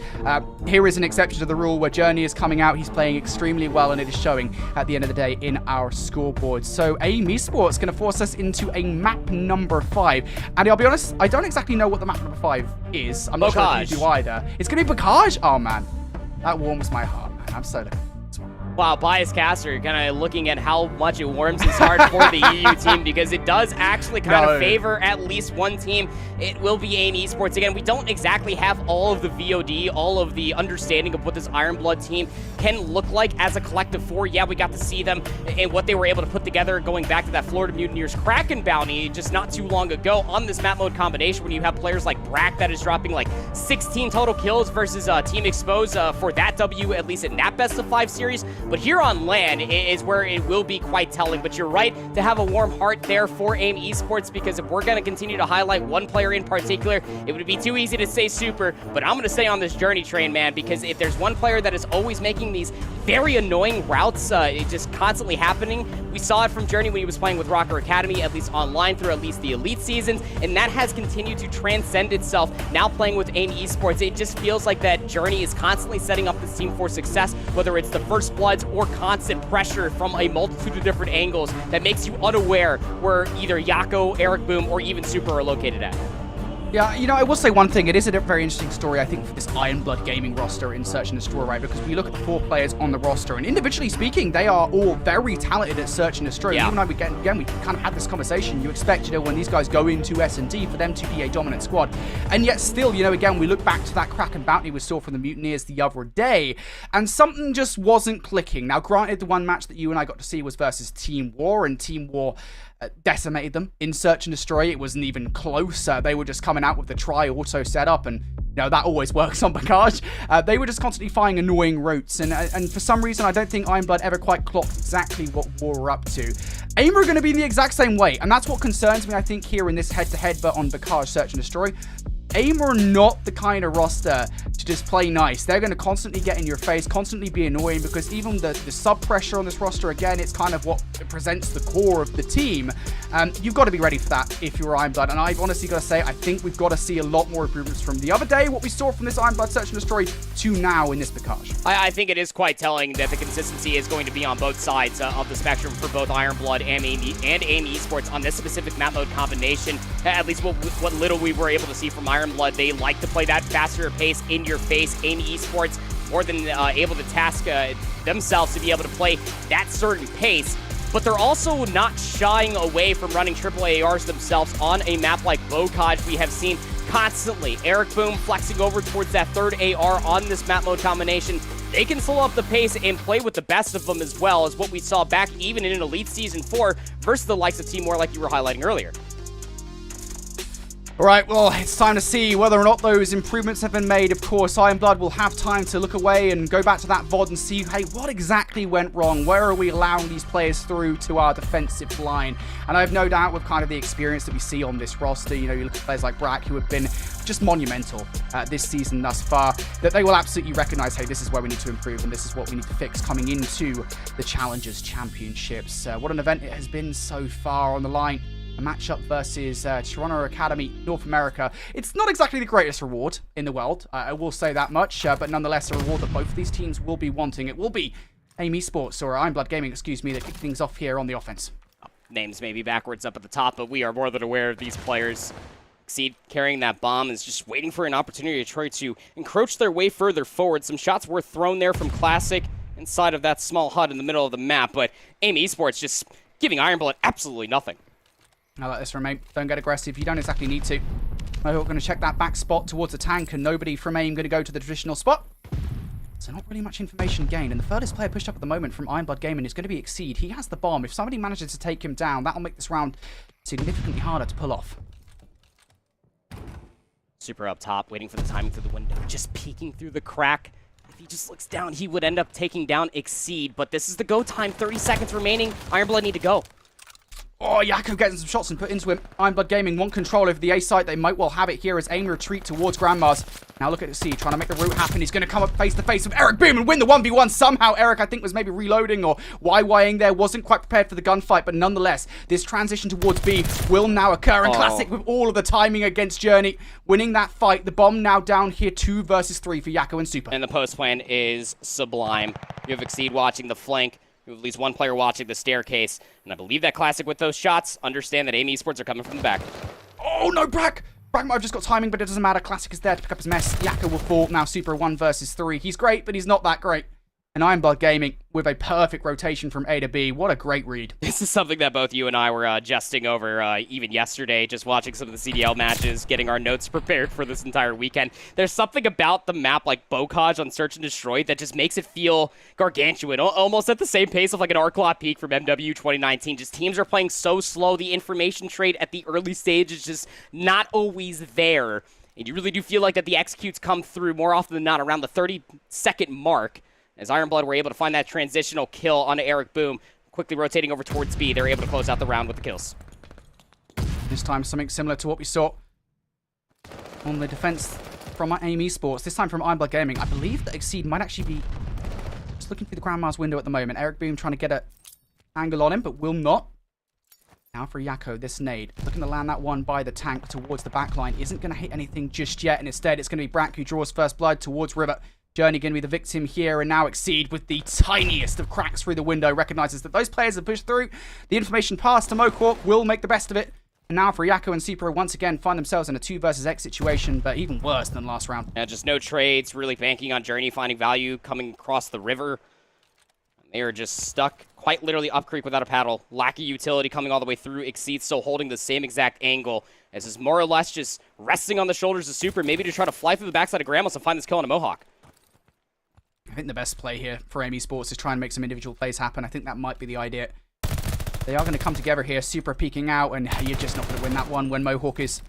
Here is an exception to the rule where Journey is coming out, he's playing extremely well, and it is showing at the end of the day in our scoreboard. So Aim Esports going to force us into a map number 5. And I'll be honest, I don't exactly know what the map number 5 is. I'm not sure if you do either. It's going to be Bocage? Oh, man. That warms my heart, man. I'm so looking. Wow, Bias Caster kind of looking at how much it warms his heart for the EU team, because it does actually kind of favor at least one team. It will be Aim Esports. Again, we don't exactly have all of the VOD, all of the understanding of what this Iron Blood team can look like as a collective 4. Yeah, we got to see them and what they were able to put together going back to that Florida Mutineers Kraken bounty just not too long ago on this map mode combination when you have players like Brack that is dropping like 16 total kills versus Team Expose for that W, at least in that best of 5 series. But here on LAN is where it will be quite telling. But you're right to have a warm heart there for Aim Esports, because if we're going to continue to highlight one player in particular, it would be too easy to say Super. But I'm going to stay on this Journey train, man, because if there's one player that is always making these very annoying routes, it just constantly happening. We saw it from Journey when he was playing with Rocker Academy, at least online through at least the Elite seasons, and that has continued to transcend itself now playing with Aim Esports. It just feels like that Journey is constantly setting up this team for success, whether it's the First Bloods or constant pressure from a multitude of different angles that makes you unaware where either Yako, Eric Boom, or even Super are located at. Yeah, you know, I will say one thing. It is a very interesting story, I think, for this Iron Blood Gaming roster in Search and Destroy, right? Because we look at the 4 players on the roster, and individually speaking, they are all very talented at Search and Destroy. Yeah. Even though we kind of had this conversation, you expect, you know, when these guys go into S&D for them to be a dominant squad. And yet still, you know, again, we look back to that Kraken bounty we saw from the Mutineers the other day, and something just wasn't clicking. Now, granted, the one match that you and I got to see was versus Team War, and Team War decimated them in Search and Destroy. It wasn't even close. They were just coming out with the try auto setup, and you know that always works on Bocage. They were just constantly finding annoying routes, and for some reason I don't think Iron Blood ever quite clocked exactly what War were up to. Aim are going to be the exact same way, and that's what concerns me, I think, here in this head-to-head, but on Bocage Search and Destroy. Aim are not the kind of roster to just play nice. They're going to constantly get in your face, constantly be annoying, because even the sub pressure on this roster, again, it's kind of what presents the core of the team. You've got to be ready for that if you're Iron Blood. And I've honestly got to say, I think we've got to see a lot more improvements from the other day, what we saw from this Iron Blood Search and Destroy, to now in this Bocage. I think it is quite telling that the consistency is going to be on both sides of the spectrum for both Iron Blood and Aim Esports on this specific map mode combination. At least what little we were able to see from Iron Blood, they like to play that faster pace in your face. Aim Esports more than able to task themselves to be able to play that certain pace. But they're also not shying away from running triple ARs themselves on a map like Bocage. We have seen constantly Eric Boom flexing over towards that 3rd AR on this map mode combination. They can slow up the pace and play with the best of them, as well as what we saw back even in Elite Season 4 versus the likes of Team War, like you were highlighting earlier. All right, well, it's time to see whether or not those improvements have been made. Of course, Iron Blood will have time to look away and go back to that VOD and see, hey, what exactly went wrong? Where are we allowing these players through to our defensive line? And I have no doubt with kind of the experience that we see on this roster, you know, you look at players like Brack, who have been just monumental this season thus far, that they will absolutely recognize, hey, this is where we need to improve and this is what we need to fix coming into the Challengers Championships. What an event it has been so far. On the line, a matchup versus Toronto Academy, North America. It's not exactly the greatest reward in the world, I will say that much, but nonetheless a reward that both of these teams will be wanting. It will be Aim Esports, or Iron Blood Gaming, excuse me, that kick things off here on the offense. Names may be backwards up at the top, but we are more than aware of these players. Exceed carrying that bomb is just waiting for an opportunity to try to encroach their way further forward. Some shots were thrown there from Classic inside of that small hut in the middle of the map, but Aim Esports just giving Iron Blood absolutely nothing. I like this from Aim. Don't get aggressive. You don't exactly need to. Mohawk going to check that back spot towards the tank, and nobody from Aim going to go to the traditional spot. So not really much information gained. And the furthest player pushed up at the moment from Iron Blood Gaming is going to be Exceed. He has the bomb. If somebody manages to take him down, that'll make this round significantly harder to pull off. Super up top, waiting for the timing through the window, just peeking through the crack. If he just looks down, he would end up taking down Exceed. But this is the go time. 30 seconds remaining. Ironblood need to go. Oh, Yakko getting some shots and put into him. Ironblood Gaming want control over the A site. They might well have it here as Aim retreat towards Grandma's. Now look at the Siege trying to make the route happen. He's going to come up face to face with Eric Boom and win the 1v1 somehow. Eric, I think, was maybe reloading or YYing there. Wasn't quite prepared for the gunfight, but nonetheless, this transition towards B will now occur. And Classic with all of the timing against Journey, winning that fight. The bomb now down here 2 versus 3 for Yakko and Super. And the post plan is sublime. You have Exceed watching the flank. You have at least one player watching the staircase. And I believe that Classic with those shots understand that Aim Esports are coming from the back. Oh, no, Brack! Brack might have just got timing, but it doesn't matter. Classic is there to pick up his mess. Yakko will fall. Now Super 1 versus 3. He's great, but he's not that great. And Ironblood Gaming with a perfect rotation from A to B. What a great read. This is something that both you and I were jesting over even yesterday, just watching some of the CDL matches, getting our notes prepared for this entire weekend. There's something about the map like Bocage on Search and Destroy that just makes it feel gargantuan, almost at the same pace of like an Arclot Peak from MW 2019. Just teams are playing so slow. The information trade at the early stage is just not always there. And you really do feel like that the executes come through more often than not around the 30-second mark. As Ironblood were able to find that transitional kill onto Eric Boom, quickly rotating over towards B, they're able to close out the round with the kills. This time something similar to what we saw on the defense from Aim Esports. This time from Ironblood Gaming. I believe that Exceed might actually be just looking through the Grandma's window at the moment. Eric Boom trying to get an angle on him, but will not. Now for Yakko, this nade. Looking to land that one by the tank towards the backline. Isn't going to hit anything just yet, and instead it's going to be Brack who draws first blood towards River. Journey going to be the victim here, and now Exceed with the tiniest of cracks through the window recognizes that those players have pushed through. The information passed to Mohawk will make the best of it. And now for Yakko and Super once again find themselves in a 2 versus X situation, but even worse than last round. Yeah, just no trades, really banking on Journey finding value coming across the river. They are just stuck quite literally up creek without a paddle. Lack of utility coming all the way through. Exceed still holding the same exact angle as is more or less just resting on the shoulders of Super, maybe to try to fly through the backside of Grandma's and find this kill on a Mohawk. I think the best play here for Aim Esports is try and make some individual plays happen. I think that might be the idea. They are going to come together here. Super peeking out, and you're just not going to win that one when Mohawk is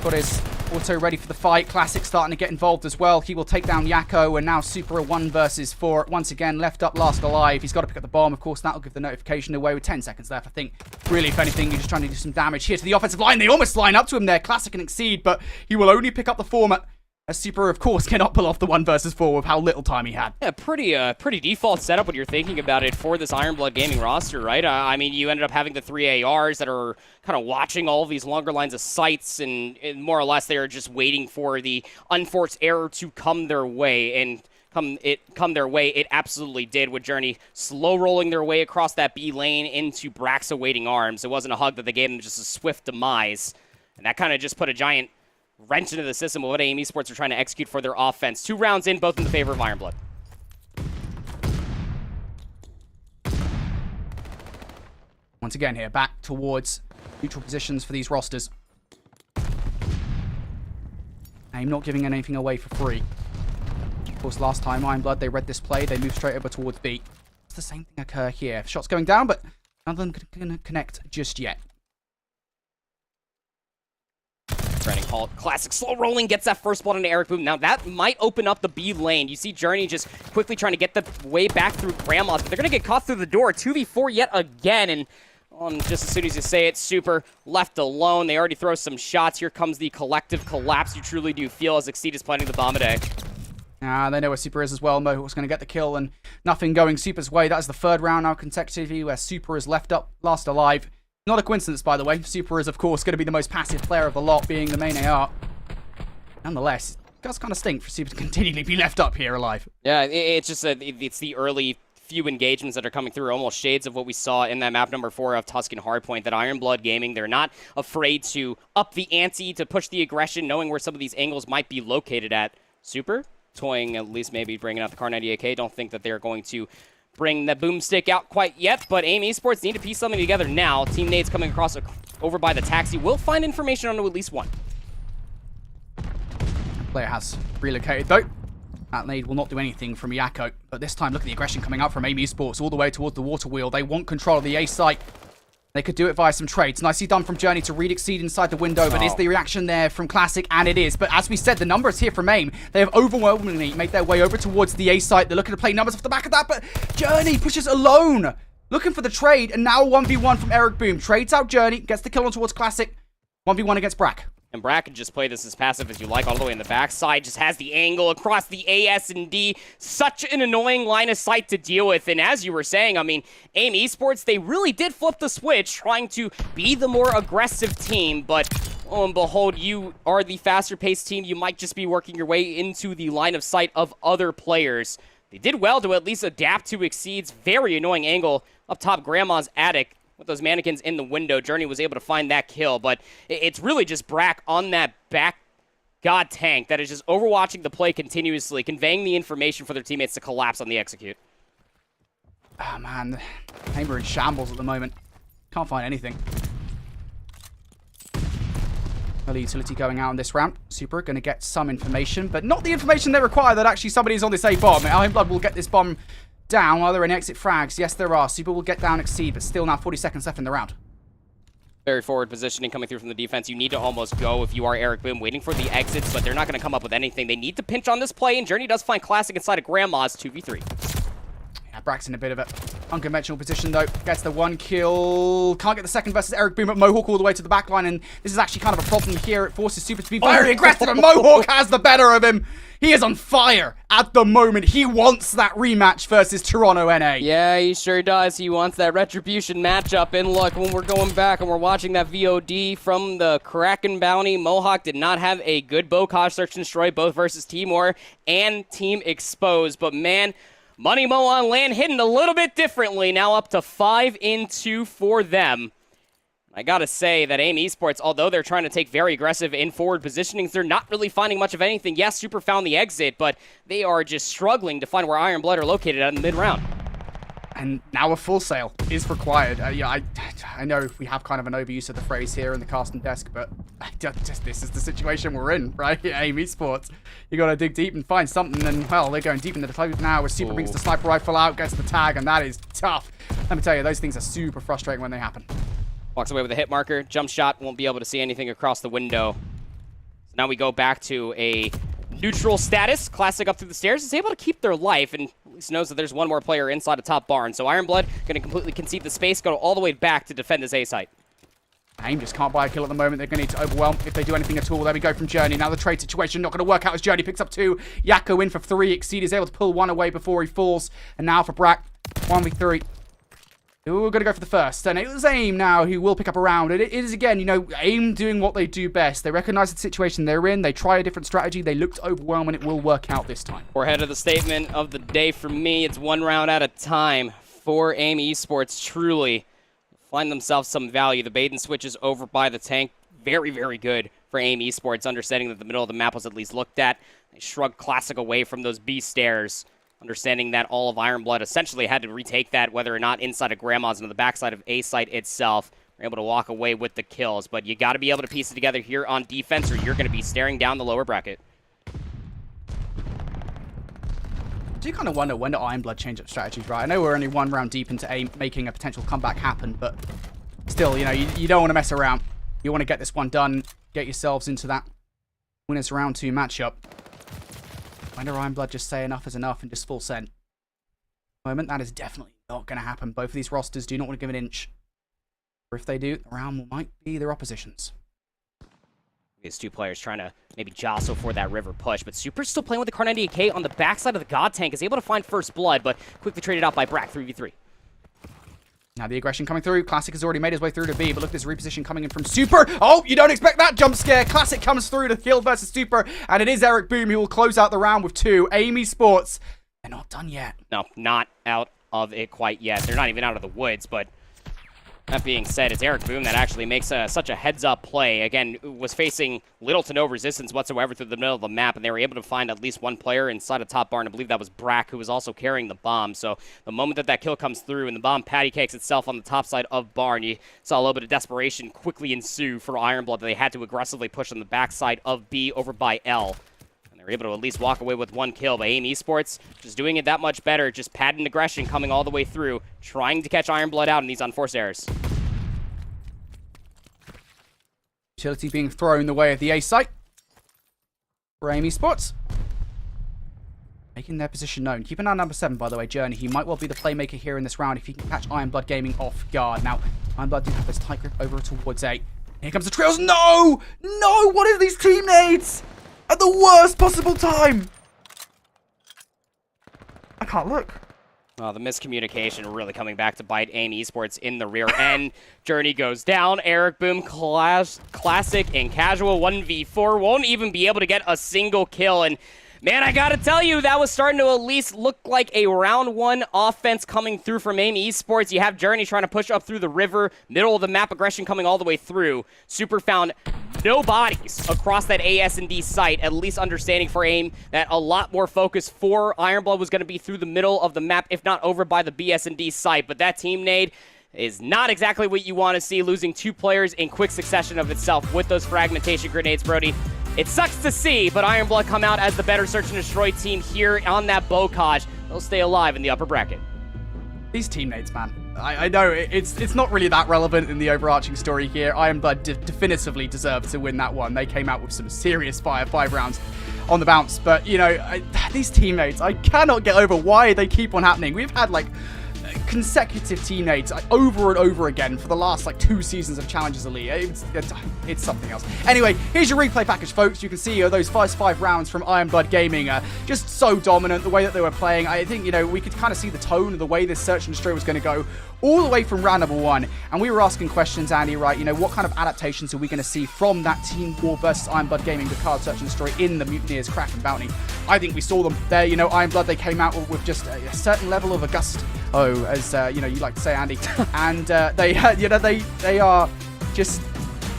got his auto ready for the fight. Classic starting to get involved as well. He will take down Yakko, and now Super 1 versus 4. Once again, left up, last alive. He's got to pick up the bomb. Of course, that'll give the notification away with 10 seconds left. I think, really, if anything, you're just trying to do some damage here to the offensive line. They almost line up to him there. Classic and Exceed, but he will only pick up the former. As Super, of course, cannot pull off the 1 versus 4 with how little time he had. Yeah, pretty default setup when you're thinking about it for this Ironblood Gaming roster, right? I mean, you ended up having the 3 ARs that are kind of watching all of these longer lines of sights, and more or less they are just waiting for the unforced error to come their way, and come their way, it absolutely did, with Journey slow rolling their way across that B lane into Brack's awaiting arms. It wasn't a hug that they gave them, just a swift demise, and that kind of just put a giant wrench into the system of what Aim Esports are trying to execute for their offense. 2 rounds in, both in the favor of Ironblood. Once again here, back towards neutral positions for these rosters. Aim not giving anything away for free. Of course, last time Ironblood, they read this play, they moved straight over towards B. It's the same thing occur here. Shots going down, but none of them can connect just yet. Running halt. Classic slow rolling gets that first blood into Eric Boom. Now that might open up the B lane. You see Journey just quickly trying to get the way back through Grandma's, but they're going to get caught through the door. 2v4 yet again, and just as soon as you say it, Super left alone. They already throw some shots. Here comes the collective collapse you truly do feel as Exceed is planting the bomb today. They know where Super is as well. Mohawk's going to get the kill, and nothing going Super's way. That is the 3rd round now consecutively where Super is left up, last alive. Not a coincidence, by the way. Super is, of course, going to be the most passive player of the lot, being the main AR. Nonetheless, it does kind of stink for Super to continually be left up here alive. Yeah, it's just it's the early few engagements that are coming through, almost shades of what we saw in that map number 4 of Tuscan Hardpoint, that Ironblood Gaming, they're not afraid to up the ante, to push the aggression, knowing where some of these angles might be located at. Super, toying, at least maybe bringing out the Kar 98K. Don't think that they're going to bring the boomstick out quite yet, but Aim Esports need to piece something together now. Team Nade's coming across over by the taxi. We'll find information on at least one. Player has relocated, though. That nade will not do anything from Yakko, but this time, look at the aggression coming out from Aim Esports all the way towards the water wheel. They want control of the A site. They could do it via some trades. Nicely done from Journey to read Exceed inside the window, but is the reaction there from Classic? And it is. But as we said, the numbers here from Aim, they have overwhelmingly made their way over towards the A site. They're looking to play numbers off the back of that, but Journey pushes alone, looking for the trade, and now a 1v1 from Eric Boom. Trades out Journey, gets the kill on towards Classic. 1v1 against Brack. And Brack can just play this as passive as you like, all the way in the backside. Just has the angle across the AS&D. Such an annoying line of sight to deal with. And as you were saying, I mean, Aim Esports, they really did flip the switch, trying to be the more aggressive team. But, lo and behold, you are the faster-paced team. You might just be working your way into the line of sight of other players. They did well to at least adapt to Exceed's very annoying angle up top Grandma's attic. With those mannequins in the window, Journey was able to find that kill, but it's really just Brack on that back god tank that is just overwatching the play continuously, conveying the information for their teammates to collapse on the execute. Oh man, Aim are in shambles at the moment. Can't find anything. Early utility going out in this round. Super going to get some information, but not the information they require that actually somebody's on this A bomb. Ironblood will get this bomb down. Are there any exit frags? Yes, there are. Super will get down Exceed, but still now 40 seconds left in the round. Very forward positioning coming through from the defense. You need to almost go if you are Eric Boom, waiting for the exits, but they're not going to come up with anything. They need to pinch on this play, and Journey does find Classic inside of Grandma's 2v3. Yeah, Brack's in a bit of an unconventional position, though. Gets the one kill. Can't get the second versus Eric Boom, but Mohawk all the way to the back line, and this is actually kind of a problem here. It forces Super to be very aggressive, and Mohawk has the better of him. He is on fire at the moment. He wants that rematch versus Toronto NA. Yeah, he sure does. He wants that retribution matchup. And look, when we're going back and we're watching that VOD from the Kraken bounty, Mohawk did not have a good Bocage search and destroy, both versus Timor and Team Exposed. But man, Money Mo on land hidden a little bit differently. Now up to 5-2 for them. I gotta say that Aim Esports, although they're trying to take very aggressive in forward positionings, they're not really finding much of anything. Yes, Super found the exit, but they are just struggling to find where Iron Blood are located at in the mid-round. And now a full sale is required. Yeah, I know we have kind of an overuse of the phrase here in the casting desk, but this is the situation we're in, right? Aim Esports. You got to dig deep and find something, and, well, they're going deep into the close now as Super brings the sniper rifle out, gets the tag, and that is tough. Let me tell you, those things are super frustrating when they happen. Walks away with a hit marker. Jump shot, won't be able to see anything across the window. So now we go back to a neutral status. Classic up through the stairs is able to keep their life, and at least knows that there's one more player inside a top barn. So Iron Blood going to completely concede the space, go all the way back to defend this A site. Aim just can't buy a kill at the moment. They're going to need to overwhelm if they do anything at all. There we go from Journey. Now the trade situation not going to work out as Journey picks up 2. Yakko in for 3. Exceed is able to pull 1 away before he falls. And now for Brack, 1v3. We're going to go for the first. And it was Aim now who will pick up a round. And it is, again, you know, Aim doing what they do best. They recognize the situation they're in. They try a different strategy. They look to overwhelm, and it will work out this time. We're ahead of the statement of the day for me. It's 1 round at a time for Aim Esports. Truly find themselves some value. The bait and switch is over by the tank. Very, very good for Aim Esports, understanding that the middle of the map was at least looked at. They shrugged Classic away from those B stairs, understanding that all of Iron Blood essentially had to retake that, whether or not inside of Grandma's and on the backside of A site itself. We're able to walk away with the kills, but you got to be able to piece it together here on defense, or you're going to be staring down the lower bracket. I do kind of wonder when do Iron Blood change up strategies, right? I know we're only 1 round deep into Aim making a potential comeback happen, but still, you know, you don't want to mess around. You want to get this one done, get yourselves into that winners round 2 matchup. When do Iron Blood just say enough is enough and just full send? Moment, that is definitely not going to happen. Both of these rosters do not want to give an inch. Or if they do, the round might be their oppositions. These 2 players trying to maybe jostle for that river push, but Super's still playing with the Kar 98K on the backside of the God Tank, is able to find first blood, but quickly traded out by Brack, 3v3. Now the aggression coming through. Classic has already made his way through to B, but look at this reposition coming in from Super. Oh, you don't expect that jump scare. Classic comes through to kill versus Super, and it is Eric Boom who will close out the round with 2. Aim Esports, they're not done yet. No, not out of it quite yet. They're not even out of the woods, but that being said, it's Eric Boom that actually makes such a heads-up play. Again, was facing little to no resistance whatsoever through the middle of the map, and they were able to find at least 1 player inside a top barn. I believe that was Brack, who was also carrying the bomb. So the moment that kill comes through and the bomb patty cakes itself on the top side of barn, you saw a little bit of desperation quickly ensue for Iron Blood. They had to aggressively push on the backside of B over by L. They're able to at least walk away with 1 kill, but Aim Esports just doing it that much better, just patent aggression coming all the way through, trying to catch Iron Blood out in these unforced errors. Utility being thrown the way of the A site for Aim Esports. Making their position known. Keep an eye on number 7, by the way, Journey. He might well be the playmaker here in this round if he can catch Ironblood Gaming off guard. Now, Ironblood do have this tight grip over towards A. Here comes the Trails. No! No! What are these teammates? At the worst possible time! I can't look. Oh, the miscommunication really coming back to bite Aim Esports in the rear end. Journey goes down. Eric Boom, classic and casual 1v4. Won't even be able to get a single kill. And man, I gotta tell you, that was starting to at least look like a round 1 offense coming through from Aim Esports. You have Journey trying to push up through the river, middle of the map, aggression coming all the way through. Super found no bodies across that AS&D site, at least understanding for Aim that a lot more focus for Ironblood was going to be through the middle of the map, if not over by the BS&D site. But that team nade is not exactly what you want to see, losing 2 players in quick succession of itself with those fragmentation grenades, Brody. It sucks to see, but Ironblood come out as the better search and destroy team here on that Bocage. They'll stay alive in the upper bracket. These teammates, man. I know it's not really that relevant in the overarching story here. Ironblood definitively deserved to win that one. They came out with some serious fire, 5 rounds on the bounce. But, you know, these teammates, I cannot get over why they keep on happening. We've had, like, consecutive teammates over and over again for the last 2 seasons of Challengers Elite. It's something else. Anyway, here's your replay package, folks. You can see those first 5 rounds from Ironblood Gaming just so dominant, the way that they were playing. I think, you know, we could kind of see the tone of the way this search and destroy was going to go all the way from round number 1. And we were asking questions, Andy, right? You know, what kind of adaptations are we going to see from that Team War versus Ironblood Gaming, the card search and destroy in the Mutineers, Crack and Bounty? I think we saw them there. You know, Ironblood, they came out with just a certain level of gusto, as you know, you like to say, Andy. And you know, they are just,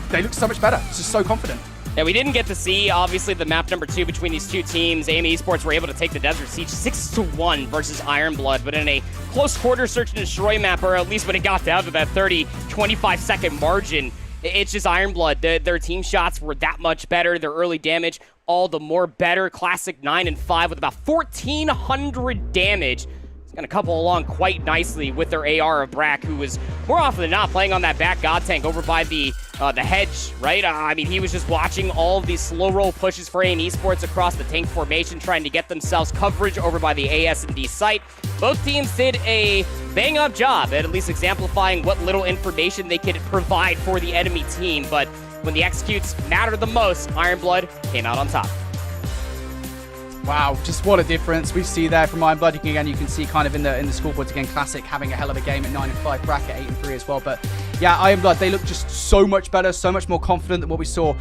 they look so much better. It's just so confident. Yeah, we didn't get to see, obviously, the map number 2 between these 2 teams. Aim Esports were able to take the Desert Siege 6-1 versus Ironblood, but in a close quarter search and destroy map, or at least when it got down to that 25-second margin, it's just Ironblood. Their team shots were that much better. Their early damage, all the more better. Classic 9 and 5 with about 1,400 damage. Going to couple along quite nicely with their AR of Brack, who was more often than not playing on that back God tank over by the hedge, right? I mean, he was just watching all of these slow roll pushes for Aim Esports across the tank formation, trying to get themselves coverage over by the AS&D site. Both teams did a bang-up job at least exemplifying what little information they could provide for the enemy team, but when the executes mattered the most, Ironblood came out on top. Wow, just what a difference we see there from Ironblood. Again, you can see kind of in the scoreboards again, Classic having a hell of a game at 9 and 5, Bracket 8 and 3 as well. But yeah, Ironblood, they look just so much better, so much more confident than what we saw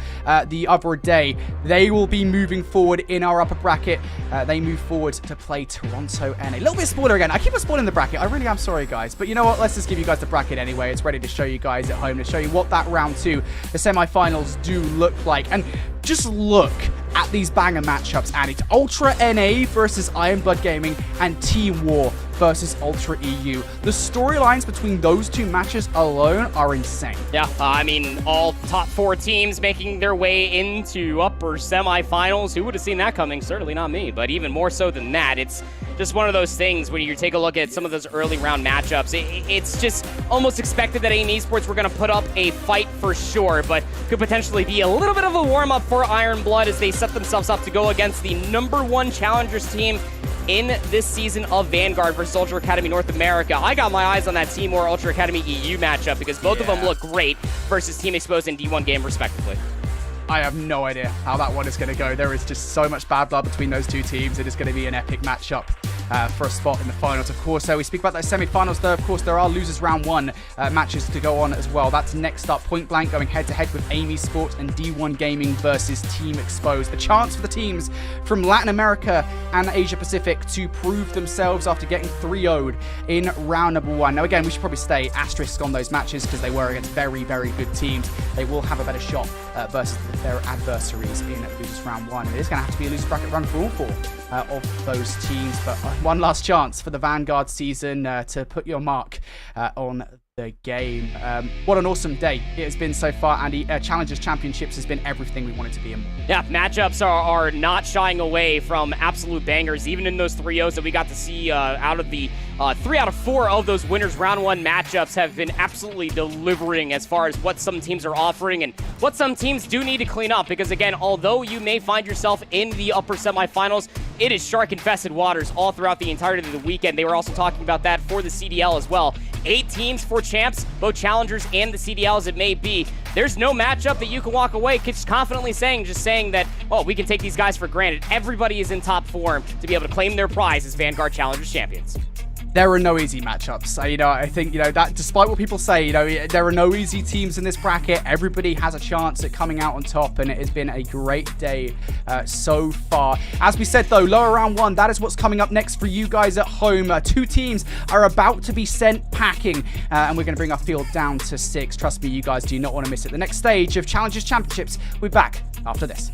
the other day. They will be moving forward in our upper bracket. They move forward to play Toronto NA. A little bit spoiler again. I keep on spoiling the bracket. I really am sorry, guys. But you know what? Let's just give you guys the bracket anyway. It's ready to show you guys at home, to show you what that round 2, the semifinals, do look like. And just look at these banger matchups, and it's Ultra NA versus Ironblood Gaming and Team War versus Ultra EU. The storylines between those 2 matches alone are insane. Yeah, I mean, all top 4 teams making their way into upper semifinals. Who would have seen that coming? Certainly not me, but even more so than that, it's just one of those things when you take a look at some of those early round matchups. It's just almost expected that Aim Esports were going to put up a fight for sure, but could potentially be a little bit of a warm-up for Ironblood as they set themselves up to go against the number 1 Challengers team in this season of Vanguard versus Ultra Academy North America. I got my eyes on that Team War Ultra Academy EU matchup because both of them look great versus Team Exposed and D1 Game respectively. I have no idea how that one is going to go. There is just so much bad blood between those 2 teams. It is going to be an epic matchup for a spot in the finals, of course. So we speak about those semi-finals, though. Of course, there are losers round 1 matches to go on as well. That's next up. Point Blank going head-to-head with Aim Esports and D1 Gaming versus Team Exposed. A chance for the teams from Latin America and Asia Pacific to prove themselves after getting 3-0'd in round number 1. Now, again, we should probably stay asterisk on those matches because they were against very, very good teams. They will have a better shot versus their adversaries in losers round 1. It is going to have to be a loser bracket run for all 4 of those teams, but one last chance for the Vanguard season to put your mark on the game. What an awesome day it has been so far, Andy. Challengers Championships has been everything we wanted to be in. Yeah, matchups are not shying away from absolute bangers, even in those 3-0s that we got to see out of the 3 out of 4 of those winners round 1 matchups have been absolutely delivering as far as what some teams are offering and what some teams do need to clean up, because again, although you may find yourself in the upper semifinals, it is shark-infested waters all throughout the entirety of the weekend. They were also talking about that for the CDL as well. 8 teams, 4 champs, both challengers and the CDL as it may be. There's no matchup that you can walk away just confidently saying that, oh, we can take these guys for granted. Everybody is in top form to be able to claim their prize as Vanguard Challengers champions. There are no easy matchups. I think, that despite what people say, there are no easy teams in this bracket. Everybody has a chance at coming out on top, and it has been a great day so far. As we said, though, lower round 1, that is what's coming up next for you guys at home. 2 teams are about to be sent packing, and we're going to bring our field down to 6. Trust me, you guys do not want to miss it. The next stage of Challengers Championships, we'll be back after this.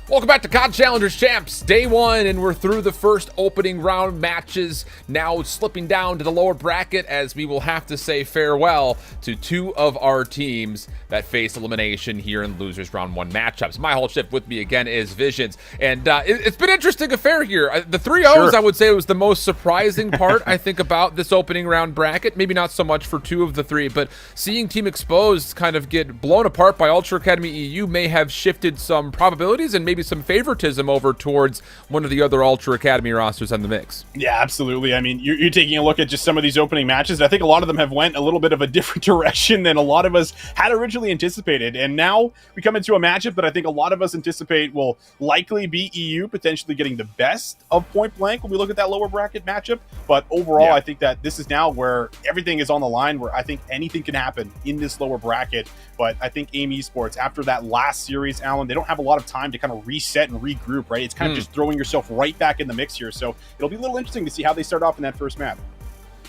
Welcome back to COD Challengers Champs, day one, and we're through the first opening round matches, now slipping down to the lower bracket as we will have to say farewell to two of our teams that face elimination here in losers round one matchups. My whole shift with me again is Visions, and it's been an interesting affair here. The 3-0s, Sure. I would say, was the most surprising part, I think, about this opening round bracket. Maybe not so much for two of the three, but seeing Team Exposed kind of get blown apart by Ultra Academy EU may have shifted some probabilities and maybe some favoritism over towards one of the other Ultra Academy rosters in the mix. Yeah, absolutely. I mean, you're taking a look at just some of these opening matches. I think a lot of them have went a little bit of a different direction than a lot of us had originally anticipated. And now we come into a matchup that I think a lot of us anticipate will likely be EU potentially getting the best of Point Blank when we look at that lower bracket matchup. But overall, Yeah. I think that this is now where everything is on the line, where I think anything can happen in this lower bracket. But I think Aim Esports, after that last series, Alan, they don't have a lot of time to kind of reset and regroup, right? It's kind of just throwing yourself right back in the mix here. So it'll be a little interesting to see how they start off in that first map.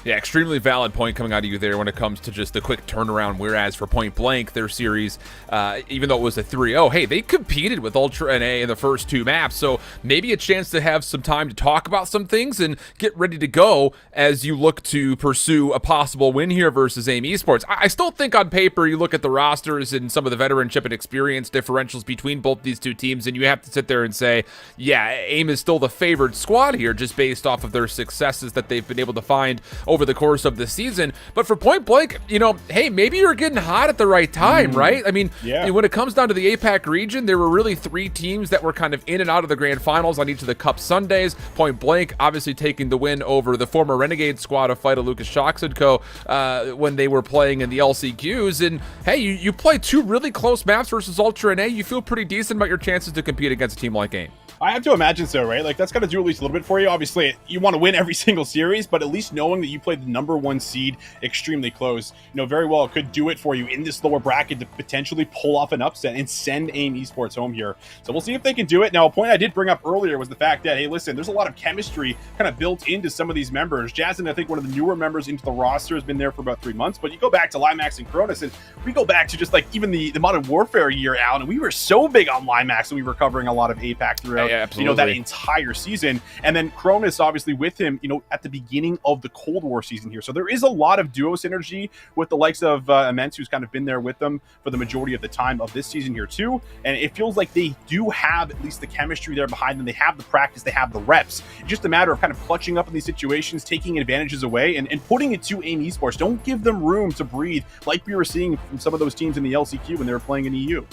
Yeah, extremely valid point coming out of you there when it comes to just the quick turnaround. Whereas for Point Blank, their series, even though it was a 3-0, hey, they competed with Ultra NA in the first two maps. So maybe a chance to have some time to talk about some things and get ready to go as you look to pursue a possible win here versus Aim Esports. I still think on paper, you look at the rosters and some of the veteranship and experience differentials between both these two teams, and you have to sit there and say, yeah, Aim is still the favored squad here just based off of their successes that they've been able to find over the course of the season. But for Point Blank, you know, hey, maybe you're getting hot at the right time, right? I mean, when it comes down to the APAC region, there were really three teams that were kind of in and out of the grand finals on each of the Cup Sundays. Point Blank obviously taking the win over the former Renegade squad of Fighter Lucas Shocks & Co. When they were playing in the LCQs. And hey, you play two really close maps versus Ultra NA. You feel pretty decent about your chances to compete against a team like Aim. I have to imagine so, right? Like, that's got to do at least a little bit for you. Obviously, you want to win every single series, but at least knowing that you played the #1 seed extremely close, you know, very well could do it for you in this lower bracket to potentially pull off an upset and send Aim Esports home here. So we'll see if they can do it. Now, a point I did bring up earlier was the fact that, hey, listen, there's a lot of chemistry kind of built into some of these members. Jazzin, I think one of the newer members into the roster, has been there for about 3 months, but you go back to Limax and Cronus, and we go back to just like even the Modern Warfare year, Alan, and we were so big on Limax, and we were covering a lot of APAC throughout, you know, that entire season. And then Cronus, obviously, with him, you know, at the beginning of the Cold War season here. So there is a lot of duo synergy with the likes of Immense, who's kind of been there with them for the majority of the time of this season here too. And it feels like they do have at least the chemistry there behind them. They have the practice, they have the reps. It's just a matter of kind of clutching up in these situations, taking advantages away, and putting it to Aim Esports. Don't give them room to breathe like we were seeing from some of those teams in the LCQ when they were playing in EU.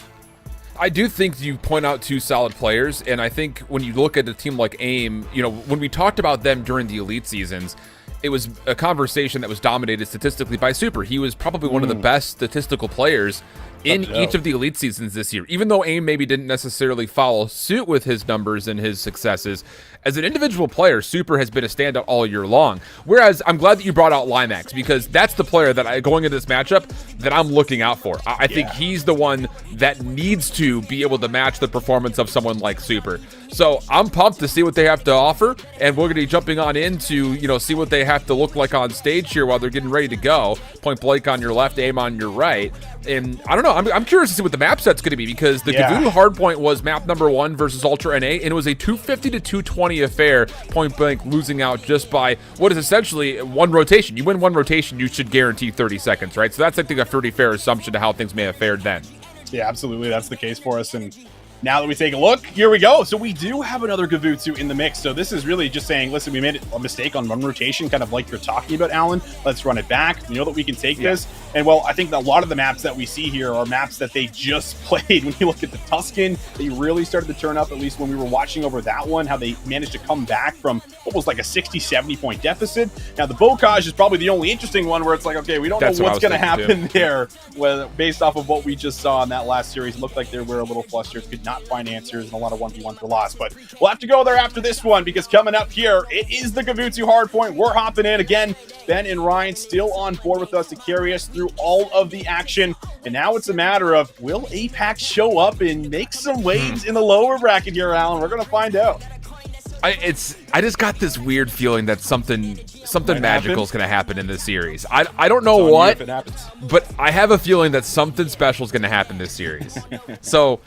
I do think you point out two solid players, and I think when you look at a team like Aim, you know, when we talked about them during the elite seasons, it was a conversation that was dominated statistically by Super. He was probably one of the best statistical players in each of the elite seasons this year. Even though Aim maybe didn't necessarily follow suit with his numbers and his successes, as an individual player, Super has been a standout all year long. Whereas I'm glad that you brought out Limax, because that's the player that going into this matchup that I'm looking out for. I think he's the one that needs to be able to match the performance of someone like Super. So I'm pumped to see what they have to offer, and we're going to be jumping on in to, you know, see what they have to look like on stage here while they're getting ready to go. Point Blank on your left, Aim on your right. And I don't know, I'm curious to see what the map set's going to be, because the Tuscan Hardpoint was map #1 versus Ultra NA, and it was a 250 to 220 affair. Point Blank losing out just by what is essentially one rotation. You win one rotation, you should guarantee 30 seconds, right? So that's, I think, a pretty fair assumption to how things may have fared then. Yeah, absolutely. That's the case for us. And now that we take a look, here we go. So we do have another Gavutsu in the mix. So this is really just saying, listen, we made a mistake on one rotation, kind of like you're talking about, Alan. Let's run it back. We know that we can take this. And well, I think that a lot of the maps that we see here are maps that they just played. When you look at the Tuscan, they really started to turn up, at least when we were watching over that one, how they managed to come back from what was like a 60, 70 point deficit. Now the Bocage is probably the only interesting one where it's like, okay, we don't know what's going to happen there. Well, based off of what we just saw in that last series, it looked like they were a little flustered, could not find answers, and a lot of 1v1s were lost. But we'll have to go there after this one, because coming up here, it is the Gavutsu Hardpoint. We're hopping in again. Ben and Ryan still on board with us to carry us through all of the action. And now it's a matter of, will APAC show up and make some waves in the lower bracket here, Alan? We're going to find out. I just got this weird feeling that something magical is going to happen in this series. I don't know what, but I have a feeling that something special is going to happen this series. So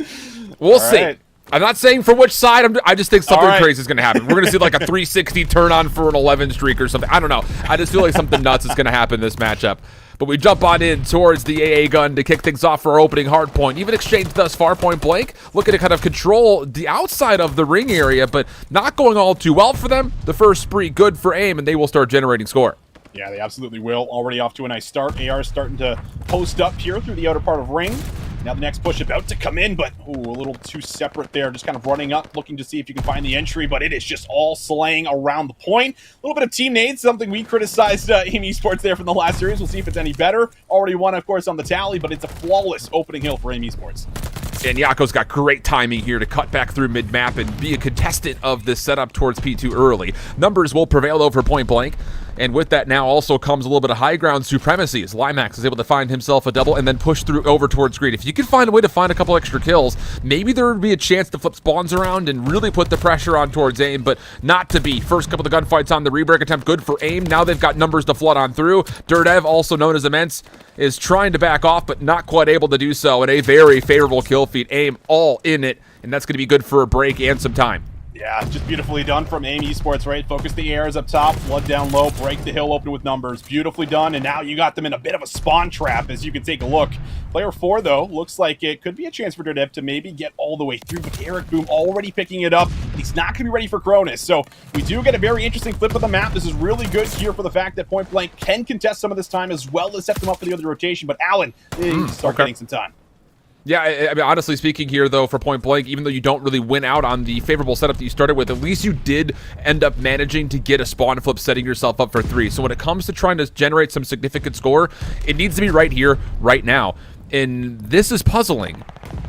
we'll see. I'm not saying for which side. I just think something right. crazy is going to happen. We're going to see like a 360 turn on for an 11 streak or something. I don't know. I just feel like something nuts is going to happen this matchup. But we jump on in towards the AA gun to kick things off for our opening hard point. Even exchange thus far, point blank, looking to kind of control the outside of the ring area, but not going all too well for them. The first spree good for Aim, and they will start generating score. Yeah, they absolutely will. Already off to a nice start. AR starting to post up here through the outer part of ring. Now the next push about to come in, but a little too separate there. Just kind of running up, looking to see if you can find the entry, but it is just all slaying around the point. A little bit of team nades, something we criticized Aim Esports there from the last series. We'll see if it's any better. Already won, of course, on the tally, but it's a flawless opening hill for Aim Esports. And Yako's got great timing here to cut back through mid-map and be a contestant of this setup towards P2 early. Numbers will prevail over point blank. And with that now also comes a little bit of high ground supremacy as Limax is able to find himself a double and then push through over towards green. If you could find a way to find a couple extra kills, maybe there would be a chance to flip spawns around and really put the pressure on towards Aim, but not to be. First couple of gunfights on the rebreak attempt, good for Aim. Now they've got numbers to flood on through. Dirtev, also known as Immense, is trying to back off, but not quite able to do so. And a very favorable kill feed. Aim all in it, and that's going to be good for a break and some time. Yeah, just beautifully done from Aim Esports, right? Focus the airs up top, flood down low, break the hill open with numbers. Beautifully done, and now you got them in a bit of a spawn trap as you can take a look. Player 4, though, looks like it could be a chance for Dirtev to maybe get all the way through, but Eric Boom already picking it up. He's not going to be ready for Cronus, so we do get a very interesting flip of the map. This is really good here for the fact that Point Blank can contest some of this time as well as set them up for the other rotation, but Alan, start getting some time. Yeah, I mean, honestly speaking here, though, for point blank, even though you don't really win out on the favorable setup that you started with, at least you did end up managing to get a spawn flip, setting yourself up for 3. So when it comes to trying to generate some significant score, it needs to be right here, right now. And this is puzzling.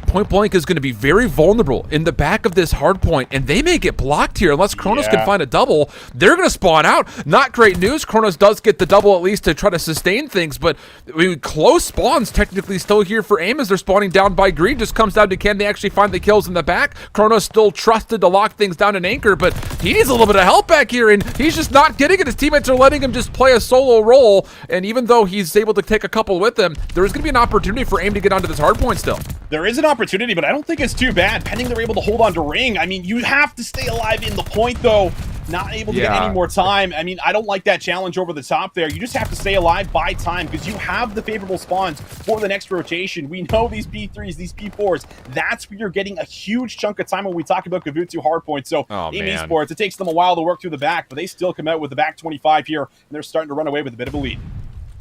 Point blank is going to be very vulnerable in the back of this hard point, and they may get blocked here unless Kronos can find a double. They're going to spawn out. Not great news. Kronos does get the double at least to try to sustain things, but I mean, close spawns technically still here for Aim as they're spawning down by green. Just comes down to can they actually find the kills in the back. Kronos still trusted to lock things down and anchor, but he needs a little bit of help back here, and he's just not getting it. His teammates are letting him just play a solo role, and even though he's able to take a couple with him, there's going to be an opportunity for Aim to get onto this hard point still. There is an opportunity, but I don't think it's too bad. Pending they're able to hold on to ring. I mean, you have to stay alive in the point, though. Not able to get any more time. I mean, I don't like that challenge over the top there. You just have to stay alive by time because you have the favorable spawns for the next rotation. We know these P3s, these P4s, that's where you're getting a huge chunk of time when we talk about Kavutsu Hardpoint. So, Aim Esports, it takes them a while to work through the back, but they still come out with the back 25 here, and they're starting to run away with a bit of a lead.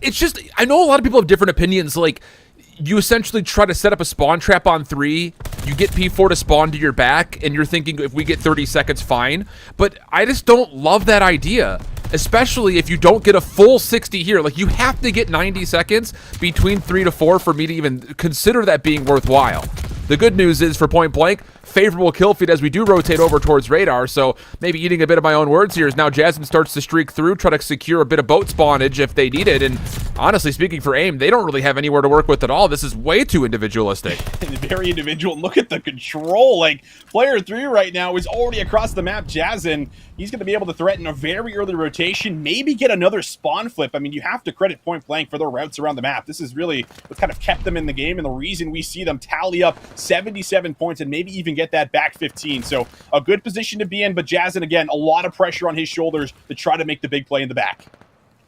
It's just, I know a lot of people have different opinions. Like, you essentially try to set up a spawn trap on 3, you get P4 to spawn to your back, and you're thinking if we get 30 seconds, fine. But I just don't love that idea, especially if you don't get a full 60 here. Like, you have to get 90 seconds between 3 to 4 for me to even consider that being worthwhile. The good news is for point blank, favorable kill feed as we do rotate over towards radar, so maybe eating a bit of my own words here as now Jasmine starts to streak through, try to secure a bit of boat spawnage if they need it, and honestly speaking for Aim, they don't really have anywhere to work with at all. This is way too individualistic. Very individual. Look at the control. Like, player 3 right now is already across the map. Jazen, he's going to be able to threaten a very early rotation, maybe get another spawn flip. I mean, you have to credit point blank for their routes around the map. This is really what's kind of kept them in the game and the reason we see them tally up 77 points and maybe even get that back 15. So a good position to be in, but Jazen, again, a lot of pressure on his shoulders to try to make the big play in the back.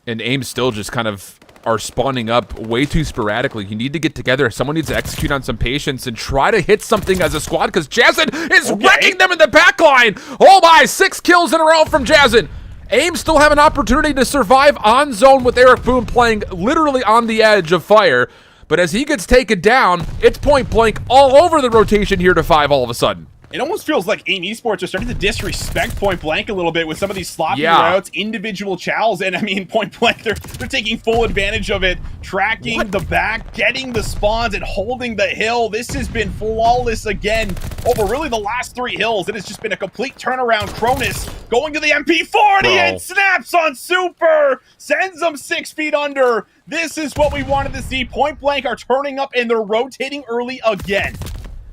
And Aim still just kind of are spawning up way too sporadically. You need to get together. Someone needs to execute on some patience and try to hit something as a squad because Jazen is wrecking them in the back line. Oh my, 6 kills in a row from Jazen. Aim still have an opportunity to survive on zone with Eric Boone playing literally on the edge of fire. But as he gets taken down, it's point blank all over the rotation here to 5 all of a sudden. It almost feels like Aim Esports are starting to disrespect Point Blank a little bit with some of these sloppy routes, individual chows, and I mean, Point Blank, they're taking full advantage of it, tracking the back, getting the spawns, and holding the hill. This has been flawless again over really the last 3 hills. It has just been a complete turnaround. Cronus going to the MP40 and snaps on Super, sends them 6 feet under. This is what we wanted to see. Point Blank are turning up, and they're rotating early again.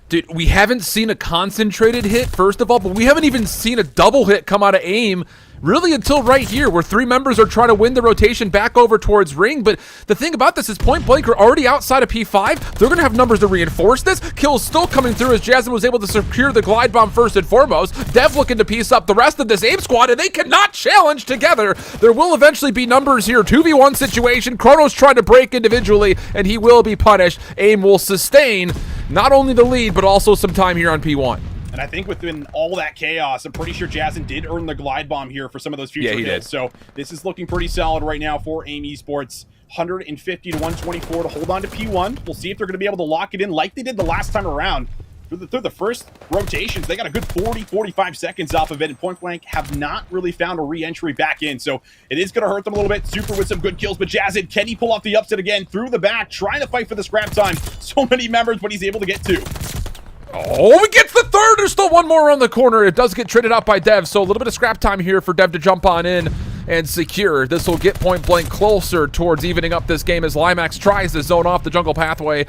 Dude, we haven't seen a concentrated hit, first of all, but we haven't even seen a double hit come out of Aim really until right here, where 3 members are trying to win the rotation back over towards Ring. But the thing about this is Point Blank are already outside of P5. They're going to have numbers to reinforce this. Kills still coming through as Jasmine was able to secure the glide bomb first and foremost. Dev looking to piece up the rest of this Aim squad, and they cannot challenge together. There will eventually be numbers here. 2v1 situation. Chronos trying to break individually, and he will be punished. Aim will sustain not only the lead, but also some time here on P1. And I think within all that chaos, I'm pretty sure Jazzin did earn the glide bomb here for some of those future hits. So this is looking pretty solid right now for Aim Esports. 150 to 124 to hold on to P1. We'll see if they're going to be able to lock it in like they did the last time around. Through the first rotations, they got a good 40-45 seconds off of it, and Point Blank have not really found a re-entry back in. So it is going to hurt them a little bit. Super with some good kills, but Jazzin, can he pull off the upset again through the back, trying to fight for the scrap time? So many members, but he's able to get 2. Oh, he gets the third. There's still one more around the corner. It does get traded out by Dev, so a little bit of scrap time here for Dev to jump on in and secure. This will get Point Blank closer towards evening up this game as Limax tries to zone off the jungle pathway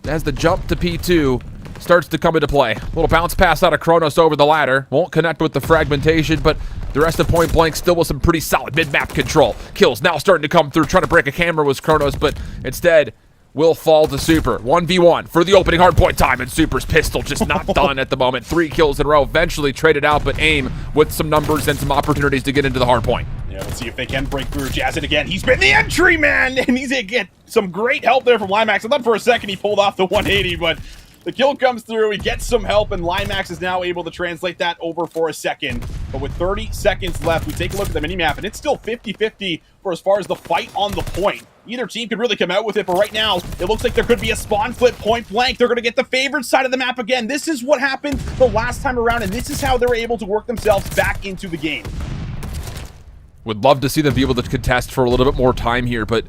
as the jump to P2 starts to come into play. A little bounce pass out of Chronos over the ladder. Won't connect with the fragmentation, but the rest of Point Blank still with some pretty solid mid-map control. Kills now starting to come through, trying to break a camera with Chronos, but instead will fall to Super. 1v1 for the opening hardpoint time, and Super's pistol just not done at the moment. 3 kills in a row, eventually traded out, but Aim with some numbers and some opportunities to get into the hardpoint. Yeah, let's see if they can break through. Jazzin again. He's been the entry man, and he's gonna get some great help there from Limax. I thought for a second he pulled off the 180, but the kill comes through, he gets some help, and Limax is now able to translate that over for a second. But with 30 seconds left, we take a look at the minimap, and it's still 50-50 for as far as the fight on the point. Either team could really come out with it, but right now, it looks like there could be a spawn flip. Point Blank, they're going to get the favored side of the map again. This is what happened the last time around, and this is how they were able to work themselves back into the game. Would love to see them be able to contest for a little bit more time here, but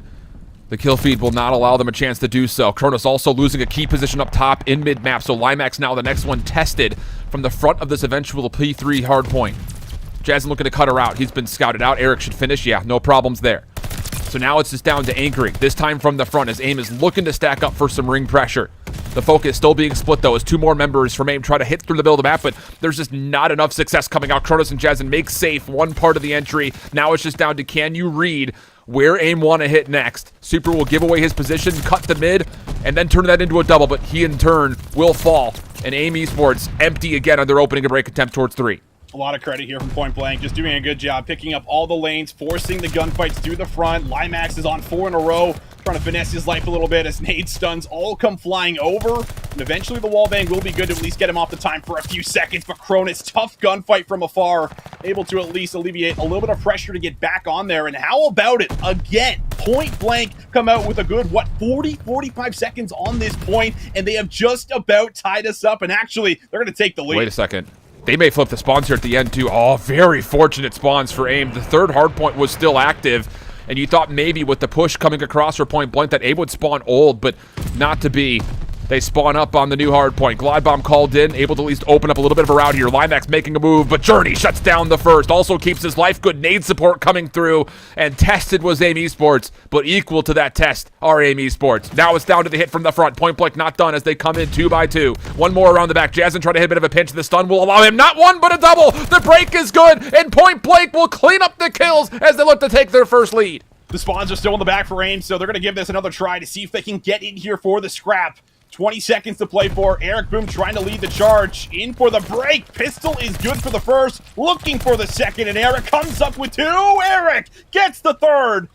the kill feed will not allow them a chance to do so. Chronos also losing a key position up top in mid-map, so Limax now the next one tested from the front of this eventual P3 hardpoint. Jazzin looking to cut her out. He's been scouted out. Eric should finish. Yeah, no problems there. So now it's just down to anchoring, this time from the front as Aim is looking to stack up for some ring pressure. The focus still being split though as 2 more members from Aim try to hit through the middle of the map, but there's just not enough success coming out. Chronos and Jazzin make safe one part of the entry. Now it's just down to can you read where Aim want to hit next. Super will give away his position, cut the mid, and then turn that into a double, but he in turn will fall. And Aim Esports empty again on their opening a break attempt towards 3. A lot of credit here from Point Blank, just doing a good job picking up all the lanes, forcing the gunfights through the front. Limax is on 4 in a row, trying to finesse his life a little bit as nade stuns all come flying over. And eventually the wallbang will be good to at least get him off the time for a few seconds. But Cronus, tough gunfight from afar, able to at least alleviate a little bit of pressure to get back on there. And how about it? Again, Point Blank come out with a good, 45 seconds on this point, and they have just about tied us up. And actually, they're going to take the lead. Wait a second. They may flip the spawns here at the end too. Oh, very fortunate spawns for Aim. The 3rd hardpoint was still active, and you thought maybe with the push coming across for Point Blank that Aim would spawn old, but not to be. They spawn up on the new hardpoint. Glide bomb called in, able to at least open up a little bit of a route here. Limax making a move, but Journey shuts down the first. Also keeps his life good. Nade support coming through, and tested was Aim Esports, but equal to that test are Aim Esports. Now it's down to the hit from the front. Point Blank not done as they come in 2 by 2. One more around the back. Jazzin trying to hit a bit of a pinch. The stun will allow him not one, but a double. The break is good, and Point Blank will clean up the kills as they look to take their first lead. The spawns are still in the back for Aim, so they're going to give this another try to see if they can get in here for the scrap. 20 seconds to play for. Eric Boom trying to lead the charge. In for the break. Pistol is good for the first. Looking for the second, and Eric comes up with 2. Eric gets the 3rd.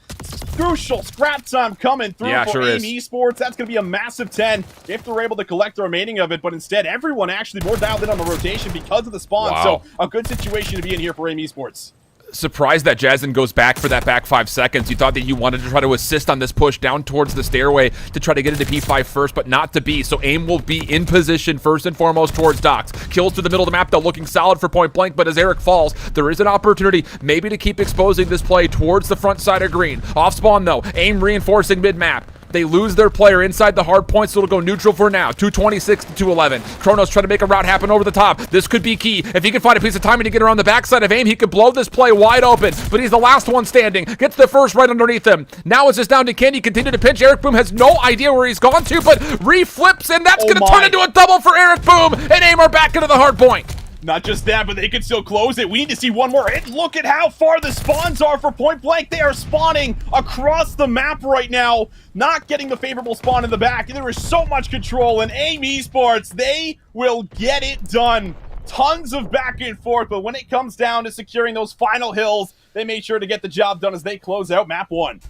Crucial scrap time coming through for Aim Esports. That's going to be a massive 10 if they're able to collect the remaining of it, but instead everyone actually more dialed in on the rotation because of the spawn. Wow. So a good situation to be in here for Aim Esports. Surprised that Jazzin goes back for that back 5 seconds. You thought that you wanted to try to assist on this push down towards the stairway to try to get into P5 first, but not to be. So Aim will be in position first and foremost towards Docks. Kills to the middle of the map though, looking solid for Point Blank, but as Eric falls, there is an opportunity maybe to keep exposing this play towards the front side of green. Off spawn though, Aim reinforcing mid-map. They lose their player inside the hard point, so it'll go neutral for now. 226 to 211. Kronos trying to make a route happen over the top. This could be key. If he can find a piece of timing to get around the backside of Aim, he could blow this play wide open, but he's the last one standing. Gets the first right underneath him. Now it's just down to can he continue to pinch? Eric Boom has no idea where he's gone to, but reflips, and that's going to turn into a double for Eric Boom, and Aim are back into the hard point. Not just that, but they can still close it. We need to see one more hit. Look at how far the spawns are for Point Blank. They are spawning across the map right now, not getting the favorable spawn in the back. There is so much control, and Aim Esports, they will get it done. Tons of back and forth, but when it comes down to securing those final hills, they made sure to get the job done as they close out map 1.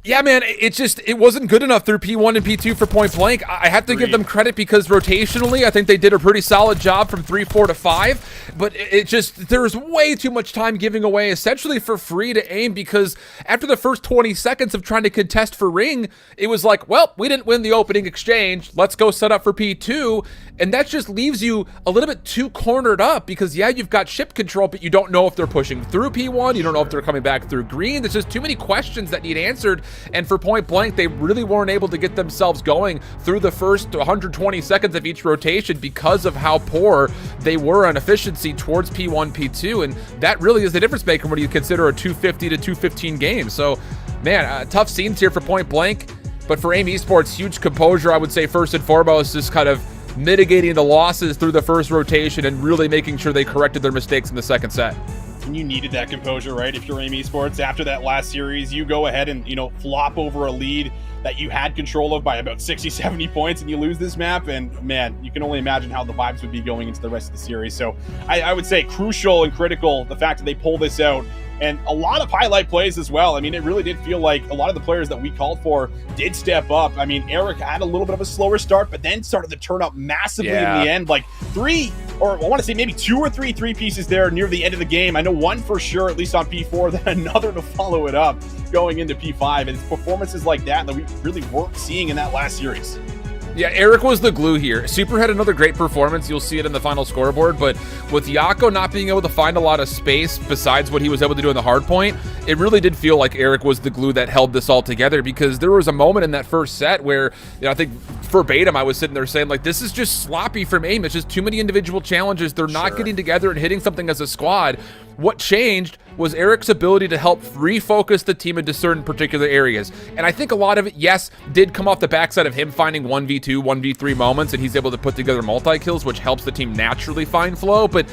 Yeah, man, it wasn't good enough through P1 and P2 for Point Blank. I have to give them credit because rotationally, I think they did a pretty solid job from 3, 4 to 5, but there was way too much time giving away essentially for free to Aim, because after the first 20 seconds of trying to contest for ring, it was like, well, we didn't win the opening exchange. Let's go set up for P2, and that just leaves you a little bit too cornered up because, yeah, you've got ship control, but you don't know if they're pushing through P1. You don't know if they're coming back through green. There's just too many questions that need answered. And for Point Blank, they really weren't able to get themselves going through the first 120 seconds of each rotation because of how poor they were on efficiency towards P1, P2. And that really is the difference maker when you consider a 250 to 215 game. So, man, tough scenes here for Point Blank. But for Aim Esports, huge composure, I would say, first and foremost, is kind of mitigating the losses through the first rotation and really making sure they corrected their mistakes in the second set. And you needed that composure, right? If you're Aim Esports, after that last series, you go ahead and, flop over a lead that you had control of by about 60, 70 points, and you lose this map, and man, you can only imagine how the vibes would be going into the rest of the series. So I would say crucial and critical, the fact that they pull this out, and a lot of highlight plays as well. I mean, it really did feel like a lot of the players that we called for did step up. I mean, Eric had a little bit of a slower start, but then started to turn up massively in the end. Like 3, or I want to say maybe 2 or 3 pieces there near the end of the game. I know one for sure, at least on P4, then another to follow it up going into P5. And it's performances like that we really weren't seeing in that last series. Yeah, Eric was the glue here. Super had another great performance. You'll see it in the final scoreboard, but with Yako not being able to find a lot of space besides what he was able to do in the hard point, it really did feel like Eric was the glue that held this all together, because there was a moment in that first set where, I think verbatim, I was sitting there saying, like, this is just sloppy from Aim. It's just too many individual challenges. They're not getting together and hitting something as a squad. What changed was Eric's ability to help refocus the team into certain particular areas. And I think a lot of it, yes, did come off the backside of him finding 1v2, 1v3 moments, and he's able to put together multi-kills, which helps the team naturally find flow. But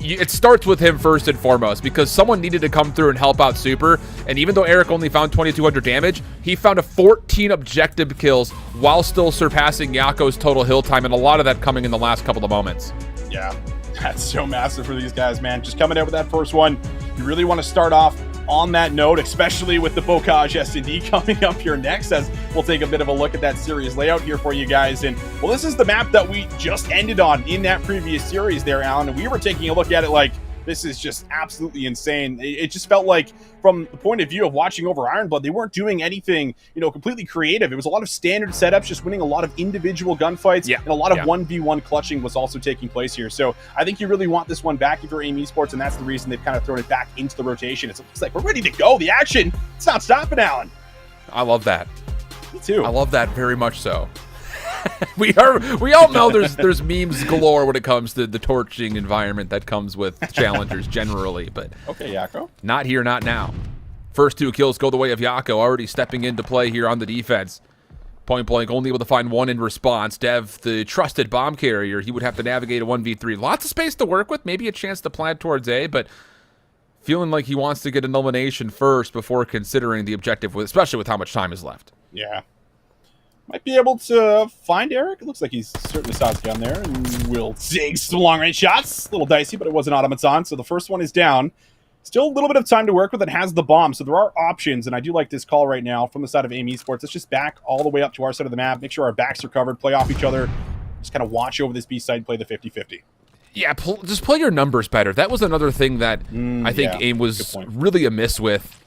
it starts with him first and foremost, because someone needed to come through and help out Super. And even though Eric only found 2,200 damage, he found a 14 objective kills while still surpassing Yako's total hill time, and a lot of that coming in the last couple of moments. Yeah. That's so massive for these guys, man. Just coming out with that first one, you really want to start off on that note, especially with the Bocage S&D coming up here next, as we'll take a bit of a look at that series layout here for you guys. And, well, this is the map that we just ended on in that previous series there, Alan, and we were taking a look at it like, this is just absolutely insane. It just felt like, from the point of view of watching over Ironblood, they weren't doing anything, completely creative. It was a lot of standard setups, just winning a lot of individual gunfights, and a lot of 1v1 clutching was also taking place here. So I think you really want this one back if you're Aim Esports, and that's the reason they've kind of thrown it back into the rotation. It looks like we're ready to go. The action, it's not stopping, Alan. I love that. Me too. I love that very much so. We all know there's memes galore when it comes to the torching environment that comes with challengers generally, but okay, Yako. Not here, not now. First 2 kills go the way of Yako, already stepping into play here on the defense. Point Blank only able to find 1 in response. Dev, the trusted bomb carrier, he would have to navigate a 1v3. Lots of space to work with, maybe a chance to plant towards A, but feeling like he wants to get an elimination first before considering the objective, especially with how much time is left. Yeah. Might be able to find Eric. It looks like he's certainly saw his gun there, and will take some long-range shots. A little dicey, but it was an automaton, so the first one is down. Still a little bit of time to work with, and has the bomb, so there are options, and I do like this call right now from the side of Aim Esports. Let's just back all the way up to our side of the map, make sure our backs are covered, play off each other, just kind of watch over this B side, play the 50-50. Yeah, just play your numbers better. That was another thing that I think Aim was really amiss with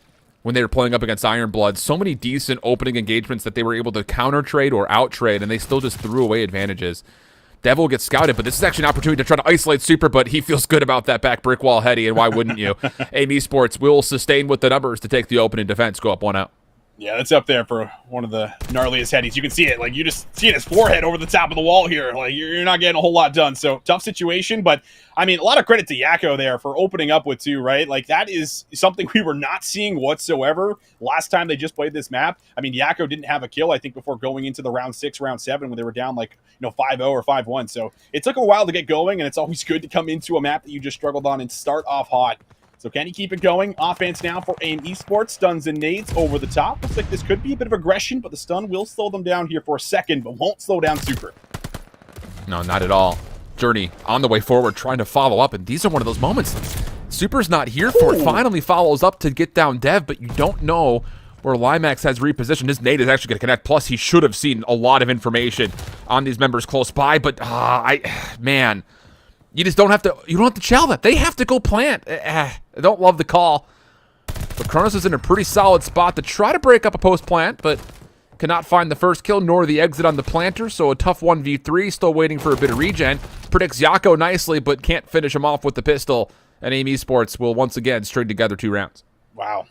when they were playing up against Ironblood. So many decent opening engagements that they were able to counter-trade or out-trade, and they still just threw away advantages. Devil gets scouted, but this is actually an opportunity to try to isolate Super, but he feels good about that back brick wall heady, and why wouldn't you? Aim Esports will sustain with the numbers to take the opening defense, go up 1-0. Yeah, that's up there for one of the gnarliest headies. You can see it. Like, you just see his forehead over the top of the wall here. Like, you're not getting a whole lot done. So, tough situation. But, I mean, a lot of credit to Yakko there for opening up with 2, right? Like, that is something we were not seeing whatsoever last time they just played this map. I mean, Yakko didn't have a kill, I think, before going into the round 6, round 7, when they were down, like, 5-0 or 5-1. So, it took a while to get going, and it's always good to come into a map that you just struggled on and start off hot. So can he keep it going? Offense now for Aim Esports. Stuns and nades over the top. Looks like this could be a bit of aggression, but the stun will slow them down here for a second, but won't slow down Super. No, not at all. Journey on the way forward, trying to follow up, and these are one of those moments. Super's not here for it. Finally follows up to get down Dev, but you don't know where Limax has repositioned. His nade is actually going to connect. Plus, he should have seen a lot of information on these members close by, but man. You just don't have to, you don't have to chow that. They have to go plant. I don't love the call. But Kronos is in a pretty solid spot to try to break up a post plant, but cannot find the first kill nor the exit on the planter, so a tough 1v3, still waiting for a bit of regen. Predicts Yakko nicely, but can't finish him off with the pistol, and Aim Esports will once again string together 2 rounds. Wow.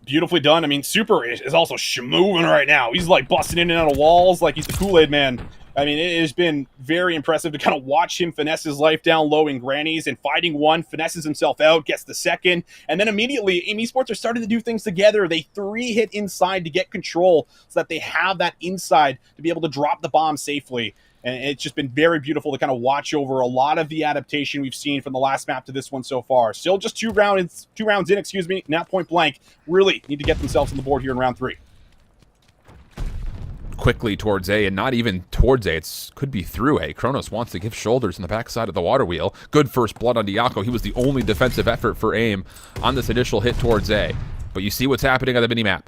Beautifully done. I mean, Super is also moving right now. He's like busting in and out of walls like he's the Kool-Aid man. I mean, it has been very impressive to kind of watch him finesse his life down low in grannies and fighting one, finesses himself out, gets the second, and then immediately Aim Esports are starting to do things together. They 3-hit inside to get control so that they have that inside to be able to drop the bomb safely. And it's just been very beautiful to kind of watch over a lot of the adaptation we've seen from the last map to this one so far. Still just 2 rounds in, now point blank. Really need to get themselves on the board here in round 3. Quickly towards A, and not even towards A. It could be through A. Kronos wants to give shoulders in the backside of the water wheel. Good first blood on Yakko. He was the only defensive effort for Aim on this initial hit towards A. But you see what's happening on the minimap.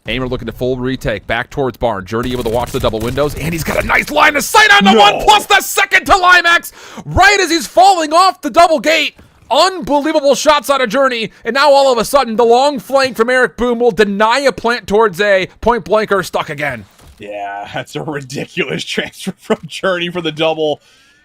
Aim are looking to full retake back towards Barn. Journey able to watch the double windows, and he's got a nice line of sight on the 1 plus the second to Limax right as he's falling off the double gate. Unbelievable shots out of Journey, and now all of a sudden the long flank from Eric Boom will deny a plant towards A. Point blank are stuck again. Yeah, that's a ridiculous transfer from Journey for the double.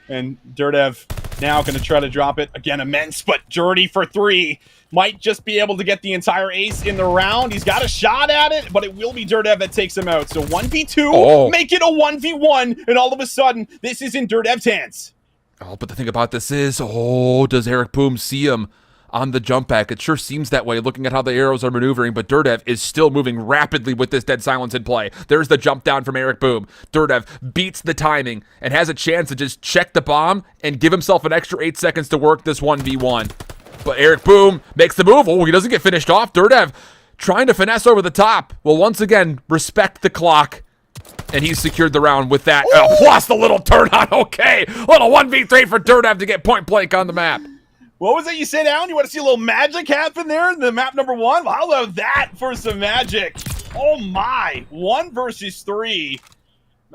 And Dirdev now going to try to drop it. Again, immense, but Journey for 3 might just be able to get the entire ace in the round. He's got a shot at it, but it will be Dirdev that takes him out. So 1v2, make it a 1v1, and all of a sudden, this is in Dirdev's hands. Oh, but the thing about this is, does Eric Boom see him on the jump back? It sure seems that way looking at how the arrows are maneuvering, but Dirdev is still moving rapidly with this dead silence in play. There's the jump down from Eric Boom. Dirdev beats the timing and has a chance to just check the bomb and give himself an extra 8 seconds to work this 1v1. But Eric Boom makes the move. Oh, he doesn't get finished off. Dirdev trying to finesse over the top. Will once again respect the clock. And he's secured the round with that. Plus the little turn on. Okay. Little 1v3 for Dirdev to get point blank on the map. What was it you said, Alan? You want to see a little magic happen there in the map number 1? Well, how about that for some magic? Oh my. 1 versus 3.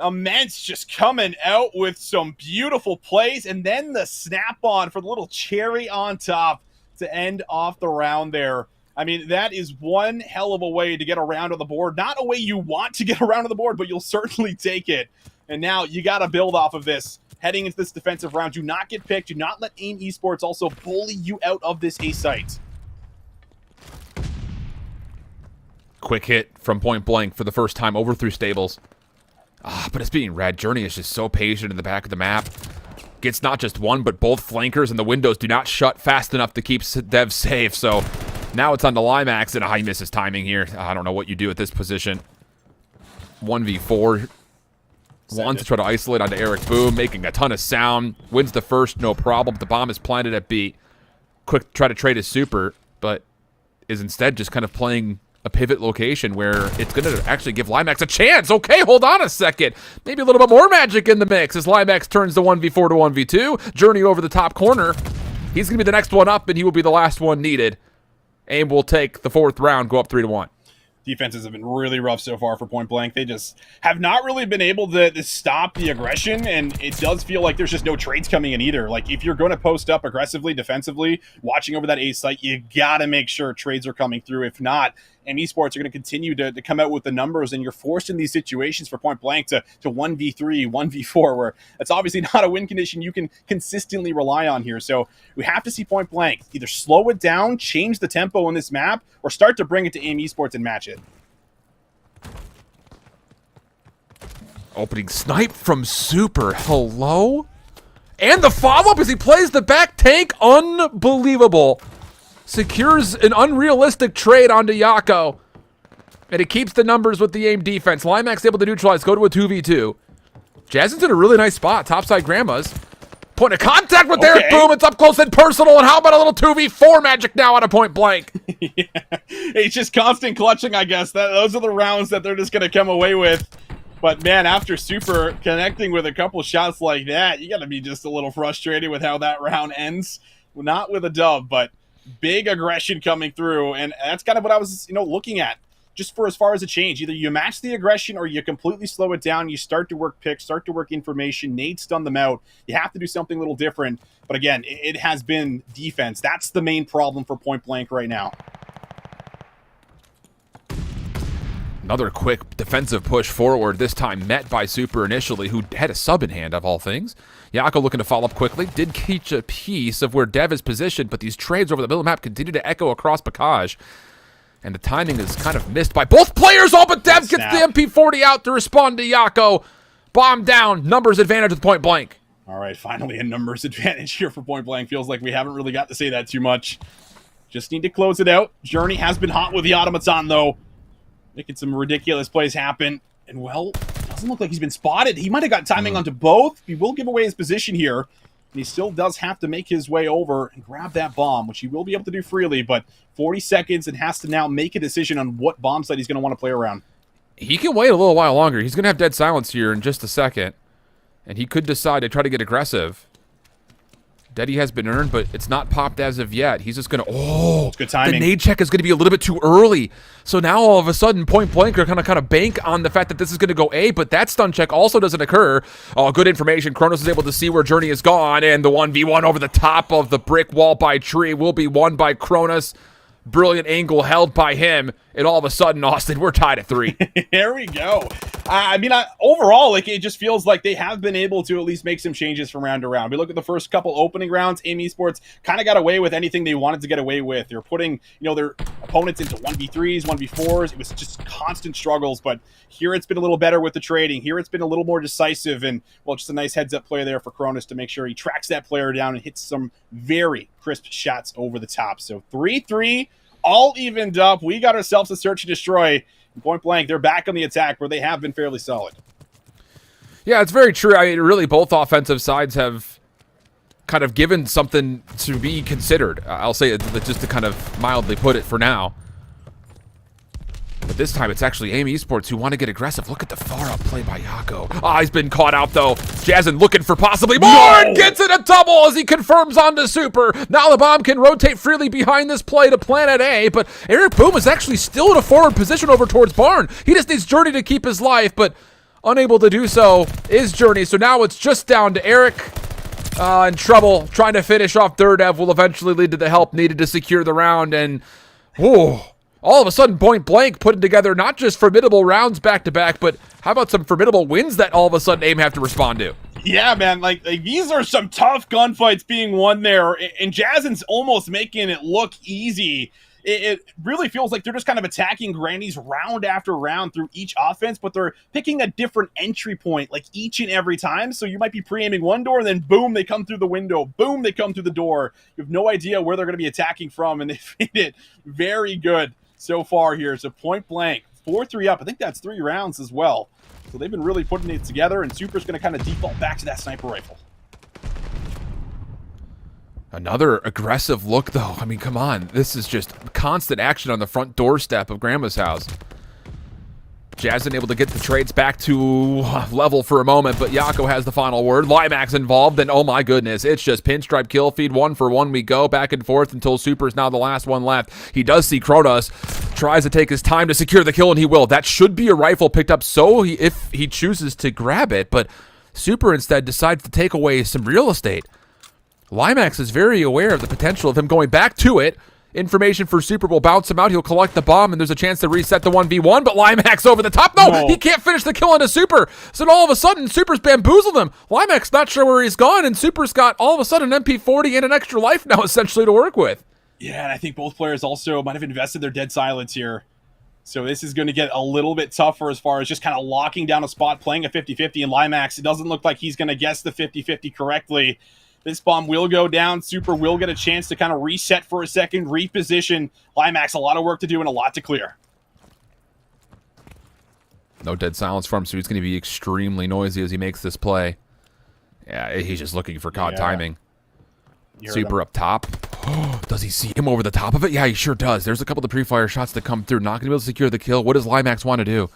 Immense just coming out with some beautiful plays. And then the snap-on for the little cherry on top to end off the round there. I mean, that is one hell of a way to get a round on the board. Not a way you want to get a round on the board, but you'll certainly take it. And now you got to build off of this. Heading into this defensive round, do not get picked. Do not let Aim Esports also bully you out of this A site. Quick hit from point blank for the first time over through stables. But it's being rad. Journey is just so patient in the back of the map. Gets not just one, but both flankers and the windows do not shut fast enough to keep Dev safe. So now it's on the Limax, and he misses timing here. I don't know what you do at this position. 1v4. Wants to try to isolate onto Eric Boom, making a ton of sound. Wins the first, no problem. The bomb is planted at B. Quick try to trade his super, but is instead just kind of playing a pivot location where it's going to actually give Limax a chance. Okay, hold on a second. Maybe a little bit more magic in the mix as Limax turns the 1v4 to 1v2. Journey over the top corner. He's going to be the next one up, and he will be the last one needed. Aim will take the 4th round, go up 3-1. Defenses have been really rough so far for point blank. They just have not really been able to stop the aggression, and it does feel like there's just no trades coming in either. Like, if you're going to post up aggressively, defensively, watching over that A site, you got to make sure trades are coming through. If not, and esports are going to continue to come out with the numbers, and you're forced in these situations for point blank to 1v3, 1v4, where that's obviously not a win condition you can consistently rely on here. So we have to see point blank either slow it down, change the tempo in this map, or start to bring it to Aim Esports and match it. Opening snipe from Super. Hello? And the follow-up as he plays the back tank. Unbelievable. Secures an unrealistic trade onto Yako. And it keeps the numbers with the aim defense. Limax able to neutralize, go to a 2v2. Jasmine's in a really nice spot. Topside Grandma's. Point of contact with Eric. Boom. It's up close and personal. And how about a little 2v4 magic now out of point blank? Yeah. It's just constant clutching, I guess. Those are the rounds that they're just going to come away with. But, man, after Super connecting with a couple shots like that, you got to be just a little frustrated with how that round ends. Well, not with a dub, but big aggression coming through. And that's kind of what I was, looking at. Just for as far as a change. Either you match the aggression or you completely slow it down. You start to work picks, start to work information. Nade stun them out. You have to do something a little different. But, again, it has been defense. That's the main problem for Point Blank right now. Another quick defensive push forward, this time met by Super initially, who had a sub in hand of all things. Yako looking to follow up quickly. Did catch a piece of where Dev is positioned, but these trades over the middle of the map continue to echo across Bakaj. And the timing is kind of missed by both players. All but Dev gets the MP40 out to respond to Yako. Bomb down. Numbers advantage with Point Blank. All right, finally a numbers advantage here for Point Blank. Feels like we haven't really got to say that too much. Just need to close it out. Journey has been hot with the Automaton, though. Making some ridiculous plays happen. And, well, doesn't look like he's been spotted. He might have got timing onto both. He will give away his position here. And he still does have to make his way over and grab that bomb, which he will be able to do freely. But 40 seconds and has to now make a decision on what bomb site he's going to want to play around. He can wait a little while longer. He's going to have dead silence here in just a second. And he could decide to try to get aggressive. Deaddy has been earned, but it's not popped as of yet. He's just going to... Oh, it's good timing. The nade check is going to be a little bit too early. So now all of a sudden, Point Blank are kind of bank on the fact that this is going to go A, but that stun check also doesn't occur. Oh, good information. Kronos is able to see where Journey is gone, and the 1v1 over the top of the brick wall by Tree will be won by Kronos. Brilliant angle held by him, and all of a sudden, Austin, we're tied at 3. There we go. Overall, it just feels like they have been able to at least make some changes from round to round. We look at the first couple opening rounds, Aim Esports kind of got away with anything they wanted to get away with. They're putting, their opponents into 1v3s, 1v4s. It was just constant struggles, but here it's been a little better with the trading. Here it's been a little more decisive, and, well, just a nice heads-up play there for Cronus to make sure he tracks that player down and hits some very crisp shots over the top. So 3-3, all evened up. We got ourselves a search and destroy. Point Blank, they're back on the attack where they have been fairly solid. Yeah, it's very true. I mean, really, both offensive sides have kind of given something to be considered. I'll say it just to kind of mildly put it for now. But this time, it's actually Aim Esports who want to get aggressive. Look at the far-up play by Yako. Ah, he's been caught out, though. Jazzin looking for possibly more and gets it a double as he confirms onto Super. Now the bomb can rotate freely behind this play to Planet A, but Eric Boom is actually still in a forward position over towards Barn. He just needs Journey to keep his life, but unable to do so is Journey. So now it's just down to Eric in trouble. Trying to finish off third Ev will eventually lead to the help needed to secure the round, and whoa. All of a sudden, Point Blank putting together not just formidable rounds back-to-back, but how about some formidable wins that all of a sudden AIM have to respond to? Yeah, man, like these are some tough gunfights being won there, and Jazin's almost making it look easy. It really feels like they're just kind of attacking Grannies round after round through each offense, but they're picking a different entry point like each and every time. So you might be pre-aiming one door, and then boom, they come through the window. Boom, they come through the door. You have no idea where they're going to be attacking from, and they've made it very good so far here. So Point Blank, 4-3 up. I think that's 3 rounds as well. So they've been really putting it together, and Super's going to kind of default back to that sniper rifle. Another aggressive look, though. I mean, come on. This is just constant action on the front doorstep of Grandma's house. Jazzin able to get the trades back to level for a moment, but Yako has the final word. Limax involved, and oh my goodness, it's just pinstripe kill feed. 1 for 1 we go, back and forth until Super's now the last one left. He does see Kronos, tries to take his time to secure the kill, and he will. That should be a rifle picked up if he chooses to grab it, but Super instead decides to take away some real estate. Limax is very aware of the potential of him going back to it. Information for Super will bounce him out. He'll collect the bomb, and there's a chance to reset the 1v1, but Limax over the top. No, he can't finish the kill onto Super. So all of a sudden, Super's bamboozled him. Limax not sure where he's gone, and Super's got all of a sudden an MP40 and an extra life now, essentially, to work with. Yeah, and I think both players also might have invested their dead silence here. So this is going to get a little bit tougher as far as just kind of locking down a spot, playing a 50-50 in Limax. It doesn't look like he's going to guess the 50-50 correctly. This bomb will go down. Super will get a chance to kind of reset for a second, reposition. Limax, a lot of work to do and a lot to clear. No dead silence from him, so he's going to be extremely noisy as he makes this play. Yeah, he's just looking for COD timing. Super up top. Does he see him over the top of it? Yeah, he sure does. There's a couple of pre-fire shots that come through. Not going to be able to secure the kill. What does Limax want to do?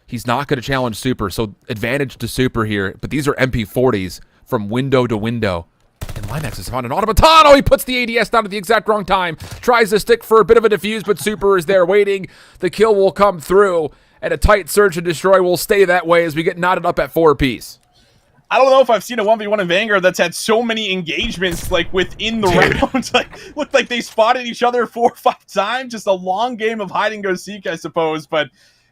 He's not going to challenge Super, so advantage to Super here. But these are MP40s from window to window. And Limax has found an automaton. Oh, he puts the ADS down at the exact wrong time. Tries to stick for a bit of a defuse, but Super is there waiting. The kill will come through, and a tight search and destroy will stay that way as we get knotted up at 4 apiece. I don't know if I've seen a 1v1 in Vanguard that's had so many engagements, like, within the rounds. Like, looked like they spotted each other 4 or 5 times. Just a long game of hide-and-go-seek, I suppose. But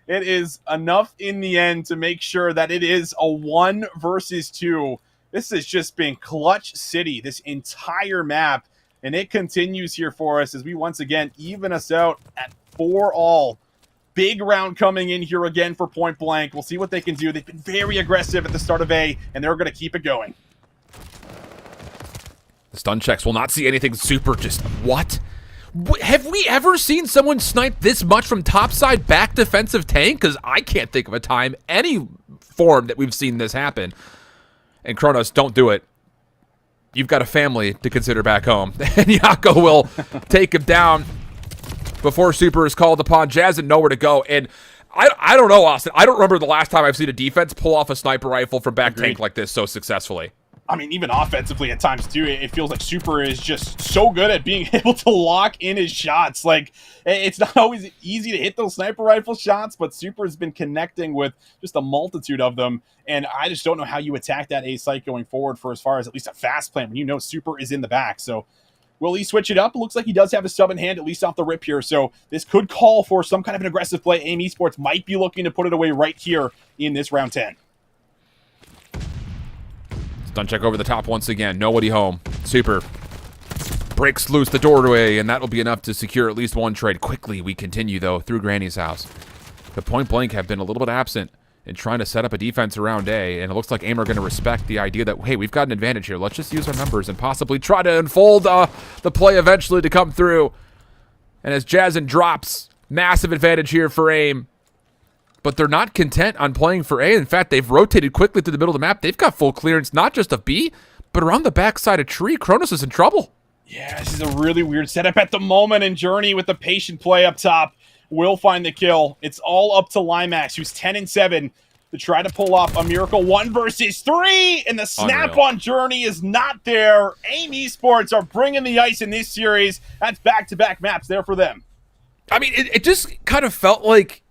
it is enough in the end to make sure that it is a 1 versus 2. This has just been clutch city, this entire map. And it continues here for us as we once again even us out at 4-all. Big round coming in here again for Point Blank. We'll see what they can do. They've been very aggressive at the start of A, and they're going to keep it going. The stun checks will not see anything. Super just, what? Have we ever seen someone snipe this much from topside back defensive tank? Because I can't think of a time, any form that we've seen this happen. And Kronos, don't do it. You've got a family to consider back home. And Yako will take him down before Super is called upon. Jazz and nowhere to go. And I don't know, Austin. I don't remember the last time I've seen a defense pull off a sniper rifle from back tank like this so successfully. I mean, even offensively at times, too, it feels like Super is just so good at being able to lock in his shots. Like, it's not always easy to hit those sniper rifle shots, but Super has been connecting with just a multitude of them. And I just don't know how you attack that A site going forward for as far as at least a fast plan when you know Super is in the back. So will he switch it up? It looks like he does have a sub in hand, at least off the rip here. So this could call for some kind of an aggressive play. Aim Esports might be looking to put it away right here in this round 10. Stun check over the top once again. Nobody home. Super breaks loose the doorway, and that will be enough to secure at least one trade. Quickly, we continue, though, through Granny's house. The Point Blank have been a little bit absent in trying to set up a defense around A, and it looks like Aim are going to respect the idea that, hey, we've got an advantage here. Let's just use our numbers and possibly try to unfold the play eventually to come through. And as Jazzen drops, massive advantage here for Aim. But they're not content on playing for A. In fact, they've rotated quickly to the middle of the map. They've got full clearance, not just of B, but around the backside of Tree. Kronos is in trouble. Yeah, this is a really weird setup at the moment, and Journey with the patient play up top will find the kill. It's all up to Limax, who's 10-7, to try to pull off a miracle 1 versus 3, and the snap on Journey is not there. Aim Esports are bringing the ice in this series. That's back-to-back maps there for them. I mean, it just kind of felt like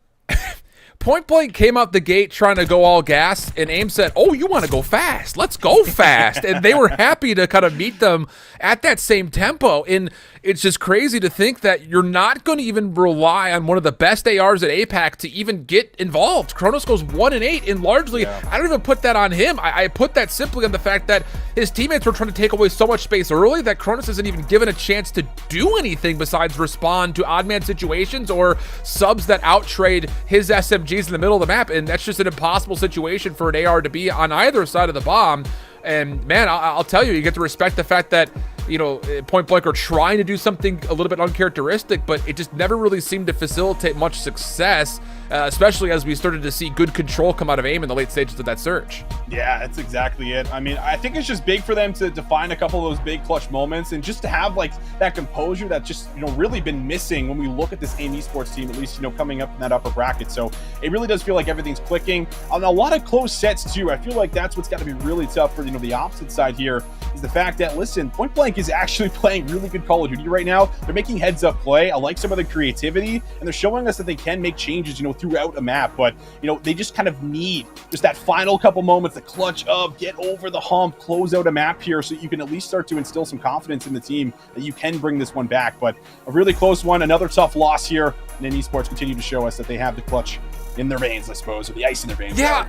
Point Blank came out the gate trying to go all gas, and Aim said, oh, you want to go fast? Let's go fast. And they were happy to kind of meet them at that same tempo. And it's just crazy to think that you're not going to even rely on one of the best ARs at APAC to even get involved. Kronos goes 1-8, and largely, I don't even put that on him. I put that simply on the fact that his teammates were trying to take away so much space early that Kronos isn't even given a chance to do anything besides respond to odd man situations or subs that outtrade his SMGs in the middle of the map, and that's just an impossible situation for an AR to be on either side of the bomb. And man, I'll tell you, you get to respect the fact that, you know, Point Blank are trying to do something a little bit uncharacteristic, but it just never really seemed to facilitate much success, especially as we started to see good control come out of Aim in the late stages of that search. Yeah, that's exactly it. I mean, I think it's just big for them to find a couple of those big clutch moments and just to have like that composure that's just, you know, really been missing when we look at this Aim Esports team, at least, you know, coming up in that upper bracket. So it really does feel like everything's clicking. On a lot of close sets too, I feel like that's what's got to be really tough for, you know, the opposite side here is the fact that, listen, Point Blank is actually playing really good Call of Duty right now. They're making heads up play. I like some of the creativity, and they're showing us that they can make changes, you know, throughout a map, but, you know, they just kind of need just that final couple moments to clutch up, get over the hump, close out a map here so you can at least start to instill some confidence in the team that you can bring this one back. But a really close one, another tough loss here, and then Esports continue to show us that they have the clutch in their veins, I suppose, or the ice in their veins. Yeah,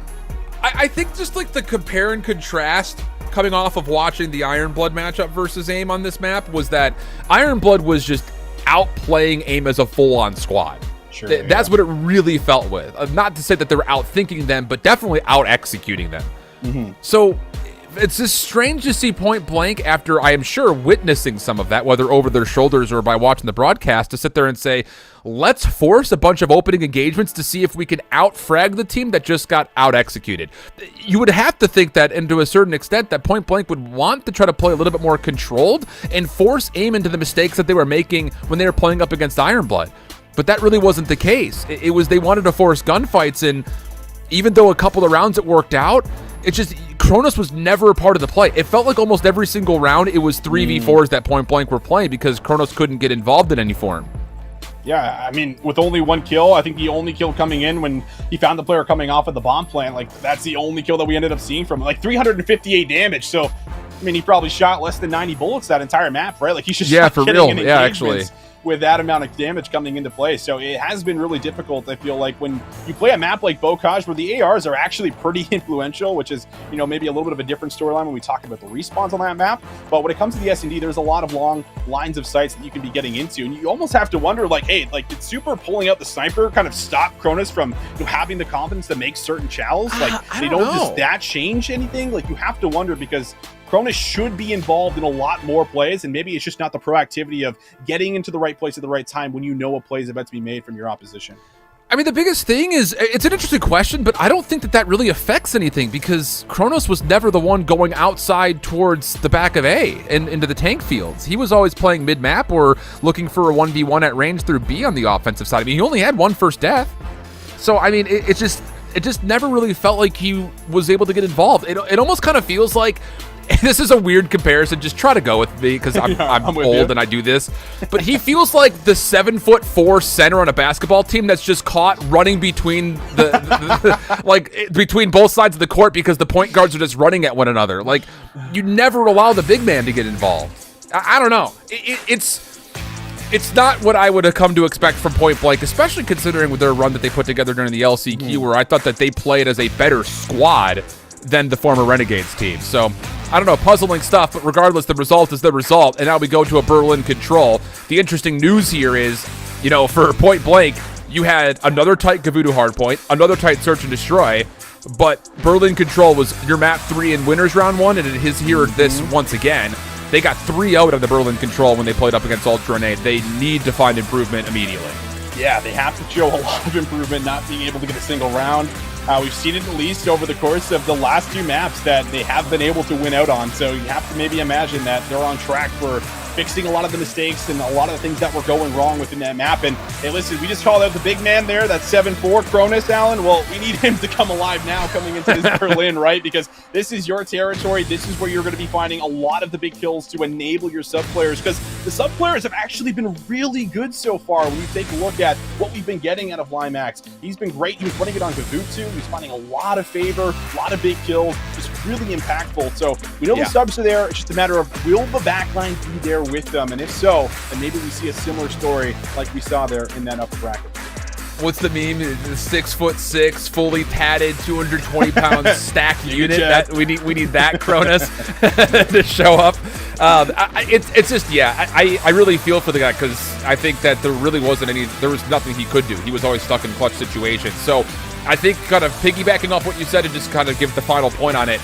I think just like the compare and contrast coming off of watching the Ironblood matchup versus Aim on this map was that Ironblood was just outplaying Aim as a full-on squad. Sure, That's what it really felt with. Not to say that they were out-thinking them, but definitely out-executing them. So it's just strange to see Point Blank, after I am sure witnessing some of that, whether over their shoulders or by watching the broadcast, to sit there and say, let's force a bunch of opening engagements to see if we can out-frag the team that just got out-executed. You would have to think that, and to a certain extent, that Point Blank would want to try to play a little bit more controlled and force Aim into the mistakes that they were making when they were playing up against Ironblood. But that really wasn't the case. It was they wanted to force gunfights, and even though a couple of rounds it worked out, it's just Kronos was never a part of the play. It felt like almost every single round it was 3v4s that Point Blank were playing because Kronos couldn't get involved in any form. Yeah, I mean, with only one kill, I think the only kill coming in when he found the player coming off of the bomb plant, like, that's the only kill that we ended up seeing from him. Like, 358 damage, so, I mean, he probably shot less than 90 bullets that entire map, right? Like, he's just for real. Yeah, actually. With that amount of damage coming into play. So it has been really difficult, I feel like, when you play a map like Bocage, where the ARs are actually pretty influential, which is, you know, maybe a little bit of a different storyline when we talk about the respawns on that map. But when it comes to the S&D, there's a lot of long lines of sights that you can be getting into. And you almost have to wonder, like, hey, like, did Super pulling out the sniper kind of stop Kronos from, you know, having the confidence to make certain chows? Like, does that change anything? Like, you have to wonder, because Kronos should be involved in a lot more plays, and maybe it's just not the proactivity of getting into the right place at the right time when you know a play is about to be made from your opposition. I mean, the biggest thing is, it's an interesting question, but I don't think that really affects anything, because Kronos was never the one going outside towards the back of A and into the tank fields. He was always playing mid-map or looking for a 1v1 at range through B on the offensive side. I mean, he only had one first death. So, I mean, it just never really felt like he was able to get involved. It almost kind of feels like, this is a weird comparison, just try to go with me, because I'm old and I do this, but he feels like the 7'4" center on a basketball team that's just caught running between between both sides of the court because the point guards are just running at one another. Like, you never allow the big man to get involved. I don't know. It's not what I would have come to expect from Point Blank, especially considering with their run that they put together during the LCQ, where I thought that they played as a better squad than the former Renegades team. So, I don't know, puzzling stuff, but regardless, the result is the result, and now we go to a Berlin Control. The interesting news here is, you know, for Point Blank, you had another tight Gavudu Hardpoint, another tight Search and Destroy, but Berlin Control was your map 3 in winners round 1, and it is here this once again. They got 3 out of the Berlin Control when they played up against Ultra EU. They need to find improvement immediately. Yeah, they have to show a lot of improvement, not being able to get a single round. We've seen it at least over the course of the last 2 maps that they have been able to win out on. So you have to maybe imagine that they're on track for fixing a lot of the mistakes and a lot of the things that were going wrong within that map. And hey, listen, we just called out the big man there, that 7'4" Kronos, Alan. Well, we need him to come alive now coming into this Berlin, right? Because this is your territory. This is where you're going to be finding a lot of the big kills to enable your sub players, because the sub players have actually been really good so far. When you take a look at what we've been getting out of Limax, he's been great. He was running it on Gavutu. He's finding a lot of favor, a lot of big kills, just really impactful. So we know the subs are there. It's just a matter of, will the backline be there with them? And if so, then maybe we see a similar story like we saw there in that upper bracket. What's the meme? The 6'6", fully padded, 220-pound stacked unit. That we need that Kronos to show up. It's just, I really feel for the guy, because I think that there was nothing he could do. He was always stuck in clutch situations. So I think, kind of piggybacking off what you said and just kind of give the final point on it,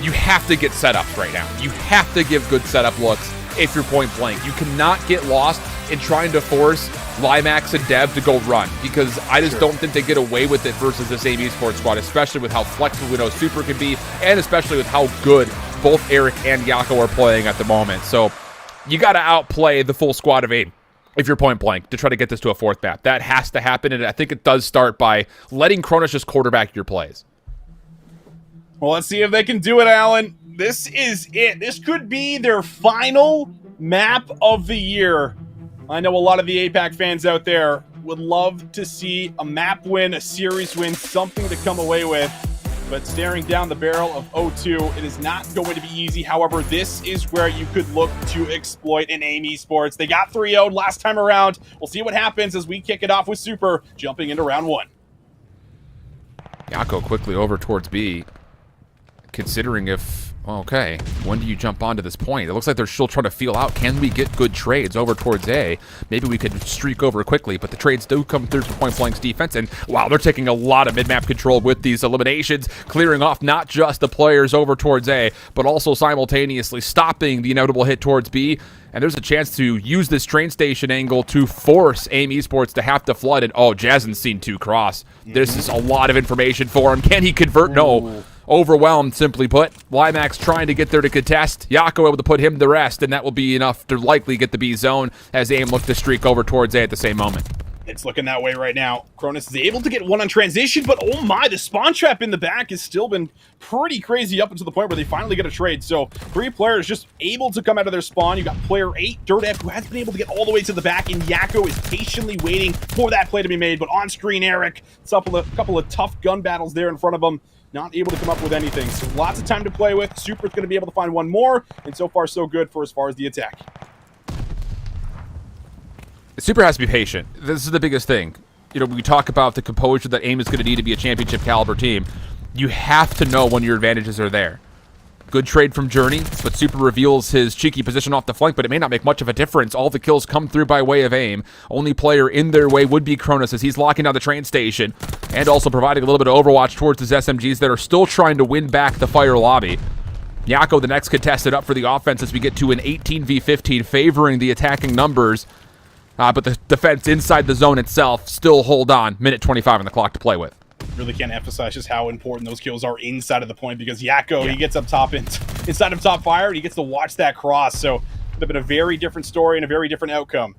you have to get setups right now. You have to give good setup looks if you're Point Blank. You cannot get lost in trying to force Limax and Dev to go run, because I just don't think they get away with it versus this Aim Esports squad, especially with how flexible we know Super can be, and especially with how good both Eric and Yako are playing at the moment. So you got to outplay the full squad of Aim if you're Point Blank to try to get this to a 4th map. That has to happen, and I think it does start by letting Kronos just quarterback your plays. Well, let's see if they can do it, Alan. This is it. This could be their final map of the year. I know a lot of the APAC fans out there would love to see a map win, a series win, something to come away with. But staring down the barrel of O2, it is not going to be easy. However, this is where you could look to exploit an Aim Esports. They got 3-0'd last time around. We'll see what happens as we kick it off with Super, jumping into round 1. Yako quickly over towards B, considering if Okay, when do you jump onto this point? It looks like they're still trying to feel out, can we get good trades over towards A? Maybe we could streak over quickly, but the trades do come through from Point Blank's defense, and wow, they're taking a lot of mid-map control with these eliminations, clearing off not just the players over towards A, but also simultaneously stopping the inevitable hit towards B. And there's a chance to use this train station angle to force AIM Esports to have to flood. And oh, Jazen's seen 2 cross. This is a lot of information for him. Can he convert? No. Overwhelmed, simply put. Limax trying to get there to contest. Yako able to put him to rest, and that will be enough to likely get the B zone as AIM look to streak over towards A at the same moment. It's looking that way right now. Cronus is able to get one on transition, but oh my, the spawn trap in the back has still been pretty crazy up until the point where they finally get a trade. So 3 players just able to come out of their spawn. You got player 8, Dirtev, who has been able to get all the way to the back, and Yako is patiently waiting for that play to be made. But on screen, Eric, it's a couple of tough gun battles there in front of him. Not able to come up with anything. So lots of time to play with. Super's going to be able to find one more, and so far so good for as far as the attack. Super has to be patient. This is the biggest thing. You know, we talk about the composure that AIM is going to need to be a championship caliber team. You have to know when your advantages are there. Good trade from Journey, but Super reveals his cheeky position off the flank, but it may not make much of a difference. All the kills come through by way of AIM. Only player in their way would be Cronus as he's locking down the train station and also providing a little bit of overwatch towards his SMGs that are still trying to win back the fire lobby. Yako, the next contested up for the offense as we get to an 18v15 favoring the attacking numbers. But the defense inside the zone itself still hold on. Minute 25 on the clock to play with. Really can't emphasize just how important those kills are inside of the point, because Yako, he gets up top inside of top fire, and he gets to watch that cross. So it would have been a very different story and a very different outcome.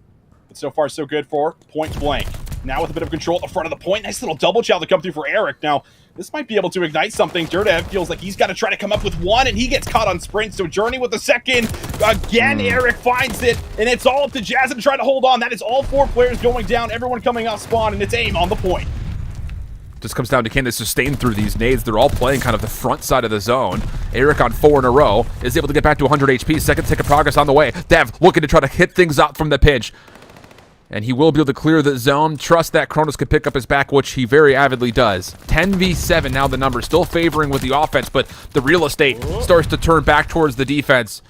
But so far, so good for Point Blank. Now with a bit of control at the front of the point. Nice little double chow to come through for Eric. Now, this might be able to ignite something. Dirtev feels like he's got to try to come up with one, and he gets caught on sprint. So Journey with the second. Again, Eric finds it, and it's all up to Jazz to try to hold on. That is all 4 players going down, everyone coming off spawn, and it's AIM on the point. Just comes down to can they sustain through these nades. They're all playing kind of the front side of the zone. Eric on 4 in a row is able to get back to 100 HP. Second tick of progress on the way. Dev looking to try to hit things out from the pinch. And he will be able to clear the zone. Trust that Cronus could pick up his back, which he very avidly does. 10v7 now the number. Still favoring with the offense, but the real estate starts to turn back towards the defense.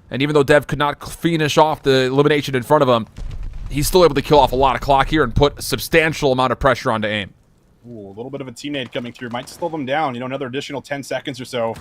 And even though Dev could not finish off the elimination in front of him, he's still able to kill off a lot of clock here and put a substantial amount of pressure onto AIM. Ooh, a little bit of a teammate coming through. Might slow them down, another additional 10 seconds or so.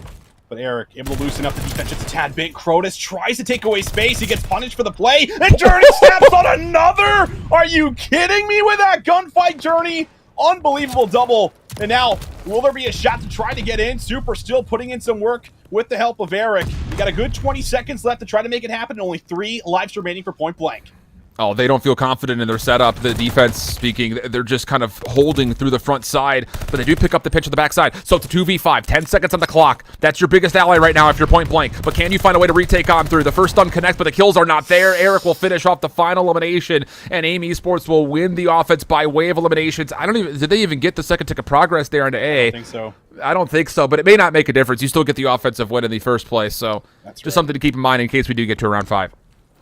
But Eric able to loosen up the defense just a tad bit. Cronus tries to take away space. He gets punished for the play. And Journey snaps on another! Are you kidding me with that gunfight, Journey? Unbelievable double. And now, will there be a shot to try to get in? Super still putting in some work with the help of Eric. We got a good 20 seconds left to try to make it happen. And only 3 lives remaining for Point Blank. Oh, they don't feel confident in their setup. The defense speaking, they're just kind of holding through the front side, but they do pick up the pitch on the backside. So it's a 2v5, 10 seconds on the clock. That's your biggest ally right now if you're Point Blank. But can you find a way to retake on through? The first stun connects, but the kills are not there. Eric will finish off the final elimination, and AIM Esports will win the offense by way of eliminations. Did they even get the second tick of progress there into A? I don't think so. I don't think so, but it may not make a difference. You still get the offensive win in the first place, so That's just something to keep in mind in case we do get to round 5.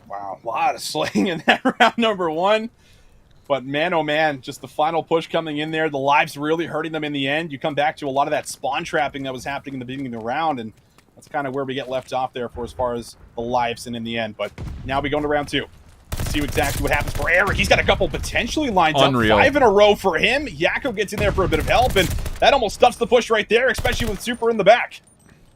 Wow, a lot of slaying in that round number 1. But man, oh man, just the final push coming in there. The lives really hurting them in the end. You come back to a lot of that spawn trapping that was happening in the beginning of the round, and that's kind of where we get left off there for as far as the lives and in the end. But now we go into round 2. See exactly what happens for Eric. He's got a couple potentially lined up. 5 in a row for him. Yako gets in there for a bit of help, and that almost stuffs the push right there, especially with Super in the back.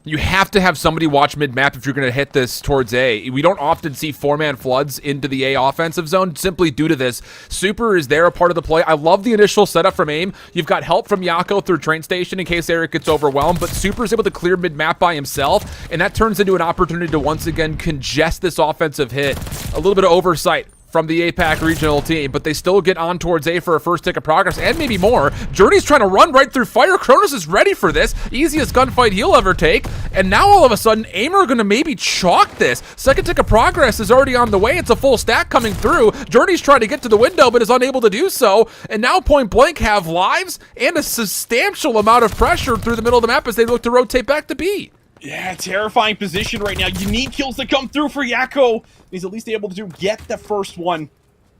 You have to have somebody watch mid-map if you're going to hit this towards A. We don't often see 4-man floods into the A offensive zone simply due to this. Super is there, a part of the play. I love the initial setup from AIM. You've got help from Yako through train station in case Eric gets overwhelmed, but Super is able to clear mid-map by himself, and that turns into an opportunity to once again congest this offensive hit. A little bit of oversight from the APAC regional team, but they still get on towards A for a first tick of progress, and maybe more. Journey's trying to run right through fire. Cronus is ready for this. Easiest gunfight he'll ever take, and now all of a sudden, AIM are going to maybe chalk this. Second tick of progress is already on the way. It's a full stack coming through. Journey's trying to get to the window, but is unable to do so, and now Point Blank have lives and a substantial amount of pressure through the middle of the map as they look to rotate back to B. Yeah, terrifying position right now. You need kills to come through for Yako. He's at least able to get the first one.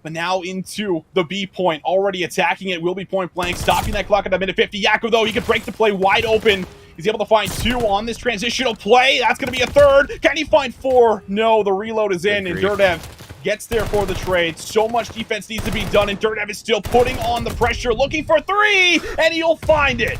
But now into the B point. Already attacking it will be Point Blank. Stopping that clock at a minute 50. Yako, though, he can break the play wide open. He's able to find 2 on this transitional play. That's going to be a 3rd. Can he find 4? No, the reload is in, and Durdev gets there for the trade. So much defense needs to be done, and Durdev is still putting on the pressure, looking for 3, and he'll find it.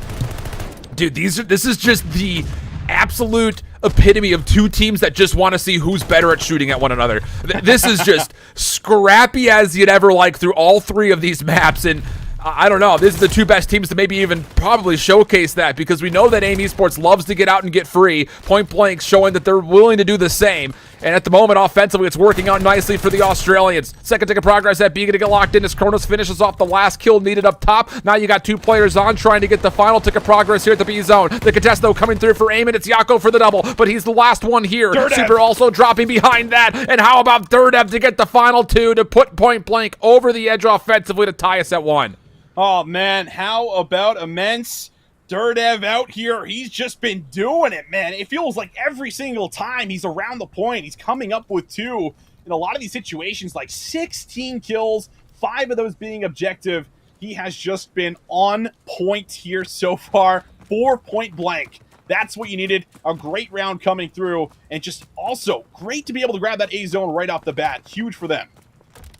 Dude, this is just the absolute epitome of 2 teams that just want to see who's better at shooting at one another. This is just scrappy as you'd ever like through all 3 of these maps, and I don't know. This is the 2 best teams to maybe even probably showcase that, because we know that Aim Esports loves to get out and get free. Point Blank showing that they're willing to do the same. And at the moment, offensively, it's working out nicely for the Australians. Second tick of progress at B, going to get locked in as Kronos finishes off the last kill needed up top. Now you got 2 players on trying to get the final tick of progress here at the B zone. The contest, though, coming through for Aim, and it's Yako for the double, but he's the last one here. Durdev. Super also dropping behind that. And how about Durdev to get the final 2 to put Point Blank over the edge offensively to tie us at 1? Oh, man, how about Immense? Durdev out here, he's just been doing it, man. It feels like every single time he's around the point, he's coming up with 2. In a lot of these situations, like 16 kills, 5 of those being objective. He has just been on point here so far for Point Blank. That's what you needed. A great round coming through, and just also great to be able to grab that A zone right off the bat. Huge for them.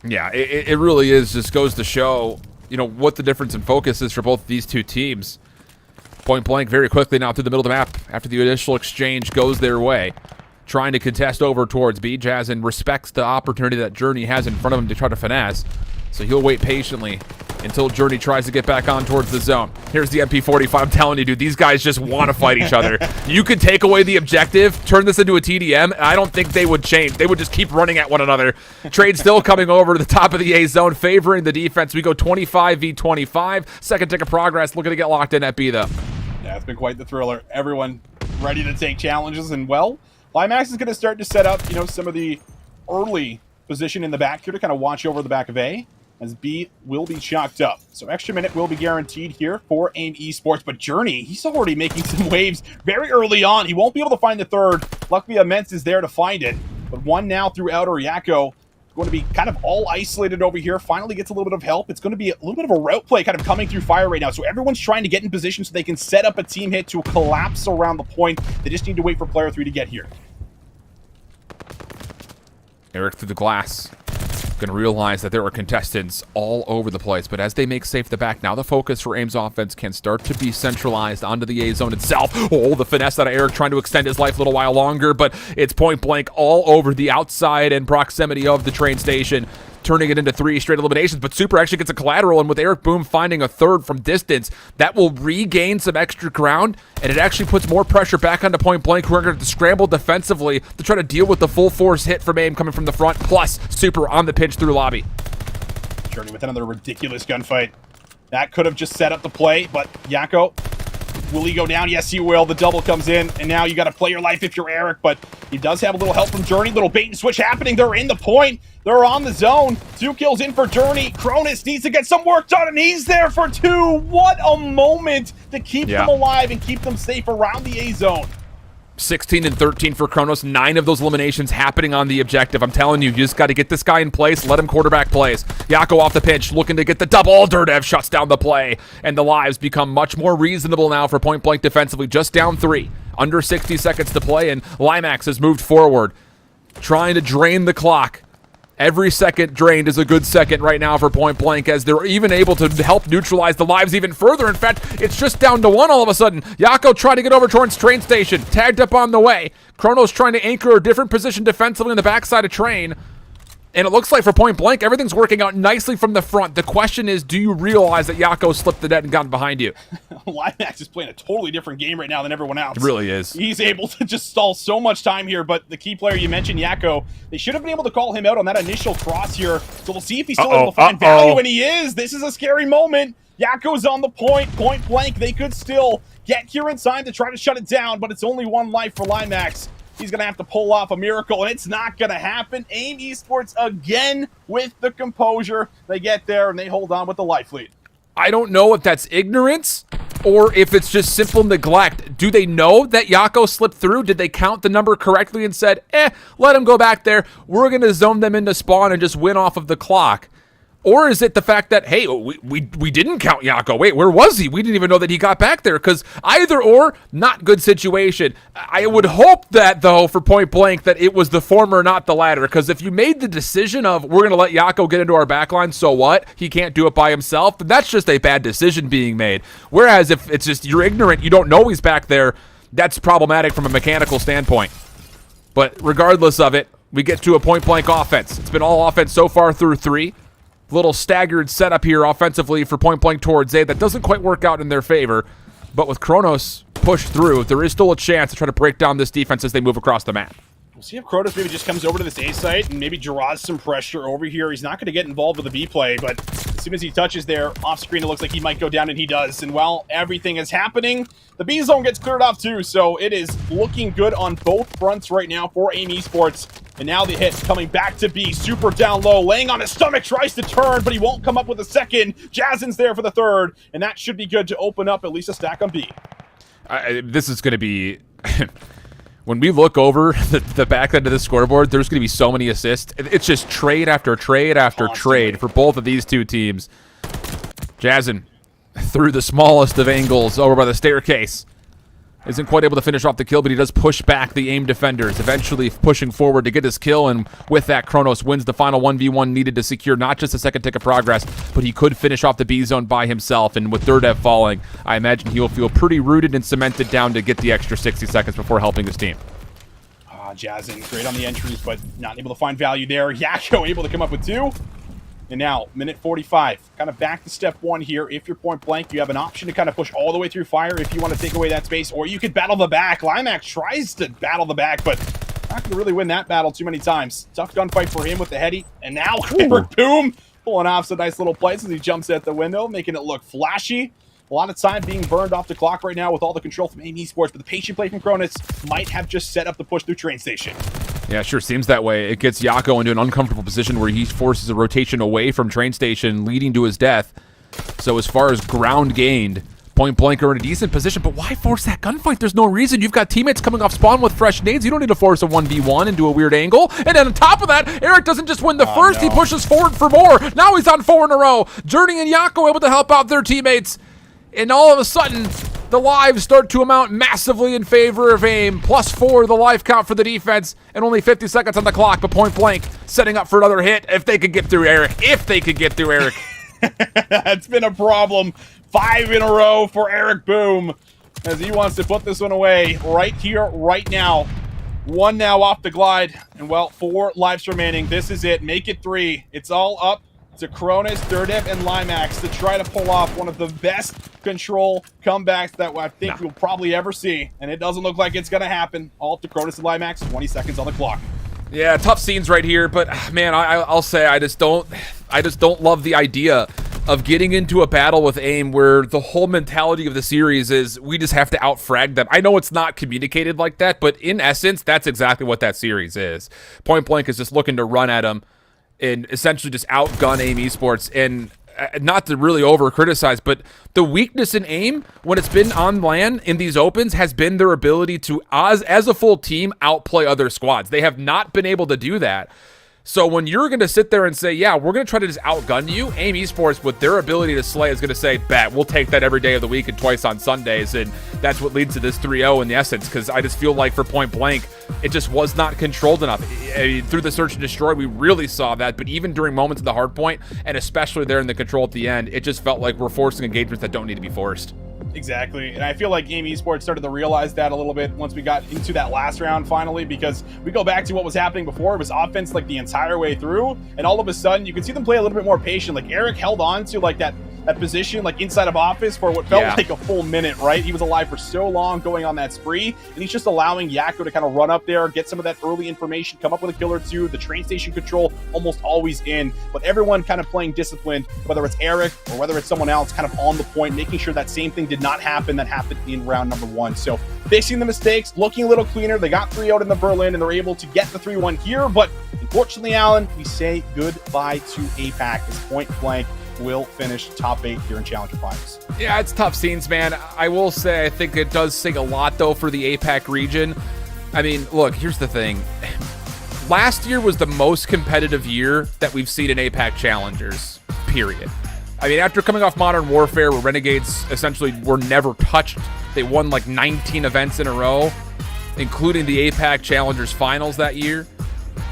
Yeah, it really is. Just goes to show, you know, what the difference in focus is for both these 2 teams. Point Blank very quickly now through the middle of the map after the initial exchange goes their way. Trying to contest over towards B. Jazz and respects the opportunity that Journey has in front of him to try to finesse. So he'll wait patiently until Journey tries to get back on towards the zone. Here's the MP45. I'm telling you, dude, these guys just want to fight each other. You could take away the objective, turn this into a TDM, and I don't think they would change. They would just keep running at one another. Trade still coming over to the top of the A zone, favoring the defense. We go 25v25. Second tick of progress, looking to get locked in at B, though. Yeah, it's been quite the thriller. Everyone ready to take challenges, and well, Limax is going to start to set up, you know, some of the early position in the back here to kind of watch over the back of A, as B will be chalked up. So extra minute will be guaranteed here for Aim Esports, but Journey, he's already making some waves very early on. He won't be able to find the 3rd. Luckily, Immense is there to find it, but 1 now through outer. Yako going to be kind of all isolated over here. Finally gets a little bit of help. It's going to be a little bit of a route play kind of coming through fire right now. So everyone's trying to get in position so they can set up a team hit to collapse around the point. They just need to wait for player 3 to get here. Eric through the glass. Going to realize that there are contestants all over the place, but as they make safe the back, now the focus for Aim's offense can start to be centralized onto the A zone itself. Oh, the finesse out of Eric trying to extend his life a little while longer, but it's Point Blank all over the outside and proximity of the train station, turning it into 3 straight eliminations. But Super actually gets a collateral, and with Eric Boom finding a 3rd from distance, that will regain some extra ground, and it actually puts more pressure back onto Point Blank, who are going to scramble defensively to try to deal with the full force hit from Aim coming from the front, plus Super on the pitch through lobby. Journey with another ridiculous gunfight. That could have just set up the play, but Yako, will he go down? Yes, he will. The double comes in, and now you got to play your life if you're Eric, but he does have a little help from Journey. Little bait and switch happening. They're in the point. They're on the zone. 2 kills in for Journey. Cronus needs to get some work done, and he's there for 2. What a moment to keep them alive and keep them safe around the A zone. 16 and 13 for Kronos. 9 of those eliminations happening on the objective. I'm telling you, you just got to get this guy in place, let him quarterback plays. Yako off the pinch, looking to get the double. Durdev shuts down the play, and the lives become much more reasonable now for Point Blank defensively. Just down 3. Under 60 seconds to play, and Limax has moved forward, trying to drain the clock. Every second drained is a good second right now for Point Blank, as they're even able to help neutralize the lives even further. In fact, it's just down to 1 all of a sudden. Yako trying to get over towards train station, tagged up on the way. Kronos trying to anchor a different position defensively on the backside of train. And it looks like for Point Blank, everything's working out nicely from the front. The question is, do you realize that Yako slipped the net and got behind you? Limax is playing a totally different game right now than everyone else. It really is. He's able to just stall so much time here, but the key player you mentioned, Yako, they should have been able to call him out on that initial cross here. So we'll see if he's still able to find value, and he is. This is a scary moment. Yako's on the point. Point Blank, they could still get here in time to try to shut it down, but it's only 1 life for Limax. He's going to have to pull off a miracle, and it's not going to happen. Aim Esports again with the composure. They get there, and they hold on with the life lead. I don't know if that's ignorance or if it's just simple neglect. Do they know that Yako slipped through? Did they count the number correctly and said, let him go back there. We're going to zone them into spawn and just win off of the clock? Or is it the fact that, hey, we didn't count Yako? Wait, where was he? We didn't even know that he got back there. Because either or, not good situation. I would hope that, though, for point blank, that it was the former, not the latter. Because if you made the decision of, we're going to let Yako get into our backline, so what? He can't do it by himself. Then that's just a bad decision being made. Whereas if it's just you're ignorant, you don't know he's back there, that's problematic from a mechanical standpoint. But regardless of it, we get to a point blank offense. It's been all offense so far through 3. Little staggered setup here offensively for point blank towards A. That doesn't quite work out in their favor. But with Kronos pushed through, there is still a chance to try to break down this defense as they move across the map. We'll see if Kronos maybe just comes over to this A site and maybe draws some pressure over here. He's not going to get involved with the B play, but as soon as he touches there, off screen, it looks like he might go down, and he does. And while everything is happening, the B zone gets cleared off too, so it is looking good on both fronts right now for Aim Esports. And now the hit coming back to B, super down low, laying on his stomach, tries to turn, but he won't come up with a second. Jazin's there for the third, and that should be good to open up at least a stack on B. This is going to be... When we look over the back end of the scoreboard, there's going to be so many assists. It's just trade after trade after trade for both of these two teams. Jazin, through the smallest of angles over by the staircase. Isn't quite able to finish off the kill, but he does push back the aim defenders, eventually pushing forward to get his kill, and with that, Kronos wins the final 1v1 needed to secure not just a second tick of progress, but he could finish off the B zone by himself, and with Durdev falling, I imagine he will feel pretty rooted and cemented down to get the extra 60 seconds before helping his team. Jazin, great on the entries, but not able to find value there. Yako able to come up with 2. And now, minute 45, kind of back to step 1 here. If you're point blank, you have an option to kind of push all the way through fire if you want to take away that space, or you could battle the back. Limax tries to battle the back, but not going to really win that battle too many times. Tough gunfight for him with the heady. And now, Eric Boom pulling off some nice little plays as he jumps at the window, making it look flashy. A lot of time being burned off the clock right now with all the control from Aim Esports, but the patient play from Kronos might have just set up the push through train station. Yeah, sure seems that way. It gets Yako into an uncomfortable position where he forces a rotation away from train station, leading to his death. So as far as ground gained, point blank are in a decent position, but why force that gunfight? There's no reason. You've got teammates coming off spawn with fresh nades. You don't need to force a 1v1 into a weird angle. And then on top of that, Eric doesn't just win the first, he pushes forward for more. Now he's on 4 in a row. Journey and Yako able to help out their teammates. And all of a sudden, the lives start to amount massively in favor of Aim. +4 the life count for the defense, and only 50 seconds on the clock, but point blank setting up for another hit if they could get through Eric. If they could get through Eric. That's been a problem. 5 in a row for Eric Boom as he wants to put this one away right here, right now. 1 now off the glide, and well, 4 lives remaining. This is it. Make it 3. It's all up to Kronos, Durdev, and Limax to try to pull off one of the best control comebacks that I think we'll probably ever see. And it doesn't look like it's going to happen. All up to Kronos and Limax, 20 seconds on the clock. Yeah, tough scenes right here, but man, I'll say I just don't love the idea of getting into a battle with Aim where the whole mentality of the series is we just have to out-frag them. I know it's not communicated like that, but in essence, that's exactly what that series is. Point blank is just looking to run at them and essentially just outgun Aim Esports. And not to really over-criticize, but the weakness in Aim when it's been on LAN in these opens has been their ability to, as a full team, outplay other squads. They have not been able to do that. So when you're going to sit there and say, yeah, we're going to try to just outgun you, Aim Esports, with their ability to slay, is going to say, bet, we'll take that every day of the week and twice on Sundays. And that's what leads to this 3-0 in the essence, because I just feel like for point blank, it just was not controlled enough. Through the search and destroy, we really saw that, but even during moments of the hard point, and especially there in the control at the end, it just felt like we're forcing engagements that don't need to be forced. Exactly, and I feel like Aim Esports started to realize that a little bit once we got into that last round finally, because we go back to what was happening before. It was offense like the entire way through, and all of a sudden you can see them play a little bit more patient. Like Eric held on to like that position like inside of office for what felt like a full minute, right? He was alive for so long going on that spree, and he's just allowing Yako to kind of run up there, get some of that early information, come up with a kill or two. The train station control almost always in, but everyone kind of playing disciplined, whether it's Eric or whether it's someone else, kind of on the point, making sure that same thing did not happen that happened in round number 1. So fixing the mistakes, looking a little cleaner. They got 3 out in the Berlin, and they're able to get the 3-1 here, but unfortunately, Alan, we say goodbye to APAC as point blank will finish top 8 here in Challenger Finals. Yeah, it's tough scenes, man. I will say I think it does sing a lot, though, for the APAC region. I mean, look, here's the thing. Last year was the most competitive year that we've seen in APAC Challengers. period. I mean, after coming off Modern Warfare, where Renegades essentially were never touched, they won like 19 events in a row, including the APAC Challengers Finals that year.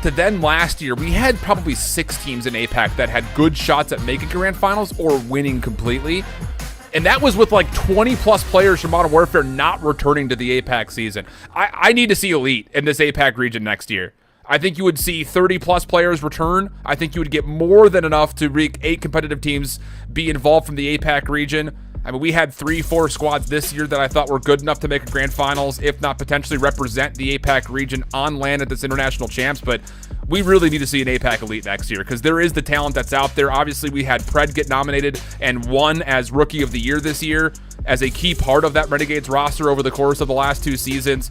To then last year, we had probably 6 teams in APAC that had good shots at making Grand Finals or winning completely. And that was with like 20-plus players from Modern Warfare not returning to the APAC season. I need to see Elite in this APAC region next year. I think you would see 30-plus players return. I think you would get more than enough to make 8 competitive teams be involved from the APAC region. I mean, we had 3-4 squads this year that I thought were good enough to make a Grand Finals, if not potentially represent the APAC region on land at this International Champs, but we really need to see an APAC Elite next year because there is the talent that's out there. Obviously, we had Pred get nominated and won as Rookie of the Year this year as a key part of that Renegades roster over the course of the last 2 seasons.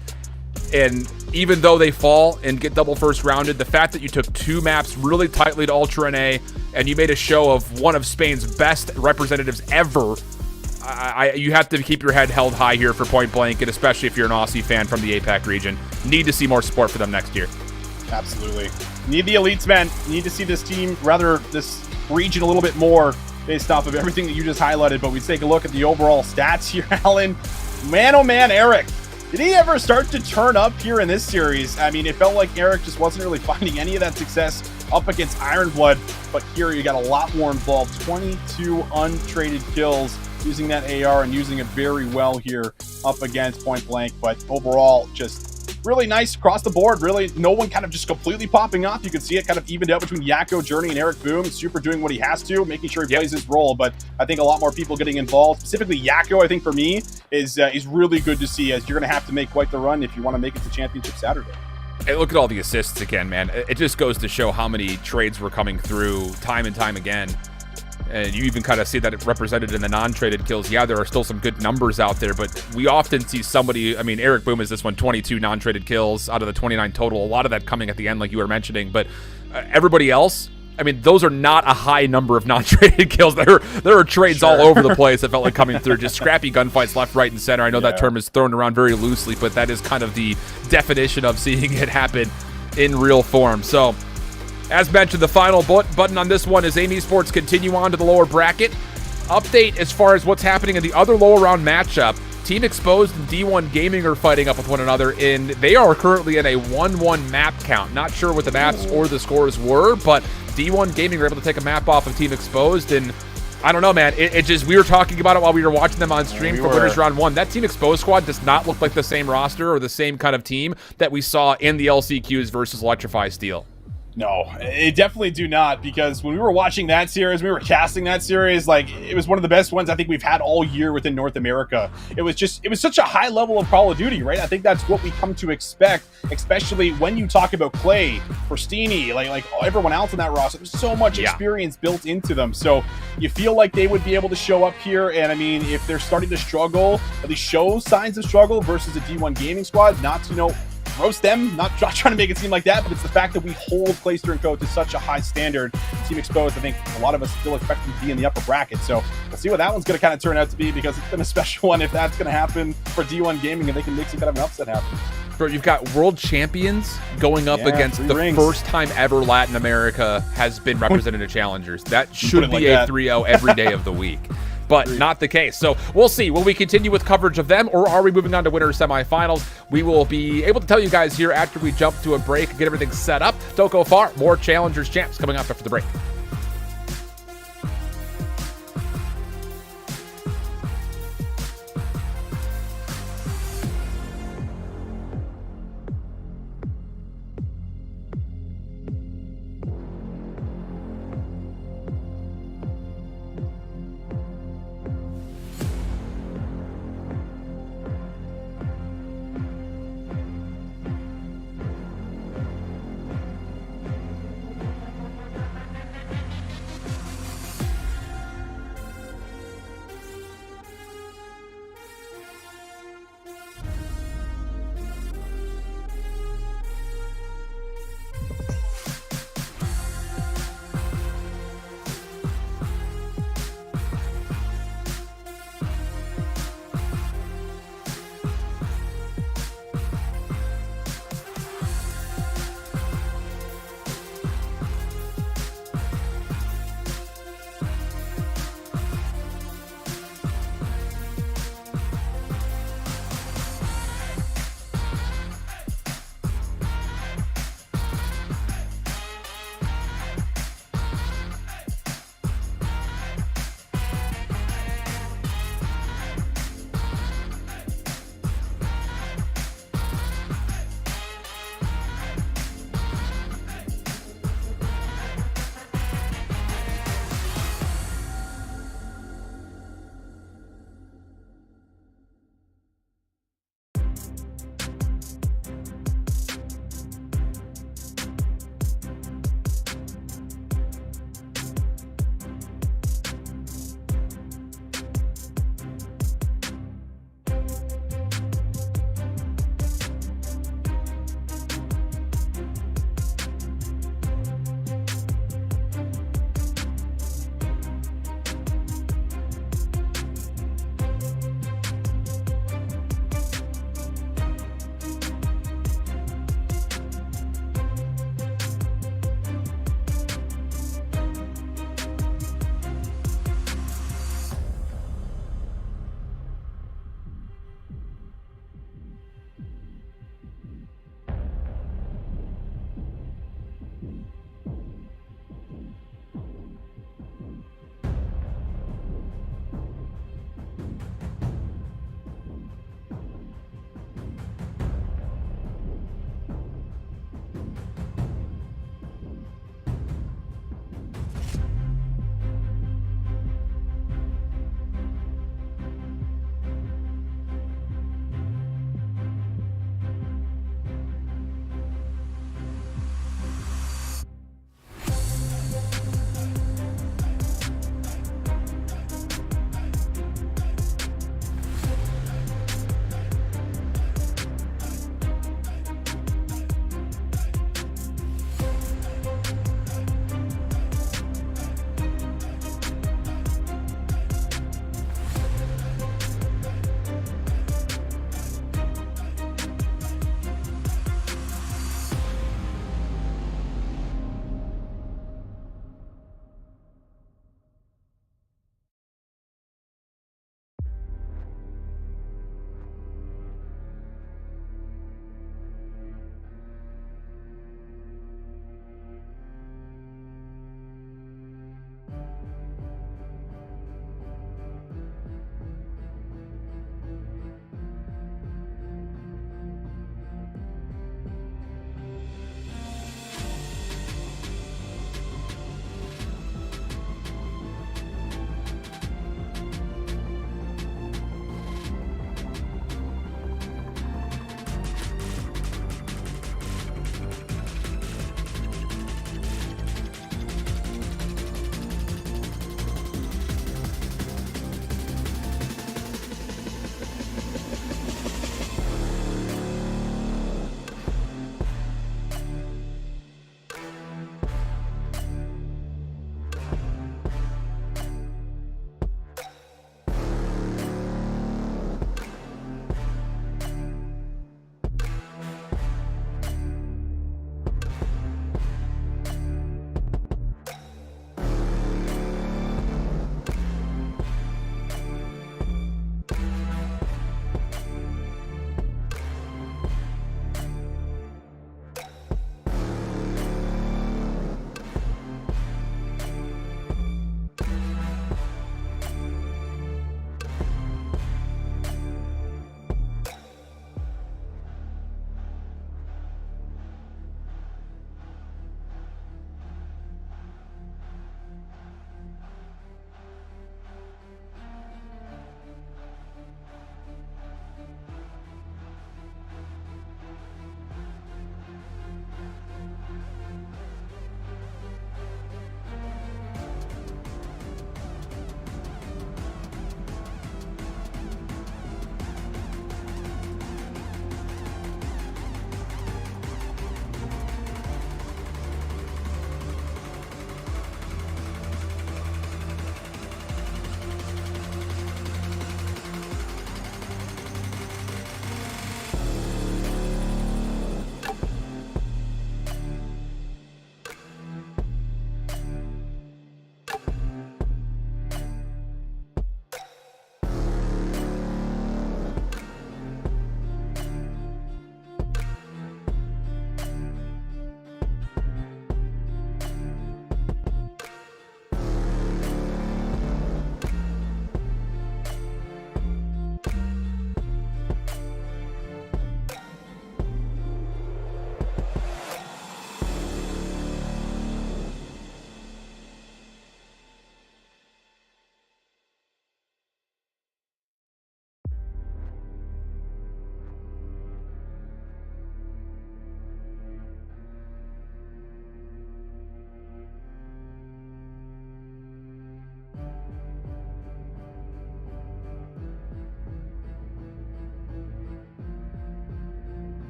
And even though they fall and get double first rounded, the fact that you took 2 maps really tightly to Ultra NA and you made a show of one of Spain's best representatives ever, you have to keep your head held high here for Point Blank, and especially if you're an Aussie fan from the APAC region. Need to see more support for them next year. Absolutely. Need the elites, man. Need to see this team, rather this region a little bit more based off of everything that you just highlighted. But we take a look at the overall stats here, Alan. Man, oh man, Eric. Did he ever start to turn up here in this series? I mean, it felt like Eric just wasn't really finding any of that success up against Ironblood. But here you got a lot more involved. 22 untraded kills using that AR and using it very well here up against Point Blank. But overall, just really nice across the board. Really, no one kind of just completely popping off. You can see it kind of evened out between Yakko, Journey, and Eric Boom. Super doing what he has to, making sure he plays his role. But I think a lot more people getting involved. Specifically, Yakko, I think for me, is really good to see, as you're going to have to make quite the run if you want to make it to Championship Saturday. Hey, look at all the assists again, man. It just goes to show how many trades were coming through time and time again. And you even kind of see that it represented in the non-traded kills. Yeah, there are still some good numbers out there, but we often see somebody, I mean, Eric Boom is this one, 22 non-traded kills out of the 29 total. A lot of that coming at the end, like you were mentioning, but everybody else, I mean, those are not a high number of non-traded kills. There are trades all over the place that felt like coming through. Just scrappy gunfights left, right, and center. I know that term is thrown around very loosely, but that is kind of the definition of seeing it happen in real form. So, as mentioned, the final button on this one is Aim Esports continue on to the lower bracket. Update as far as what's happening in the other lower round matchup. Team Exposed and D1 Gaming are fighting up with one another, and they are currently in a 1-1 map count. Not sure what the maps or the scores were, but D1 Gaming were able to take a map off of Team Exposed, and I don't know, man. It just, we were talking about it while we were watching them on stream for Winners Round 1. That Team Exposed squad does not look like the same roster or the same kind of team that we saw in the LCQs versus Electrify Steel. No, it definitely do not, because when we were watching that series, we were casting that series, like, it was one of the best ones I think we've had all year within North America. It was such a high level of Call of Duty, right? I think that's what we come to expect, especially when you talk about Clay, Forstini, like everyone else in that roster. There's so much experience built into them. So you feel like they would be able to show up here, and I mean, if they're starting to struggle, at least show signs of struggle versus a D1 Gaming squad, not to, roast them, not trying to make it seem like that, but it's the fact that we hold Clayster & Co. to such a high standard. Team Exposed, I think a lot of us still expect them to be in the upper bracket, so we'll see what that one's going to kind of turn out to be, because it's been a special one if that's going to happen for D1 Gaming and they can make some kind of an upset happen. Bro, you've got world champions going up against the first time ever Latin America has been represented at Challengers. That should be a 3-0 every day of the week. But not the case. So we'll see. Will we continue with coverage of them, or are we moving on to Winners Semifinals? We will be able to tell you guys here after we jump to a break and get everything set up. Don't go far. More Challengers Champs coming up after the break.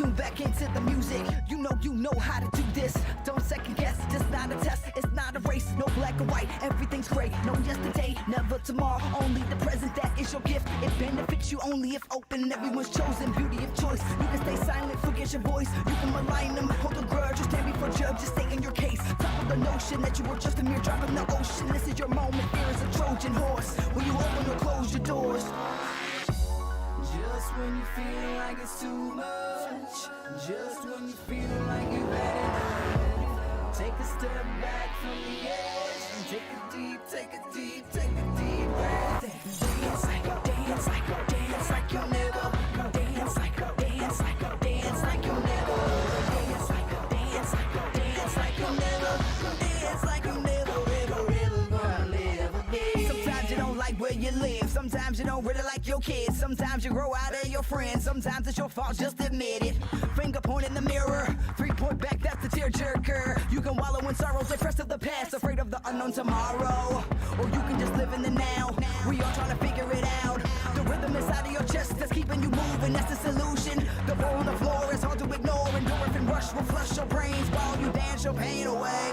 tune back into the music. You know how to do this. Don't second guess, it's not a test, it's not a race. No black or white, everything's great. No yesterday, never tomorrow, only the present. That is your gift. It benefits you only if open. Everyone's chosen, beauty of choice. You can stay silent, forget your voice. You can malign them, hold a grudge, or stand before judge, just stay in your case. Top of the notion that you were just a mere drop in the ocean. This is your moment, fear is a Trojan horse. Will you open or close your doors? Just when you feel like it's too much, just when you feel like you've had enough, take a step back from the edge and take a deep breath and dance like you'll never, dance like you'll never, dance like you'll never, dance like you'll never, dance like you'll ever gonna live again. Sometimes you don't like where you live, sometimes you don't really like your kids, sometimes you grow out of your friends, sometimes it's your fault, just admit it. Finger point in the mirror, 3-point back, that's the tearjerker. You can wallow in sorrows, depressed of the past, afraid of the unknown tomorrow, or you can just live in the now. We all trying to figure it out. The rhythm inside of your chest that's keeping you moving, that's the solution. The ball on the floor is hard to ignore. Endorphin rush will flush your brains while you dance your pain away.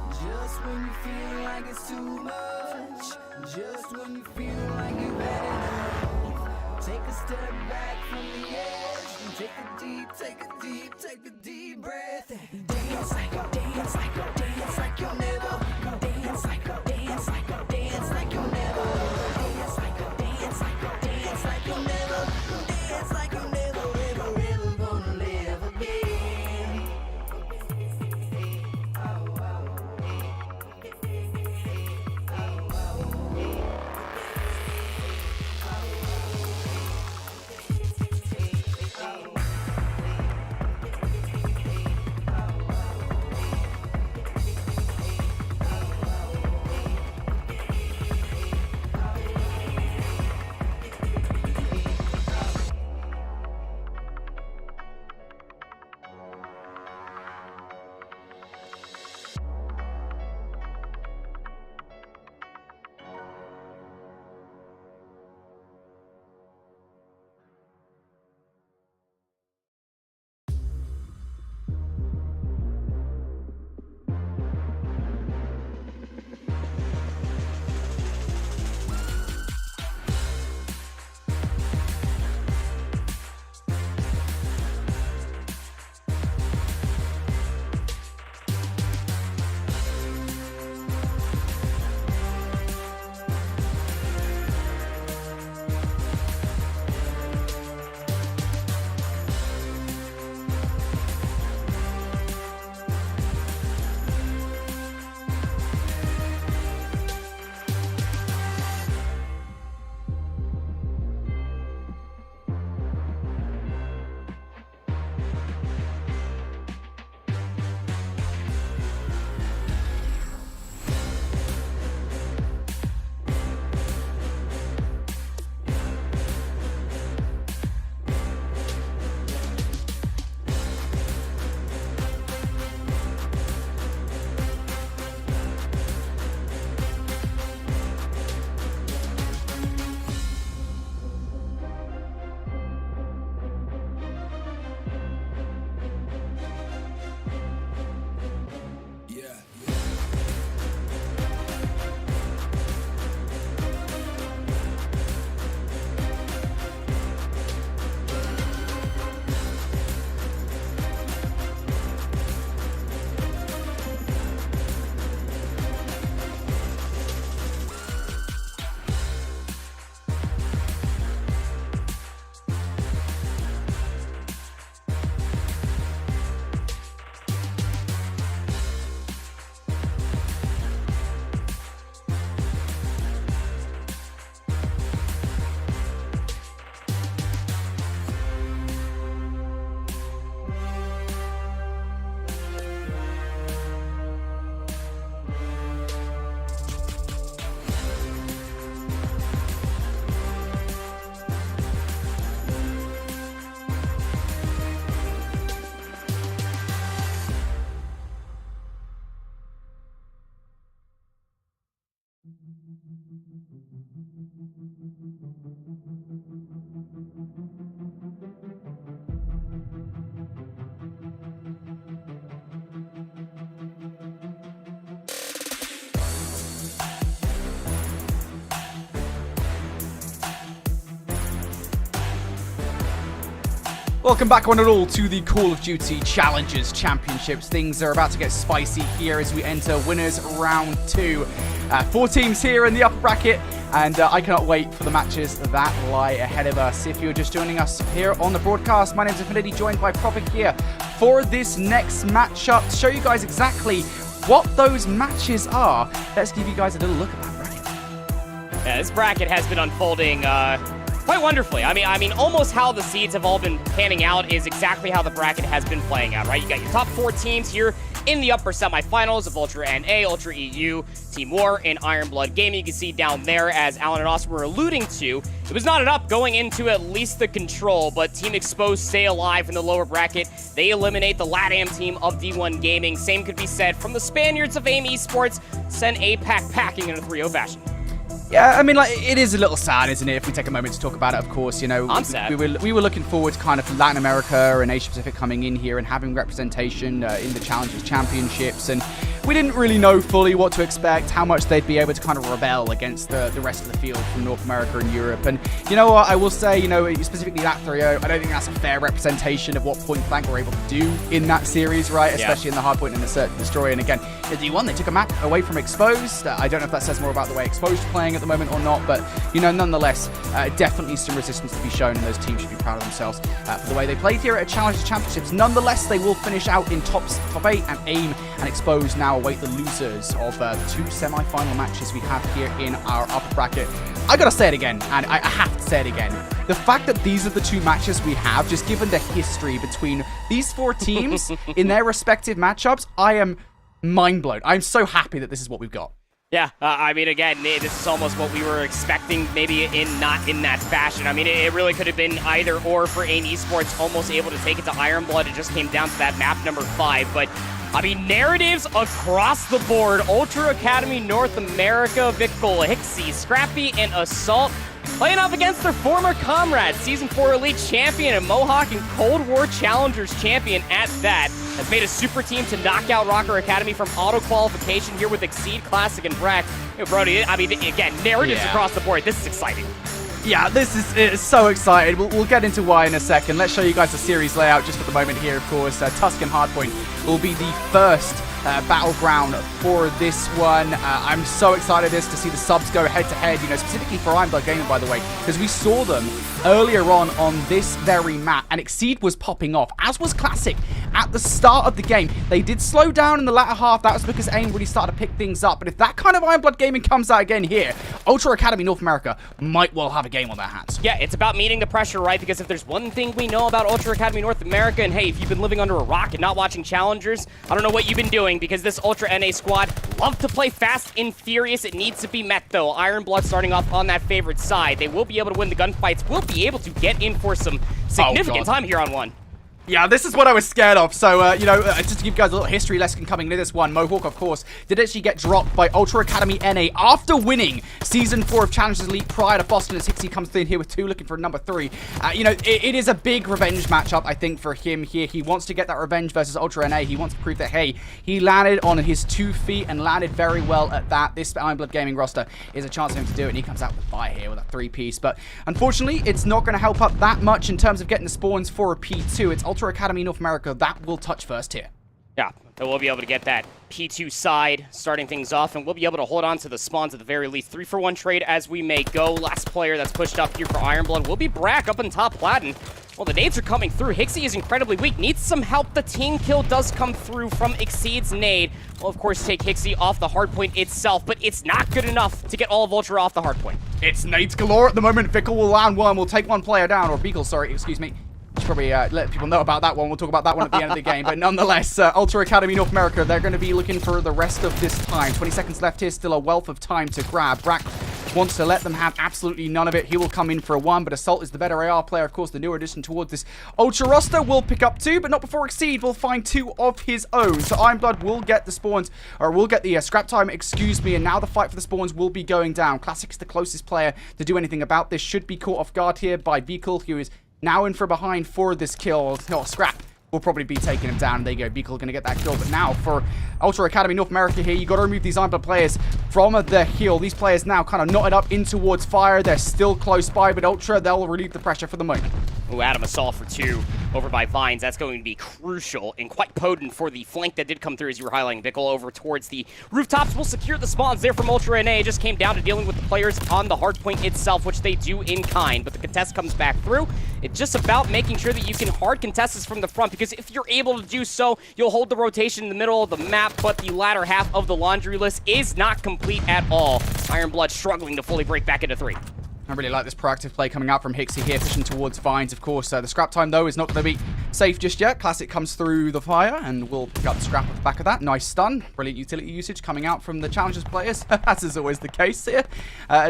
Just when you feel like it's too much, just when you feel like you've had enough, take a step back from the edge and take a deep breath and dance like you'll never, dance like you'll never, dance like you'll never, dance like you'll never, dance like you'll never, dance like you'll never, ever gonna live again. Welcome back one and all to the Call of Duty Challengers Championships. Things are about to get spicy here as we enter winners round 2. 4 teams here in the upper bracket, and I cannot wait for the matches that lie ahead of us. If you're just joining us here on the broadcast, my name is Infinity, joined by Prophet here for this next matchup to show you guys exactly what those matches are. Let's give you guys a little look at that bracket. Yeah, this bracket has been unfolding quite wonderfully. I mean, almost how the seeds have all been panning out is exactly how the bracket has been playing out, right? You got your top 4 teams here in the upper semifinals of Ultra NA, Ultra EU, Team War, and Iron Blood Gaming. You can see down there, as Alan and Austin were alluding to, it was not enough going into at least the Control, but Team Exposed stay alive in the lower bracket. They eliminate the LATAM team of D1 Gaming. Same could be said from the Spaniards of Aim Esports, send APAC packing in a 3-0 fashion. Yeah, I mean, like, it is a little sad, isn't it, if we take a moment to talk about it, of course. You know, I'm sad. We were looking forward to kind of Latin America and Asia Pacific coming in here and having representation in the Challengers Championships, and we didn't really know fully what to expect, how much they'd be able to kind of rebel against the rest of the field from North America and Europe. And you know what, I will say, you know, specifically that 3-0, I don't think that's a fair representation of what Point Blank were able to do in that series, right? Especially in the Hardpoint and the Search and Destroy. And again, the D1, they took a map away from Exposed. I don't know if that says more about the way Exposed are playing at the moment or not, but, you know, nonetheless, definitely some resistance to be shown, and those teams should be proud of themselves for the way they played here at Challengers Championships. Nonetheless, they will finish out in top 8, and Aim and Exposed now await the losers of the 2 semi-final matches we have here in our upper bracket. I gotta say it again, and I have to say it again. The fact that these are the 2 matches we have, just given the history between these 4 teams in their respective matchups, I am mind blown. I'm so happy that this is what we've got. Yeah, I mean, again, this is almost what we were expecting, maybe not in that fashion. I mean, it really could have been either or for Aim Esports, almost able to take it to Iron Blood. It just came down to that map number 5, but I mean, narratives across the board. Ultra Academy North America, Vicol, Hixie, Scrappy, and Assault playing off against their former comrades, Season 4 Elite Champion and Mohawk and Cold War Challengers Champion at that. Has made a super team to knock out Rocker Academy from auto-qualification here with Exceed, Classic, and Brack. You know, Brody, I mean, again, narratives across the board. This is exciting. Yeah, this is so exciting. We'll get into why in a second. Let's show you guys the series layout just for the moment here, of course. Tuscan Hardpoint will be the first battleground for this one. I'm so excited to see the subs go head-to-head, you know, specifically for Iron Blood Gaming, by the way, because we saw them earlier on this very map, and Exceed was popping off, as was Classic at the start of the game. They did slow down in the latter half. That was because Aim really started to pick things up, but if that kind of Iron Blood Gaming comes out again here, Ultra Academy North America might well have a game on their hands. Yeah, it's about meeting the pressure, right? Because if there's one thing we know about Ultra Academy North America, and hey, if you've been living under a rock and not watching Challengers, I don't know what you've been doing, because this Ultra NA squad love to play fast and furious. It needs to be met, though. Iron Blood starting off on that favorite side. They will be able to win the gunfights, will be able to get in for some significant time here on 1. Yeah, this is what I was scared of. So, you know, just to give you guys a little history lesson coming into this one, Mohawk, of course, did actually get dropped by Ultra Academy NA after winning Season 4 of Challengers Elite prior to Boston, as Hixie comes in here with 2, looking for number 3. You know, it is a big revenge matchup, I think, for him here. He wants to get that revenge versus Ultra NA. He wants to prove that, hey, he landed on his 2 feet and landed very well at that. This Iron Blood Gaming roster is a chance for him to do it, and he comes out with fire here with a 3-piece. But unfortunately, it's not going to help up that much in terms of getting the spawns for a P2. It's Ultra Academy North America that will touch first here. Yeah, so we'll be able to get that P2 side starting things off, and we'll be able to hold on to the spawns at the very least. 3-for-1 trade as we may go. Last player that's pushed up here for Iron Blood will be Brack up on top Platin. Well, the nades are coming through. Hixie is incredibly weak. Needs some help. The team kill does come through from Exceed's nade. Will, of course, take Hixie off the hardpoint itself, but it's not good enough to get all of Ultra off the hardpoint. It's nades galore at the moment. Vicol will land one. We'll take one player down, or Beagle, sorry, excuse me. Should probably let people know about that one. We'll talk about that one at the end of the game. But nonetheless, Ultra Academy North America, they're going to be looking for the rest of this time. 20 seconds left here, still a wealth of time to grab. Brack wants to let them have absolutely none of it. He will come in for a 1, but Assault is the better AR player. Of course, the newer addition towards this Ultra roster will pick up 2, but not before Exceed will find 2 of his own. So Iron Blood will get the spawns, or will get the scrap time, excuse me, and now the fight for the spawns will be going down. Classic is the closest player to do anything about this. Should be caught off guard here by Beagle, who is now in for behind for this kill. Scrap will probably be taking him down. There you go. Beagle going to get that kill. But now for Ultra Academy North America here, you got to remove these Iron Blood players from the hill. These players now kind of knotted up in towards fire. They're still close by, but Ultra, they'll relieve the pressure for the moment. Ooh, Adam assault for 2 over by Vines. That's going to be crucial and quite potent for the flank that did come through, as you were highlighting. Bickle over towards the rooftops will secure the spawns there from Ultra NA. It just came down to dealing with the players on the hardpoint itself, which they do in kind. But the contest comes back through. It's just about making sure that you can hard contest this from the front, because if you're able to do so, you'll hold the rotation in the middle of the map, but the latter half of the laundry list is not complete at all. Ironblood struggling to fully break back into 3. I really like this proactive play coming out from Hixie here, pushing towards Vines, of course. The scrap time, though, is not going to be safe just yet. Classic comes through the fire, and we'll pick up the scrap at the back of that. Nice stun. Brilliant utility usage coming out from the Challengers players, as is always the case here.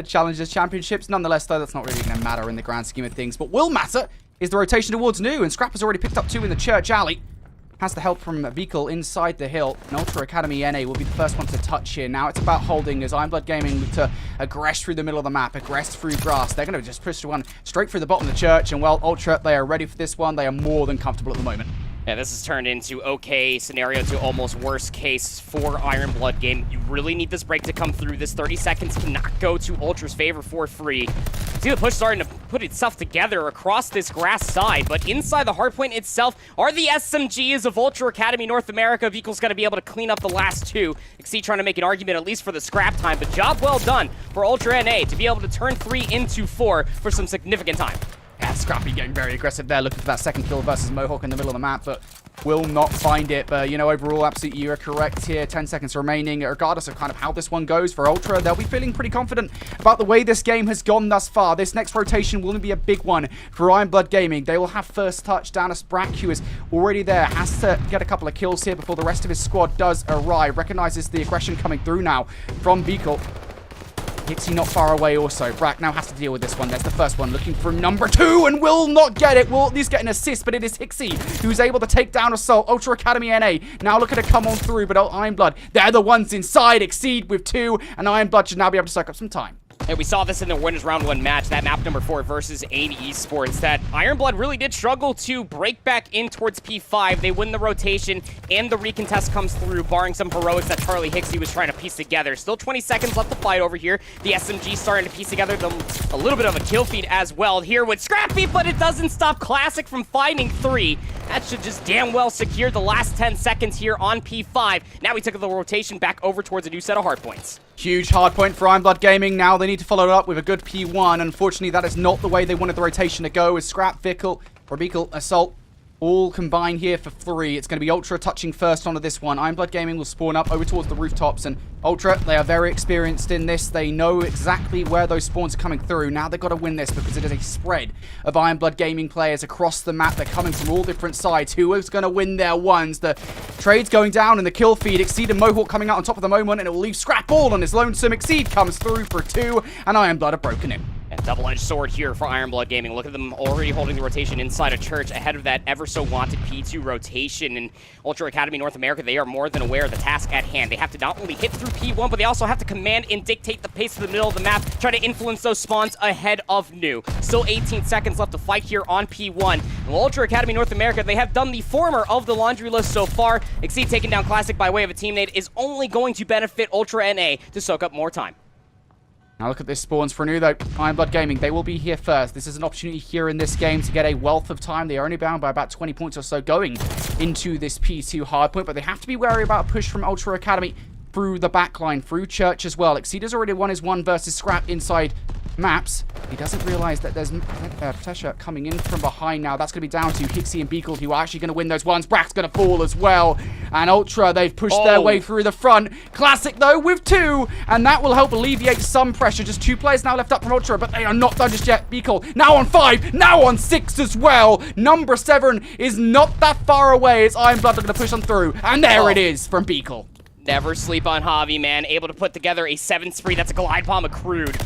Challengers Championships. Nonetheless, though, that's not really going to matter in the grand scheme of things. What will matter is the rotation towards New, and Scrap has already picked up 2 in the Church Alley. Has the help from Vehicle inside the hill. And Ultra Academy NA will be the first one to touch here. Now it's about holding as Ironblood Gaming look to aggress through the middle of the map, aggress through grass. They're going to just push one straight through the bottom of the church. And well, Ultra, they are ready for this one. They are more than comfortable at the moment. Yeah, this has turned into okay scenario to almost worst case for Ironblood Game. You really need this break to come through. This 30 seconds cannot go to Ultra's favor for free. See the push starting to put itself together across this grass side, but inside the hardpoint itself are the SMGs of Ultra Academy North America. Vehicle's going to be able to clean up the last 2. Exceed trying to make an argument at least for the scrap time, but job well done for Ultra NA to be able to turn 3 into 4 for some significant time. Yeah, Scrappy getting very aggressive there, looking for that second kill versus Mohawk in the middle of the map, but will not find it. But, you know, overall, absolutely, you're correct here. 10 seconds remaining. Regardless of kind of how this one goes for Ultra, they'll be feeling pretty confident about the way this game has gone thus far. This next rotation will be a big one for Ironblood Gaming. They will have first touch down as Brack, who is already there, has to get a couple of kills here before the rest of his squad does arrive. Recognizes the aggression coming through now from Beagle. Hixie not far away also. Brack now has to deal with this one. There's the first one looking for number 2 and will not get it. Will at least get an assist, but it is Hixie who's able to take down Assault. Ultra Academy NA now looking to come on through, but Ironblood, they're the ones inside. Exceed with 2, and Ironblood should now be able to suck up some time. And we saw this in the winners round 1 match, that map number 4 versus Aim Esports, that Ironblood really did struggle to break back in towards P5. They win the rotation, and the recontest comes through, barring some heroics that Charlie Hixie was trying to piece together. Still 20 seconds left to fight over here. The SMG starting to piece together a little bit of a kill feed as well here with Scrappy, but it doesn't stop Classic from finding 3. That should just damn well secure the last 10 seconds here on P5. Now we took the rotation back over towards a new set of hardpoints. Huge hardpoint for Ironblood Gaming. Now they need to follow it up with a good P1. Unfortunately, that is not the way they wanted the rotation to go. As Scrap, Vickle, or Beagle, Assault all combined here for 3. It's going to be Ultra touching first onto this one. Ironblood Gaming will spawn up over towards the rooftops, and Ultra, they are very experienced in this. They know exactly where those spawns are coming through. Now they've got to win this because it is a spread of Ironblood Gaming players across the map. They're coming from all different sides. Who is going to win their ones? The trade's going down in the kill feed. Exceed and Mohawk coming out on top of the moment, and it will leave Scrap all on his lonesome. Exceed comes through for 2, and Ironblood have broken him. And double-edged sword here for Ironblood Gaming. Look at them already holding the rotation inside a church ahead of that ever-so-wanted P2 rotation. And Ultra Academy North America, they are more than aware of the task at hand. They have to not only hit through P1, but they also have to command and dictate the pace of the middle of the map, try to influence those spawns ahead of New. Still 18 seconds left to fight here on P1. And Ultra Academy North America, they have done the former of the laundry list so far. Exceed taking down Classic by way of a teammate is only going to benefit Ultra NA to soak up more time. Now look at this spawns for New, though. Ironblood Gaming, they will be here first. This is an opportunity here in this game to get a wealth of time. They are only bound by about 20 points or so going into this P2 hardpoint, but they have to be wary about a push from Ultra Academy through the backline, through Church as well. Exceed has already won his 1 versus Scrap inside maps. He doesn't realize that there's Tesha coming in from behind now. That's going to be down to Hixie and Beagle, who are actually going to win those ones. Brack's going to fall as well. And Ultra, they've pushed their way through the front. Classic, though, with 2. And that will help alleviate some pressure. Just 2 players now left up from Ultra, but they are not done just yet. Beagle now on 5, now on 6 as well. Number 7 is not that far away. It's Ironblood looking to push on through. And there it is from Beagle. Never sleep on Javi, man. Able to put together a 7 spree. That's a glide bomb accrued.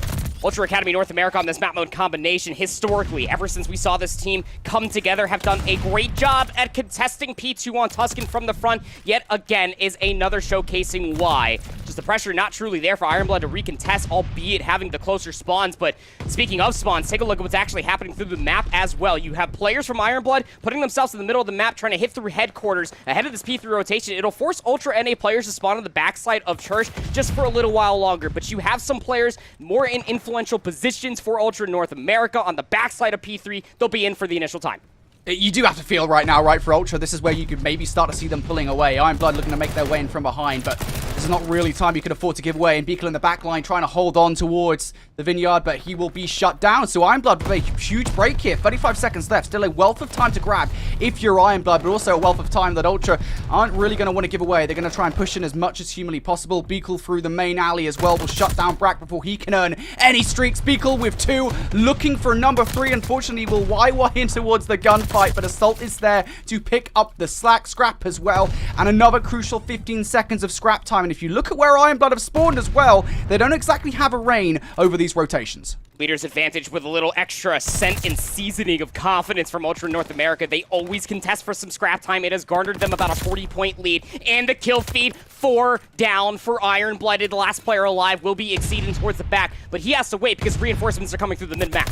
Ultra Academy North America on this map mode combination, historically, ever since we saw this team come together, have done a great job at contesting P2 on Tuscan from the front. Yet again, is another showcasing why. Just the pressure not truly there for Ironblood to recontest, albeit having the closer spawns. But speaking of spawns, take a look at what's actually happening through the map as well. You have players from Ironblood putting themselves in the middle of the map, trying to hit through headquarters ahead of this P3 rotation. It'll force Ultra NA players to spawn on the backside of Church just for a little while longer. But you have some players more in influence influential positions for Ultra North America on the backside of P3. They'll be in for the initial time. You do have to feel right now, right, for Ultra. This is where you could maybe start to see them pulling away. Iron Blood looking to make their way in from behind, but this is not really time you could afford to give away. And Beakle in the back line trying to hold on towards the Vineyard, but he will be shut down. So Iron Blood with a huge break here. 35 seconds left. Still a wealth of time to grab if you're Iron Blood, but also a wealth of time that Ultra aren't really going to want to give away. They're going to try and push in as much as humanly possible. Beakle through the main alley as well will shut down Brack before he can earn any streaks. Beakle with 2, looking for number 3. Unfortunately, will YY in towards the gunfight, but Assault is there to pick up the slack. Scrap as well, and another crucial 15 seconds of scrap time. And if you look at where Iron Blood have spawned as well, they don't exactly have a reign over these rotations. Leader's advantage with a little extra scent and seasoning of confidence from Ultra North America. They always contest for some scrap time. It has garnered them about a 40-point lead. And the kill feed, 4 down for Iron Blooded. The last player alive will be exceeding towards the back, but he has to wait because reinforcements are coming through the mid-map.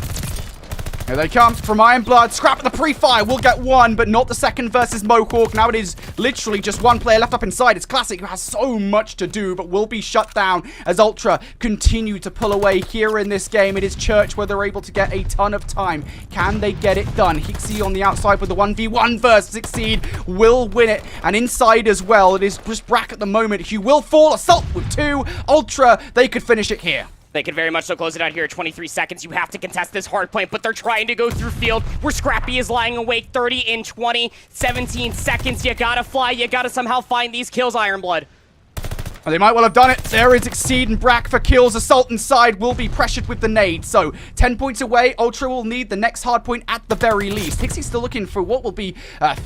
Here they come from Iron Blood. Scrap the pre-fire. We'll get 1, but not the second versus Mohawk. Now it is literally just 1 player left up inside. It's Classic, who has so much to do, but will be shut down as Ultra continue to pull away here in this game. It is Church where they're able to get a ton of time. Can they get it done? Hixie on the outside with the 1v1 versus Exceed will win it. And inside as well, it is just Brack at the moment. He will fall. Assault with 2. Ultra, they could finish it here. They could very much so close it out here at 23 seconds. You have to contest this hardpoint, but they're trying to go through field where Scrappy is lying awake. 30 in 20, 17 seconds. You gotta fly. You gotta somehow find these kills, Iron Blood. Well, they might well have done it. There is Exceed and Brack for kills. Assault inside will be pressured with the nade. So 10 points away. Ultra will need the next hard point at the very least. Hixie's still looking for what will be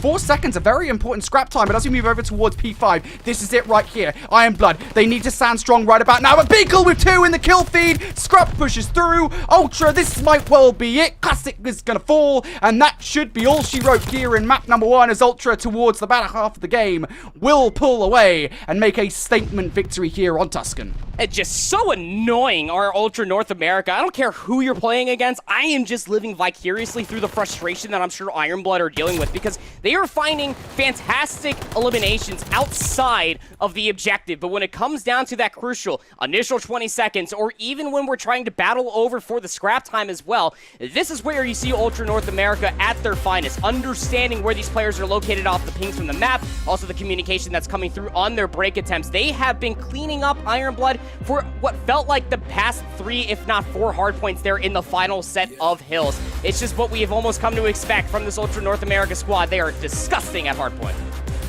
4 seconds. A very important scrap time. But as we move over towards P5, this is it right here. Iron Blood, they need to stand strong right about now. But Beakle with 2 in the kill feed. Scrap pushes through. Ultra, this might well be it. Classic is going to fall. And that should be all she wrote here in map number 1 as Ultra towards the back half of the game will pull away and make a statement victory here on Tuscan. It's just so annoying, our Ultra North America. I don't care who you're playing against. I am just living vicariously through the frustration that I'm sure Iron Blood are dealing with because they are finding fantastic eliminations outside of the objective. But when it comes down to that crucial initial 20 seconds, or even when we're trying to battle over for the scrap time as well, this is where you see Ultra North America at their finest, understanding where these players are located off the pings from the map, also the communication that's coming through on their break attempts. They have been cleaning up Iron Blood for what felt like the past 3, if not 4 hardpoints there in the final set of hills. It's just what we have almost come to expect from this Ultra North America squad. They are disgusting at hardpoint.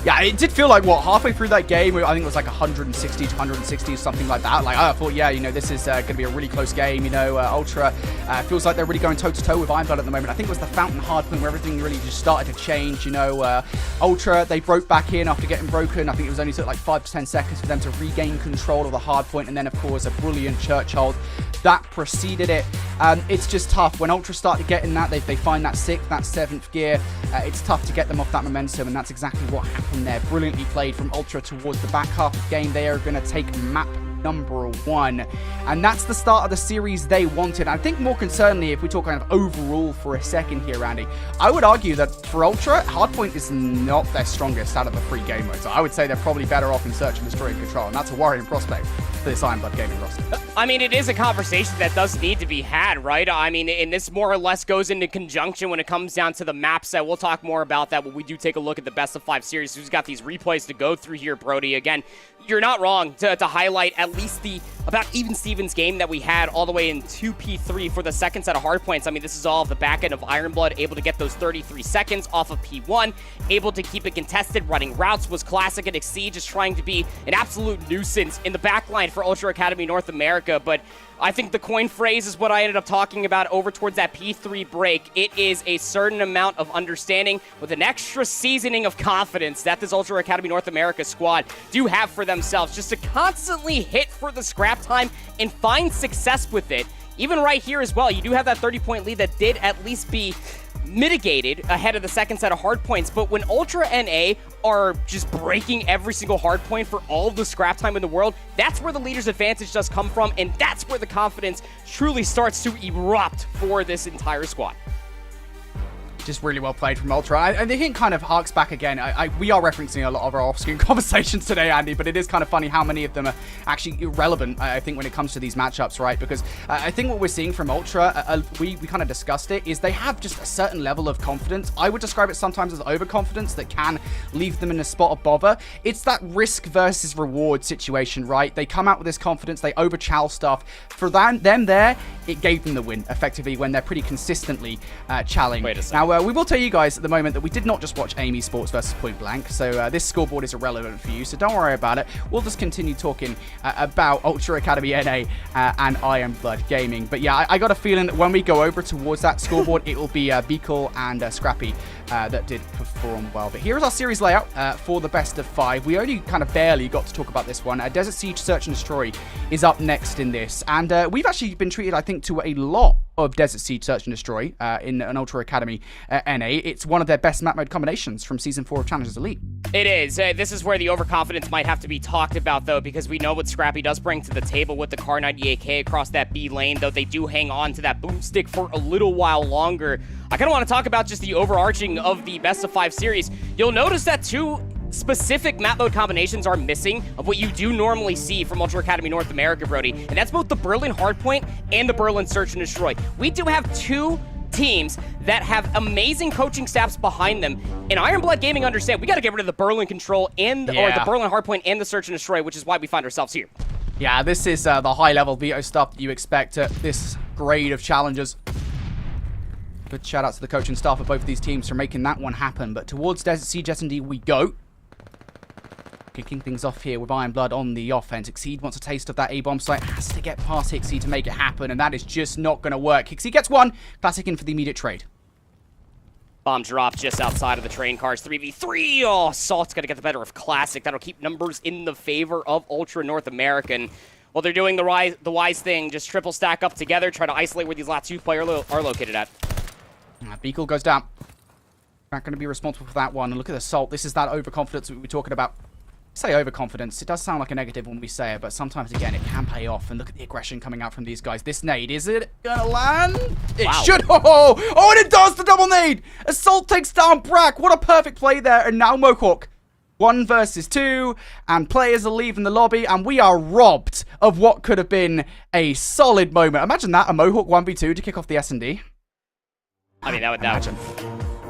Yeah, it did feel like, what, halfway through that game, I think it was like 160 to 160, something like that. Like, I thought, yeah, you know, this is going to be a really close game. You know, Ultra feels like they're really going toe-to-toe with Iron Blood at the moment. I think it was the Fountain Hardpoint where everything really just started to change. You know, Ultra, they broke back in after getting broken. I think it was only took like 5 to 10 seconds for them to regain control of the Hardpoint. And then, of course, a brilliant Church hold that preceded it. It's just tough. When Ultra started getting that, they find that 6th, that 7th gear. It's tough to get them off that momentum, and that's exactly what happened there. Brilliantly played from Ultra towards the back half of the game. They are going to take map number 1, and that's the start of the series they wanted. I think more concerningly, if we talk kind of overall for a second here, Andy, I would argue that for Ultra, Hardpoint is not their strongest out of the 3 game modes. So I would say they're probably better off in Search and Destroy and Control, and that's a worrying prospect for this Iron Blood gaming roster. I mean, it is a conversation that does need to be had, right? I mean, and this more or less goes into conjunction when it comes down to the map set. We'll talk more about that when we do take a look at the best of 5 series. Who's got these replays to go through here, Brody? Again, you're not wrong to highlight at least the about even Stevens game that we had all the way in 2P3 for the second set of hardpoints. I mean, this is all off the back end of Iron Blood, able to get those 33 seconds off of P1, able to keep it contested. Running routes was Classic, and Exceed just trying to be an absolute nuisance in the backline for Ultra Academy North America. But I think the coin phrase is what I ended up talking about over towards that P3 break. It is a certain amount of understanding with an extra seasoning of confidence that this Ultra Academy North America squad do have for themselves, just to constantly hit for the scrap time and find success with it. Even right here as well, you do have that 30-point lead that did at least be mitigated ahead of the second set of hard points. But when Ultra NA are just breaking every single hard point for all of the scrap time in the world, that's where the leader's advantage does come from, and that's where the confidence truly starts to erupt for this entire squad. Just really well played from Ultra. I think it kind of harks back again. We are referencing a lot of our off-screen conversations today, Andy, but it is kind of funny how many of them are actually irrelevant, I think, when it comes to these matchups, right? Because I think what we're seeing from Ultra, we kind of discussed it, is they have just a certain level of confidence. I would describe it sometimes as overconfidence that can leave them in a spot of bother. It's that risk versus reward situation, right? They come out with this confidence, they overchow stuff. For them there, it gave them the win, effectively, when they're pretty consistently challenging. Wait a second. Now, we will tell you guys at the moment that we did not just watch Aim Esports versus Point Blank, so this scoreboard is irrelevant for you, so don't worry about it. We'll just continue talking about Ultra Academy NA and Iron Blood Gaming. But yeah, I got a feeling that when we go over towards that scoreboard, it will be Beakle and Scrappy that did perform well. But here is our series layout for the best of 5. We only kind of barely got to talk about this one. Desert Siege Search and Destroy is up next in this, and we've actually been treated, I think, to a lot of Desert Siege Search and Destroy in an Ultra Academy NA. It's one of their best map mode combinations from Season 4 of Challengers Elite. It is. This is where the overconfidence might have to be talked about, though, because we know what Scrappy does bring to the table with the Kar 98K across that B lane, though they do hang on to that boomstick for a little while longer. I kind of want to talk about just the overarching of the best of 5 series. You'll notice that 2 specific map mode combinations are missing of what you do normally see from Ultra Academy North America, Brody, and that's both the Berlin Hardpoint and the Berlin Search and Destroy. We do have 2 teams that have amazing coaching staffs behind them, and Iron Blood Gaming understand we got to get rid of the Berlin Control and or the Berlin Hardpoint and the Search and Destroy, which is why we find ourselves here. Yeah, this is the high-level veto stuff that you expect at this grade of challengers. Good shout out to the coaching staff of both of these teams for making that one happen. But towards Desert Siege S&D we go. Kicking things off here with Iron Blood on the offense. Exceed wants a taste of that A-bomb site. Has to get past Hixie to make it happen, and that is just not going to work. Hixie gets one. Classic in for the immediate trade. Bomb drop just outside of the train cars. 3v3. Oh, Salt's going to get the better of Classic. That'll keep numbers in the favor of Ultra North American. Well, they're doing the wise thing. Just triple stack up together. Try to isolate where these last 2 players are located at. Beakle goes down. Not going to be responsible for that one. And look at the Salt. This is that overconfidence that we were talking about. Say overconfidence. It does sound like a negative when we say it, but sometimes, again, it can pay off. And look at the aggression coming out from these guys. This nade, is it gonna land? It should. Oh, and it does the double nade. Assault takes down Brack. What a perfect play there. And now Mohawk. 1 versus 2, and players are leaving the lobby, and we are robbed of what could have been a solid moment. Imagine that, a Mohawk 1v2 to kick off the S&D. I mean, that would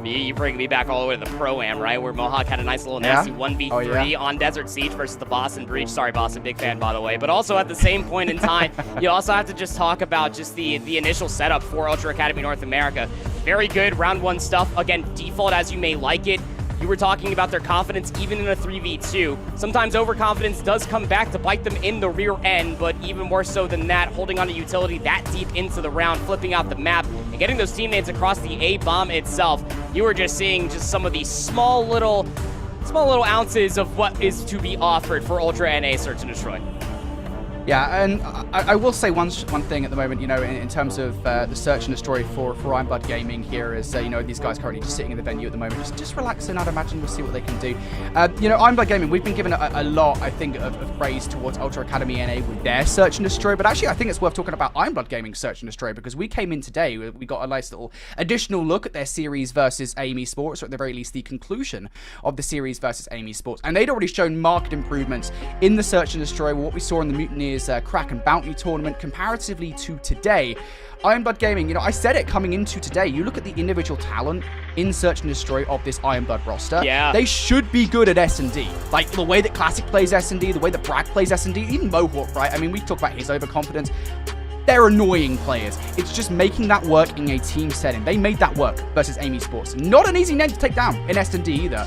you bring me back all the way to the Pro-Am, right? Where Mohawk had a nice little nasty 1v3 on Desert Siege versus the Boston Breach. Sorry, Boston, big fan, by the way. But also at the same point in time, you also have to just talk about just the initial setup for Ultra Academy North America. Very good round 1 stuff. Again, default as you may like it. You were talking about their confidence even in a 3v2. Sometimes overconfidence does come back to bite them in the rear end, but even more so than that, holding on to utility that deep into the round, flipping out the map, and getting those teammates across the A-bomb itself. You were just seeing just some of these small little ounces of what is to be offered for Ultra NA Search and Destroy. Yeah, and I will say one thing at the moment, you know, in terms of the Search and Destroy for Iron Blood Gaming here is, you know, these guys currently just sitting in the venue at the moment, just relaxing. I'd imagine we'll see what they can do. You know, Iron Blood Gaming, we've been given a lot, I think, of praise towards Ultra Academy NA with their Search and Destroy, but actually I think it's worth talking about Iron Blood Gaming Search and Destroy, because we came in today, we got a nice little additional look at their series versus Aim Esports, or at the very least the conclusion of the series versus Aim Esports, and they'd already shown marked improvements in the Search and Destroy, what we saw in the Mutineers Crack and Bounty tournament comparatively to today. Iron Blood Gaming, you know, I said it coming into today, you look at the individual talent in Search and Destroy of this Iron Blood roster, they should be good at S&D. Like, the way that Classic plays S&D, the way that Bragg plays S&D, even Mohawk, right? I mean, we talked about his overconfidence. They're annoying players. It's just making that work in a team setting. They made that work versus Aim Esports. Not an easy name to take down in S&D either,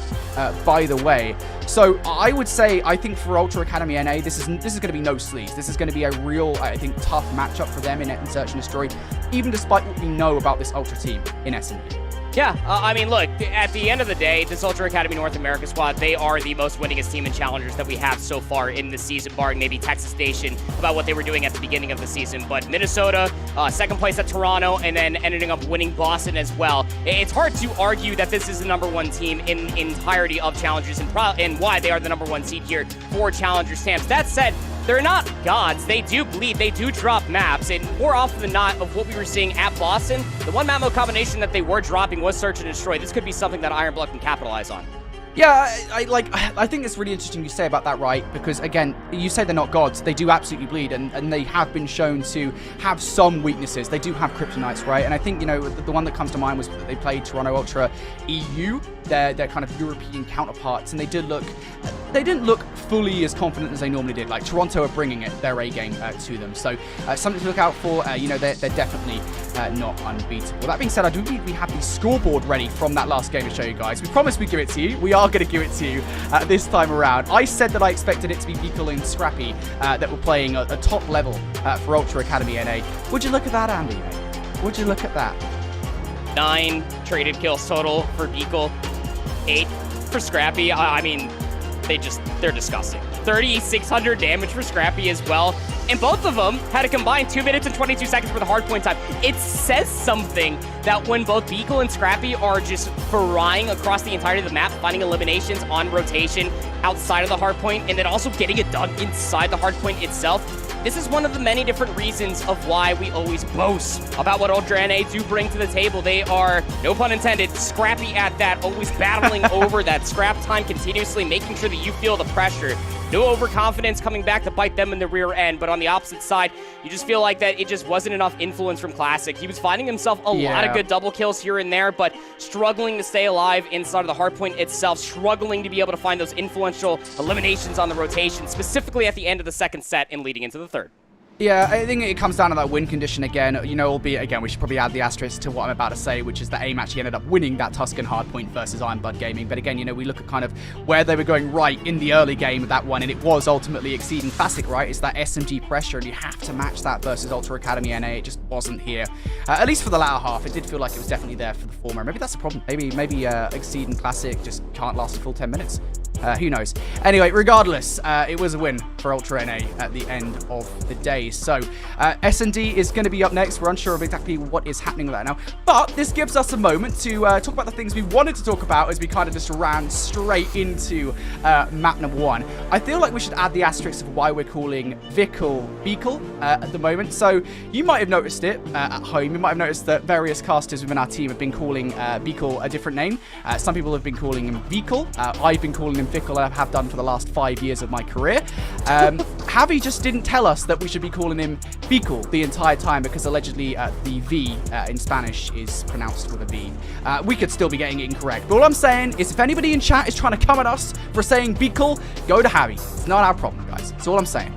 by the way. So I would say, I think for Ultra Academy NA, this is going to be no sleaze. This is going to be a real, I think, tough matchup for them in Search and Destroy, even despite what we know about this Ultra team in S&D. Yeah, I mean, look, at the end of the day, this Ultra Academy North America squad, they are the most winningest team in Challengers that we have so far in the season, barring maybe Texas Station about what they were doing at the beginning of the season. But Minnesota, second place at Toronto, and then ending up winning Boston as well. It's hard to argue that this is the #1 team in entirety of Challengers and why they are the #1 seed here for Challengers Stamps. That said, they're not gods. They do bleed. They do drop maps. And more often than not, of what we were seeing at Boston, the one map mode combination that they were dropping was Search and Destroy. This could be something that Iron Blood can capitalize on. Yeah, I think it's really interesting you say about that, right? Because again, you say they're not gods. They do absolutely bleed, and they have been shown to have some weaknesses. They do have kryptonites, right? And I think, you know, the one that comes to mind was that they played Toronto Ultra EU, their kind of European counterparts, and they didn't look fully as confident as they normally did. Like, Toronto are bringing their A game to them. So something to look out for. You know, they're definitely not unbeatable. That being said, I do believe we have the scoreboard ready from that last game to show you guys. We promised we'd give it to you. We are going to give it to you this time around. I said that I expected it to be Beagle and Scrappy that were playing a top level for Ultra Academy NA. Would you look at that, Andy? Would you look at that? 9 traded kills total for Beagle, 8 for Scrappy. I mean, they're disgusting. 3,600 damage for Scrappy as well. And both of them had a combined 2 minutes and 22 seconds for the hardpoint time. It says something that when both Beagle and Scrappy are just frying across the entirety of the map, finding eliminations on rotation outside of the hardpoint, and then also getting it done inside the hardpoint itself. This is one of the many different reasons of why we always boast about what Ultra NA do bring to the table. They are, no pun intended, scrappy at that, always battling over that scrap time continuously, making sure that you feel the pressure. No overconfidence coming back to bite them in the rear end, but on the opposite side, you just feel like that it just wasn't enough influence from Classic. He was finding himself a lot of good double kills here and there, but struggling to stay alive inside of the hardpoint itself, struggling to be able to find those influential eliminations on the rotation, specifically at the end of the second set and leading into the third. Yeah, I think it comes down to that win condition again. You know, albeit, again, we should probably add the asterisk to what I'm about to say, which is that Aim actually ended up winning that Tuscan Hardpoint versus Iron Blood Gaming. But again, you know, we look at kind of where they were going right in the early game of that one, and it was ultimately exceeding Classic, right? It's that SMG pressure, and you have to match that versus Ultra Academy NA. It just wasn't here. At least for the latter half, it did feel like it was definitely there for the former. Maybe that's the problem. Maybe Exceeding Classic just can't last a full 10 minutes. Who knows? Anyway, regardless, it was a win for Ultra NA at the end of the day. So, S&D is going to be up next. We're unsure of exactly what is happening with that now. But this gives us a moment to talk about the things we wanted to talk about as we kind of just ran straight into map number 1. I feel like we should add the asterisk of why we're calling Beagle at the moment. So, you might have noticed it at home. You might have noticed that various casters within our team have been calling Beagle a different name. Some people have been calling him Beagle. I've been calling him Fickle, I have done for the last 5 years of my career. Javi just didn't tell us that we should be calling him Beagle the entire time because allegedly the V in Spanish is pronounced with a V. We could still be getting it incorrect. But all I'm saying is if anybody in chat is trying to come at us for saying Beagle, go to Javi. It's not our problem, guys. That's all I'm saying.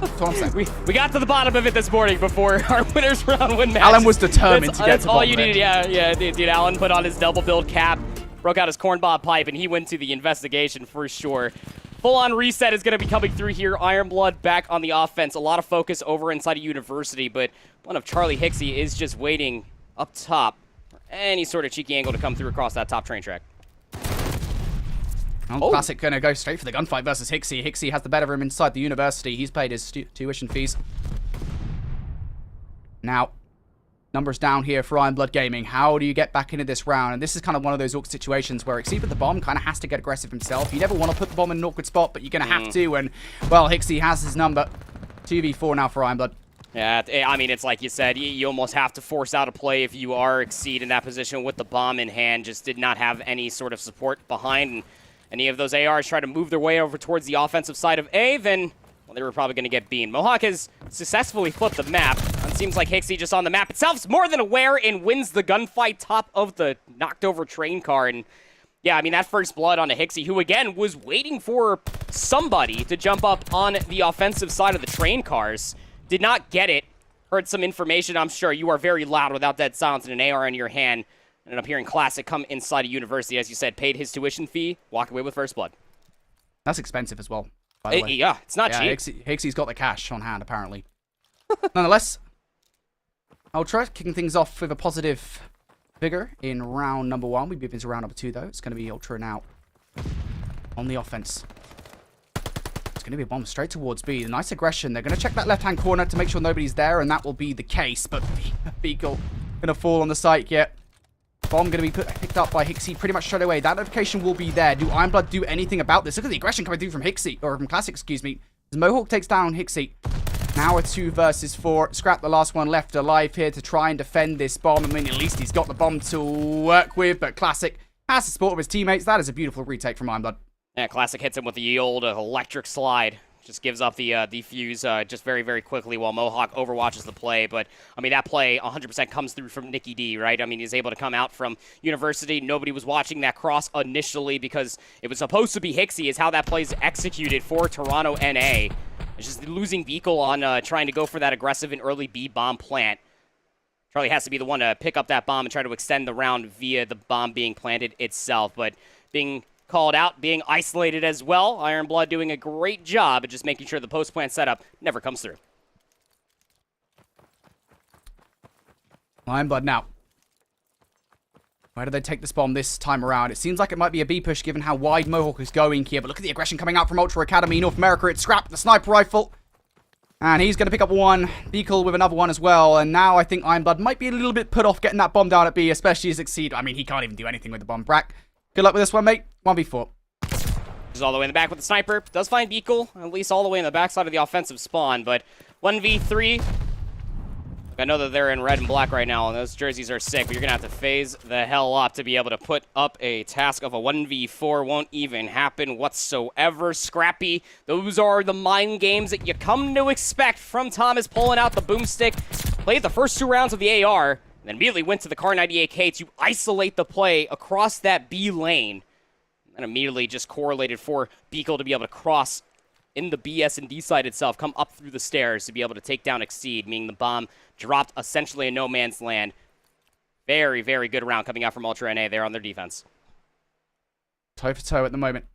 That's all I'm saying. We got to the bottom of it this morning before our winners round win match. Alan was determined to get to that's the all bottom you of it. needed. Yeah, dude. Alan put on his double build cap, broke out his cornbob pipe, and he went to the investigation for sure. Full-on reset is going to be coming through here. Iron Blood back on the offense. A lot of focus over inside of University, but one of Charlie Hixie is just waiting up top for any sort of cheeky angle to come through across that top train track. Oh. Classic going to go straight for the gunfight versus Hixie. Hixie has the better of him inside the university. He's paid his tuition fees. Now, numbers down here for Iron Blood Gaming. How do you get back into this round? And this is kind of one of those awkward situations where Exceed with the bomb kind of has to get aggressive himself. You never want to put the bomb in an awkward spot, but you're going to have to. And, well, Hixie has his number. 2v4 now for Iron Blood. Yeah, I mean, it's like you said, you almost have to force out a play if you are Exceed in that position with the bomb in hand. Just did not have any sort of support behind. And any of those ARs try to move their way over towards the offensive side of A, then well, they were probably going to get beamed. Mohawk has successfully flipped the map. It seems like Hixie just on the map itself is more than aware and wins the gunfight top of the knocked over train car. And yeah, I mean, that first blood on a Hixie, who again was waiting for somebody to jump up on the offensive side of the train cars, did not get it. Heard some information, I'm sure. You are very loud without dead silence and an AR in your hand. Ended up hearing Classic come inside a university, as you said, paid his tuition fee, walked away with first blood. That's expensive as well, by the way. Yeah, it's not cheap. Hixie's got the cash on hand, apparently. Nonetheless, Ultra kicking things off with a positive figure in round number 1. We move into round number 2, though. It's going to be Ultra now on the offense. It's going to be a bomb straight towards B. Nice aggression. They're going to check that left-hand corner to make sure nobody's there, and that will be the case. But Beagle going to fall on the site yet. Bomb going to be picked up by Hixie pretty much straight away. That notification will be there. Do Iron Blood do anything about this? Look at the aggression coming through from Hixie, or from Classic, excuse me. As Mohawk takes down Hixie. Now a 2 versus 4. Scrap, the last one left alive here to try and defend this bomb. I mean, at least he's got the bomb to work with, but Classic has the support of his teammates. That is a beautiful retake from Ironblood. Yeah, Classic hits him with the old electric slide. Just gives up the defuse just very, very quickly while Mohawk overwatches the play. But, I mean, that play 100% comes through from Nicky D, right? I mean, he's able to come out from University. Nobody was watching that cross initially because it was supposed to be Hixie is how that play's executed for Toronto NA. It's just losing Beagle on trying to go for that aggressive and early B bomb plant. Charlie has to be the one to pick up that bomb and try to extend the round via the bomb being planted itself. But being called out, being isolated as well. Ironblood doing a great job at just making sure the post-plant setup never comes through. Ironblood now. Where do they take this bomb this time around? It seems like it might be a B push given how wide Mohawk is going here. But look at the aggression coming out from Ultra Academy, North America. It's Scrap, the sniper rifle. And he's going to pick up one. Beagle with another one as well. And now I think Ironblood might be a little bit put off getting that bomb down at B, especially as Exceed. I mean, he can't even do anything with the bomb. Brack, good luck with this one, mate. 1v4. He's all the way in the back with the sniper. Does find Beagle, at least all the way in the backside of the offensive spawn. But 1v3. I know that they're in red and black right now, and those jerseys are sick, but you're going to have to phase the hell up to be able to put up a task of a 1v4. Won't even happen whatsoever. Scrappy, those are the mind games that you come to expect from Thomas pulling out the boomstick. Played the first 2 rounds of the AR, and then immediately went to the Kar 98K to isolate the play across that B lane. And immediately just correlated for Beagle to be able to cross in the B S&D side itself, come up through the stairs to be able to take down Exceed, meaning the bomb dropped essentially in no man's land. Very, very good round coming out from Ultra NA there on their defense. Toe for toe at the moment.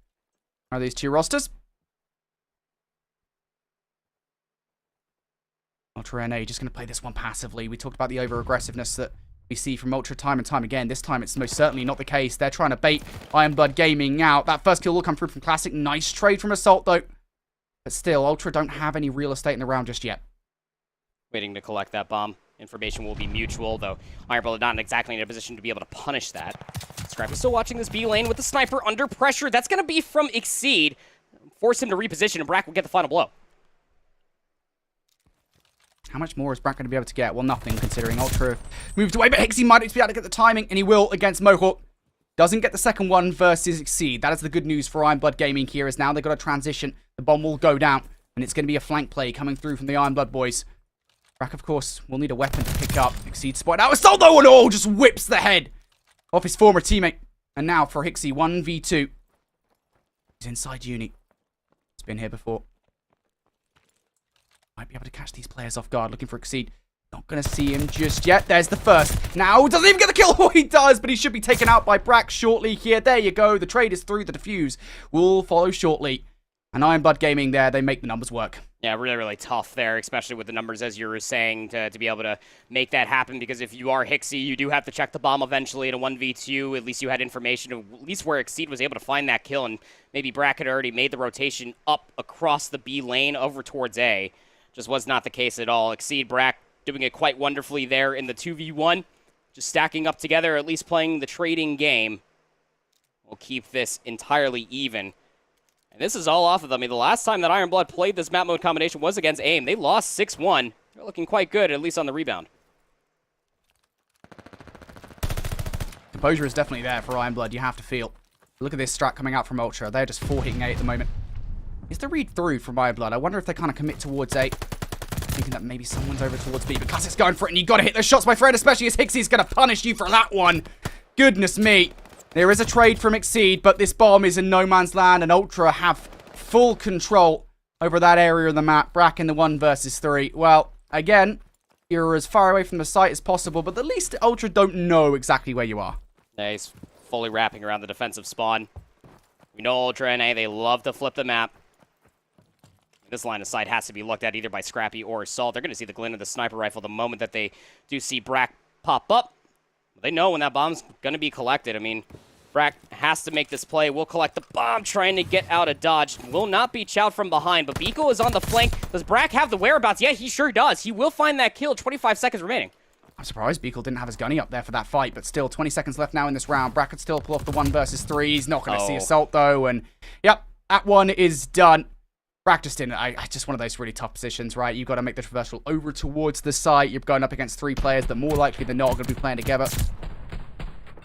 Are these 2 rosters? Ultra NA just going to play this one passively. We talked about the over-aggressiveness that we see from Ultra time and time again. This time it's most certainly not the case. They're trying to bait Ironblood Gaming out. That first kill will come through from Classic. Nice trade from Assault though. But still, Ultra don't have any real estate in the round just yet. Waiting to collect that bomb. Information will be mutual, though Ironblood not exactly in a position to be able to punish that. Scrap is still watching this B lane with the sniper under pressure. That's going to be from Exceed. Force him to reposition, and Brack will get the final blow. How much more is Brack going to be able to get? Well, nothing, considering Ultra moved away, but Hixie might be able to get the timing, and he will against Mohawk. Doesn't get the second one versus Exceed. That is the good news for Ironblood Gaming here, is now they've got a transition. The bomb will go down, and it's going to be a flank play coming through from the Ironblood boys. Brack, of course, will need a weapon to pick up. Exceed spot. Now Assault, though, and all just whips the head off his former teammate. And now for Hixie, 1v2. He's inside uni. He's been here before. Might be able to catch these players off guard, looking for Exceed. Not going to see him just yet. There's the first. Now, doesn't even get the kill. Oh, he does, but he should be taken out by Brack shortly here. There you go. The trade is through. The defuse will follow shortly. And Ironblood Gaming there, they make the numbers work. Yeah, really, really tough there, especially with the numbers, as you were saying, to be able to make that happen. Because if you are Hixie, you do have to check the bomb eventually in a 1v2. At least you had information of at least where Exceed was able to find that kill. And maybe Brack had already made the rotation up across the B lane over towards A. Just was not the case at all. Exceed, Brack doing it quite wonderfully there in the 2v1. Just stacking up together, at least playing the trading game. We'll keep this entirely even. And this is all off of them. I mean, the last time that Ironblood played this map mode combination was against AIM. They lost 6-1. They're looking quite good, at least on the rebound. Composure is definitely there for Ironblood, you have to feel. Look at this strat coming out from Ultra. They're just 4 hitting A at the moment. Is the read through from Ironblood? I wonder if they kind of commit towards A. Thinking that maybe someone's over towards B. But Classic's going for it, and you got to hit those shots, my friend, especially as Hixie's going to punish you for that one. Goodness me. There is a trade from Exceed, but this bomb is in no man's land, and Ultra have full control over that area of the map. Brack in the 1 versus 3. Well, again, you're as far away from the site as possible, but at least Ultra don't know exactly where you are. Yeah, he's fully wrapping around the defensive spawn. We know Ultra NA, they love to flip the map. This line of sight has to be looked at either by Scrappy or Assault. They're going to see the glint of the sniper rifle the moment that they do see Brack pop up. They know when that bomb's going to be collected. I mean, Brack has to make this play. Will collect the bomb, trying to get out of dodge. Will not be chowed from behind, but Beagle is on the flank. Does Brack have the whereabouts? Yeah, he sure does. He will find that kill. 25 seconds remaining. I'm surprised Beagle didn't have his gunny up there for that fight, but still, 20 seconds left now in this round. Brack could still pull off the 1 versus 3. He's not going to see Assault, though, and yep, that one is done. Brack just in just one of those really tough positions, right? You've got to make the traversal over towards the site. You're going up against 3 players that more likely than not are going to be playing together.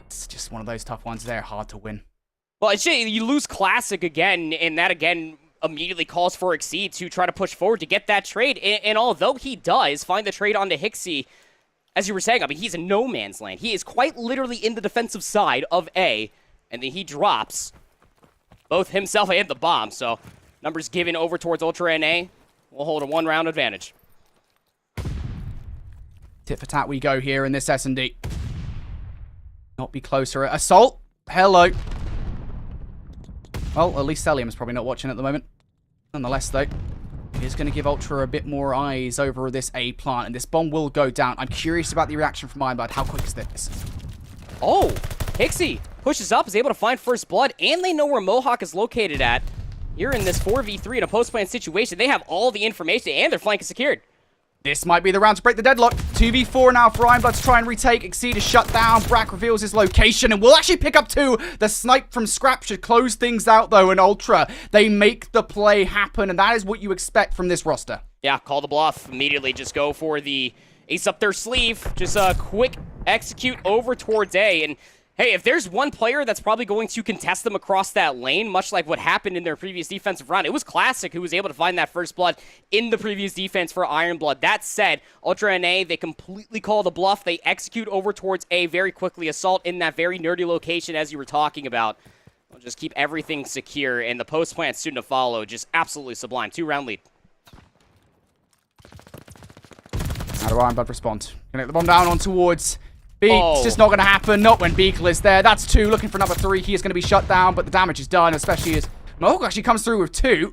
It's just one of those tough ones there, hard to win. Well, you lose Classic again, and that again immediately calls for Exceed to try to push forward to get that trade. And although he does find the trade onto Hixie, as you were saying, I mean, he's in no man's land. He is quite literally in the defensive side of A, and then he drops both himself and the bomb. So numbers given over towards Ultra NA will hold a 1-round advantage. Tit for tat we go here in this S&D. Not be closer. Assault. Hello. Well, at least Celium's probably not watching at the moment. Nonetheless, though, he's going to give Ultra a bit more eyes over this A plant, and this bomb will go down. I'm curious about the reaction from Ironblood. How quick is this? Oh, Hixie pushes up, is able to find first blood, and they know where Mohawk is located at. Here in this 4v3 in a post-plant situation, they have all the information, and their flank is secured. This might be the round to break the deadlock. 2v4 now for Ironblood to try and retake. Exceed is shut down. Brack reveals his location and will actually pick up 2. The snipe from Scrap should close things out, though, and Ultra, they make the play happen, and that is what you expect from this roster. Yeah, call the bluff. Immediately just go for the ace up their sleeve. Just a quick execute over towards A, and hey, if there's one player that's probably going to contest them across that lane, much like what happened in their previous defensive round, it was Classic who was able to find that first blood in the previous defense for Ironblood. That said, Ultra NA, they completely call the bluff. They execute over towards A very quickly. Assault in that very nerdy location as you were talking about. We'll just keep everything secure, and the post-plant soon to follow. Just absolutely sublime. 2-round lead. How do Ironblood respond? Gonna get the bomb down on towards Beak. Oh. It's just not going to happen. Not when Beakle is there. That's 2. Looking for number 3. He is going to be shut down, but the damage is done, especially as Mohawk actually comes through with 2.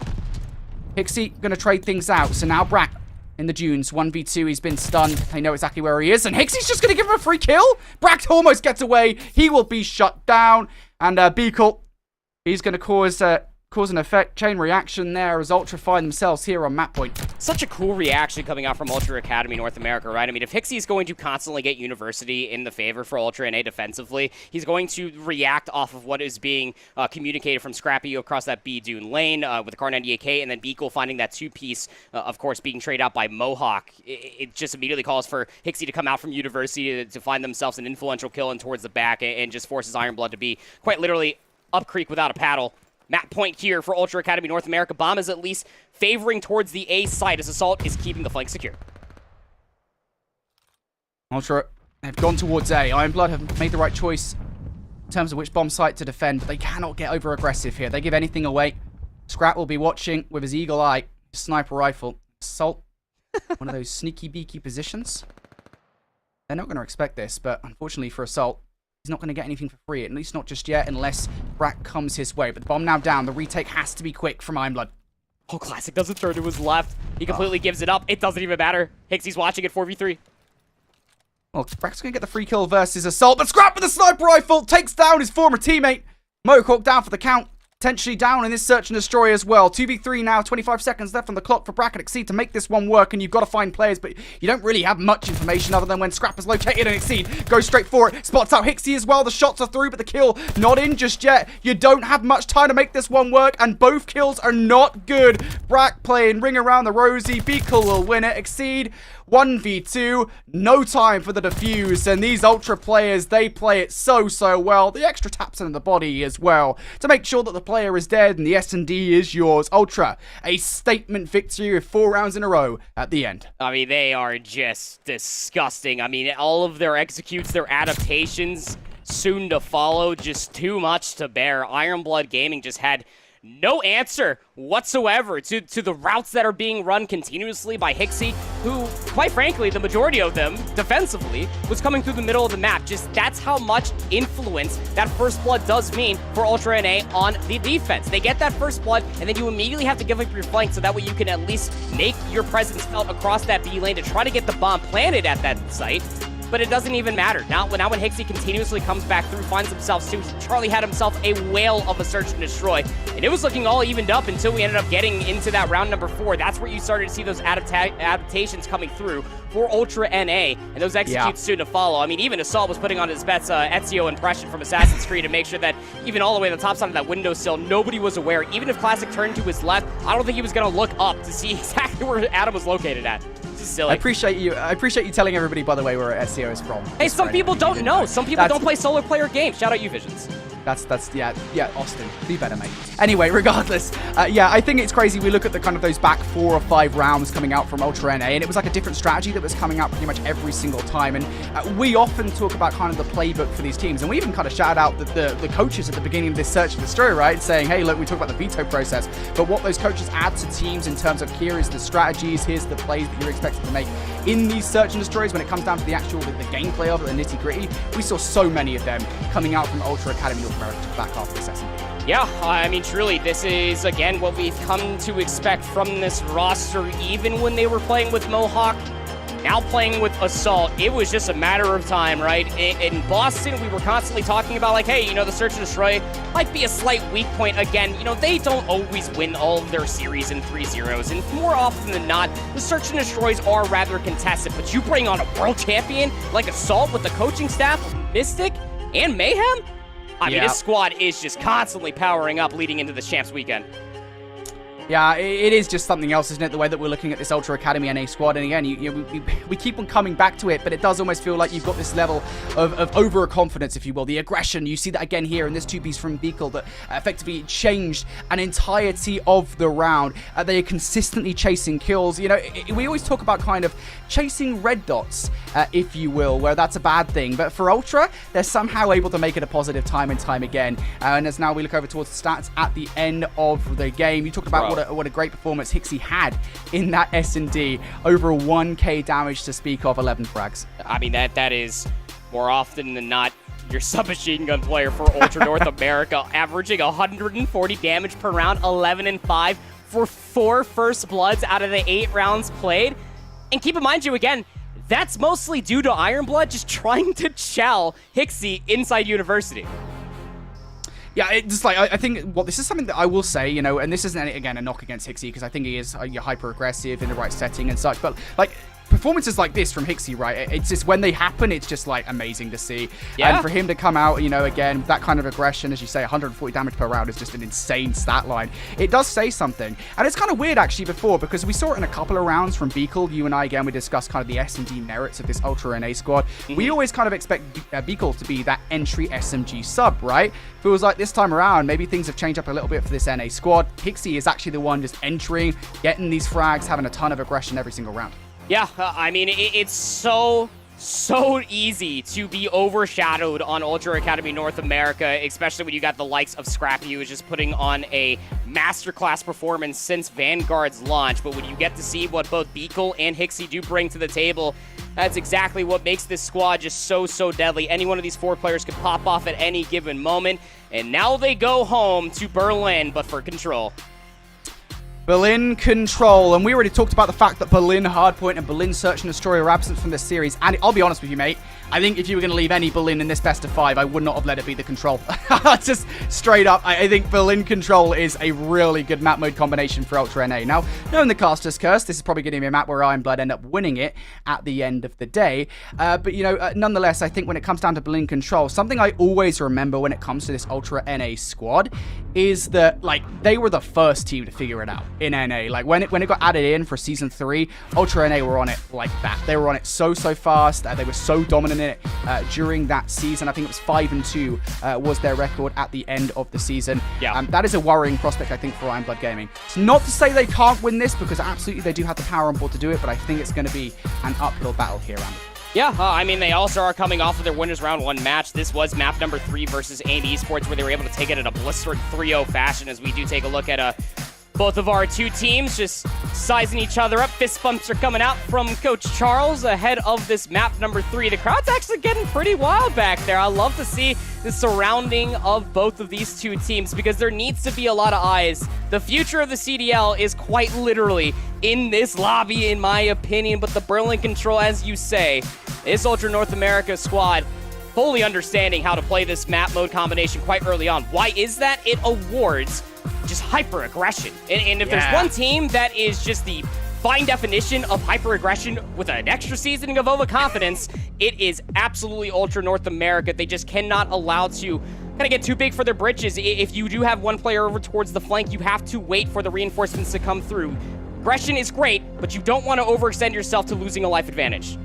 Hixie going to trade things out. So now Brack in the dunes. 1v2. He's been stunned. They know exactly where he is. And Hixie's just going to give him a free kill. Brack almost gets away. He will be shut down. And Beakle, he's going to cause an effect chain reaction there as Ultra find themselves here on map point. Such a cool reaction coming out from Ultra Academy North America, right? I mean, if Hixie is going to constantly get University in the favor for Ultra NA defensively, he's going to react off of what is being communicated from Scrappy across that B Dune lane with the Car 98K, and then Beakle finding that 2-piece, of course, being traded out by Mohawk. It just immediately calls for Hixie to come out from University to find themselves an influential kill in towards the back and just forces Ironblood to be quite literally up creek without a paddle. Map point here for Ultra Academy North America. Bomb is at least favoring towards the A side as Assault is keeping the flank secure. Ultra have gone towards A. Ironblood have made the right choice in terms of which bomb site to defend, but they cannot get over-aggressive here. They give anything away. Scrap will be watching with his eagle eye. Sniper rifle. Assault. One of those sneaky beaky positions. They're not going to expect this, but unfortunately for Assault, he's not going to get anything for free, at least not just yet, unless Brack comes his way. But the bomb now down. The retake has to be quick from Ironblood. Oh, Classic doesn't turn to his left. He completely gives it up. It doesn't even matter. Hixie's watching it 4v3. Well, Brack's going to get the free kill versus Assault, but Scrap with the sniper rifle takes down his former teammate. Mohawk down for the count. Potentially down in this search and destroy as well. 2v3 now, 25 seconds left on the clock for Brack and Exceed to make this one work, and you've got to find players, but you don't really have much information other than when Scrap is located, and Exceed goes straight for it. Spots out Hixie as well. The shots are through, but the kill not in just yet. You don't have much time to make this one work, and both kills are not good. Brack playing Ring Around the Rosie. Beakle will win it. Exceed 1v2, no time for the defuse, and these Ultra players, they play it so well. The extra taps into the body as well to make sure that the player is dead and the S&D is yours. Ultra, a statement victory with 4 rounds in a row at the end. I mean, they are just disgusting. I mean, all of their executes, their adaptations, soon to follow, just too much to bear. Ironblood Gaming just had no answer whatsoever to the routes that are being run continuously by Hixie, who, quite frankly, the majority of them, defensively, was coming through the middle of the map. Just that's how much influence that first blood does mean for Ultra NA on the defense. They get that first blood, and then you immediately have to give up your flank so that way you can at least make your presence felt across that B lane to try to get the bomb planted at that site. but it doesn't even matter. Now when Hixie continuously comes back through, finds himself too, Charlie had himself a whale of a search and destroy, and it was looking all evened up until we ended up getting into that round number 4. That's where you started to see those adaptations coming through for Ultra NA, and those executes soon to follow. I mean, even Assault was putting on his best Ezio impression from Assassin's Creed to make sure that even all the way to the top side of that windowsill, nobody was aware. Even if Classic turned to his left, I don't think he was going to look up to see exactly where Adam was located at. This is silly. I appreciate you telling everybody, by the way, where Ezio is from. Hey, some people don't know. Some people don't play solo player games. Shout out you, Visions. That's yeah, Austin, be better, mate. Anyway, regardless, yeah, I think it's crazy. We look at the kind of those back 4 or 5 rounds coming out from Ultra NA, and it was like a different strategy that was coming out pretty much every single time. And we often talk about kind of the playbook for these teams, and we even kind of shout out the coaches at the beginning of this search and destroy, right? Saying, hey, look, we talk about the veto process, but what those coaches add to teams in terms of here is the strategies, here's the plays that you're expected to make in these search and destroys. When it comes down to the actual the gameplay of it, the nitty gritty, we saw so many of them coming out from Ultra Academy North America to back off this S&D. Yeah, I mean, truly, this is, again, what we've come to expect from this roster. Even when they were playing with Mohawk, now playing with Assault, it was just a matter of time, right? In Boston, we were constantly talking about, like, hey, you know, the Search and Destroy might be a slight weak point. Again, you know, they don't always win all of their series in 3-0s, and more often than not, the Search and Destroys are rather contested. But you bring on a world champion like Assault with the coaching staff of Mystic and Mayhem? I mean, this squad is just constantly powering up leading into this Champs weekend. Yeah, it is just something else, isn't it? The way that we're looking at this Ultra Academy NA squad. And again, we keep on coming back to it, but it does almost feel like you've got this level of overconfidence, if you will. The aggression, you see that again here in this 2-piece from Beagle that effectively changed an entirety of the round. They are consistently chasing kills. You know, we always talk about kind of chasing red dots, if you will, where that's a bad thing. But for Ultra, they're somehow able to make it a positive time and time again. And as now we look over towards the stats at the end of the game, you talked about what a great performance Hixie had in that S&D. Over 1k damage to speak of, 11 frags. I mean, that is more often than not your submachine gun player for Ultra North America, averaging 140 damage per round, 11-5 for 4 first bloods out of the 8 rounds played. And keep in mind, you again, that's mostly due to Ironblood just trying to chow Hixie inside University. Yeah, it's just like, I think, well, this is something that I will say, you know, and this isn't, again, a knock against Hixie, because I think he is hyper-aggressive in the right setting and such, but, like, performances like this from Hixie, right, it's just, when they happen, it's just, like, amazing to see. Yeah. And for him to come out, you know, again, that kind of aggression, as you say, 140 damage per round is just an insane stat line. It does say something. And it's kind of weird, actually, before, because we saw it in a couple of rounds from Beagle. You and I, again, we discussed kind of the S&D merits of this Ultra NA squad. We always kind of expect Beagle to be that entry SMG sub, right? Feels like this time around, maybe things have changed up a little bit for this NA squad. Hixie is actually the one just entering, getting these frags, having a ton of aggression every single round. Yeah, I mean, it's so easy to be overshadowed on Ultra Academy North America, especially when you got the likes of Scrappy, who is just putting on a masterclass performance since Vanguard's launch. But when you get to see what both Beagle and Hixie do bring to the table, that's exactly what makes this squad just so deadly. Any one of these 4 players could pop off at any given moment. And now they go home to Berlin, but for Control. Berlin Control, and we already talked about the fact that Berlin Hardpoint and Berlin Search and Destroy are absent from this series, and I'll be honest with you, mate, I think if you were going to leave any Berlin in this best of 5, I would not have let it be the Control. Just straight up, I think Berlin Control is a really good map mode combination for Ultra NA. Now, knowing the Caster's Curse, this is probably going to be a map where Ironblood end up winning it at the end of the day. But, you know, nonetheless, I think when it comes down to Berlin Control, something I always remember when it comes to this Ultra NA squad is that, like, they were the first team to figure it out in NA. Like, when it got added in for Season 3, Ultra NA were on it like that. They were on it so fast. They were so dominant in it during that season. I think it was 5-2 was their record at the end of the season. Yeah. That is a worrying prospect, I think, for Ironblood Gaming. It's not to say they can't win this, because absolutely they do have the power on board to do it, but I think it's going to be an uphill battle here, Andy. Yeah, I mean, they also are coming off of their winners round 1 match. This was map number 3 versus Aim Esports, where they were able to take it in a blistering 3-0 fashion, as we do take a look at both of our 2 teams just sizing each other up. Fist bumps are coming out from Coach Charles ahead of this map number 3. The crowd's actually getting pretty wild back there. I love to see the surrounding of both of these 2 teams, because there needs to be a lot of eyes. The future of the CDL is quite literally in this lobby, in my opinion. But the Berlin Control, as you say, this Ultra North America squad fully understanding how to play this map mode combination quite early on. Why is that? It awards just hyper-aggression. And if there's one team that is just the fine definition of hyper-aggression with an extra seasoning of overconfidence, it is absolutely Ultra North America. They just cannot allow to kind of get too big for their britches. If you do have one player over towards the flank, you have to wait for the reinforcements to come through. Aggression is great, but you don't want to overextend yourself to losing a life advantage.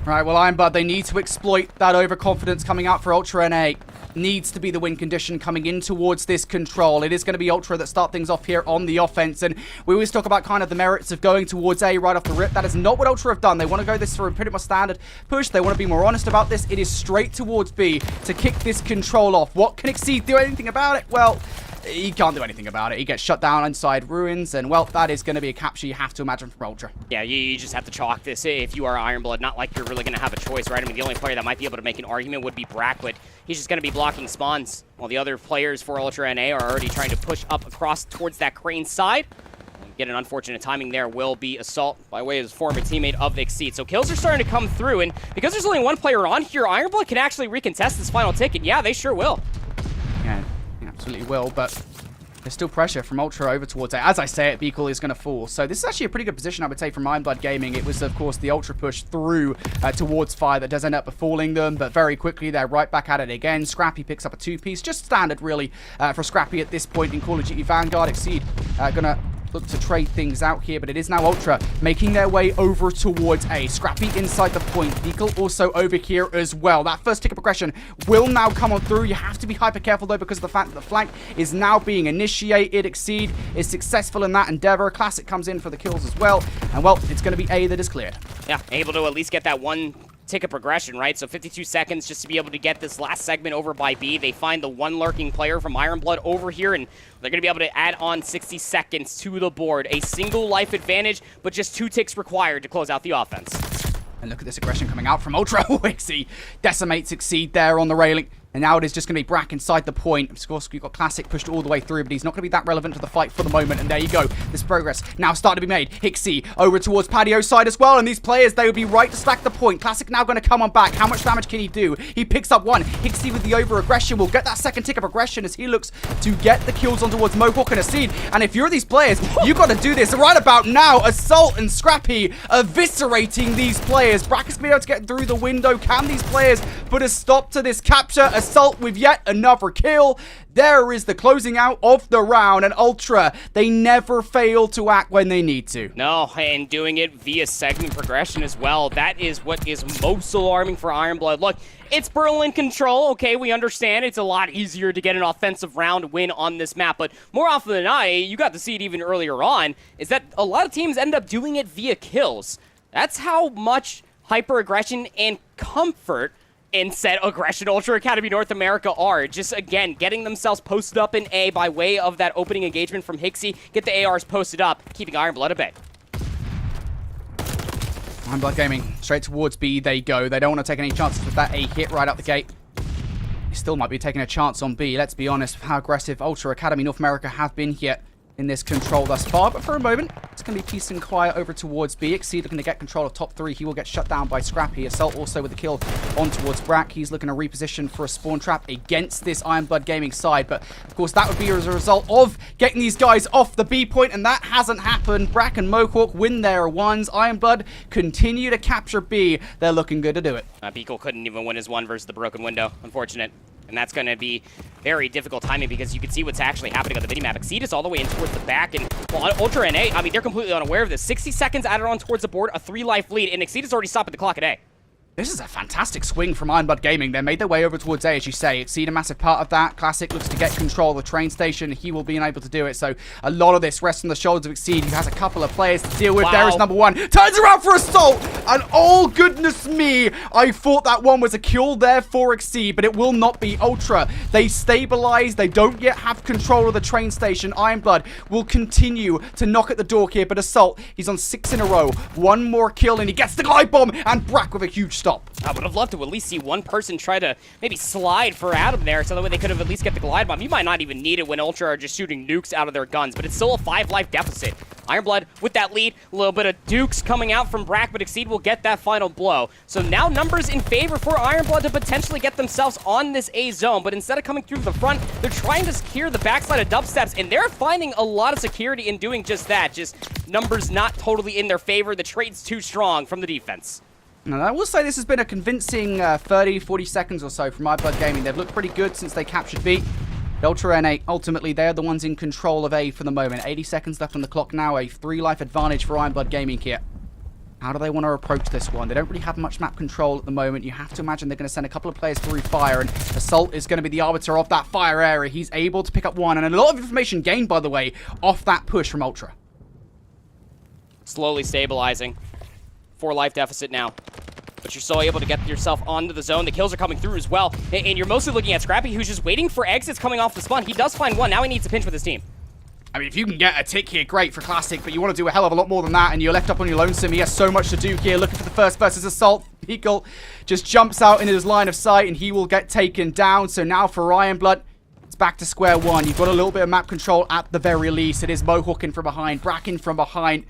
Right, well, Ironblood, they need to exploit that overconfidence coming out for Ultra NA. Needs to be the win condition coming in towards this control. It is going to be Ultra that start things off here on the offense, and we always talk about kind of the merits of going towards A right off the rip. That is not what Ultra have done. They want to go this for a pretty much standard push. They want to be more honest about this. It is straight towards B to kick this control off. What can Exceed do anything about it? Well, he can't do anything about it. He gets shut down inside ruins, and well, that is going to be a capture you have to imagine from Ultra. Yeah, you just have to chalk this if you are Ironblood. Not like you're really going to have a choice, right? I mean, the only player that might be able to make an argument would be Brack, but he's just going to be blocking spawns, while the other players for Ultra NA are already trying to push up across towards that crane side. Get an unfortunate timing there will be Assault by way of his former teammate of Exceed. So kills are starting to come through, and because there's only one player on here, Ironblood can actually recontest this final ticket. Yeah, they sure will. Yeah, absolutely will, but there's still pressure from Ultra over towards A. As I say it, Beagle is going to fall. So this is actually a pretty good position, I would say, from Ironblood Gaming. It was, of course, the Ultra push through towards Fire that does end up befalling them, but very quickly they're right back at it again. Scrappy picks up a two-piece, just standard, really, for Scrappy at this point in Call of Duty Vanguard. Exceed gonna look to trade things out here, but it is now Ultra making their way over towards A. Scrappy inside the point. Beagle also over here as well. That first tick of progression will now come on through. You have to be hyper careful though, because of the fact that the flank is now being initiated. Exceed is successful in that endeavor. Classic comes in for the kills as well, and well, it's going to be A that is cleared. Yeah, able to at least get that one tick of progression, right? So 52 seconds just to be able to get this last segment over by B. They find the one lurking player from Ironblood over here, and they're going to be able to add on 60 seconds to the board. A single life advantage, but just 2 ticks required to close out the offense. And look at this aggression coming out from Ultra. Wixie decimates Exceed there on the railing. And now it is just going to be Brack inside the point. Of course, you've got Classic pushed all the way through, but he's not going to be that relevant to the fight for the moment. And there you go. This progress now starting to be made. Hixie over towards Patio side as well. And these players, they would be right to stack the point. Classic now going to come on back. How much damage can he do? He picks up one. Hixie with the over-aggression will get that second tick of aggression as he looks to get the kills on towards Mohawk and Exceed. And if you're these players, you got to do this right about now. Assault and Scrappy eviscerating these players. Brack is going to be able to get through the window. Can these players put a stop to this capture? Assault with yet another kill. There is the closing out of the round, and Ultra, they never fail to act when they need to. No, and doing it via segment progression as well. That is what is most alarming for Ironblood. Look, it's Berlin Control, okay, we understand. It's a lot easier to get an offensive round win on this map, but more often than not, you got to see it even earlier on, is that a lot of teams end up doing it via kills. That's how much hyper-aggression and comfort in said aggression Ultra Academy North America are. Just, again, getting themselves posted up in A by way of that opening engagement from Hixie. Get the ARs posted up, keeping Ironblood at bay. Ironblood Gaming, straight towards B they go. They don't want to take any chances with that A hit right out the gate. They still might be taking a chance on B, let's be honest, with how aggressive Ultra Academy North America have been here in this control thus far, but for a moment, it's going to be peace and quiet over towards B. Exceed looking to get control of top 3. He will get shut down by Scrappy. Assault also with the kill on towards Brack. He's looking to reposition for a spawn trap against this Ironblood Gaming side, but of course that would be as a result of getting these guys off the B point, and that hasn't happened. Brack and Mohawk win their ones. Ironblood continue to capture B. They're looking good to do it. Beagle couldn't even win his one versus the broken window. Unfortunate. And that's going to be very difficult timing because you can see what's actually happening on the minimap. Exceed is all the way in towards the back, and well, Ultra NA, I mean, they're completely unaware of this. 60 seconds added on towards the board, a 3-life lead, and Exceed is already stopping the clock at A. This is a fantastic swing from Ironblood Gaming. They made their way over towards A, as you say. Exceed a massive part of that. Classic looks to get control of the train station. He will be able to do it. So a lot of this rests on the shoulders of Exceed. He has a couple of players to deal with. Wow. There is number one. Turns around for Assault. And oh, goodness me. I thought that one was a kill there for Exceed, but it will not be. Ultra, they stabilize. They don't yet have control of the train station. Ironblood will continue to knock at the door here, but Assault, he's on 6 in a row. One more kill, and he gets the glide bomb. And Brack with a huge stop. I would have loved to at least see one person try to maybe slide for Adam there, so that way they could have at least get the glide bomb. You might not even need it when Ultra are just shooting nukes out of their guns, but it's still a 5-life deficit. Ironblood with that lead, a little bit of dukes coming out from Brack, but Exceed will get that final blow. So now numbers in favor for Ironblood to potentially get themselves on this A zone, but instead of coming through the front, they're trying to secure the backside of dubsteps, and they're finding a lot of security in doing just that. Just numbers not totally in their favor. The trade's too strong from the defense. And I will say this has been a convincing 30, 40 seconds or so from iBlood Gaming. They've looked pretty good since they captured B. Ultra NA, ultimately, they're the ones in control of A for the moment. 80 seconds left on the clock now, a 3-life advantage for Ironblood Gaming here. How do they want to approach this one? They don't really have much map control at the moment. You have to imagine they're going to send a couple of players through fire, and Assault is going to be the arbiter of that fire area. He's able to pick up one, and a lot of information gained, by the way, off that push from Ultra. Slowly stabilizing. 4-life deficit now. But you're still able to get yourself onto the zone. The kills are coming through as well. And you're mostly looking at Scrappy, who's just waiting for exits coming off the spawn. He does find one. Now he needs to pinch with his team. I mean, if you can get a tick here, great for Classic, but you want to do a hell of a lot more than that, and you're left up on your lonesome. He has so much to do here, looking for the first versus Assault. Beagle just jumps out in his line of sight, and he will get taken down. So now for Ironblood, it's back to square one. You've got a little bit of map control at the very least. It is Mohawk in from behind, Brack in from behind.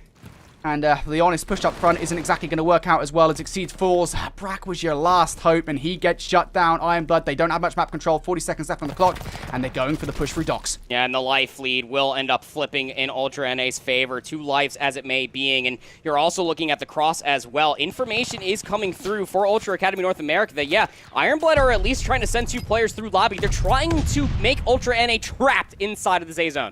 And the honest push up front isn't exactly going to work out as well as Exceed falls. Brack was your last hope, and he gets shut down. Ironblood, they don't have much map control. 40 seconds left on the clock, and they're going for the push through docks. Yeah, and the life lead will end up flipping in Ultra NA's favor. 2 lives as it may being, and you're also looking at the cross as well. Information is coming through for Ultra Academy North America that, yeah, Ironblood are at least trying to send 2 players through lobby. They're trying to make Ultra NA trapped inside of the Z zone.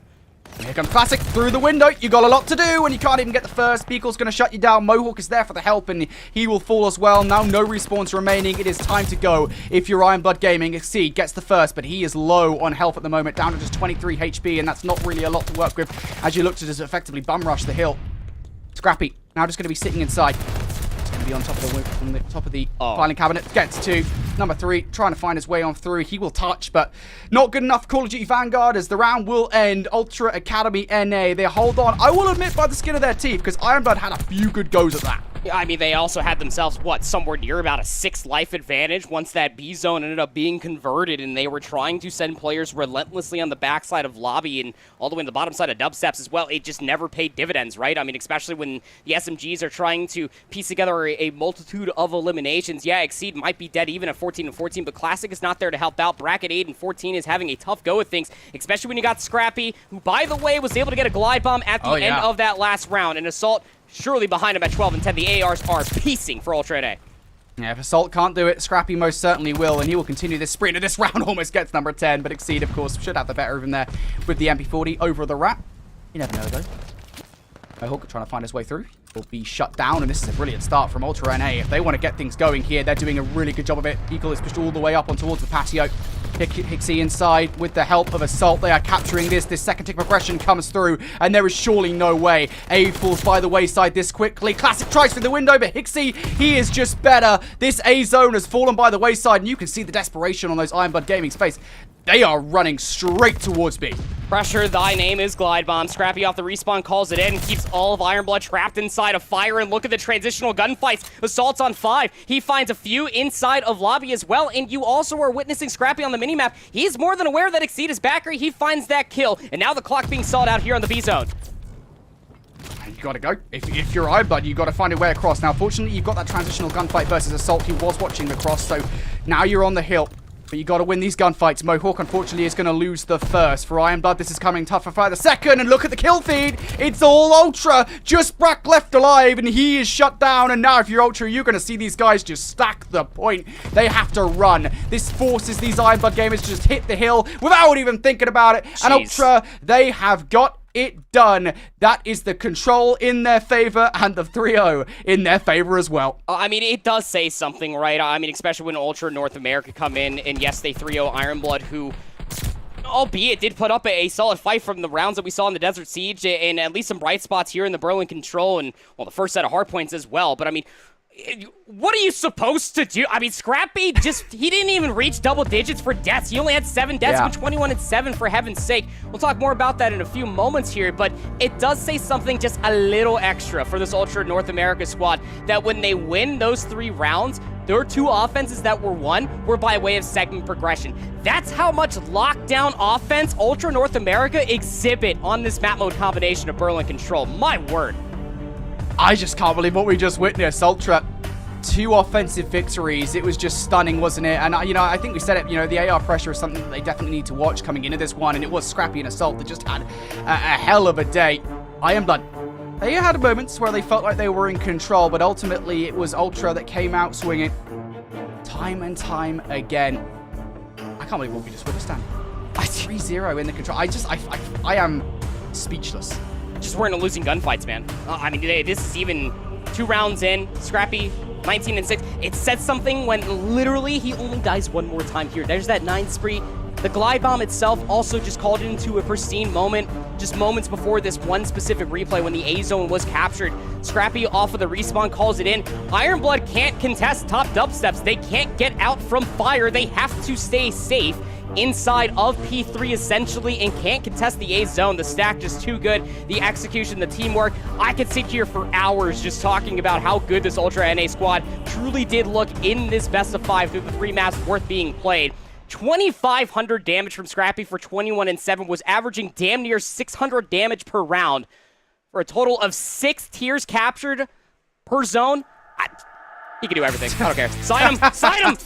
And here comes Classic through the window. You got a lot to do, and you can't even get the first. Beagle's going to shut you down. Mohawk is there for the help, and he will fall as well. Now no respawns remaining. It is time to go. If you're Ironblood Gaming, Exceed gets the first, but he is low on health at the moment, down to just 23 HP, and that's not really a lot to work with as you look to just effectively bum rush the hill. Scrappy, now just going to be sitting inside. Be on top of the filing cabinet. Gets to number 3, trying to find his way on through. He will touch, but not good enough for Call of Duty Vanguard as the round will end. Ultra Academy NA, they hold on. I will admit by the skin of their teeth, because Ironblood had a few good goes at that. Yeah, I mean, they also had themselves, what, somewhere near about a 6-life advantage once that B zone ended up being converted, and they were trying to send players relentlessly on the backside of lobby and all the way on the bottom side of dubsteps as well. It just never paid dividends, right? I mean, especially when the SMGs are trying to piece together a multitude of eliminations. Yeah, Exceed might be dead even at 14-14, but Classic is not there to help out. Bracket 8-14 is having a tough go at things, especially when you got Scrappy, who, by the way, was able to get a glide bomb at the end of that last round, and Assault surely behind him at 12 and 10. The ARs are piecing for Ultra NA. Yeah, if Assault can't do it, Scrappy most certainly will, and he will continue this sprint. And this round almost gets number 10, but Exceed, of course, should have the better of him there with the MP40 over the wrap. You never know, though. Mohawk trying to find his way through. Will be shut down, and this is a brilliant start from Ultra NA. If they want to get things going here, they're doing a really good job of it. Eagle is pushed all the way up on towards the patio. Hixie inside with the help of Assault. They are capturing this. This second tick progression comes through, and there is surely no way. A falls by the wayside this quickly. Classic tries through the window, but Hixie, he is just better. This A zone has fallen by the wayside, and you can see the desperation on those Ironblood Gaming's face. They are running straight towards B. Pressure, thy name is Glide Bomb. Scrappy off the respawn calls it in, keeps all of Ironblood trapped inside of fire, and look at the transitional gunfights. Assault's on 5. He finds a few inside of lobby as well, and you also are witnessing Scrappy on the minimap. He's more than aware that Exceed is backer. He finds that kill, and now the clock being sought out here on the B zone. You gotta go. If you're Ironblood, you gotta find a way across. Now, fortunately, you've got that transitional gunfight versus Assault. He was watching the cross, so now you're on the hill. But you got to win these gunfights. Mohawk, unfortunately, is going to lose the first. For Ironblood, this is coming tougher for the second. And look at the kill feed. It's all Ultra. Just Brack left alive, and he is shut down. And now, if you're Ultra, you're going to see these guys just stack the point. They have to run. This forces these Ironblood gamers to just hit the hill without even thinking about it. Jeez. And Ultra, they have got it done. That is the control in their favor and the 3-0 in their favor as well. I mean, it does say something, right? I mean, especially when Ultra North America come in, and yes, they 3-0 Ironblood, who, albeit, did put up a solid fight from the rounds that we saw in the Desert Siege, and at least some bright spots here in the Berlin Control, and, well, the first set of hardpoints as well. But, I mean, what are you supposed to do? I mean, Scrappy he didn't even reach double digits for deaths. He only had 7 deaths, but 21 and 7 for heaven's sake. We'll talk more about that in a few moments here, but it does say something just a little extra for this Ultra North America squad, that when they win those 3 rounds, their 2 offenses that were won were by way of segment progression. That's how much lockdown offense Ultra North America exhibit on this map mode combination of Berlin Control. My word. I just can't believe what we just witnessed. Ultra, 2 offensive victories. It was just stunning, wasn't it? And, you know, I think we said it, you know, the AR pressure is something that they definitely need to watch coming into this one, and it was Scrappy and Assault that just had a hell of a day. Iron Blood, they had moments where they felt like they were in control, but ultimately it was Ultra that came out swinging time and time again. I can't believe what we just witnessed, Dan. 3-0 in the control. I am speechless. Just we're in a losing gunfights, man. I mean, this is even 2 rounds in. Scrappy, 19-6. It says something when literally he only dies 1 more time here. There's that 9 spree. The glide bomb itself also just called it into a pristine moment, just moments before this one specific replay when the A zone was captured. Scrappy off of the respawn calls it in. Iron Blood can't contest top dubsteps. They can't get out from fire. They have to stay safe inside of P3 essentially and can't contest the A zone. The stack just too good. The execution, the teamwork. I could sit here for hours just talking about how good this Ultra NA squad truly did look in this best of 5 through the 3 maps worth being played. 2,500 damage from Scrappy for 21-7, was averaging damn near 600 damage per round for a total of 6 tiers captured per zone. He can do everything. I don't care. Sign him! Sign him!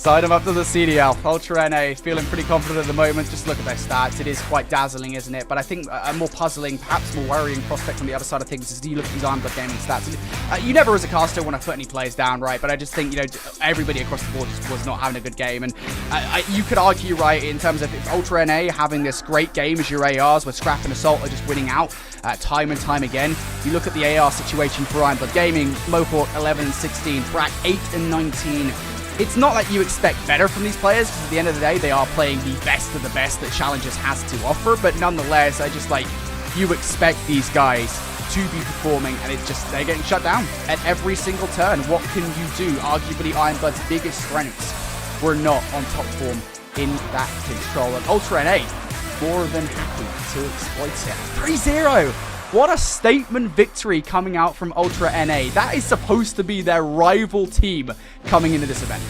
Side him up to the CDL. Ultra NA feeling pretty confident at the moment. Just look at their stats. It is quite dazzling, isn't it? But I think a more puzzling, perhaps more worrying prospect on the other side of things is you look at these Iron Blood gaming stats. You never as a caster want to put any players down, right? But I just think, you know, everybody across the board just was not having a good game. And you could argue, right, in terms of if Ultra NA having this great game as your ARs, where Scrap and Assault are just winning out time and time again. You look at the AR situation for Iron Blood Gaming, Mohawk 11-16, Brack 8-19. It's not like you expect better from these players, because at the end of the day, they are playing the best of the best that Challengers has to offer, but nonetheless, I just like, you expect these guys to be performing, and it's just, they're getting shut down at every single turn. What can you do? Arguably, Iron Blood's biggest strengths were not on top form in that control, and Ultra NA more than happy to exploit it. 3-0! What a statement victory coming out from Ultra NA. That is supposed to be their rival team coming into this event.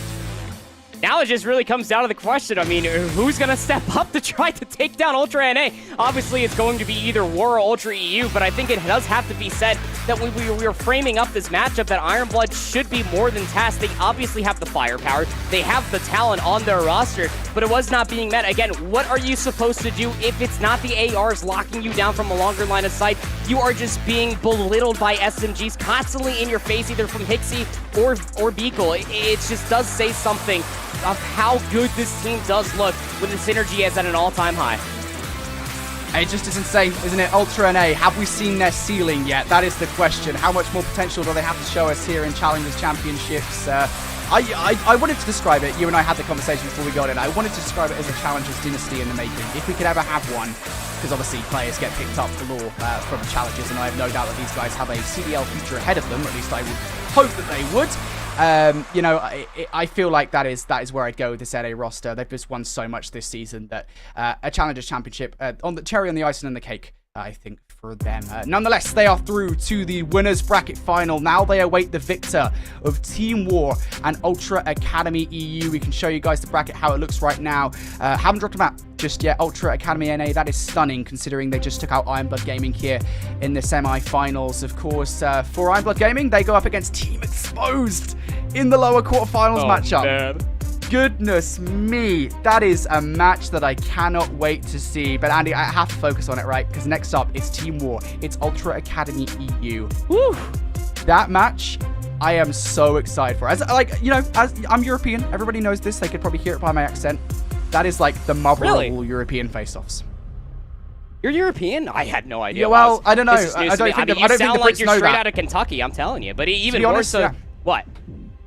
Now it just really comes down to the question, I mean, who's going to step up to try to take down Ultra NA? Obviously, it's going to be either War or Ultra EU, but I think it does have to be said that when we were framing up this matchup, that Iron Blood should be more than tasked. They obviously have the firepower, they have the talent on their roster, but it was not being met. Again, what are you supposed to do if it's not the ARs locking you down from a longer line of sight? You are just being belittled by SMGs constantly in your face, either from Hixie or Beagle. It just does say something of how good this team does look when the synergy is at an all-time high. It just is insane, isn't it? Ultra NA, have we seen their ceiling yet? That is the question. How much more potential do they have to show us here in Challengers Championships? I wanted to describe it, you and I had the conversation before we got in, I wanted to describe it as a Challengers dynasty in the making, if we could ever have one, because obviously players get picked up galore from Challengers, and I have no doubt that these guys have a CDL future ahead of them, at least I would hope that they would. You know, I feel like that is where I'd go with this NA roster. They've just won so much this season that a Challengers Championship, on the cherry on the icing and the cake, I think, for them. Nonetheless, they are through to the winners bracket final. Now they await the victor of Team War and Ultra Academy EU. We can show you guys the bracket, how it looks right now. Haven't dropped a map just yet. Ultra Academy NA, that is stunning considering they just took out Iron Blood Gaming here in the semi-finals. Of course, for Iron Blood Gaming, they go up against Team Exposed in the lower quarterfinals matchup. Man. Goodness me, that is a match that I cannot wait to see. But Andy, I have to focus on it, right? Because next up, it's Team War. It's Ultra Academy EU. Woo! That match, I am so excited for. As I'm European. Everybody knows this. They could probably hear it by my accent. That is like the mother of all European face-offs. You're European? I had no idea. Yeah, well, I don't know. I don't think you sound like you're straight out of Kentucky. I'm telling you. But even more so, yeah. What?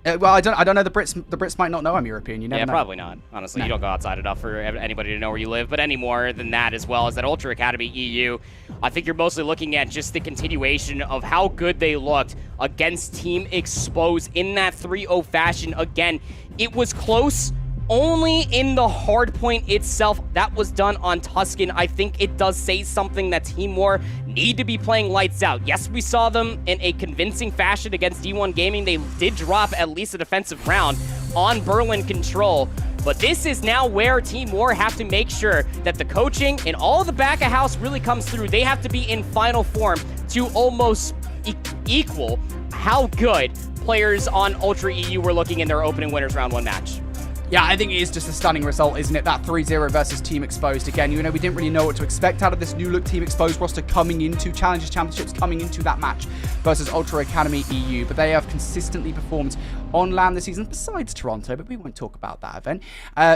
Well, I don't know. The Brits might not know I'm European. You never know. Probably not. Honestly, you don't go outside enough for anybody to know where you live. But any more than that, as well as that Ultra Academy EU, I think you're mostly looking at just the continuation of how good they looked against Team Exposed in that 3-0 fashion. Again, it was close only in the hardpoint itself. That was done on Tuscan. I think it does say something that Team War need to be playing lights out. Yes, we saw them in a convincing fashion against D1 Gaming. They did drop at least a defensive round on Berlin Control. But this is now where Team War have to make sure that the coaching and all of the back of house really comes through. They have to be in final form to almost equal how good players on Ultra EU were looking in their opening winners round 1 match. Yeah, I think it is just a stunning result, isn't it? That 3-0 versus Team Exposed. Again, you know, we didn't really know what to expect out of this new look Team Exposed roster coming into Challengers Championships, coming into that match versus Ultra Academy EU. But they have consistently performed on LAN this season, besides Toronto, but we won't talk about that event.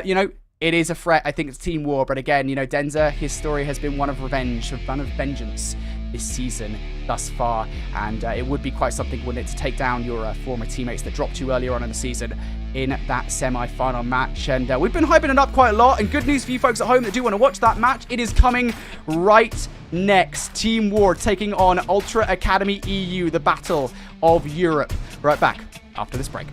You know, it is a threat. I think it's Team War. But again, you know, Denza, his story has been one of revenge, one of vengeance this season thus far. And it would be quite something, wouldn't it, to take down your former teammates that dropped you earlier on in the season in that semi-final match. And we've been hyping it up quite a lot. And good news for you folks at home that do want to watch that match. It is coming right next. Team War taking on Ultra Academy EU, the Battle of Europe. Right back after this break.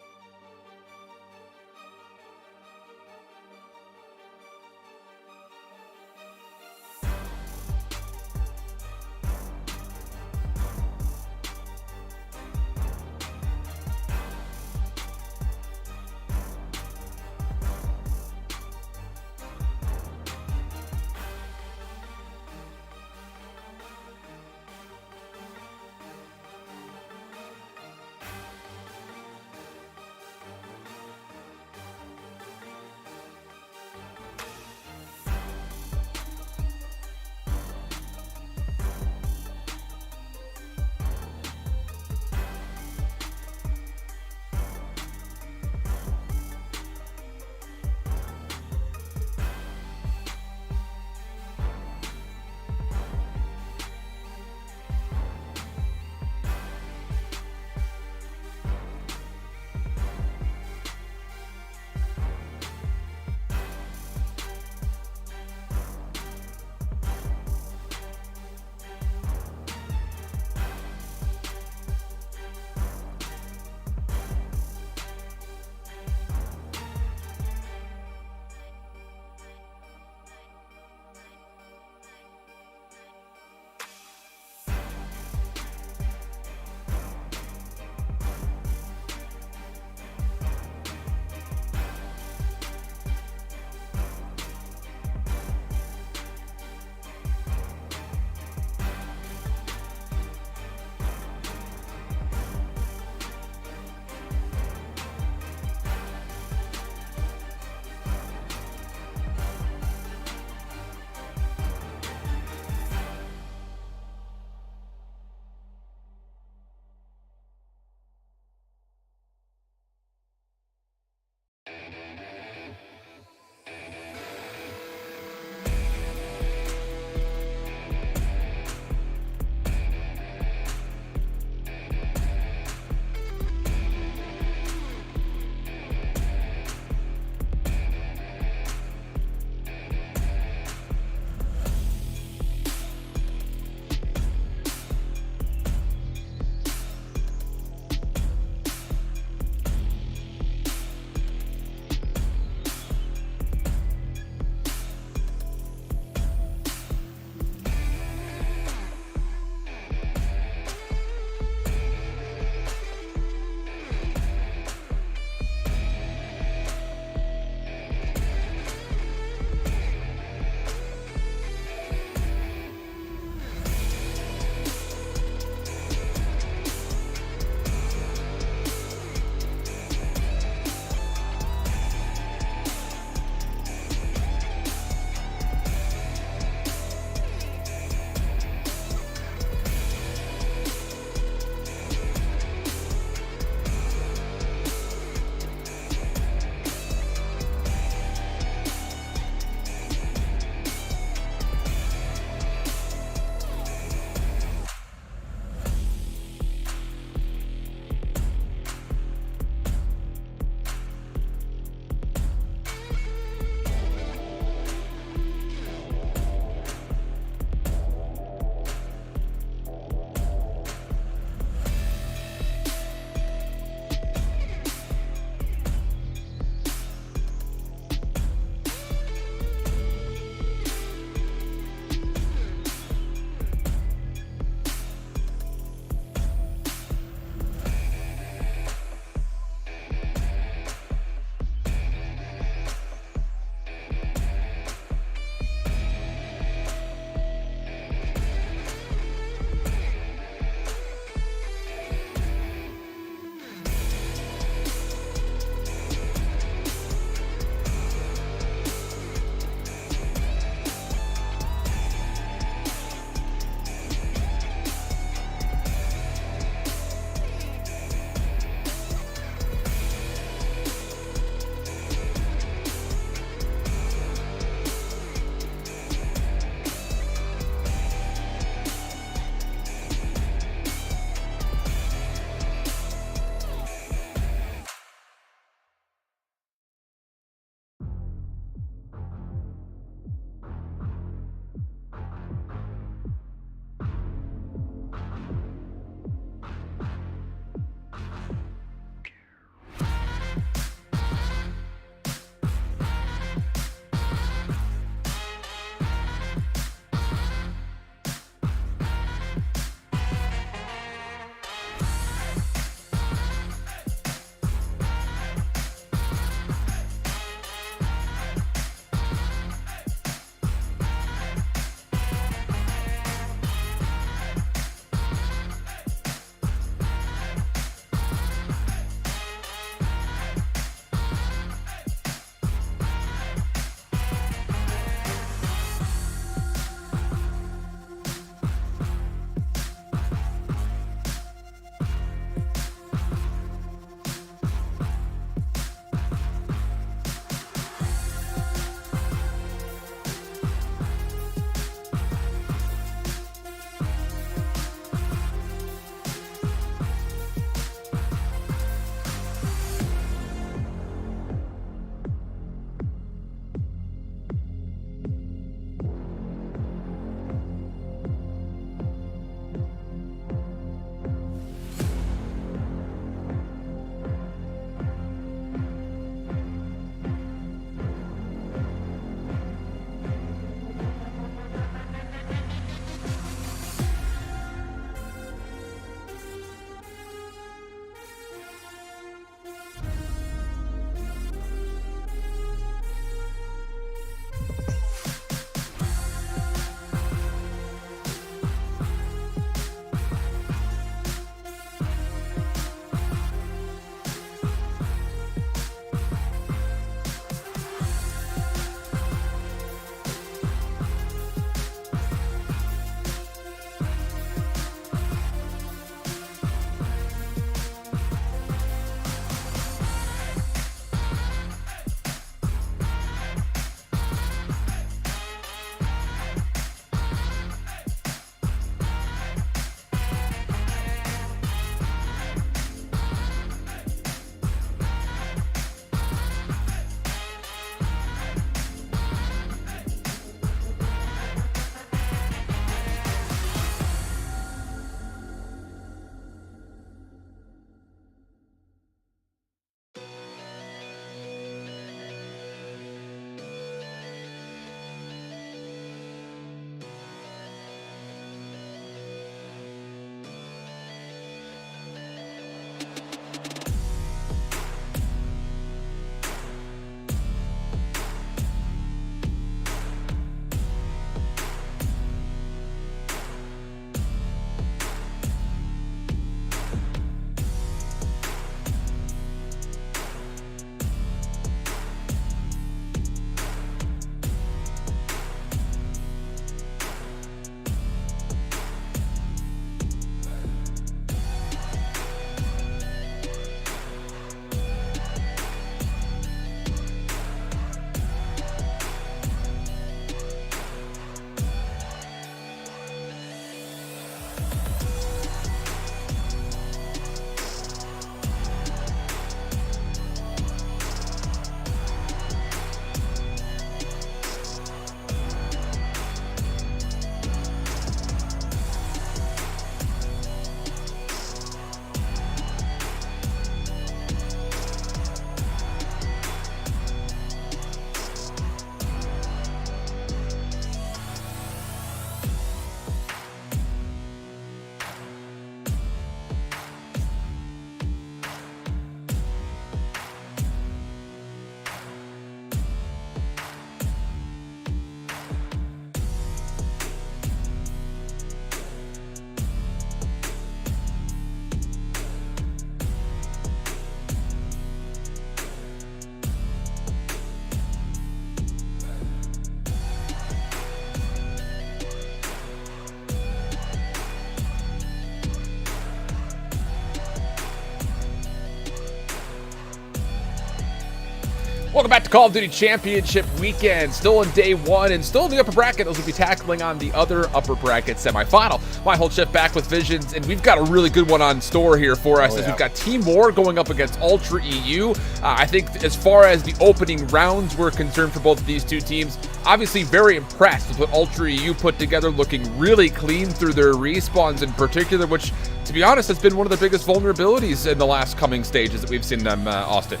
Welcome back to Call of Duty Championship Weekend. Still in day one and still in the upper bracket. Those will be tackling on the other upper bracket semifinal. My whole shift back with Visions, and we've got a really good one on store here for us as we've got Team War going up against Ultra EU. I think as far as the opening rounds were concerned for both of these two teams, obviously very impressed with what Ultra EU put together, looking really clean through their respawns in particular, which, to be honest, has been one of the biggest vulnerabilities in the last coming stages that we've seen them, Austin.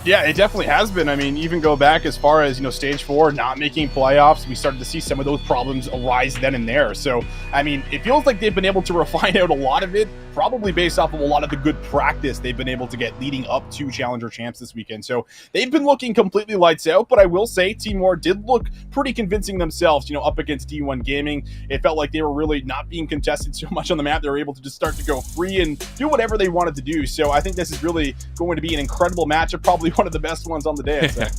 Yeah, it definitely has been. I mean, even go back as far as, stage 4, not making playoffs, we started to see some of those problems arise then and there. So, I mean, it feels like they've been able to refine out a lot of it, probably based off of a lot of the good practice they've been able to get leading up to Challenger Champs this weekend. So they've been looking completely lights out, but I will say Team War did look pretty convincing themselves, up against D1 Gaming. It felt like they were really not being contested so much on the map. They were able to just start to go free and do whatever they wanted to do. So I think this is really going to be an incredible matchup, probably one of the best ones on the day, I'd say.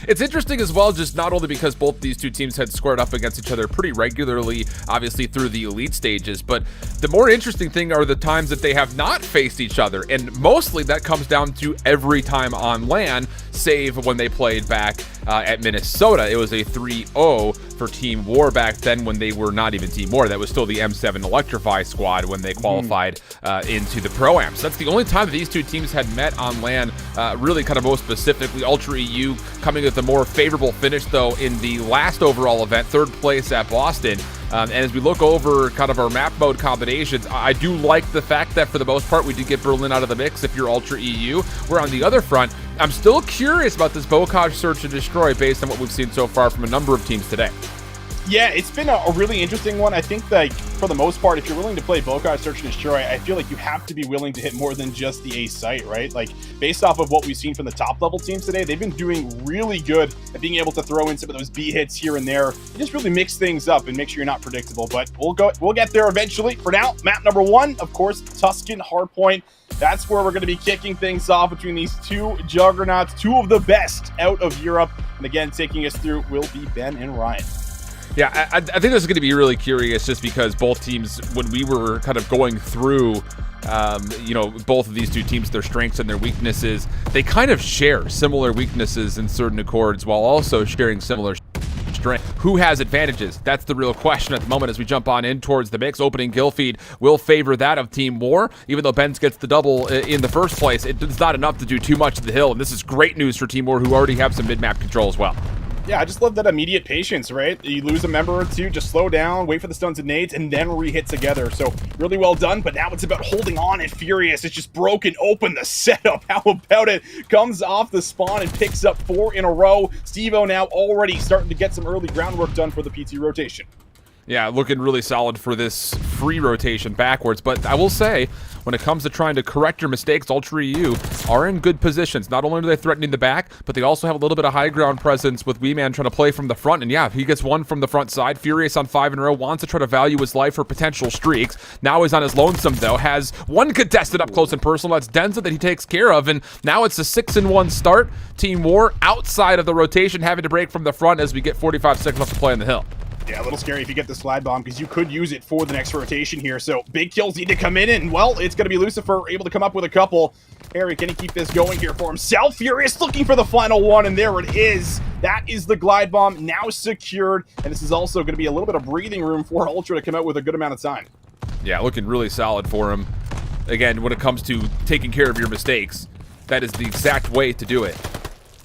It's interesting as well, just not only because both these two teams had squared up against each other pretty regularly, obviously through the elite stages, but the more interesting thing are the times that they have not faced each other, and mostly that comes down to every time on LAN, save when they played back at Minnesota. It was a 3-0 for Team War back then when they were not even Team War. That was still the M7 Electrify squad when they qualified into the Pro-Am. So that's the only time that these two teams had met on LAN, really kind of most specifically. Ultra EU coming with a more favorable finish, though, in the last overall event, 3rd place at Boston. And as we look over kind of our map mode combinations, I do like the fact that for the most part we did get Berlin out of the mix if you're Ultra EU. Where on the other front, I'm still curious about this Bocage Search and Destroy based on what we've seen so far from a number of teams today. Yeah, it's been a really interesting one. I think that for the most part, if you're willing to play Bocage Search and Destroy, I feel like you have to be willing to hit more than just the A site, right? Like, based off of what we've seen from the top level teams today, they've been doing really good at being able to throw in some of those B hits here and there and just really mix things up and make sure you're not predictable. But we'll get there eventually. For now, map number 1, of course, Tuscan Hardpoint. That's where we're going to be kicking things off between these two juggernauts, two of the best out of Europe. And again, taking us through will be Ben and Ryan. Yeah, I think this is going to be really curious just because both teams, when we were kind of going through, both of these two teams, their strengths and their weaknesses, they kind of share similar weaknesses in certain accords while also sharing similar strength. Who has advantages? That's the real question at the moment as we jump on in towards the mix. Opening kill feed will favor that of Team War. Even though Benz gets the double in the first place, it's not enough to do too much to the hill, and this is great news for Team War, who already have some mid-map control as well. Yeah, I just love that immediate patience, right? You lose a member or two, just slow down, wait for the stuns and nades, and then re-hit together. So really well done, but now it's about holding on and Furious. It's just broken open the setup. How about it? Comes off the spawn and picks up 4 in a row. Steve-O now already starting to get some early groundwork done for the PT rotation. Yeah, looking really solid for this free rotation backwards, but I will say, when it comes to trying to correct your mistakes, Ultra EU are in good positions. Not only are they threatening the back, but they also have a little bit of high ground presence with Weeman trying to play from the front. And yeah, he gets one from the front side. Furious on 5 in a row, wants to try to value his life for potential streaks. Now he's on his lonesome, though. Has one contested up close and personal. That's Denza that he takes care of. And now it's a 6-1 start. Team War outside of the rotation, having to break from the front as we get 45 seconds left to play on the hill. Yeah, a little scary if you get the slide bomb because you could use it for the next rotation here. So big kills need to come in, and well, it's going to be Lucifer able to come up with a couple. Harry, can he keep this going here for himself? Furious looking for the final one, and there it is. That is the glide bomb now secured, and this is also going to be a little bit of breathing room for Ultra to come out with a good amount of time. Yeah, looking really solid for him. Again, when it comes to taking care of your mistakes, that is the exact way to do it.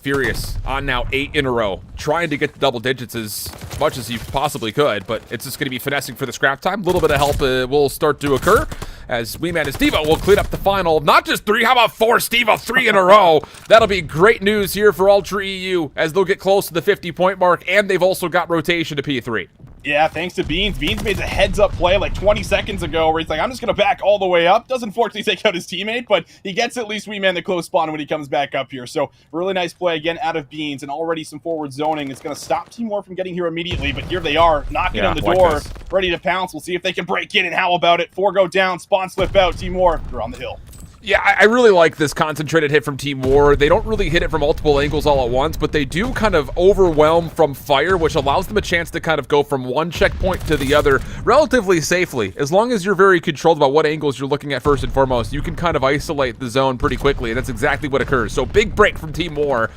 Furious on now 8 in a row, trying to get the double digits as much as you possibly could, but it's just going to be finessing for the scrap time. A little bit of help will start to occur as Weeman and Steve-O will clean up the final. Not just 3, how about 4? Steve-O 3 in a row. That'll be great news here for Ultra EU as they'll get close to the 50-point mark, and they've also got rotation to P3. Yeah, thanks to Beans. Beans made a heads-up play like 20 seconds ago where he's like, I'm just going to back all the way up. Doesn't fortunately take out his teammate, but he gets at least Weeman the close spawn when he comes back up here. So really nice play again out of Beans, and already some forward zoning. It's going to stop Team War from getting here immediately, but here they are, knocking on the door, ready to pounce. We'll see if they can break in, and how about it? 4 go down, spawn slip out. Team War, they're on the hill. Yeah, I really like this concentrated hit from Team War. They don't really hit it from multiple angles all at once, but they do kind of overwhelm from fire, which allows them a chance to kind of go from one checkpoint to the other relatively safely. As long as you're very controlled about what angles you're looking at first and foremost, you can kind of isolate the zone pretty quickly, and that's exactly what occurs. So big break from Team War.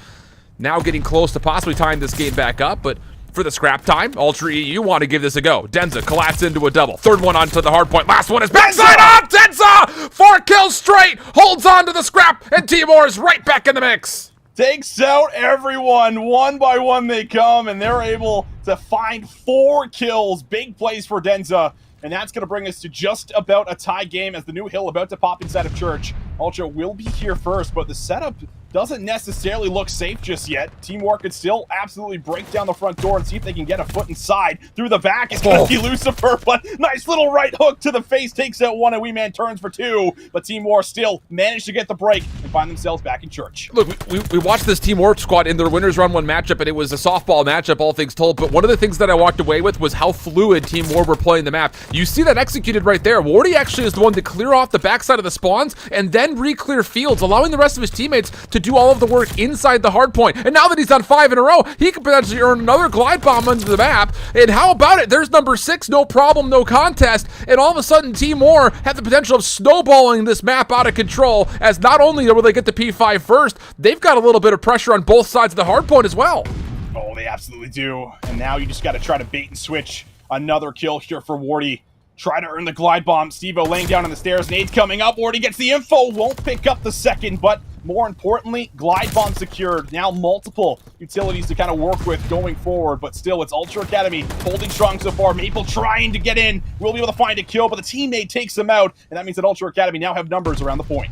now getting close to possibly tying this game back up, but for the scrap time, Ultra EU want to give this a go. Denza collapse into a double. Third one onto the hard point. Last one is backside on Denza! 4 kills straight, holds on to the scrap, and Timor is right back in the mix. Takes out everyone. One by one they come, and they're able to find 4 kills. Big plays for Denza. And that's going to bring us to just about a tie game as the new hill about to pop inside of Church. Ultra will be here first, but the setup doesn't necessarily look safe just yet. Teamwork could still absolutely break down the front door and see if they can get a foot inside. Through the back is going to be Lucifer, but nice little right hook to the face takes out one, and Wee Man turns for 2. But Team War still managed to get the break and find themselves back in Church. Look, we watched this Team War squad in their winners round 1 matchup, and it was a softball matchup, all things told. But one of the things that I walked away with was how fluid Team War were playing the map. You see that executed right there. Wardy actually is the one to clear off the backside of the spawns and then re-clear fields, allowing the rest of his teammates to do all of the work inside the hard point. And now that he's on 5 in a row, he could potentially earn another glide bomb onto the map. And how about it? There's number 6, no problem, no contest. And all of a sudden, Team War have the potential of snowballing this map out of control, as not only will they get the P5 first, they've got a little bit of pressure on both sides of the hard point as well. Oh, they absolutely do. And now you just got to try to bait and switch. Another kill here for Wardy. Try to earn the glide bomb. Steve-O laying down on the stairs. Nades coming up. Wardy gets the info. Won't pick up the second, but more importantly, glide bomb secured. Now multiple utilities to kind of work with going forward, but still, it's Ultra Academy holding strong so far. Maple trying to get in. Will be able to find a kill, but the teammate takes him out, and that means that Ultra Academy now have numbers around the point.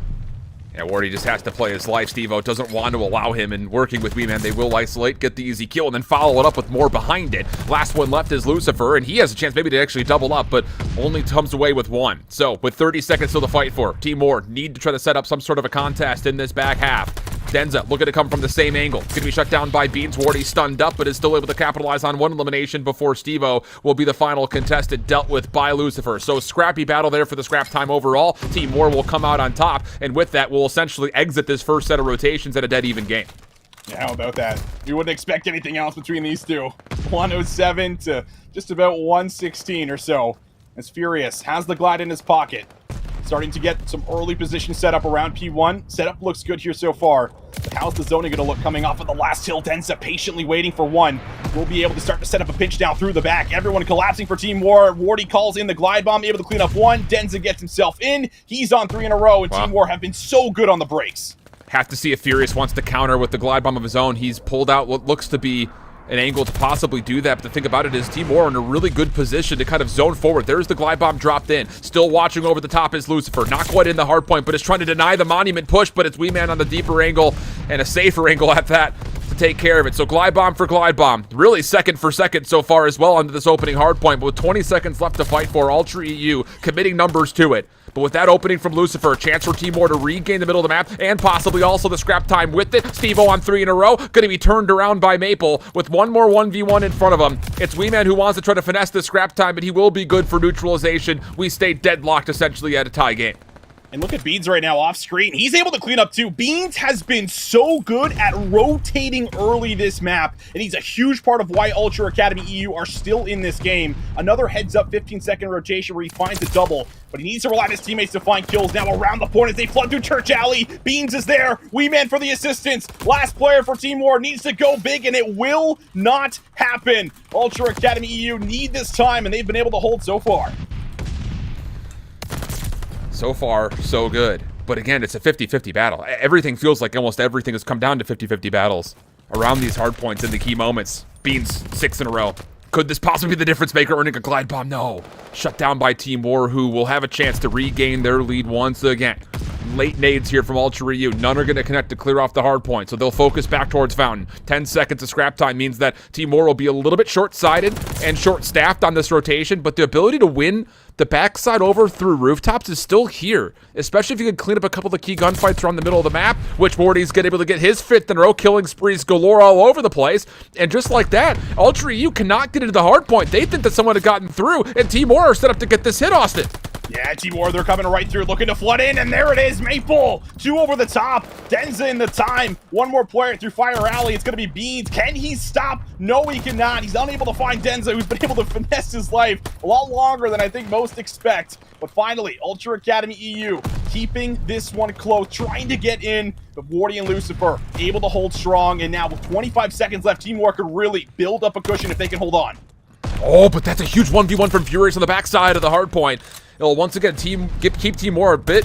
Yeah, Wardy just has to play his life. Steve-O doesn't want to allow him, and working with Wee Man, they will isolate, get the easy kill, and then follow it up with more behind it. Last one left is Lucifer, and he has a chance maybe to actually double up, but only comes away with 1. So, with 30 seconds still to fight for, Team War need to try to set up some sort of a contest in this back half. Denza looking to come from the same angle. It's going to be shut down by Beans. Wardy stunned up, but is still able to capitalize on 1 elimination before Steve-O will be the final contestant dealt with by Lucifer. So scrappy battle there for the scrap time overall. Team War will come out on top, and with that, will essentially exit this first set of rotations at a dead even game. Yeah, how about that? You wouldn't expect anything else between these two. 107 to just about 116 or so. As Furious has the glide in his pocket. Starting to get some early position set up around P1. Setup looks good here so far. But how's the zoning going to look coming off of the last hill? Denza patiently waiting for 1. We'll be able to start to set up a pinch down through the back. Everyone collapsing for Team War. Wardy calls in the glide bomb, able to clean up 1. Denza gets himself in. He's on 3 in a row, and Wow. Team War have been so good on the breaks. Have to see if Furious wants to counter with the glide bomb of his own. He's pulled out what looks to be an angle to possibly do that, but the thing about it is Team War in a really good position to kind of zone forward. There's the glide bomb dropped in. Still watching over the top is Lucifer. Not quite in the hard point, but is trying to deny the monument push, but it's Wee Man on the deeper angle and a safer angle at that to take care of it. So glide bomb for glide bomb. Really second for second so far as well onto this opening hard point, but with 20 seconds left to fight for, Ultra EU committing numbers to it. But with that opening from Lucifer, a chance for Team War to regain the middle of the map and possibly also the scrap time with it. Steve-O on 3 in a row, going to be turned around by Maple with 1 more 1v1 in front of him. It's Wee Man who wants to try to finesse the scrap time, but he will be good for neutralization. We stay deadlocked essentially at a tie game. And look at Beans right now off screen. He's able to clean up too. Beans has been so good at rotating early this map, and he's a huge part of why Ultra Academy EU are still in this game. Another heads up 15-second rotation where he finds a double, but he needs to rely on his teammates to find kills now around the point as they flood through Church Alley. Beans is there. Wee Man for the assistance. Last player for Team War needs to go big, and it will not happen. Ultra Academy EU need this time, and they've been able to hold so far. So far, so good. But again, it's a 50-50 battle. Everything feels like almost everything has come down to 50-50 battles around these hard points in the key moments. Beans, 6 in a row. Could this possibly be the difference maker earning a glide bomb? No. Shut down by Team War, who will have a chance to regain their lead once again. Late nades here from Ultra EU. None are going to connect to clear off the hard point, so they'll focus back towards Fountain. 10 seconds of scrap time means that Team War will be a little bit short-sighted and short-staffed on this rotation, but the ability to win the backside over through rooftops is still here, especially if you can clean up a couple of the key gunfights around the middle of the map, which Wardy's able to get his 5th in a row, killing sprees galore all over the place. And just like that, Ultra EU cannot get into the hard point. They think that someone had gotten through, and Team War are set up to get this hit, Austin. Yeah, Team War, they're coming right through, looking to flood in, and there it is, Maple! 2 over the top, Denza in the time, 1 more player through Fire Alley, it's gonna be Beans. Can he stop? No, he cannot. He's unable to find Denza, who's been able to finesse his life a lot longer than I think most expect. But finally, Ultra Academy EU keeping this one close, trying to get in, but Wardy and Lucifer able to hold strong, and now with 25 seconds left, Team War could really build up a cushion if they can hold on. Oh, but that's a huge 1v1 from Furious on the backside of the hardpoint. It'll once again keep Team War a bit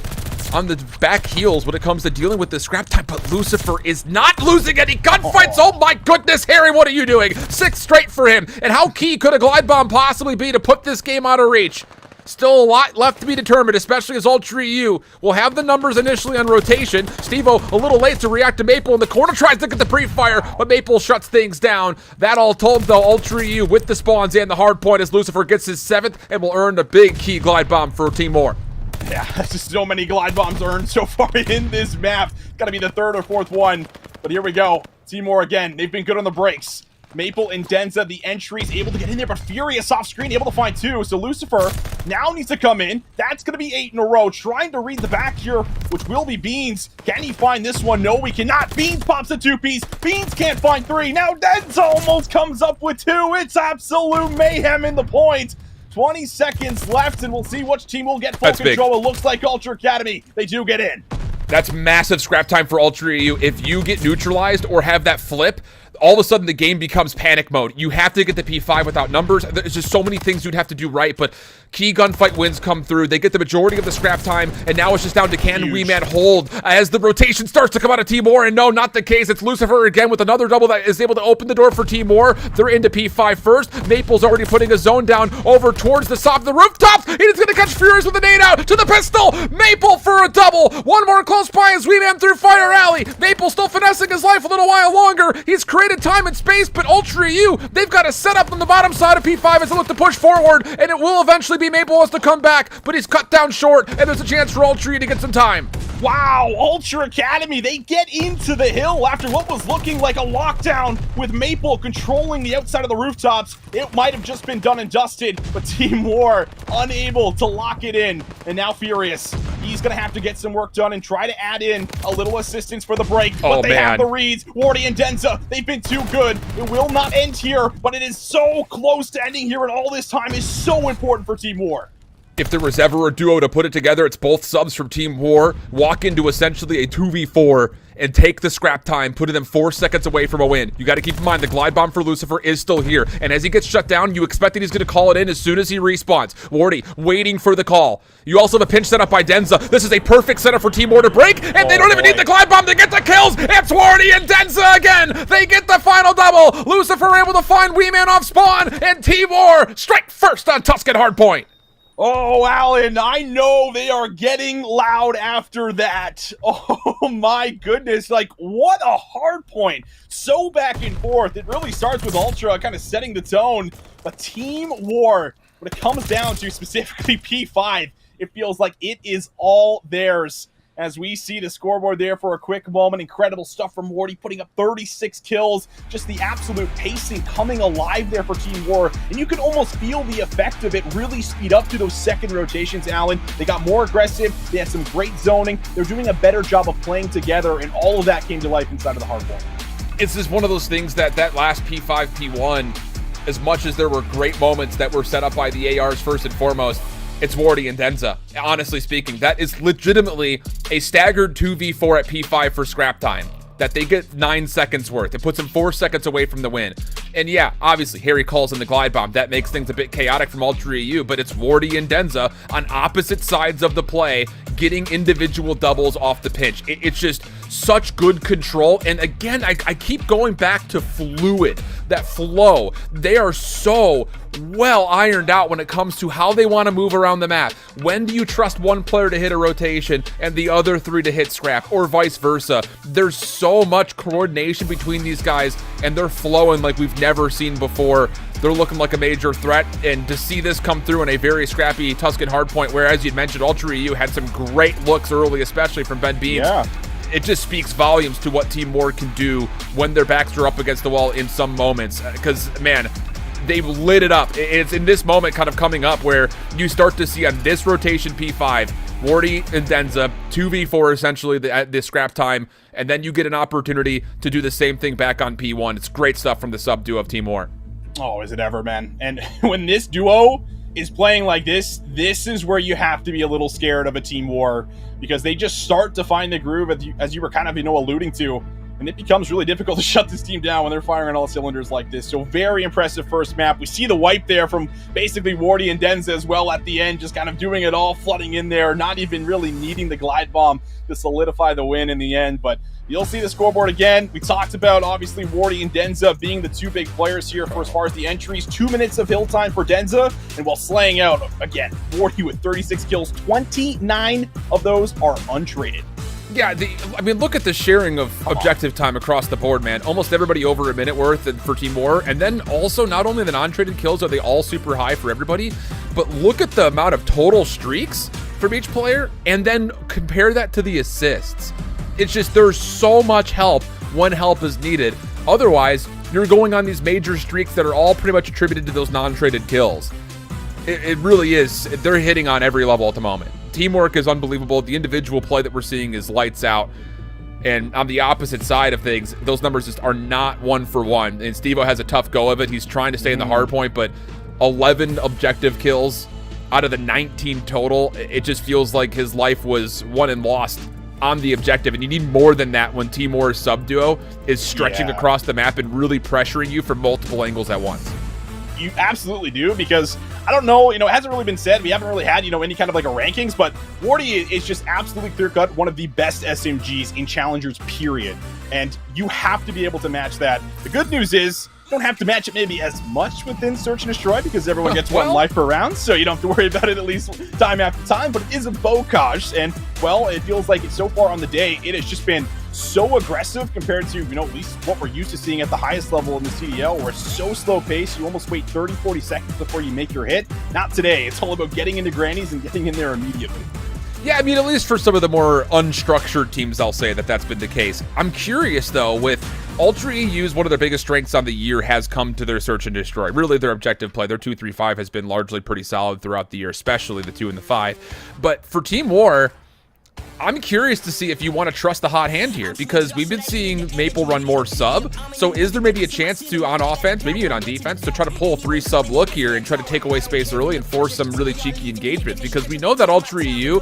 on the back heels when it comes to dealing with the scrap time, but Lucifer is not losing any gunfights. Oh my goodness, Harry, what are you doing? 6 straight for him. And how key could a glide bomb possibly be to put this game out of reach? Still a lot left to be determined, especially as Ultra EU will have the numbers initially on rotation. Steve-O a little late to react to Maple in the corner, tries to get the pre-fire, but Maple shuts things down. That all told, though, Ultra EU with the spawns and the hard point as Lucifer gets his 7th and will earn a big key glide bomb for Team War. Yeah, that's just so many glide bombs earned so far in this map. Gotta be the 3rd or 4th one. But here we go. Team War again. They've been good on the breaks. Maple and Denza, the entries, able to get in there, but Furious off screen, able to find 2. So Lucifer now needs to come in. That's going to be 8 in a row. Trying to read the back here, which will be Beans. Can he find this one? No, we cannot. Beans pops a 2-piece. Beans can't find 3. Now Denza almost comes up with 2. It's absolute mayhem in the point. 20 seconds left, and we'll see which team will get full control. Big. It looks like Ultra Academy. They do get in. That's massive scrap time for Ultra EU. If you get neutralized or have that flip, all of a sudden the game becomes panic mode. You have to get the P5 without numbers. There's just so many things you'd have to do right, but key gunfight wins come through. They get the majority of the scrap time, and now it's just down to can Wee Man hold as the rotation starts to come out of Team War, and no, not the case. It's Lucifer again with another double that is able to open the door for Team War. They're into P5 first. Maple's already putting a zone down over towards the top of the rooftops. He's going to catch Furious with a nade out to the pistol. Maple for a double. One more close by as Wee Man through Fire Alley. Maple still finessing his life a little while longer. He's created time and space, but Ultra EU, they've got a setup on the bottom side of P5 as they look to push forward, and it will eventually be Maple wants to come back, but he's cut down short, and there's a chance for Ultra EU to get some time. Wow, Ultra Academy, they get into the hill after what was looking like a lockdown with Maple controlling the outside of the rooftops. It might have just been done and dusted, but Team War unable to lock it in. And now Furious, he's going to have to get some work done and try to add in a little assistance for the break. But they have the reads. Wardy and Denza, they've been too good. It will not end here, but it is so close to ending here, and all this time is so important for Team War. If there was ever a duo to put it together, it's both subs from Team War, walk into essentially a 2v4 and take the scrap time, putting them 4 seconds away from a win. You got to keep in mind the glide bomb for Lucifer is still here, and as he gets shut down, you expect that he's going to call it in as soon as he respawns. Wardy waiting for the call. You also have a pinch setup by Denza. This is a perfect setup for Team War to break, and they don't even need the glide bomb to get the kills. It's Wardy and Denza again. They get the final double. Lucifer able to find Wee Man off spawn, and Team War strike first on Tuscan Hardpoint. Oh, Alan, I know they are getting loud after that. Oh, my goodness. Like, what a hard point. So back and forth. It really starts with Ultra kind of setting the tone. But Team War, when it comes down to specifically P5, it feels like it is all theirs. As we see the scoreboard there for a quick moment. Incredible stuff from Wardy, putting up 36 kills. Just the absolute pacing coming alive there for Team War. And you can almost feel the effect of it really speed up to those second rotations, Alan. They got more aggressive. They had some great zoning. They're doing a better job of playing together, and all of that came to life inside of the hardpoint. It's just one of those things that last P5, P1, as much as there were great moments that were set up by the ARs first and foremost, it's Wardy and Denza. Honestly speaking, that is legitimately a staggered 2v4 at P5 for scrap time that they get 9 seconds worth. It puts them 4 seconds away from the win. And yeah, obviously, Harry calls in the glide bomb. That makes things a bit chaotic from Ultra EU, but it's Wardy and Denza on opposite sides of the play, getting individual doubles off the pinch. It's just such good control. And again, I keep going back to fluid, that flow. They are so well ironed out when it comes to how they want to move around the map. When do you trust one player to hit a rotation and the other 3 to hit scrap, or vice versa? There's so much coordination between these guys, and they're flowing like we've never seen before. They're looking like a major threat, and to see this come through in a very scrappy Tuscan Hardpoint, where, as you'd mentioned, Ultra EU had some great looks early, especially from Ben Beams. Yeah. It just speaks volumes to what Team War can do when their backs are up against the wall in some moments. Because, man, They lit it up. It's in this moment kind of coming up where you start to see on this rotation P5, Wardy and Denza, 2v4 essentially at this scrap time, and then you get an opportunity to do the same thing back on P1. It's great stuff from the sub duo of Team War. Oh, is it ever, man? And when this duo is playing like this is where you have to be a little scared of a Team War, because they just start to find the groove, as you were kind of, alluding to. And it becomes really difficult to shut this team down when they're firing on all cylinders like this. So very impressive first map. We see the wipe there from basically Wardy and Denza as well at the end, just kind of doing it all, flooding in there, not even really needing the glide bomb to solidify the win in the end. But you'll see the scoreboard again. We talked about, obviously, Wardy and Denza being the two big players here for as far as the entries. 2 minutes of hill time for Denza, and while slaying out, again, Wardy with 36 kills, 29 of those are untraded. Yeah, I mean, look at the sharing of objective time across the board, man. Almost everybody over a minute worth for Team War. And then also, not only the non-traded kills are they all super high for everybody, but look at the amount of total streaks from each player, and then compare that to the assists. It's just, there's so much help when help is needed. Otherwise, you're going on these major streaks that are all pretty much attributed to those non-traded kills. It really is. They're hitting on every level at the moment. Teamwork is unbelievable. The individual play that we're seeing is lights out. And on the opposite side of things, those numbers just are not one for one. And Steve-O has a tough go of it. He's trying to stay in the hard point, but 11 objective kills out of the 19 total. It just feels like his life was won and lost on the objective. And you need more than that when Team War's sub duo is stretching across the map and really pressuring you from multiple angles at once. You absolutely do, because I don't know, it hasn't really been said. We haven't really had, any kind of like a rankings, but Wardy is just absolutely clear-cut one of the best SMGs in Challengers, period. And you have to be able to match that. The good news is, you don't have to match it maybe as much within Search and Destroy, because everyone gets one life per round, so you don't have to worry about it at least time after time, but it is a bocage, and, well, it feels like so far on the day, it has just been so aggressive compared to, at least what we're used to seeing at the highest level in the CDL, where it's so slow pace, you almost wait 30, 40 seconds before you make your hit. Not today. It's all about getting into grannies and getting in there immediately. Yeah, I mean, at least for some of the more unstructured teams, I'll say that's been the case. I'm curious, though, with Ultra EU's one of their biggest strengths on the year has come to their Search and Destroy. Really, their objective play, their 2-3-5 has been largely pretty solid throughout the year, especially the 2 and the 5. But for Team War, I'm curious to see if you want to trust the hot hand here, because we've been seeing Maple run more sub. So is there maybe a chance to, on offense, maybe even on defense, to try to pull a 3-sub look here and try to take away space early and force some really cheeky engagements? Because we know that Ultra EU,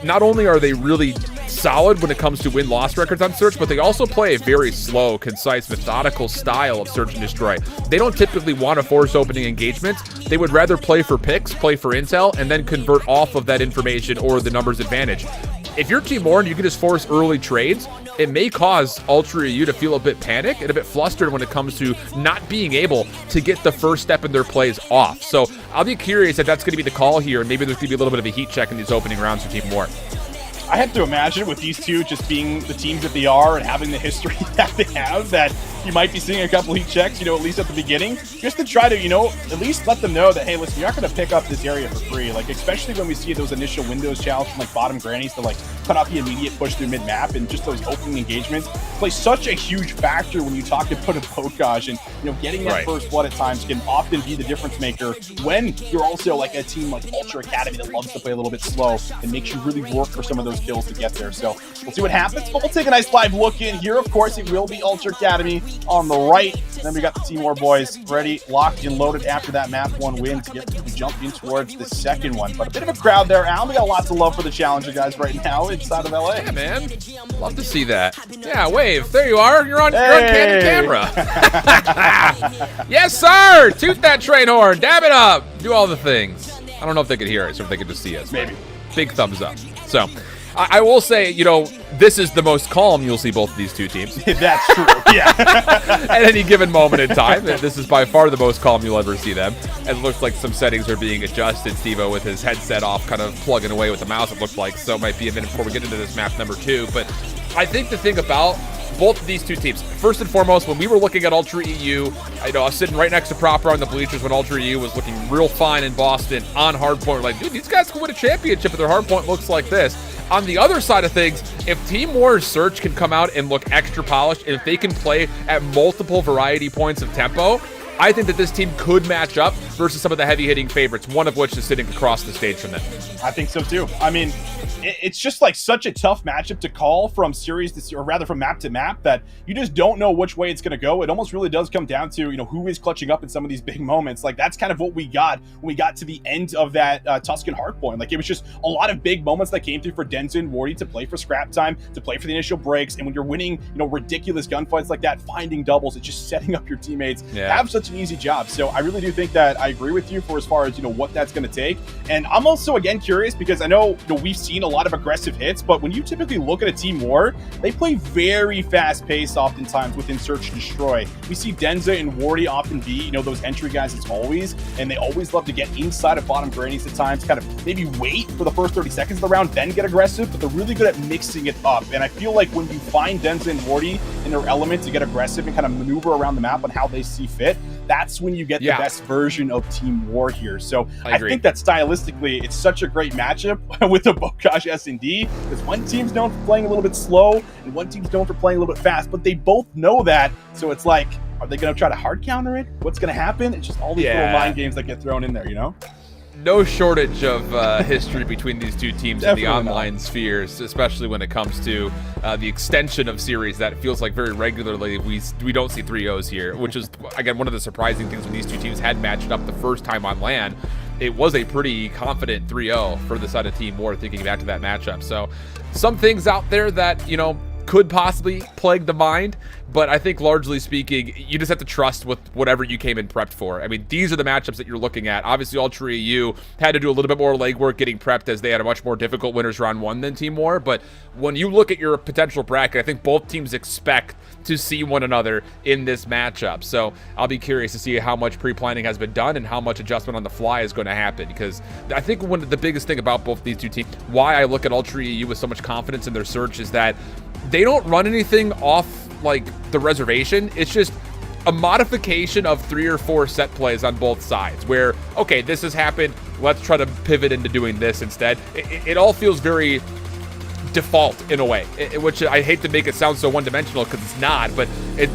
not only are they really solid when it comes to win-loss records on Search, but they also play a very slow, concise, methodical style of Search and Destroy. They don't typically want to force opening engagements. They would rather play for picks, play for intel, and then convert off of that information or the numbers advantage. If you're Team War and you can just force early trades, it may cause Ultra EU to feel a bit panicked and a bit flustered when it comes to not being able to get the first step in their plays off. So I'll be curious if that's going to be the call here, and maybe there's going to be a little bit of a heat check in these opening rounds for Team War. I have to imagine with these two just being the teams that they are and having the history that they have, that you might be seeing a couple heat checks, at least at the beginning, just to try to, at least let them know that, hey, listen, you're not going to pick up this area for free. Like, especially when we see those initial Windows challenges from, like, bottom grannies to, like, cut off the immediate push through mid-map, and just those opening engagements play such a huge factor when you talk about a Pokaj, and, getting that first blood at times can often be the difference maker when you're also, like, a team like Ultra Academy that loves to play a little bit slow and makes you really work for some of those kills to get there. So we'll see what happens, but we'll take a nice live look in here. Of course, it will be Ultra Academy on the right. Then we got the Team War boys ready, locked and loaded after that map 1 win to get to jump in towards the second one. But a bit of a crowd there, Al. We got lots of love for the Challenger guys right now inside of LA. Yeah, man. Love to see that. Yeah, wave. There you are. You're on candid camera. Yes, sir. Toot that train horn. Dab it up. Do all the things. I don't know if they could hear us or if they could just see us. Maybe. Big thumbs up. So I will say, this is the most calm you'll see both of these two teams. That's true, yeah. At any given moment in time. This is by far the most calm you'll ever see them. It looks like some settings are being adjusted. Steve-O with his headset off, kind of plugging away with the mouse, it looked like. So it might be a minute before we get into this map number 2. But I think the thing about both of these two teams, first and foremost, when we were looking at Ultra EU, I was sitting right next to Proper on the bleachers when Ultra EU was looking real fine in Boston on Hardpoint. Like, dude, these guys can win a championship if their Hardpoint looks like this. On the other side of things, if Team War's Search can come out and look extra polished, and if they can play at multiple variety points of tempo, I think that this team could match up versus some of the heavy-hitting favorites, one of which is sitting across the stage from them. I think so too. I mean, it's just like such a tough matchup to call from series to, or rather from map to map, that you just don't know which way it's going to go. It almost really does come down to, you know, who is clutching up in some of these big moments. Like, that's kind of what we got when we got to the end of that Tuscan Hardpoint. Like, it was just a lot of big moments that came through for Denza and Wardy to play for scrap time, to play for the initial breaks. And when you're winning, you know, ridiculous gunfights like that, finding doubles, it's just setting up your teammates have such an easy job. So I really do think that I agree with you for as far as, you know, what that's going to take. And I'm also, again, curious because I know, you know, we've seen a lot of aggressive hits, but when you typically look at a team war, they play very fast pace oftentimes within search and destroy. We see Denza and Wardy often be, you know, those entry guys as always, and they always love to get inside of bottom grannies at times, kind of maybe wait for the first 30 seconds of the round, then get aggressive, but they're really good at mixing it up. And I feel like when you find Denza and Wardy in their element to get aggressive and kind of maneuver around the map on how they see fit, that's when you get the best version of Team War here. So I think that stylistically, it's such a great matchup with the Bokash S&D, because one team's known for playing a little bit slow and one team's known for playing a little bit fast, but they both know that. So it's like, are they going to try to hard counter it? What's going to happen? It's just all these little mind games that get thrown in there, you know? No shortage of history between these two teams in the online spheres, especially when it comes to the extension of series that feels like very regularly we don't see 3-0s here, which is, again, one of the surprising things when these two teams had matched up the first time on LAN. It was a pretty confident 3-0 for the side of Team War, thinking back to that matchup. So some things out there that, you know, could possibly plague the mind, but I think largely speaking, you just have to trust with whatever you came in prepped for. I mean, these are the matchups that you're looking at. Obviously, Ultra EU had to do a little bit more legwork getting prepped as they had a much more difficult winners round 1 than Team War, but when you look at your potential bracket, I think both teams expect to see one another in this matchup. So I'll be curious to see how much pre-planning has been done and how much adjustment on the fly is going to happen, because I think one of the biggest thing about both these two teams, why I look at Ultra EU with so much confidence in their search, is that they don't run anything off like the reservation. It's just a modification of 3 or 4 set plays on both sides where, okay, this has happened, let's try to pivot into doing this instead. It all feels very default in a way, which I hate to make it sound so one-dimensional because it's not, but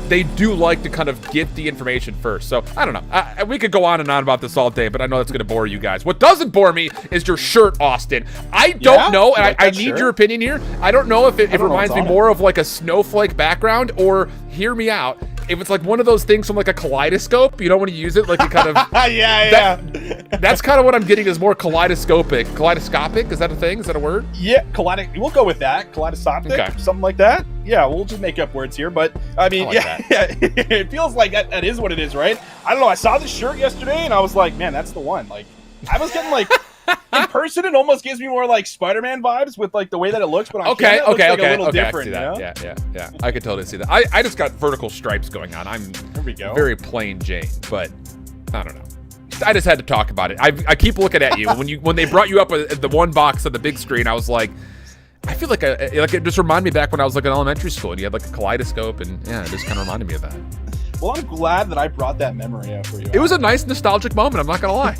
they do like to kind of get the information first. So I don't know, we could go on and on about this all day, but I know that's going to bore you guys. What doesn't bore me is your shirt, Austin. I don't know, and I need your opinion here. I don't know if it reminds me more of like a snowflake background, or hear me out, if it's like one of those things from like a kaleidoscope, you know, when you use it, like it kind of that's kind of what I'm getting, is more kaleidoscopic. Is that a thing? Is that a word? Yeah, we'll go with that. Kaleidoscopic, something like that. Yeah, we'll just make up words here, but I mean, it feels like that is what it is, right? I don't know, I saw this shirt yesterday and I was like, man, that's the one. Like, I was getting like, in person, it almost gives me more like Spider-Man vibes with like the way that it looks, but on camera, it looks like a little different. I can see that. You know? Yeah. I could totally see that. I just got vertical stripes going on. I'm very plain Jane, but I don't know. I just had to talk about it. I keep looking at you when they brought you up with the one box on the big screen. I was like, I feel like it just reminded me back when I was like in elementary school and you had like a kaleidoscope, and yeah, it just kind of reminded me of that. Well, I'm glad that I brought that memory up for you. It was a nice nostalgic moment, I'm not gonna lie.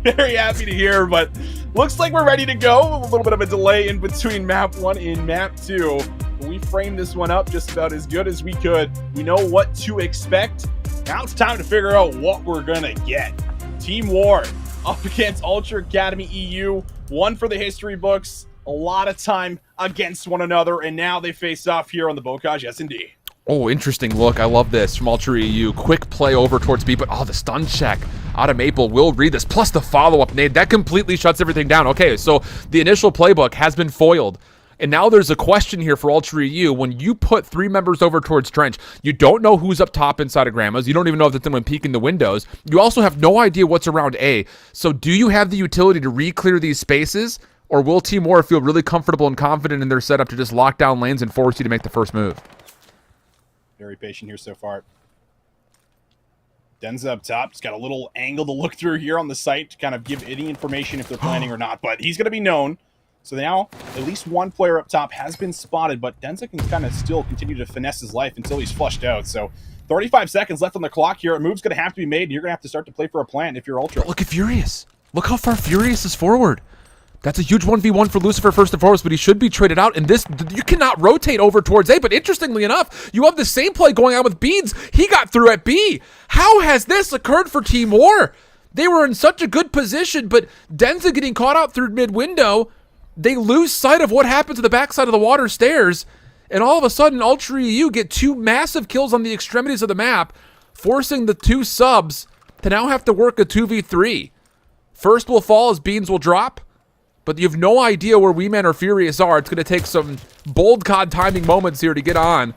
Very happy to hear, but looks like we're ready to go. A little bit of a delay in between map 1 and map 2. We framed this one up just about as good as we could. We know what to expect. Now it's time to figure out what we're gonna get. Team War up against Ultra Academy EU. One for the history books. A lot of time against one another, and now they face off here on the Bokash S&D. Oh, interesting look. I love this from Ultra EU. Quick play over towards B, but the stun check out of Maple will read this, plus the follow-up nade. That completely shuts everything down. Okay, so the initial playbook has been foiled. And now there's a question here for Ultra EU. When you put 3 members over towards Trench, you don't know who's up top inside of Grandma's. You don't even know if it's anyone peeking the windows. You also have no idea what's around A. So do you have the utility to re-clear these spaces? Or will Team War feel really comfortable and confident in their setup to just lock down lanes and force you to make the first move? Very patient here so far. Denza up top. He's got a little angle to look through here on the site to kind of give any information if they're planning or not. But he's going to be known. So now at least one player up top has been spotted. But Denza can kind of still continue to finesse his life until he's flushed out. So 35 seconds left on the clock here. A move's going to have to be made. And you're going to have to start to play for a plant if you're Ultra. But look at Furious. Look how far Furious is forward. That's a huge 1v1 for Lucifer first and foremost, but he should be traded out. And this, you cannot rotate over towards A. But interestingly enough, you have the same play going on with Beans. He got through at B. How has this occurred for Team War? They were in such a good position, but Denza getting caught out through mid-window, they lose sight of what happened to the backside of the water stairs. And all of a sudden, Ultra EU get 2 massive kills on the extremities of the map, forcing the 2 subs to now have to work a 2v3. First will fall as Beans will drop. But you have no idea where Weeman or Furious are. It's going to take some bold COD timing moments here to get on.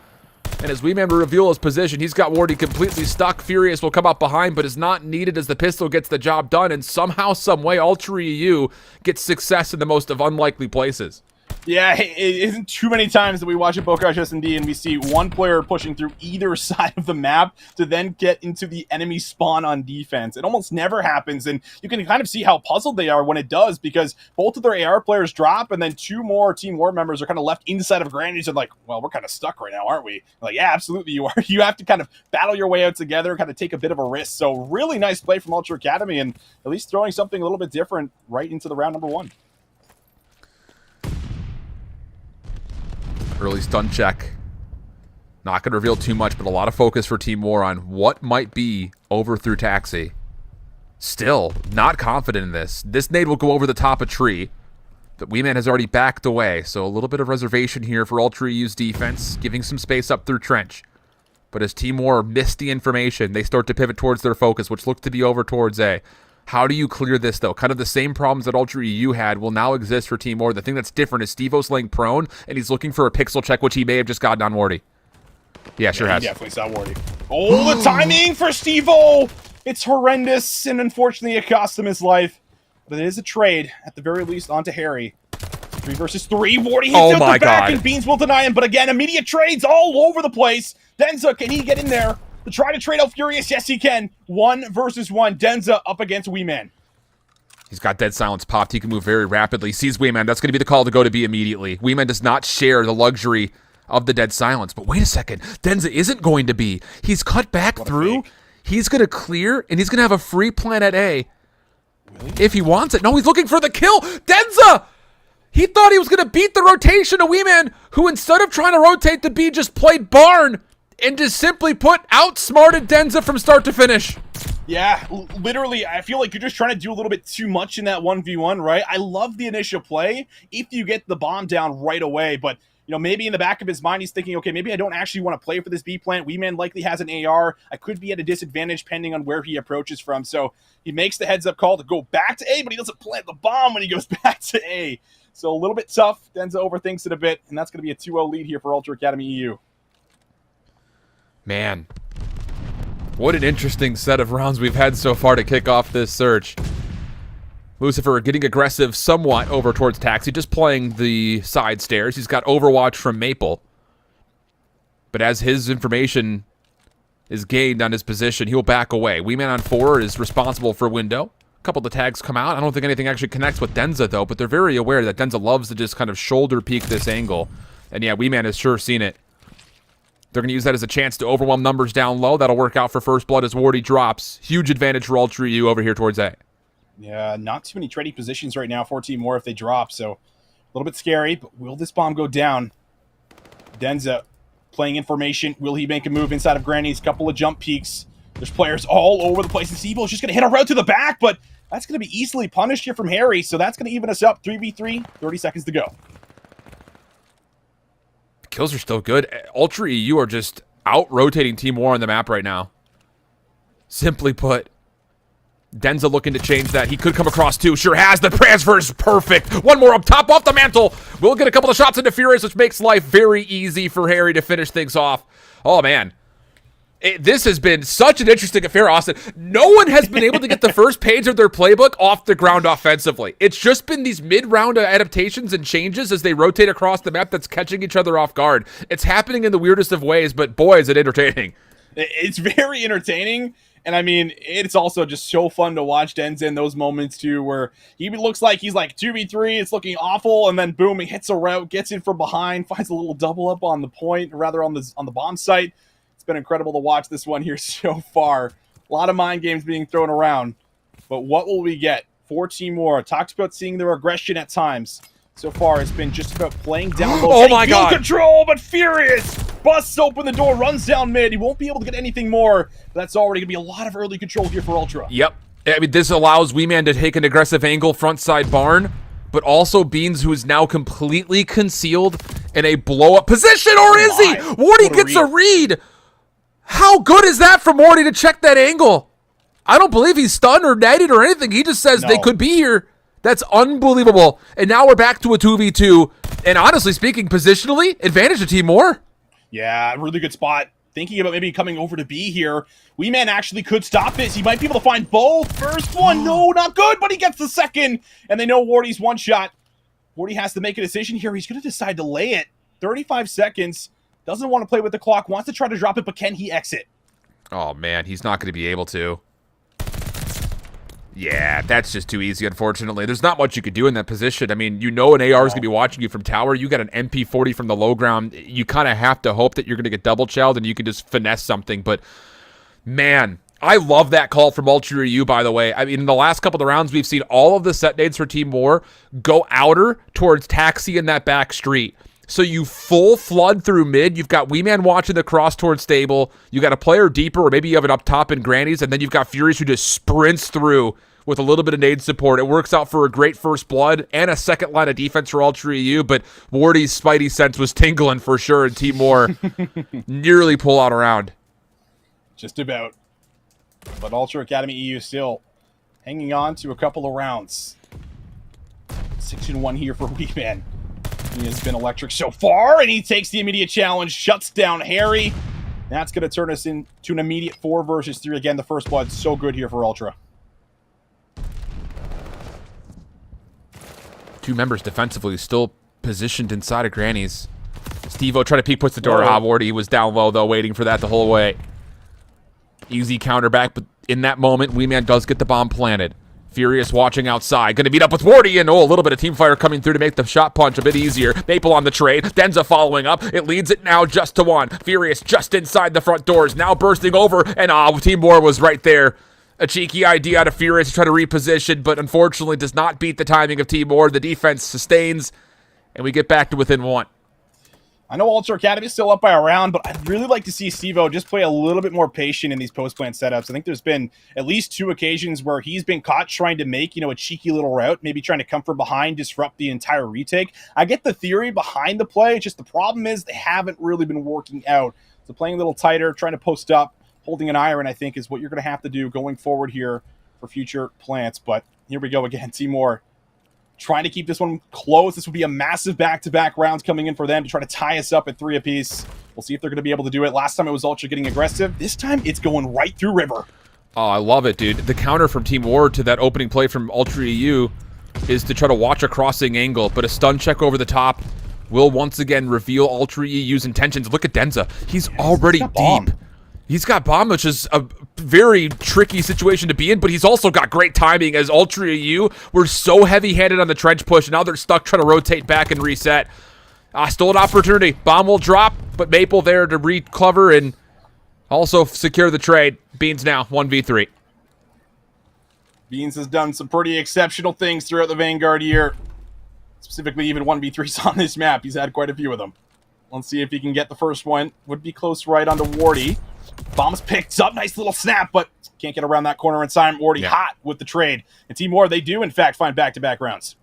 And as Weeman will reveal his position, he's got Wardy completely stuck. Furious will come up behind, but is not needed as the pistol gets the job done. And somehow, some way, Ultra EU gets success in the most of unlikely places. Yeah, it isn't too many times that we watch a Bocage S&D and we see one player pushing through either side of the map to then get into the enemy spawn on defense. It almost never happens, and you can kind of see how puzzled they are when it does, because both of their AR players drop, and then 2 more Team War members are kind of left inside of Grannies and like, well, we're kind of stuck right now, aren't we? Like, yeah, absolutely you are. You have to kind of battle your way out together, kind of take a bit of a risk. So really nice play from Ultra Academy, and at least throwing something a little bit different right into the round number 1. Early stun check. Not going to reveal too much, but a lot of focus for Team War on what might be over through Taxi. Still, not confident in this. This nade will go over the top of tree, but Weeman has already backed away, so a little bit of reservation here for Ultra EU's defense, giving some space up through trench. But as Team War missed the information, they start to pivot towards their focus, which looks to be over towards A. How do you clear this, though? Kind of the same problems that Ultra EU had will now exist for Team War. The thing that's different is Steve-O's laying prone, and he's looking for a pixel check, which he may have just gotten on Wardy. Yeah, sure has. He definitely saw Wardy. Oh, the timing for Steve-O! It's horrendous, and unfortunately it cost him his life. But it is a trade, at the very least, onto Harry. 3 versus 3. Wardy hits out the back, and Beans will deny him. But again, immediate trades all over the place. Denza, can he get in there to try to trade out Furious? Yes, he can. 1 versus 1. Denza up against Weeman. He's got dead silence popped. He can move very rapidly. Sees Weeman. That's going to be the call to go to B immediately. Weeman does not share the luxury of the dead silence. But wait a second. Denza isn't going to be. He's cut back through. He's going to clear, and he's going to have a free plan at A. Really? If he wants it. No, he's looking for the kill. Denza! He thought he was going to beat the rotation of Weeman, who instead of trying to rotate to B, just played Barn and just simply outsmarted Denza from start to finish. Yeah, literally, I feel like you're just trying to do a little bit too much in that 1v1, right? I love the initial play if you get the bomb down right away, but you know, maybe in the back of his mind, he's thinking, okay, maybe I don't actually want to play for this B plant. Weeman likely has an AR. I could be at a disadvantage pending on where he approaches from. So he makes the heads up call to go back to A, but he doesn't plant the bomb when he goes back to A. So a little bit tough. Denza overthinks it a bit, and that's going to be a 2-0 lead here for Ultra Academy EU. Man, what an interesting set of rounds we've had so far to kick off this search. Lucifer getting aggressive somewhat over towards Taxi, just playing the side stairs. He's got Overwatch from Maple. But as his information is gained on his position, he'll back away. Weeman on 4 is responsible for window. A couple of the tags come out. I don't think anything actually connects with Denza, though, but they're very aware that Denza loves to just kind of shoulder peek this angle. And yeah, Weeman has sure seen it. They're going to use that as a chance to overwhelm numbers down low. That'll work out for First Blood as Wardy drops. Huge advantage for Ultra EU over here towards A. Yeah, not too many trading positions right now for Team War if they drop, so a little bit scary, but will this bomb go down? Denza playing information. Will he make a move inside of Granny's? Couple of jump peaks. There's players all over the place, and Siebo's just going to hit a route to the back, but that's going to be easily punished here from Harry, so that's going to even us up. 3v3, 30 seconds to go. The kills are still good. Ultra EU are just out-rotating Team War on the map right now. Simply put, Denza looking to change that. He could come across too. Sure has. The transfer is perfect. One more up top off the mantle. We'll get a couple of shots into Furious, which makes life very easy for Harry to finish things off. Oh, man. This has been such an interesting affair, Austin. No one has been able to get the first page of their playbook off the ground offensively. It's just been these mid-round adaptations and changes as they rotate across the map that's catching each other off guard. It's happening in the weirdest of ways, but boy, is it entertaining. It's very entertaining. And I mean, it's also just so fun to watch Denza in those moments too, where he looks like he's like 2v3, it's looking awful, and then boom, he hits a route, gets in from behind, finds a little double up on the point, or rather on the bomb site. It's been incredible to watch this one here so far. A lot of mind games being thrown around. But what will we get for Team War. Talked about seeing their aggression at times. So far, it's been just about playing down low. Oh my God. Control, but Furious busts open the door, runs down mid. He won't be able to get anything more. But that's already going to be a lot of early control here for Ultra. Yep. I mean, this allows Wee Man to take an aggressive angle front side barn, but also Beans, who is now completely concealed in a blow-up position, or is he? Wardy gets a read. How good is that for Morty to check that angle? I don't believe he's stunned or netted or anything. He just says they could be here. That's unbelievable. And now we're back to a 2v2. And honestly speaking, positionally, advantage to Team War. Yeah, really good spot. Thinking about maybe coming over to B here. Wee Man actually could stop this. He might be able to find both. First one, no, not good, but he gets the second. And they know Wardy's one shot. Wardy has to make a decision here. He's going to decide to lay it. 35 seconds. Doesn't want to play with the clock. Wants to try to drop it, but can he exit? Oh, man, he's not going to be able to. Yeah, that's just too easy, unfortunately. There's not much you could do in that position. I mean, you know an AR is going to be watching you from tower. You got an MP40 from the low ground. You kind of have to hope that you're going to get double-chelled and you can just finesse something. But, man, I love that call from Ultra EU, by the way. I mean, in the last couple of rounds, we've seen all of the set nades for Team War go outer towards Taxi in that back street. So you full flood through mid. You've got Wee Man watching the cross towards stable. You got a player deeper, or maybe you have it up top in Grannies, and then you've got Furious who just sprints through with a little bit of nade support. It works out for a great first blood and a second line of defense for Ultra EU, but Wardy's spidey sense was tingling for sure, and Team War nearly pull out a round. Just about. But Ultra Academy EU still hanging on to a couple of rounds. 6-1 here for Wee Man. He has been electric so far, and he takes the immediate challenge, shuts down Harry. That's going to turn us into an immediate 4 versus 3. Again, the first blood so good here for Ultra. Two members defensively still positioned inside of Grannies. Steve-O tried to peek, puts the door. Wardy was down low, though, waiting for that the whole way. Easy counter back, but in that moment, Wee Man does get the bomb planted. Furious watching outside. Going to meet up with Wardy, and a little bit of team fire coming through to make the shot punch a bit easier. Maple on the trade. Denza following up. It leads it now just to 1. Furious just inside the front doors. Now bursting over, and Team War was right there. A cheeky idea out of Furious to try to reposition, but unfortunately does not beat the timing of Team War. The defense sustains, and we get back to within 1. I know Ultra Academy is still up by a round, but I'd really like to see Steve-O just play a little bit more patient in these post-plant setups. I think there's been at least 2 occasions where he's been caught trying to make, a cheeky little route, maybe trying to come from behind, disrupt the entire retake. I get the theory behind the play, just the problem is they haven't really been working out. So playing a little tighter, trying to post up, holding an iron, I think, is what you're going to have to do going forward here for future plants. But here we go again, Team War trying to keep this one close. This would be a massive back-to-back rounds coming in for them to try to tie us up at 3 apiece. We'll see if they're going to be able to do it. Last time it was Ultra getting aggressive. This time it's going right through River. Oh, I love it, dude. The counter from Team War to that opening play from Ultra EU is to try to watch a crossing angle, but a stun check over the top will once again reveal Ultra EU's intentions. Look at Denza. He's already deep. He's got bomb, which is a very tricky situation to be in, but he's also got great timing as Ultra EU were so heavy-handed on the trench push, and now they're stuck trying to rotate back and reset. Still an opportunity. Bomb will drop, but Maple there to recover and also secure the trade. Beans now, 1v3. Beans has done some pretty exceptional things throughout the Vanguard year. Specifically, even 1v3s on this map. He's had quite a few of them. Let's see if he can get the first one. Would be close right onto Wardy. Bomb's picked up. Nice little snap, but can't get around that corner in time. Wardy hot with the trade. And Team War, they do, in fact, find back-to-back rounds.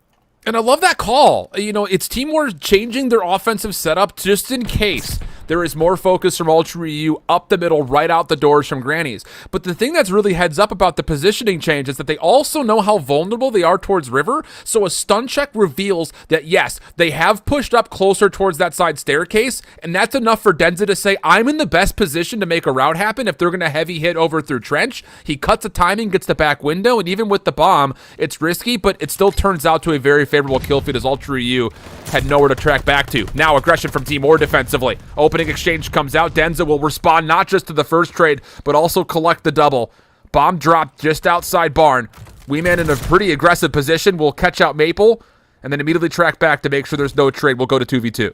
And I love that call. It's Team War changing their offensive setup just in case there is more focus from Ultra EU up the middle, right out the doors from Grannies. But the thing that's really heads up about the positioning change is that they also know how vulnerable they are towards River. So a stun check reveals that, yes, they have pushed up closer towards that side staircase, and that's enough for Denza to say, I'm in the best position to make a route happen if they're going to heavy hit over through trench. He cuts the timing, gets the back window, and even with the bomb, it's risky, but it still turns out to a very favorable kill feed as Ultra EU had nowhere to track back to. Now aggression from Team War defensively. Opening exchange comes out. Denza will respond not just to the first trade, but also collect the double. Bomb dropped just outside barn. Wee Man in a pretty aggressive position will catch out Maple and then immediately track back to make sure there's no trade. We'll go to 2v2.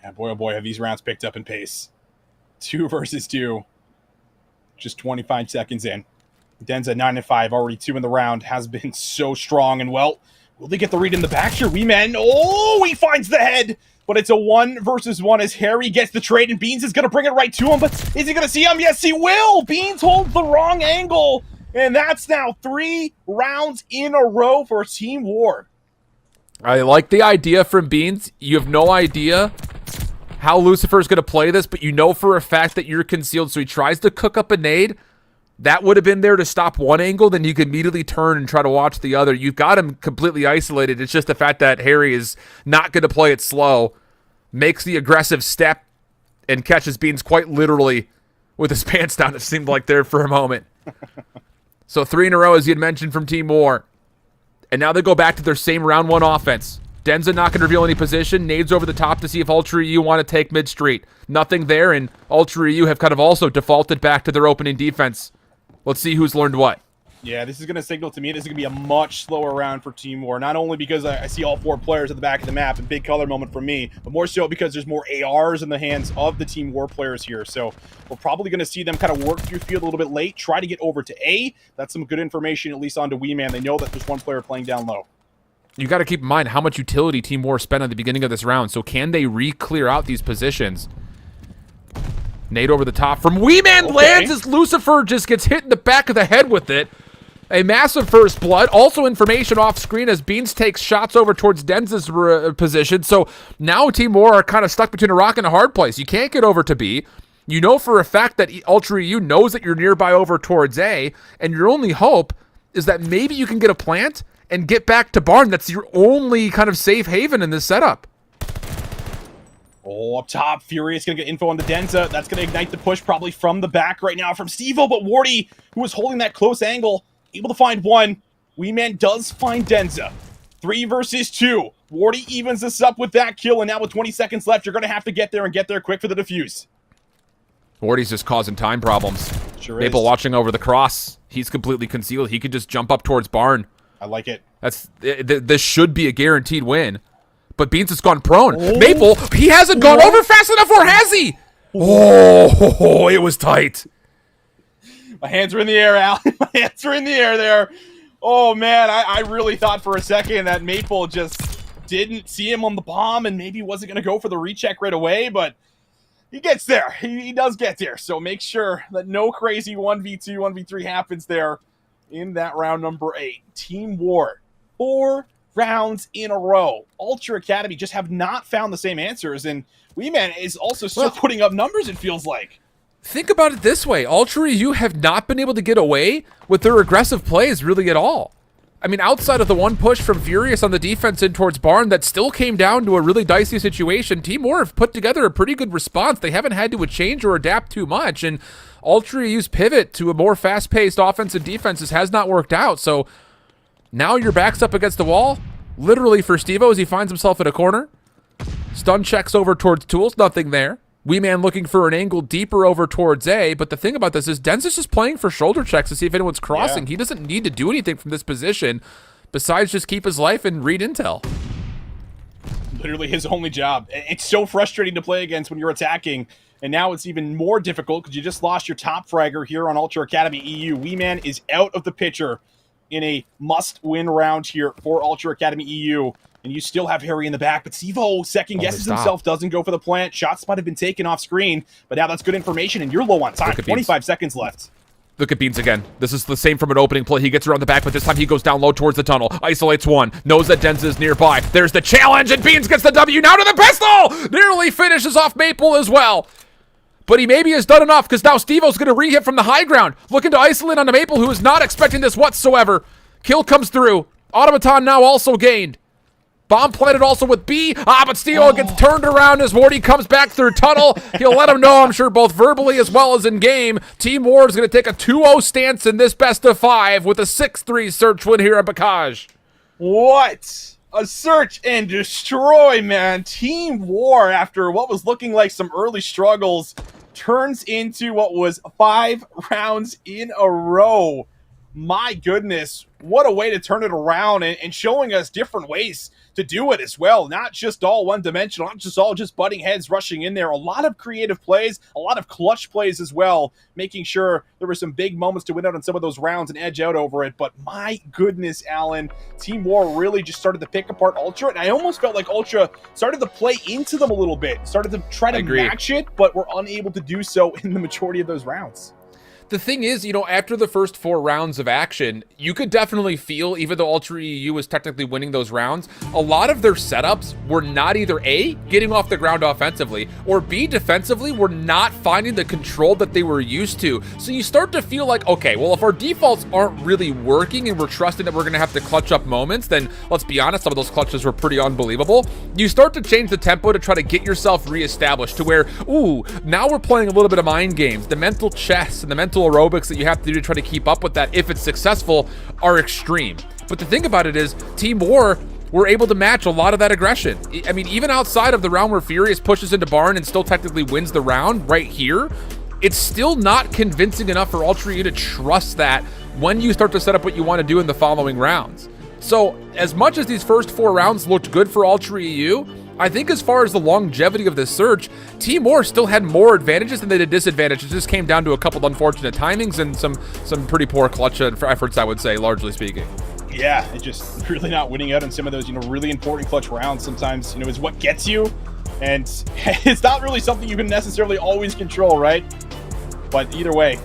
Yeah, boy, oh boy, have these rounds picked up in pace. 2 versus 2. Just 25 seconds in. Denza 9-5, already 2 in the round, has been so strong. And well, will they get the read in the back here? Wee Man, oh, he finds the head, but it's a 1 versus 1 as Harry gets the trade, and Beans is going to bring it right to him. But is he going to see him? Yes, he will. Beans holds the wrong angle, and that's now 3 rounds in a row for Team War. I like the idea from Beans. You have no idea how Lucifer's going to play this, but you know for a fact that you're concealed, so he tries to cook up a nade. That would have been there to stop one angle, then you could immediately turn and try to watch the other. You've got him completely isolated. It's just the fact that Harry is not going to play it slow, makes the aggressive step, and catches Beans quite literally with his pants down, it seemed like there for a moment. So 3 in a row, as you had mentioned, from Team War. And now they go back to their same round 1 offense. Denza not going to reveal any position. Nades over the top to see if Ultra EU want to take mid-street. Nothing there, and Ultra EU have kind of also defaulted back to their opening defense. Let's see who's learned what. Yeah, this is going to signal to me this is going to be a much slower round for Team War. Not only because I see all 4 players at the back of the map, a big color moment for me, but more so because there's more ARs in the hands of the Team War players here. So we're probably going to see them kind of work through field a little bit late, try to get over to A. That's some good information, at least onto Wee Man. They know that there's one player playing down low. You got to keep in mind how much utility Team War spent at the beginning of this round. So can they re-clear out these positions? Nade over the top from Wee Man lands as Lucifer just gets hit in the back of the head with it. A massive first blood. Also information off screen as Beans takes shots over towards Denza's position. So now Team War are kind of stuck between a rock and a hard place. You can't get over to B. You know for a fact that Ultra EU knows that you're nearby over towards A. And your only hope is that maybe you can get a plant and get back to Barn. That's your only kind of safe haven in this setup. Oh, up top, Furious going to get info on the Denza. That's going to ignite the push probably from the back right now from Steve-O, but Wardy, who was holding that close angle, able to find one. Wee Man does find Denza. 3 versus 2. Wardy evens this up with that kill, and now with 20 seconds left, you're going to have to get there and get there quick for the defuse. Wardy's just causing time problems. Sure Maple is. watching over the cross. He's completely concealed. He could just jump up towards Barn. I like it. This should be a guaranteed win. But Beans has gone prone. Maple, he hasn't gone over fast enough, or has he? Oh, it was tight. My hands are in the air, Al. My hands are in the air there. Oh, man, I really thought for a second that Maple just didn't see him on the bomb and maybe wasn't going to go for the recheck right away, but he gets there. He does get there. So make sure that no crazy 1v2, 1v3 happens there in that round number 8. Team War, 4 rounds in a row. Ultra Academy just have not found the same answers, and Wee Man is also still putting up numbers, it feels like. Think about it this way. Ultra EU have not been able to get away with their aggressive plays really at all. I mean, outside of the one push from Furious on the defense in towards Barn that still came down to a really dicey situation, Team War have put together a pretty good response. They haven't had to change or adapt too much, and Ultra EU's pivot to a more fast-paced offense and defenses has not worked out, so now your back's up against the wall, literally for Steve-O as he finds himself in a corner. Stun checks over towards Tools, nothing there. Wee Man looking for an angle deeper over towards A, but the thing about this is Denza's just playing for shoulder checks to see if anyone's crossing. Yeah. He doesn't need to do anything from this position besides just keep his life and read intel. Literally his only job. It's so frustrating to play against when you're attacking, and now it's even more difficult because you just lost your top fragger here on Ultra Academy EU. Wee Man is out of the picture in a must-win round here for Ultra Academy EU. And you still have Harry in the back, but Steve-O second guesses himself, doesn't go for the plant. Shots might have been taken off screen, but now that's good information, and you're low on time. 25 seconds left. Look at Beans again. This is the same from an opening play. He gets around the back, but this time he goes down low towards the tunnel. Isolates one. Knows that Denza is nearby. There's the challenge, and Beans gets the W. Now to the pistol! Nearly finishes off Maple as well. But he maybe has done enough, because now Steve-O's going to re-hit from the high ground. Looking to isolate onto Maple, who is not expecting this whatsoever. Kill comes through. Automaton now also gained. Bomb planted also with B. But Steve-O gets turned around as Wardy comes back through tunnel. He'll let him know, I'm sure, both verbally as well as in game. Team War is going to take a 2-0 stance in this best of 5 with a 6-3 search win here at Bacage. What a search and destroy, man. Team War, after what was looking like some early struggles, turns into what was 5 rounds in a row. my goodness, what a way to turn it around and showing us different ways to do it as well. Not just all one-dimensional, not just all just butting heads rushing in there. A lot of creative plays, a lot of clutch plays as well, making sure there were some big moments to win out on some of those rounds and edge out over it. But my goodness, Alan, Team War really just started to pick apart Ultra, and I almost felt like Ultra started to play into them a little bit, started to try to match it, but were unable to do so in the majority of those rounds. The thing is, you know, after the first 4 rounds of action, you could definitely feel, even though Ultra EU was technically winning those rounds, a lot of their setups were not either A, getting off the ground offensively, or B, defensively, were not finding the control that they were used to. So you start to feel like, okay, well, if our defaults aren't really working and we're trusting that we're going to have to clutch up moments, then let's be honest, some of those clutches were pretty unbelievable. You start to change the tempo to try to get yourself reestablished to where, ooh, now we're playing a little bit of mind games. The mental chess and the mental aerobics that you have to do to try to keep up with that, if it's successful, are extreme. But the thing about it is, Team War were able to match a lot of that aggression. I mean, even outside of the round where Furious pushes into Barn and still technically wins the round right here, it's still not convincing enough for Ultra EU to trust that when you start to set up what you want to do in the following rounds. So as much as these first 4 rounds looked good for Ultra EU, I think as far as the longevity of this surge, Team War still had more advantages than they did disadvantages. It just came down to a couple of unfortunate timings and some pretty poor clutch efforts, I would say, largely speaking. Yeah, it just really not winning out in some of those, really important clutch rounds sometimes, is what gets you. And it's not really something you can necessarily always control, right? But either way,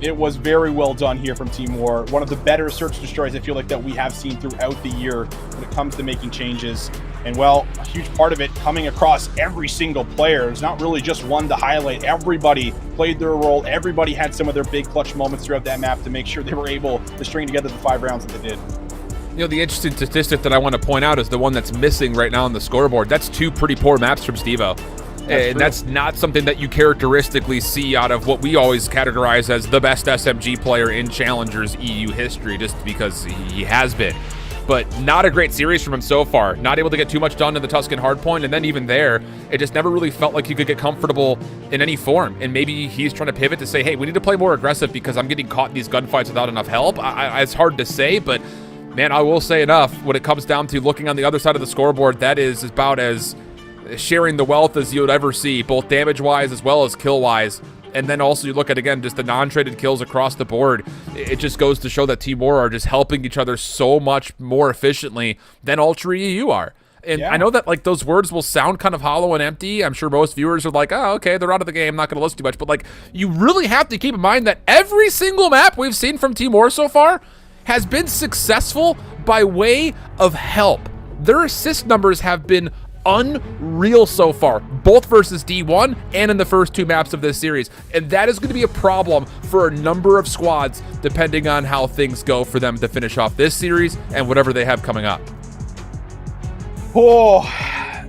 it was very well done here from Team War. One of the better search and destroys I feel like that we have seen throughout the year when it comes to making changes. And well, a huge part of it coming across every single player. It's not really just one to highlight. Everybody played their role. Everybody had some of their big clutch moments throughout that map to make sure they were able to string together the 5 rounds that they did. The interesting statistic that I want to point out is the one that's missing right now on the scoreboard. That's 2 pretty poor maps from Steve-O. That's not something that you characteristically see out of what we always categorize as the best SMG player in Challengers EU history, just because he has been. But not a great series from him so far. Not able to get too much done in the Tuscan Hardpoint, and then even there, it just never really felt like you could get comfortable in any form. And maybe he's trying to pivot to say, hey, we need to play more aggressive because I'm getting caught in these gunfights without enough help. It's hard to say, but man, I will say enough when it comes down to looking on the other side of the scoreboard. That is about as sharing the wealth as you would ever see, both damage-wise as well as kill-wise. And then also you look at, again, just the non-traded kills across the board. It just goes to show that Team War are just helping each other so much more efficiently than Ultra EU are. And yeah. I know that like those words will sound kind of hollow and empty. I'm sure most viewers are like, oh, okay, they're out of the game, not going to listen too much. But like, you really have to keep in mind that every single map we've seen from Team War so far has been successful by way of help. Their assist numbers have been unreal so far, both versus D1 and in the first 2 maps of this series, and that is going to be a problem for a number of squads depending on how things go for them to finish off this series and whatever they have coming up. Oh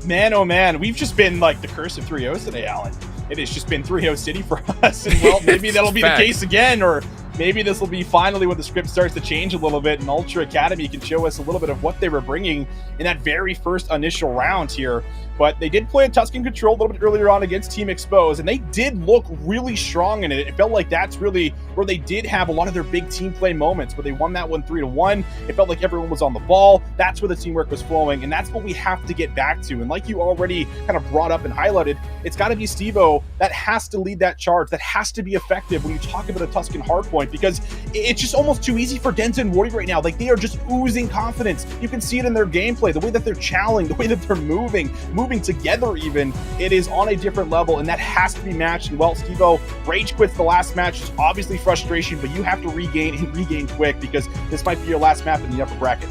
man, we've just been like the curse of 3-0s today, Alan. It has just been 3-0 City for us, and well, maybe that'll be the case again, or maybe this will be finally when the script starts to change a little bit and Ultra Academy can show us a little bit of what they were bringing in that very first initial round here. But they did play a Tuscan Control a little bit earlier on against Team Expose, and they did look really strong in it. It felt like that's really where they did have a lot of their big team play moments, where they won that one 3-1. It felt like everyone was on the ball. That's where the teamwork was flowing, and that's what we have to get back to. And like you already kind of brought up and highlighted, it's got to be Steve-O that has to lead that charge, that has to be effective when you talk about a Tuscan Hardpoint, because it's just almost too easy for Denza and Wardy right now. Like, they are just oozing confidence. You can see it in their gameplay, the way that they're challenging, the way that they're moving together even. It is on a different level, and that has to be matched. And well, Steve-O rage quits the last match. It's obviously frustration, but you have to regain quick, because this might be your last map in the upper bracket.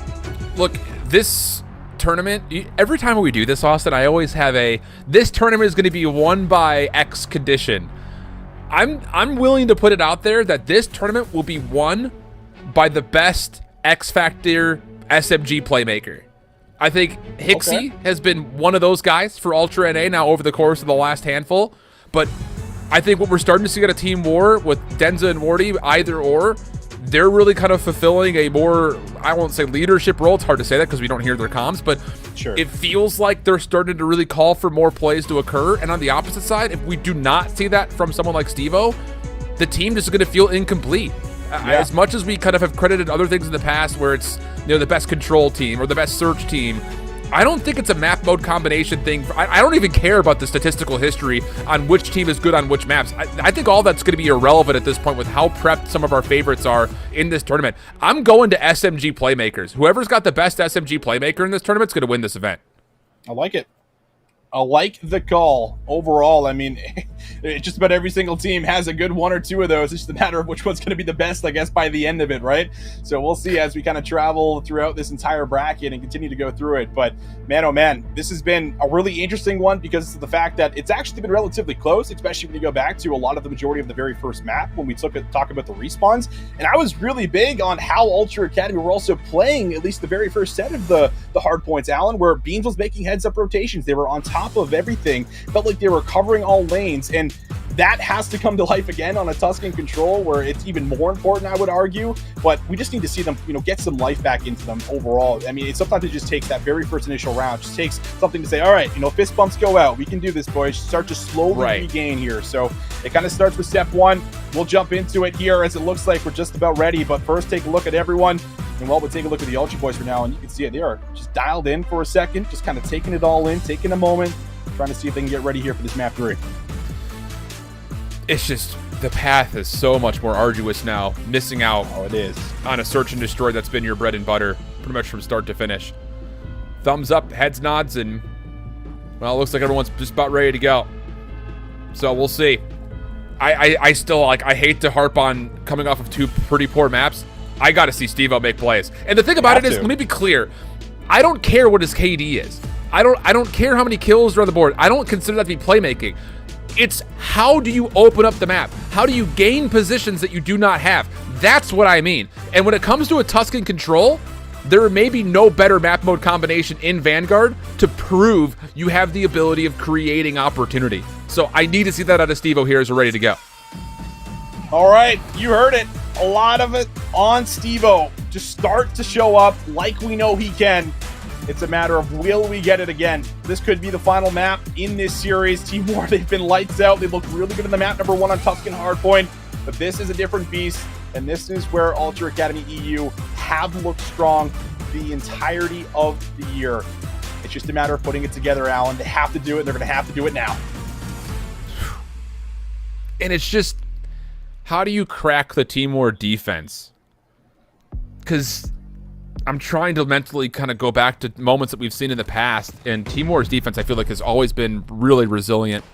Look, this tournament, every time we do this, Austin, I always have this tournament is going to be won by X condition. I'm willing to put it out there that this tournament will be won by the best X Factor SMG playmaker. I think Hixie has been one of those guys for Ultra NA now over the course of the last handful, but I think what we're starting to see out of Team War with Denza and Wardy, either or, they're really kind of fulfilling a more, I won't say leadership role. It's hard to say that because we don't hear their comms, but sure, it feels like they're starting to really call for more plays to occur. And on the opposite side, if we do not see that from someone like Steve-O, the team is going to feel incomplete. As much as we kind of have credited other things in the past where it's, the best control team or the best search team, I don't think it's a map mode combination thing. I don't even care about the statistical history on which team is good on which maps. I think all that's going to be irrelevant at this point with how prepped some of our favorites are in this tournament. I'm going to SMG playmakers. Whoever's got the best SMG playmaker in this tournament is going to win this event. I like it. I like the call overall. I mean, just about every single team has a good one or two of those. It's just a matter of which one's going to be the best, I guess, by the end of it, right? So we'll see as we kind of travel throughout this entire bracket and continue to go through it. But man, oh man, this has been a really interesting one because of the fact that it's actually been relatively close, especially when you go back to a lot of the majority of the very first map when we talk about the respawns. And I was really big on how Ultra Academy were also playing at least the very first set of the hard points, Alan, where Beans was making heads-up rotations. They were on top of everything, felt like they were covering all lanes, and that has to come to life again on a Tuscan Control where it's even more important, I would argue. But we just need to see them, get some life back into them overall. I mean, sometimes it just takes that very first initial round. It just takes something to say, all right, fist bumps go out. We can do this, boys. Start to slowly regain here. So it kind of starts with step one. We'll jump into it here as it looks like we're just about ready. But first, take a look at everyone. And we'll take a look at the Ultra boys for now. And you can see it. They are just dialed in for a second, just kind of taking it all in, taking a moment, trying to see if they can get ready here for this map 3. It's just, the path is so much more arduous now, missing out it is on a search and destroy that's been your bread and butter pretty much from start to finish. Thumbs up, heads nods, and, well, it looks like everyone's just about ready to go. So we'll see. I still, I hate to harp on coming off of 2 pretty poor maps. I got to see Steve-O make plays. And the thing about it is, let me be clear, I don't care what his KD is. I don't care how many kills are on the board. I don't consider that to be playmaking. It's how do you open up the map? How do you gain positions that you do not have? That's what I mean. And when it comes to a Tuscan Control, there may be no better map mode combination in Vanguard to prove you have the ability of creating opportunity. So I need to see that out of Steve-O here as we're ready to go. All right, you heard it. A lot of it on Steve-O to start to show up like we know he can. It's a matter of will we get it again. This could be the final map in this series. Team War, they've been lights out. They look really good in the map number 1 on Tuscan Hardpoint. But this is a different beast. And this is where Ultra Academy EU have looked strong the entirety of the year. It's just a matter of putting it together, Alan. They have to do it. They're going to have to do it now. And it's just, how do you crack the Team War defense? Because I'm trying to mentally kind of go back to moments that we've seen in the past, and Team War's defense, I feel like, has always been really resilient.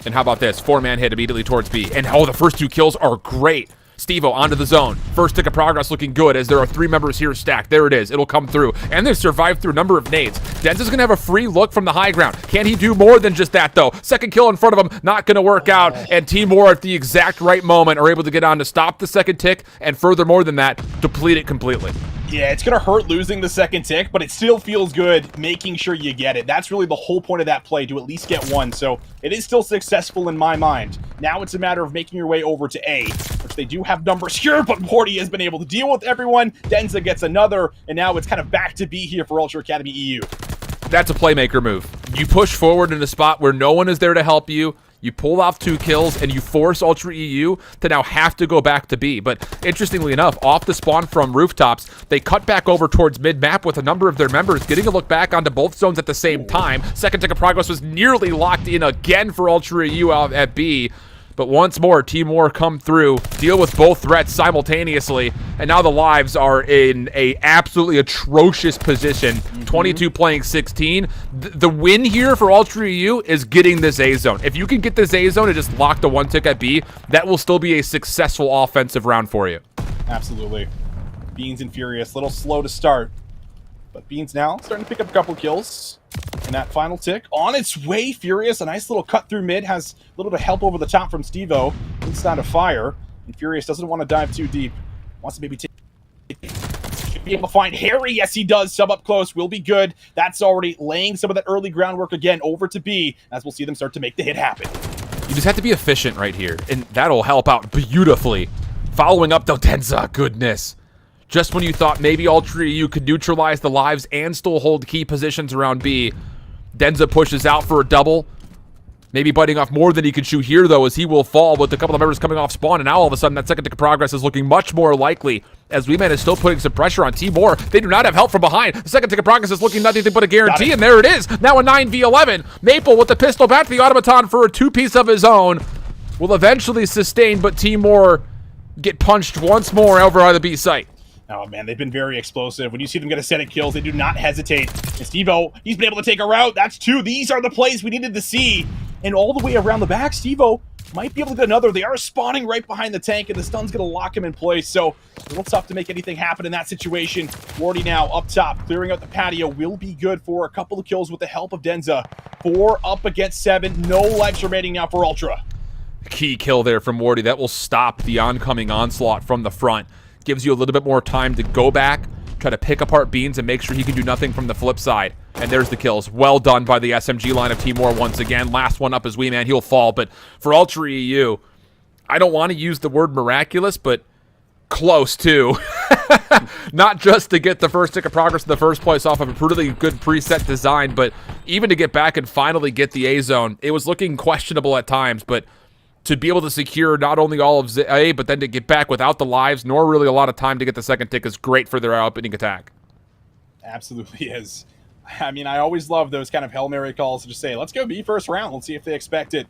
And how about this? 4-man hit immediately towards B. And, the first 2 kills are great. Steve-O onto the zone. First tick of progress looking good as there are 3 members here stacked. There it is. It'll come through. And they've survived through a number of nades. Denza's going to have a free look from the high ground. Can he do more than just that, though? Second kill in front of him. Not going to work out. And Team War at the exact right moment are able to get on to stop the second tick. And furthermore than that, deplete it completely. Yeah, it's going to hurt losing the second tick, but it still feels good making sure you get it. That's really the whole point of that play, to at least get one. So it is still successful in my mind. Now it's a matter of making your way over to A, which they do have numbers here, but Morty has been able to deal with everyone. Denza gets another, and now it's kind of back to B here for Ultra Academy EU. That's a playmaker move. You push forward in a spot where no one is there to help you. You pull off 2 kills, and you force Ultra EU to now have to go back to B. But interestingly enough, off the spawn from rooftops, they cut back over towards mid-map with a number of their members getting a look back onto both zones at the same time. Second tick of progress was nearly locked in again for Ultra EU out at B. But once more, Team War come through, deal with both threats simultaneously, and now the lives are in a absolutely atrocious position. 22 playing 16. The win here for Ultra EU is getting this A zone. If you can get this A zone and just lock the 1 tick at B, that will still be a successful offensive round for you. Absolutely. Beans and Furious, a little slow to start. But Beans now starting to pick up a couple kills. And that final tick on its way, Furious. A nice little cut through mid. Has a little bit of help over the top from Steve-O. Inside of fire. And Furious doesn't want to dive too deep. Wants to maybe take... be able to find Harry. Yes, he does. Sub up close. Will be good. That's already laying some of that early groundwork again over to B. As we'll see them start to make the hit happen. You just have to be efficient right here. And that'll help out beautifully. Following up, though, Denza. Goodness. Just when you thought maybe Ultra EU could neutralize the lives and still hold key positions around B, Denza pushes out for a double. Maybe biting off more than he can chew here, though, as he will fall with a couple of members coming off spawn, and now all of a sudden that second tick of progress is looking much more likely, as Weeman is still putting some pressure on Timor. They do not have help from behind. The second tick of progress is looking nothing but a guarantee, and there it is. Now a 9v11. Maple with the pistol back to the automaton for a two-piece of his own. Will eventually sustain, but Timor get punched once more over on the B site. Oh, man, they've been very explosive. When you see them get a set of kills, they do not hesitate. And Steve-O, he's been able to take a route. That's two. These are the plays we needed to see. And all the way around the back, Steve-O might be able to get another. They are spawning right behind the tank, and the stun's going to lock him in place. So a little tough to make anything happen in that situation. Wardy now up top, clearing out the patio. Will be good for a couple of kills with the help of Denza. 4 up against 7. No lives remaining now for Ultra. Key kill there from Wardy. That will stop the oncoming onslaught from the front. Gives you a little bit more time to go back, try to pick apart Beans, and make sure he can do nothing from the flip side. And there's the kills. Well done by the SMG line of Timor once again. Last one up is Weeman. He'll fall. But for Ultra EU, I don't want to use the word miraculous, but close too. Not just to get the first tick of progress in the first place off of a pretty good preset design, but even to get back and finally get the A zone. It was looking questionable at times, but to be able to secure not only all of A, but then to get back without the lives, nor really a lot of time to get the second tick is great for their opening attack. Absolutely is. I mean, I always love those kind of Hail Mary calls to just say, let's go B first round. Let's see if they expect it.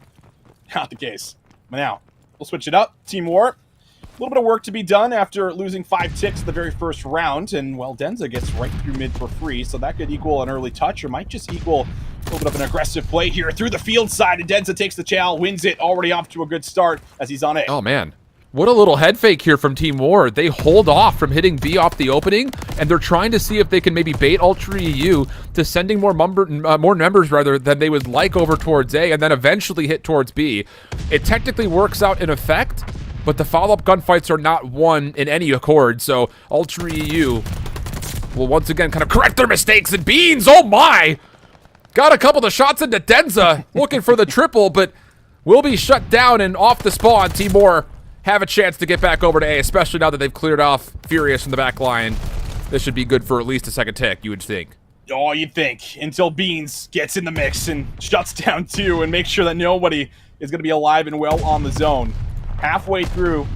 Not the case. But now, we'll switch it up. Team War. A little bit of work to be done after losing 5 ticks the very first round. And, well, Denza gets right through mid for free, so that could equal an early touch, or might just equal a little bit of an aggressive play here through the field side. And Denza takes the chow, wins it, already off to a good start as he's on A. Oh, man. What a little head fake here from Team War. They hold off from hitting B off the opening, and they're trying to see if they can maybe bait Ultra EU to sending more members than they would like over towards A, and then eventually hit towards B. It technically works out in effect, but the follow-up gunfights are not won in any accord, so Ultra EU will once again kind of correct their mistakes. And Beans, oh my! Got a couple of shots into Denza, looking for the triple, but will be shut down, and off the spawn, Timor have a chance to get back over to A, especially now that they've cleared off Furious from the back line. This should be good for at least a second tick, you would think. Oh, you'd think, until Beans gets in the mix and shuts down 2 and makes sure that nobody is going to be alive and well on the zone. Halfway through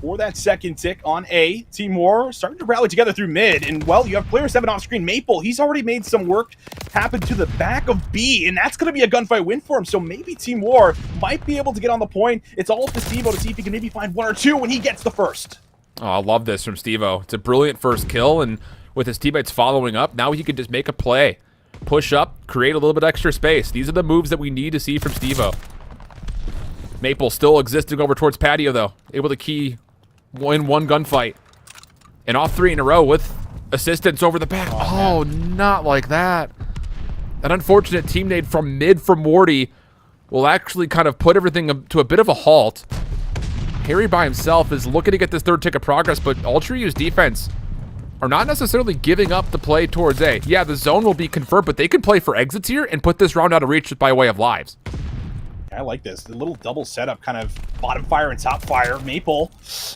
for that second tick on A, Team War starting to rally together through mid, and, well, you have player 7 off screen. Maple, he's already made some work happen to the back of B, and that's going to be a gunfight win for him, so maybe Team War might be able to get on the point. It's all up to Steve-O to see if he can maybe find 1 or 2 when he gets the first. Oh, I love this from Steve-O. It's a brilliant first kill, and with his teammates following up, now he can just make a play. Push up, create a little bit extra space. These are the moves that we need to see from Steve-O. Maple still existing over towards Patio, though. Able to win 1 gunfight. And off 3 in a row with assistance over the back. Oh, not like that. An unfortunate team nade from mid from Wardy will actually kind of put everything to a bit of a halt. Harry by himself is looking to get this third tick of progress, but Ultra EU's defense are not necessarily giving up the play towards A. Yeah, the zone will be confirmed, but they can play for exits here and put this round out of reach just by way of lives. I like this. The little double setup, kind of bottom fire and top fire. Maple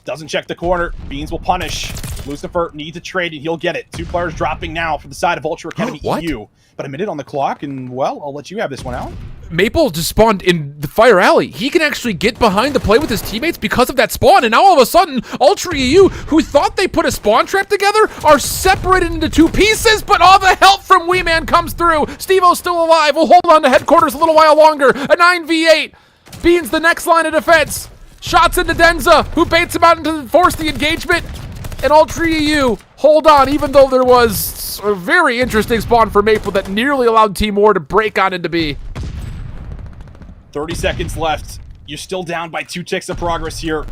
doesn't check the corner. Beans will punish. Lucifer needs a trade, and he'll get it. 2 players dropping now from the side of Ultra Academy EU. But a minute on the clock, and, well, I'll let you have this one out. Maple just spawned in the fire alley. He can actually get behind the play with his teammates because of that spawn, and now all of a sudden, Ultra EU, who thought they put a spawn trap together, are separated into 2 pieces, but all the help from Weeman comes through. Steve-O's still alive. We'll hold on to headquarters a little while longer. A 9v8. Beans the next line of defense. Shots into Denza, who baits him out to force the engagement. And Ultra EU hold on, even though there was a very interesting spawn for Maple that nearly allowed Team War to break on into B. 30 seconds left. You're still down by 2 ticks of progress here.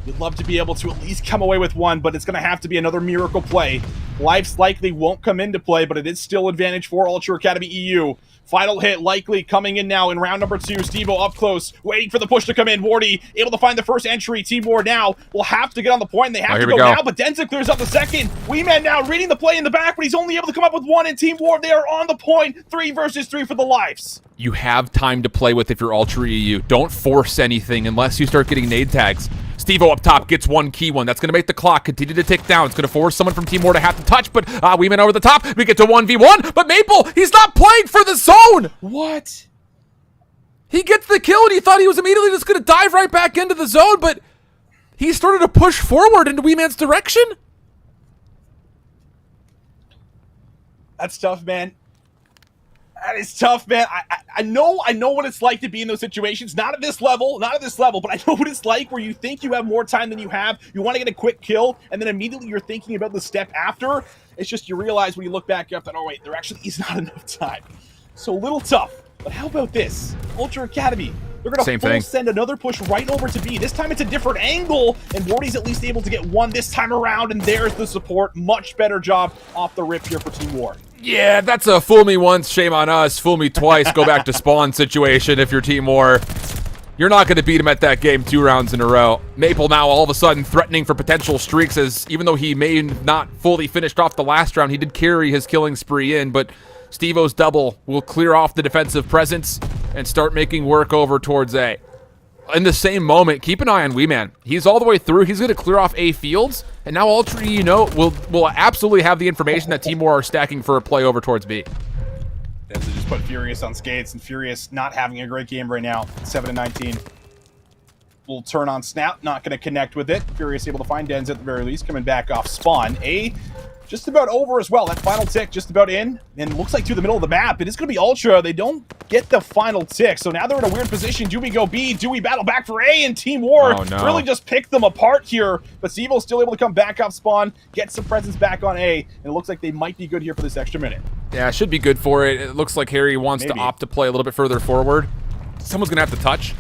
You'd love to be able to at least come away with 1, but it's going to have to be another miracle play. Lives likely won't come into play, but it is still advantage for Ultra Academy EU. Final hit likely coming in now in round number 2. Steve-O up close, waiting for the push to come in. Wardy able to find the first entry. Team War now will have to get on the point. They have to go now, but Denza clears up the second. Weeman now reading the play in the back, but he's only able to come up with 1 in Team War. They are on the point. 3 versus 3 for the lives. You have time to play with if you're Ultra EU. Don't force anything unless you start getting nade tags. Steve-O up top gets 1 key one. That's going to make the clock continue to tick down. It's going to force someone from Team War to have to touch, but Weeman over the top. We get to 1v1, but Maple, he's not playing for the zone. What? He gets the kill, and he thought he was immediately just going to dive right back into the zone, but he started to push forward into Wee Man's direction. That's tough, man. That is tough, man. I know what it's like to be in those situations. Not at this level, but I know what it's like where you think you have more time than you have. You want to get a quick kill, and then immediately you're thinking about the step after. It's just you realize when you look back up that, oh wait, there actually is not enough time. So a little tough. But how about this? Ultra Academy. They're going to send another push right over to B. This time it's a different angle, and Morty's at least able to get one this time around, and there's the support. Much better job off the rip here for Team War. Yeah, that's a fool me once, shame on us. Fool me twice, go back to spawn situation if you're Team War. You're not going to beat him at that game 2 rounds in a row. Maple now all of a sudden threatening for potential streaks, as even though he may not fully finished off the last round, he did carry his killing spree in, but Steve-O's double will clear off the defensive presence and start making work over towards A. In the same moment, keep an eye on Wee Man. He's all the way through. He's going to clear off A fields, and now Ultra EU will absolutely have the information that Team War are stacking for a play over towards B. Denza just put Furious on skates, and Furious not having a great game right now. 7-19. Will turn on Snap, not going to connect with it. Furious able to find Denza at the very least, coming back off spawn. A just about over as well. That final tick just about in, and looks like through the middle of the map. It is going to be Ultra. They don't get the final tick, so now they're in a weird position. Do we go B? Do we battle back for A? And Team War really just pick them apart here, but Stevo's still able to come back off spawn, get some presence back on A, and it looks like they might be good here for this extra minute. Yeah, should be good for it. It looks like Harry wants to opt to play a little bit further forward. Someone's going to have to touch.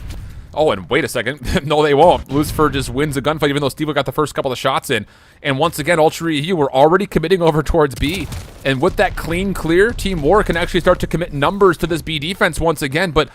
Oh, and wait a second. No, they won't. Lucifer just wins a gunfight, even though Steve got the first couple of shots in. And once again, Ultra EU were already committing over towards B. And with that clean clear, Team War can actually start to commit numbers to this B defense once again. But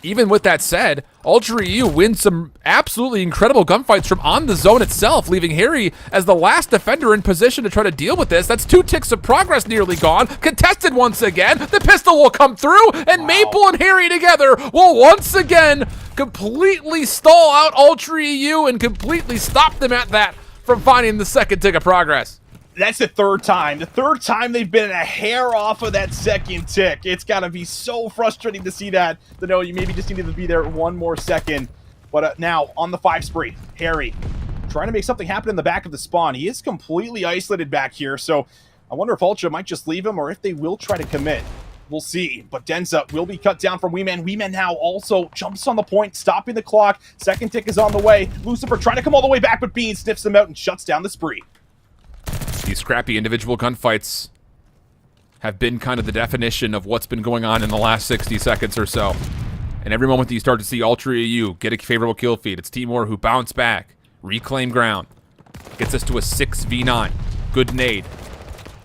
even with that said, Ultra EU wins some absolutely incredible gunfights from on the zone itself, leaving Harry as the last defender in position to try to deal with this. That's 2 ticks of progress nearly gone. Contested once again. The pistol will come through, and Maple and Harry together will once again completely stall out Ultra EU and completely stop them at that from finding the second tick of progress. That's the third time. The third time they've been a hair off of that second tick. It's got to be so frustrating to see that. To know you maybe just needed to be there 1 more second. But now, on the 5 spree, Harry trying to make something happen in the back of the spawn. He is completely isolated back here, so I wonder if Ultra might just leave him or if they will try to commit. We'll see, but Denza will be cut down from Wee Man. Wee Man now also jumps on the point, stopping the clock. Second tick is on the way. Lucifer trying to come all the way back, but Bean sniffs him out and shuts down the spree. These scrappy individual gunfights have been kind of the definition of what's been going on in the last 60 seconds or so. And every moment that you start to see Ultra EU get a favorable kill feed, it's Team War who bounce back, reclaim ground, gets us to a 6v9. Good nade.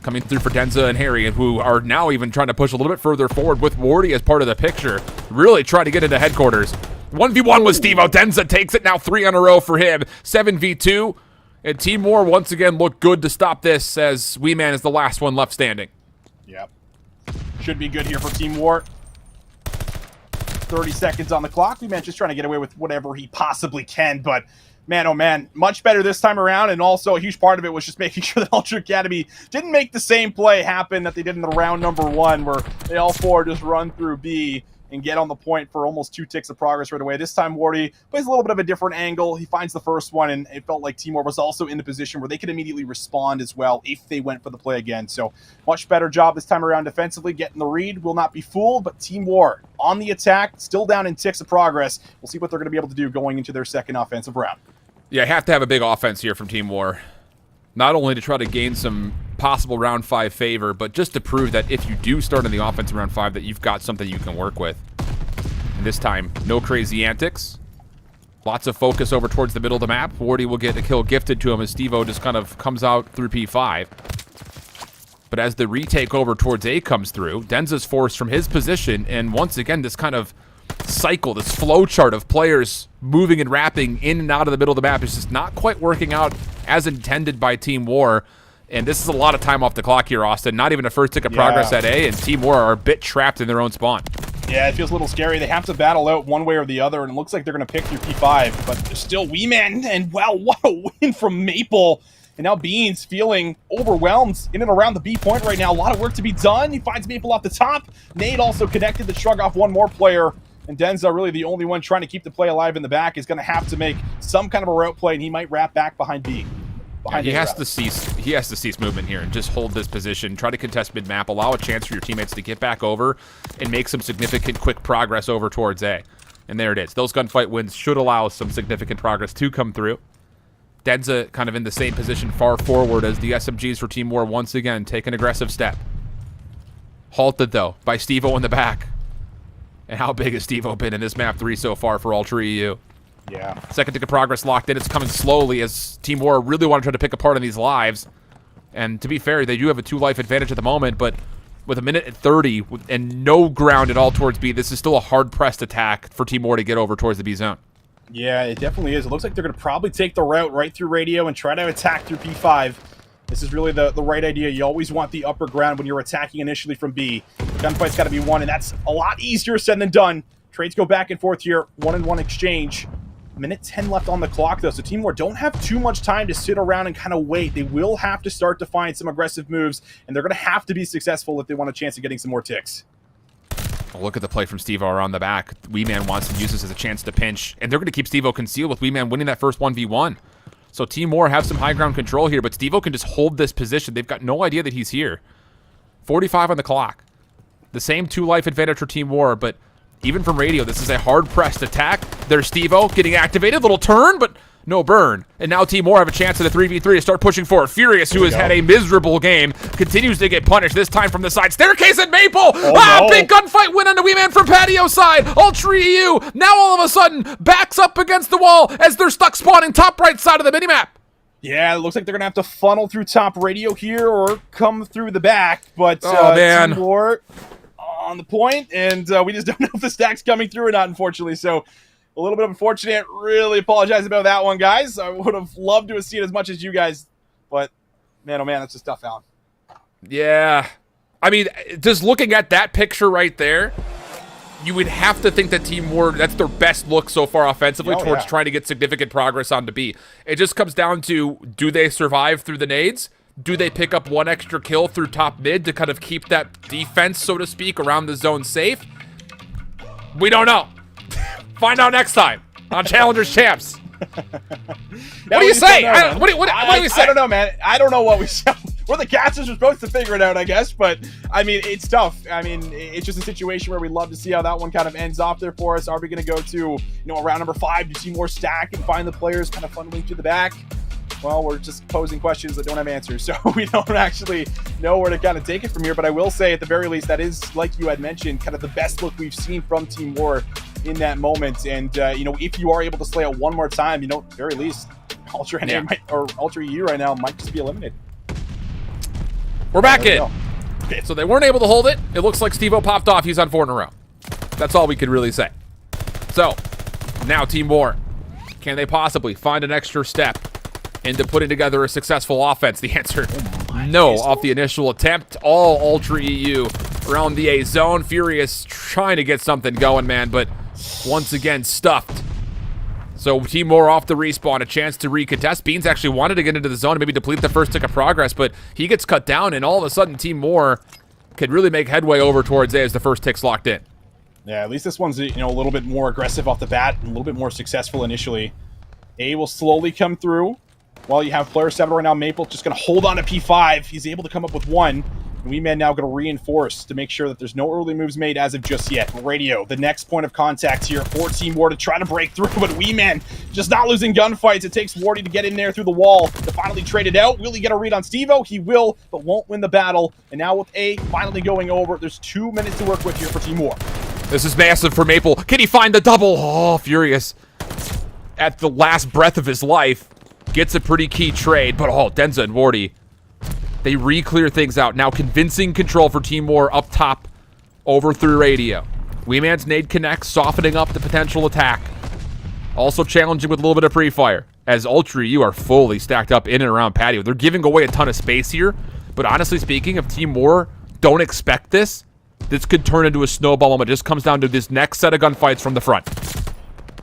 Coming through for Denza and Harry, who are now even trying to push a little bit further forward with Wardy as part of the picture. Really trying to get into headquarters. 1v1 with Steve-O. Denza takes it now, 3 in a row for him. 7v2. And Team War once again look good to stop this, as Wee Man is the last one left standing. Yep. Should be good here for Team War. 30 seconds on the clock. Wee Man just trying to get away with whatever he possibly can, but man, oh man, much better this time around, and also a huge part of it was just making sure that Ultra Academy didn't make the same play happen that they did in the round number 1, where they all 4 just run through B and get on the point for almost 2 ticks of progress right away. This time, Wardy plays a little bit of a different angle. He finds the first one, and it felt like Team War was also in the position where they could immediately respond as well if they went for the play again. So much better job this time around defensively. Getting the read, will not be fooled, but Team War on the attack, still down in ticks of progress. We'll see what they're going to be able to do going into their second offensive round. Yeah, have to have a big offense here from Team War. Not only to try to gain some possible round 5 favor, but just to prove that if you do start in the offense in round 5, that you've got something you can work with. And this time, no crazy antics. Lots of focus over towards the middle of the map. Wardy will get a kill gifted to him as Steve-O just kind of comes out through P5. But as the retake over towards A comes through, Denza's forced from his position, and once again, this kind of cycle, this flow chart of players moving and wrapping in and out of the middle of the map is just not quite working out as intended by Team War. And this is a lot of time off the clock here, Austin. Not even a first tick of progress at A, and Team War are a bit trapped in their own spawn. Yeah, it feels a little scary. They have to battle out one way or the other, and it looks like they're going to pick through P5, but there's still Wee Man, and wow, what a win from Maple. And now Beans feeling overwhelmed in and around the B point right now. A lot of work to be done. He finds Maple off the top. Nade also connected to shrug off one more player. And Denza, really the only one trying to keep the play alive in the back, is going to have to make some kind of a route play, and he might wrap back behind B. Yeah, he has to cease movement here and just hold this position, try to contest mid-map, allow a chance for your teammates to get back over and make some significant quick progress over towards A. And there it is. Those gunfight wins should allow some significant progress to come through. Denza kind of in the same position far forward as the SMGs for Team War once again take an aggressive step. Halted, though, by Steve-O in the back. And how big has Steve-O been in this map 3 so far for Ultra EU? Yeah. Second tick of progress locked in. It's coming slowly as Team War really want to try to pick apart on these lives. And to be fair, they do have a 2-life advantage at the moment, but with a minute and 30 and no ground at all towards B, this is still a hard-pressed attack for Team War to get over towards the B zone. Yeah, it definitely is. It looks like they're going to probably take the route right through radio and try to attack through P5. This is really the right idea. You always want the upper ground when you're attacking initially from B. The gunfight's got to be won, and that's a lot easier said than done. Trades go back and forth here. 1-on-1 exchange. Minute 10 left on the clock, though, so Team War don't have too much time to sit around and kind of wait. They will have to start to find some aggressive moves, and they're going to have to be successful if they want a chance of getting some more ticks. Well, look at the play from Steve-O around the back. Weeman wants to use this as a chance to pinch, and they're going to keep Steve-O concealed with Weeman winning that first 1v1. So Team War have some high ground control here, but Steve-O can just hold this position. They've got no idea that he's here. 45 on the clock. The same 2-life advantage for Team War, but even from radio, this is a hard-pressed attack. There's Steve-O getting activated. Little turn, but no burn. And now Team War have a chance at a 3v3 to start pushing forward. Furious, who has had a miserable game, continues to get punished, this time from the side. Staircase at Maple! No. Big gunfight win on the Weeman from patio side. Ultra EU now all of a sudden backs up against the wall as they're stuck spawning top right side of the minimap. Yeah, it looks like they're going to have to funnel through top radio here or come through the back. But man. Team War on the point, and we just don't know if the stack's coming through or not, unfortunately. So a little bit unfortunate. Really apologize about that one, guys. I would have loved to have seen it as much as you guys, but man, oh man, that's just tough, Alan. Yeah. I mean, just looking at that picture right there, you would have to think that Team War, that's their best look so far offensively towards trying to get significant progress onto B. It just comes down to, do they survive through the nades? Do they pick up one extra kill through top mid to kind of keep that defense, so to speak, around the zone safe? We don't know. Find out next time on Challengers Champs. What do you say? What do we say? I don't know, man. I don't know what we say. We're the casters. We're supposed to figure it out, I guess. But, I mean, it's tough. I mean, it's just a situation where we'd love to see how that one kind of ends off there for us. Are we going to go to, around number 5 to see more stack and find the players kind of funneling to the back? Well, we're just posing questions that don't have answers, so we don't actually know where to kind of take it from here. But I will say, at the very least, that is, like you had mentioned, kind of the best look we've seen from Team War in that moment. And, if you are able to slay it one more time, at the very least, Ultra EU right now might just be eliminated. We're back in. So they weren't able to hold it. It looks like Steve-O popped off. He's on 4 in a row. That's all we could really say. So, now Team War. Can they possibly find an extra step into putting together a successful offense? The answer, no, off the initial attempt. All Ultra EU around the A zone. Furious trying to get something going, man, but once again stuffed. So Team War off the respawn, a chance to recontest. Beans actually wanted to get into the zone and maybe deplete the first tick of progress, but he gets cut down, and all of a sudden Team War could really make headway over towards A as the first tick's locked in. Yeah, at least this one's a little bit more aggressive off the bat and a little bit more successful initially. A will slowly come through. While you have player 7 right now, Maple just going to hold on to P5. He's able to come up with 1. And Weeman now going to reinforce to make sure that there's no early moves made as of just yet. Radio, the next point of contact here for Team War to try to break through, but Weeman just not losing gunfights. It takes Wardy to get in there through the wall to finally trade it out. Will he get a read on Steve-O? He will, but won't win the battle. And now with A finally going over, there's 2 minutes to work with here for Team War. This is massive for Maple. Can he find the double? Oh, Furious. At the last breath of his life, gets a pretty key trade, but Denza and Wardy, they re-clear things out. Now convincing control for Team War up top over through radio. Weeman's nade connects, softening up the potential attack. Also challenging with a little bit of pre-fire, as Ultra EU are fully stacked up in and around patio. They're giving away a ton of space here, but honestly speaking, if Team War don't expect this could turn into a snowball moment. It just comes down to this next set of gunfights from the front.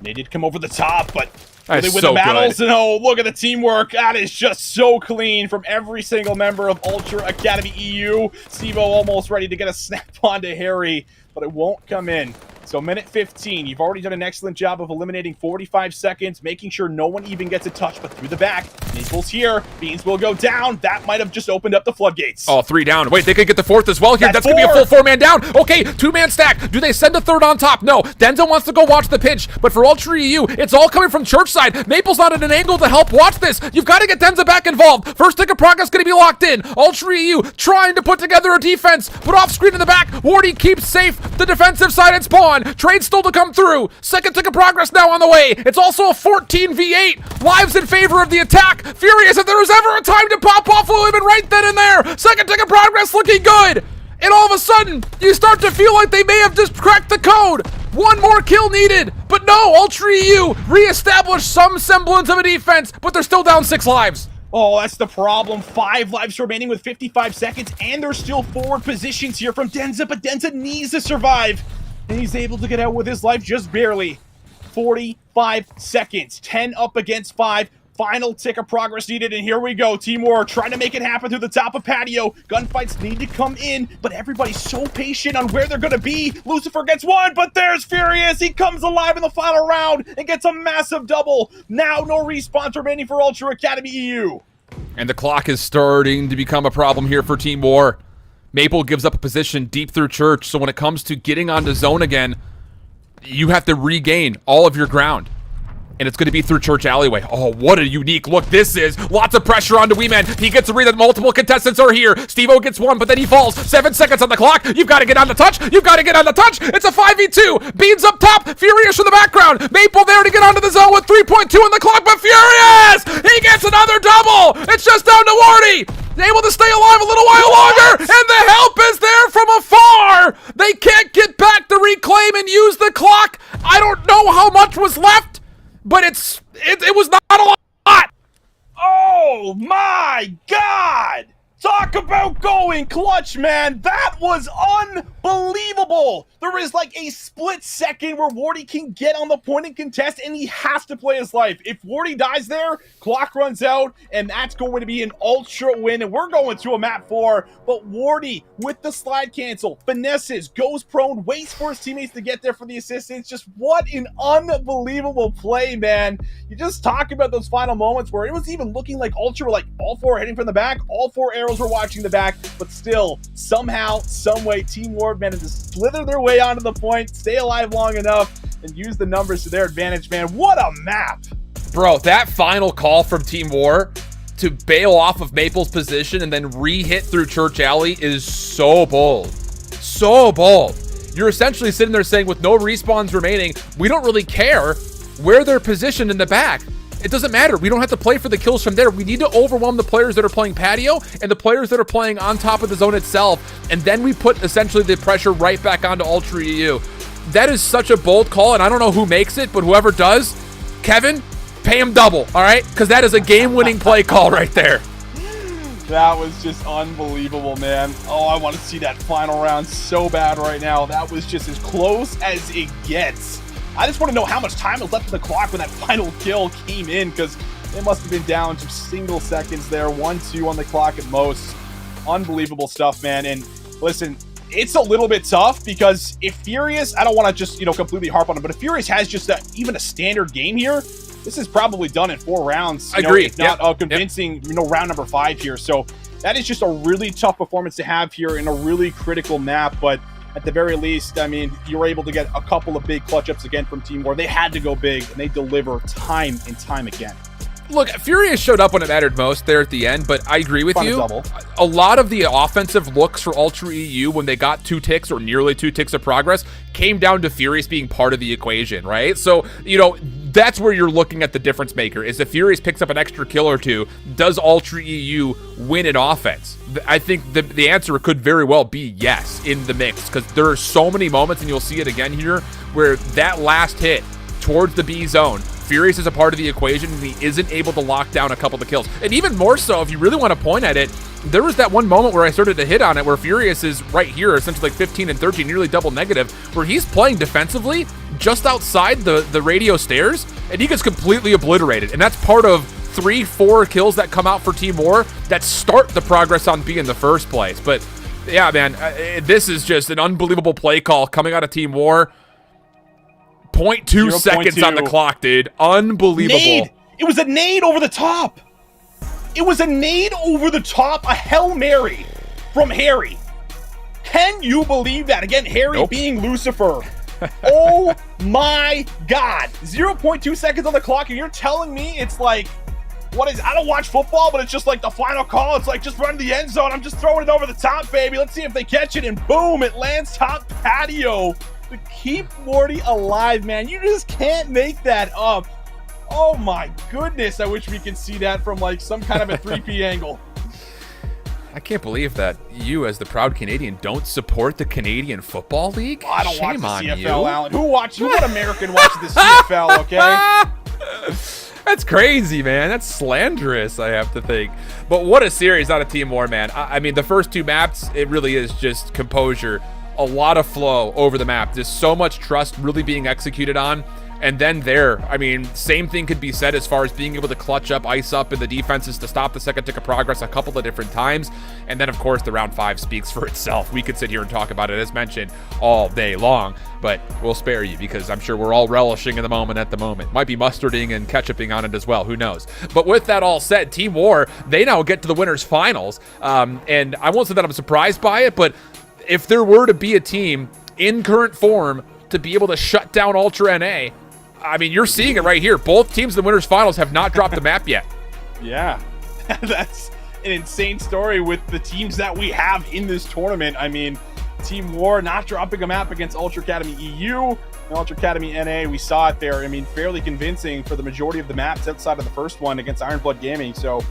They did come over the top, but they win so the battles. good. And look at the teamwork. That is just so clean from every single member of Ultra Academy EU. Steve-O almost ready to get a snap onto Harry, but it won't come in. So minute 15, you've already done an excellent job of eliminating 45 seconds, making sure no one even gets a touch, but through the back, Naples here, Beans will go down. That might have just opened up the floodgates. Oh, 3 down. Wait, they could get the 4th as well here. That's going to be a full 4-man down. Okay, 2-man stack. Do they send a 3rd on top? No. Denzel wants to go watch the pinch, but for Ultra EU, it's all coming from church side. Maple's not at an angle to help watch this. You've got to get Denza back involved. First tick of progress going to be locked in. Ultra EU trying to put together a defense, but off screen in the back, Wardy keeps safe the defensive side at spawn. Trade still to come through. Second tick of progress now on the way. It's also a 14v8. Lives in favor of the attack. Furious, if there was ever a time to pop off, it would have been right then and there. Second tick of progress looking good. And all of a sudden, you start to feel like they may have just cracked the code. One more kill needed. But no, Ultra EU reestablished some semblance of a defense, but they're still down 6 lives. Oh, that's the problem. 5 lives remaining with 55 seconds, and there's still forward positions here from Denza, but Denza needs to survive. And he's able to get out with his life just barely. 45 seconds, 10 up against 5. Final tick of progress needed, and here we go. Team War trying to make it happen through the top of patio. Gunfights need to come in, but everybody's so patient on where they're gonna be. Lucifer gets one, but there's Furious. He comes alive in the final round and gets a massive double. Now no respawns remaining for Ultra Academy EU. And the clock is starting to become a problem here for Team War. Maple gives up a position deep through church, so when it comes to getting onto zone again, you have to regain all of your ground. And it's going to be through church alleyway. Oh, what a unique look this is. Lots of pressure onto Weeman. He gets a read that multiple contestants are here. Steve-O gets one, but then he falls. 7 seconds on the clock. You've got to get on the touch. You've got to get on the touch. It's a 5v2. Beans up top. Furious from the background. Maple there to get onto the zone with 3.2 on the clock, but Furious! He gets another double. It's just down to Wardy. Able to stay alive a little while longer, and the help is there from afar. They can't get back to reclaim and use the clock. I don't know how much was left, but it was not a lot. Oh my God! Talk about going clutch, man. That was unbelievable. There is like a split second where Wardy can get on the point and contest, and he has to play his life. If Wardy dies there, clock runs out, and that's going to be an ultra win, and we're going to a map 4. But Wardy, with the slide cancel, finesses, goes prone, waits for his teammates to get there for the assistance. Just what an unbelievable play, man. You just talk about those final moments where it was even looking like Ultra were like all 4 heading from the back, all 4 arrows were watching the back, but still, somehow, someway, Team War managed to slither their way onto the point, stay alive long enough, and use the numbers to their advantage, man. What a map! Bro, that final call from Team War to bail off of Maple's position and then re-hit through Church Alley is so bold. So bold. You're essentially sitting there saying, with no respawns remaining, we don't really care where they're positioned in the back. It doesn't matter. We don't have to play for the kills from there. We need to overwhelm the players that are playing patio and the players that are playing on top of the zone itself. And then we put essentially the pressure right back onto Ultra EU. That is such a bold call, and I don't know who makes it, but whoever does, Kevin, pay him double, all right? Because that is a game-winning play call right there. That was just unbelievable, man. Oh, I want to see that final round so bad right now. That was just as close as it gets. I just want to know how much time was left on the clock when that final kill came in, because it must have been down to single seconds there. 1-2 on the clock at most. Unbelievable stuff, man. And listen, it's a little bit tough because if Furious, I don't want to just, completely harp on him, but if Furious has just even a standard game here, this is probably done in 4 rounds. I agree. If not convincing, round number 5 here. So that is just a really tough performance to have here in a really critical map, but at the very least, I mean, you were able to get a couple of big clutch ups again from Team War. They had to go big, and they deliver time and time again. Look, Furious showed up when it mattered most there at the end, but I agree with you. A lot of the offensive looks for Ultra EU when they got 2 ticks or nearly 2 ticks of progress came down to Furious being part of the equation, right? So, that's where you're looking at the difference maker, is if Furious picks up an extra kill or 2, does Ultra EU win in offense? I think the answer could very well be yes in the mix, because there are so many moments, and you'll see it again here, where that last hit towards the B zone, Furious is a part of the equation, and he isn't able to lock down a couple of kills. And even more so, if you really want to point at it, there was that one moment where I started to hit on it, where Furious is right here, essentially like 15 and 13, nearly double negative, where he's playing defensively just outside the radio stairs, and he gets completely obliterated. And that's part of 3-4 kills that come out for Team War that start the progress on B in the first place. But yeah, man, this is just an unbelievable play call coming out of Team War. 0.2 seconds on the clock, dude. Unbelievable. Nade. It was a nade over the top. It was a nade over the top. A Hail Mary from Harry. Can you believe that? Again, Harry being Lucifer. Oh my God. 0.2 seconds on the clock, and you're telling me it's like, what is, I don't watch football, but it's just like the final call. It's like, just run to the end zone. I'm just throwing it over the top, baby. Let's see if they catch it. And boom, it lands top patio to keep Morty alive, man. You just can't make that up. Oh my goodness. I wish we could see that from like some kind of a 3P angle. I can't believe that you, as the proud Canadian, don't support the Canadian Football League. I don't Shame watch the on CFL, you. Alan. Who watches? What American watches the CFL, okay? That's crazy, man. That's slanderous, I have to think. But what a series out of Team War, man. I mean, the first two maps, it really is just composure. A lot of flow over the map. There's so much trust really being executed on. And then there, I mean, same thing could be said as far as being able to clutch up, ice up in the defenses to stop the second tick of progress a couple of different times. And then, of course, the round 5 speaks for itself. We could sit here and talk about it, as mentioned, all day long, but we'll spare you because I'm sure we're all relishing in the moment at the moment. Might be mustarding and ketchuping on it as well. Who knows? But with that all said, Team War, they now get to the winners finals. And I won't say that I'm surprised by it, but if there were to be a team in current form to be able to shut down Ultra NA, I mean, you're seeing it right here. Both teams in the winners finals have not dropped the map yet. Yeah, that's an insane story with the teams that we have in this tournament. I mean, Team War not dropping a map against Ultra Academy EU and Ultra Academy NA. We saw it there. I mean, fairly convincing for the majority of the maps outside of the first one against Ironblood Gaming. So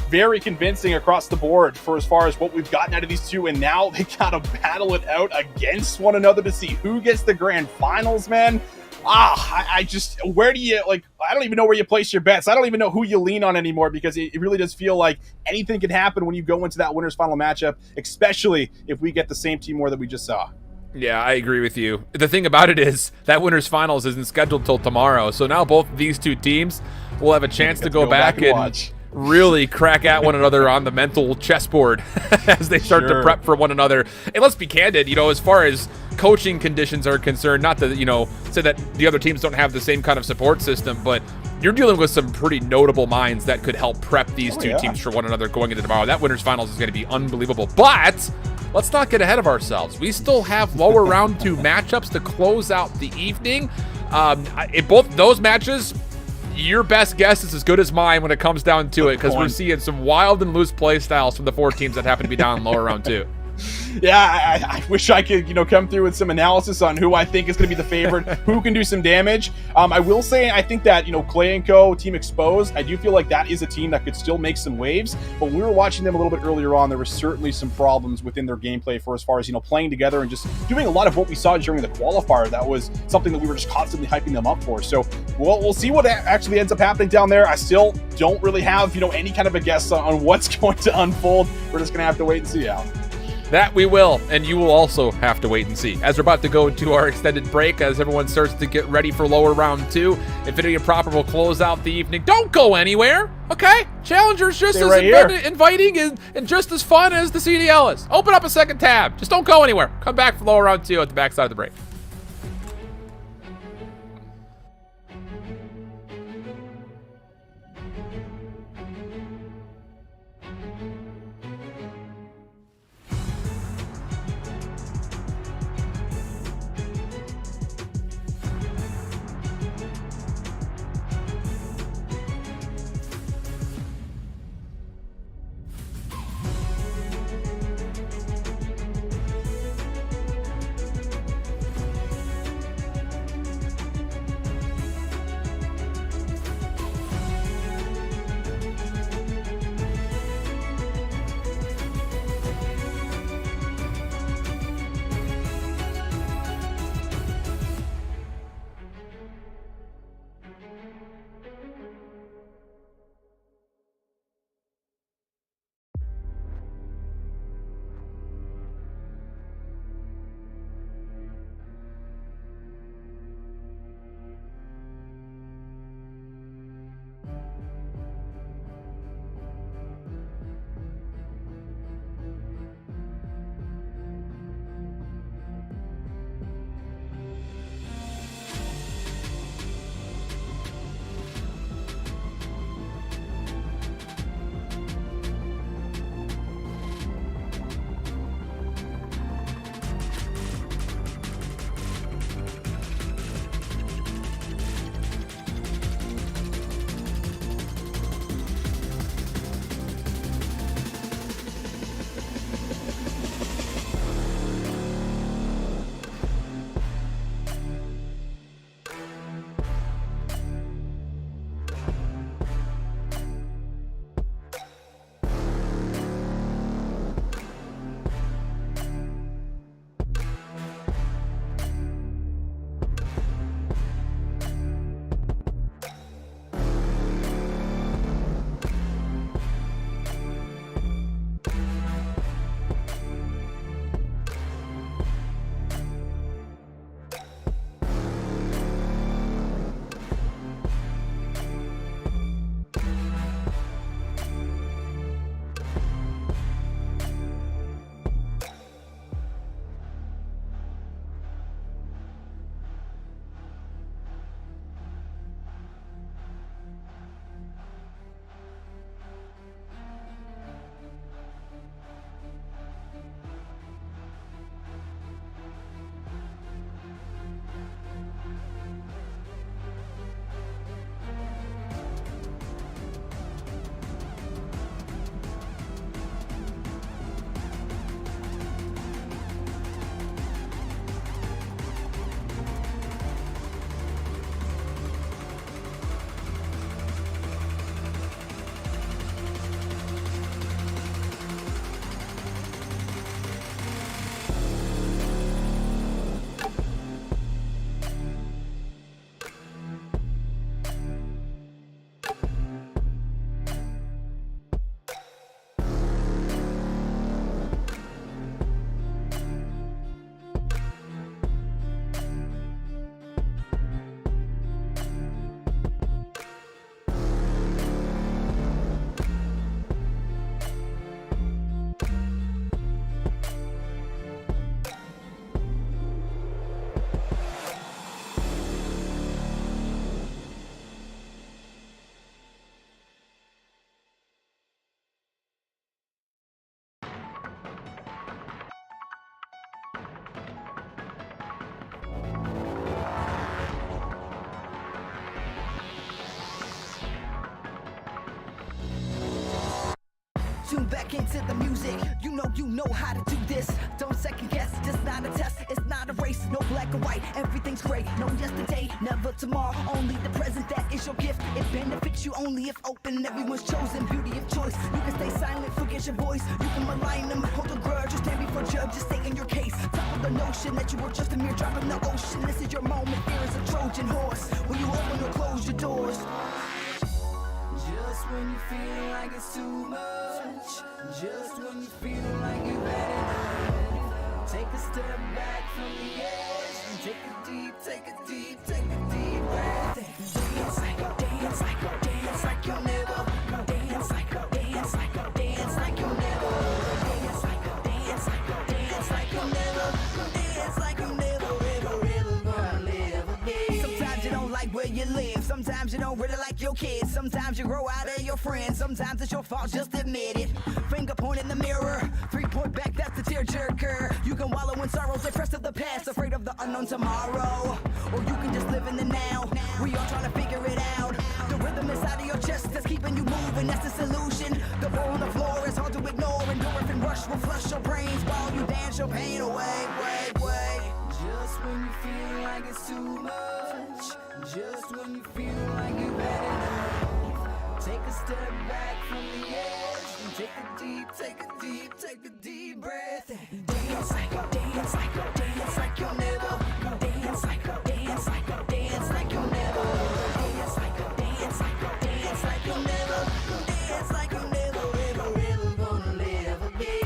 very convincing across the board for as far as what we've gotten out of these two. And now they got to battle it out against one another to see who gets the grand finals, man. I just, where do you, like, I don't even know where you place your bets. I don't even know who you lean on anymore, because it really does feel like anything can happen when you go into that winner's final matchup, especially if we get the same Team War that we just saw. Yeah, I agree with you. The thing about it is that winner's finals isn't scheduled till tomorrow. So now both of these two teams will have a chance to go back and watch. Really crack at one another on the mental chessboard as they start to prep for one another. And let's be candid, you know, as far as coaching conditions are concerned, not to, you know, say that the other teams don't have the same kind of support system, but you're dealing with some pretty notable minds that could help prep these two teams for one another going into tomorrow. That winner's finals is going to be unbelievable. But let's not get ahead of ourselves. We still have lower round 2 matchups to close out the evening. In both those matches, your best guess is as good as mine when it comes down to it, because we're seeing some wild and loose play styles from the 4 teams that happen to be down in lower round 2. Yeah, I wish I could, you know, come through with some analysis on who I think is going to be the favorite, who can do some damage. I will say, I think that, you know, Clay & Co, Team Exposed, I do feel like that is a team that could still make some waves, but when we were watching them a little bit earlier on, there were certainly some problems within their gameplay for as far as, you know, playing together and just doing a lot of what we saw during the qualifier. That was something that we were just constantly hyping them up for. So we'll see what actually ends up happening down there. I still don't really have, you know, any kind of a guess on what's going to unfold. We're just going to have to wait and see, Al. That we will, and you will also have to wait and see. As we're about to go to our extended break, as everyone starts to get ready for lower round 2, Infinity and Proper will close out the evening. Don't go anywhere, okay? Challenger's just as inviting and just as fun as the CDL is. Open up a second tab. Just don't go anywhere. Come back for lower round 2 at the backside of the break. back into the music. You know how to do this. Don't second guess, just not a test. It's not a race, no black or white. Everything's great. No yesterday, never tomorrow. Only the present, that is your gift. It benefits you only if open. Everyone's chosen, beauty of choice. You can stay silent, forget your voice. You can malign them, hold a grudge, or stand before judge, just stay in your case. Top of the notion that you were just a mere drop in the ocean. This is your moment, fear is a Trojan horse. When you open or close your doors. Just when you feel like it's too much, just when you feel like you've had enough, take a step back from the edge and take a deep breath. Dance like you'll never, dance like you'll never, dance like you'll never, ever gonna live again. Sometimes you don't like where you live, sometimes you don't really like your kids, sometimes you grow out of your friends, sometimes it's your fault, just admit it. Finger point in the mirror, 3-point back, that's the tearjerker. You can wallow in sorrows, depressed of the past, afraid of the unknown tomorrow, or you can just live in the now. We all trying to figure it out. The rhythm inside of your chest that's keeping you moving, that's the solution. The ball on the floor is hard to ignore, endorphin rush will flush your brains while you dance your pain away. Just when you feel like it's too much, just when you feel like you've had enough, take a step back from the edge and take a deep breath. Dance like you'll never, dance like you'll never, dance like you'll never, dance like you'll never, ever gonna live again.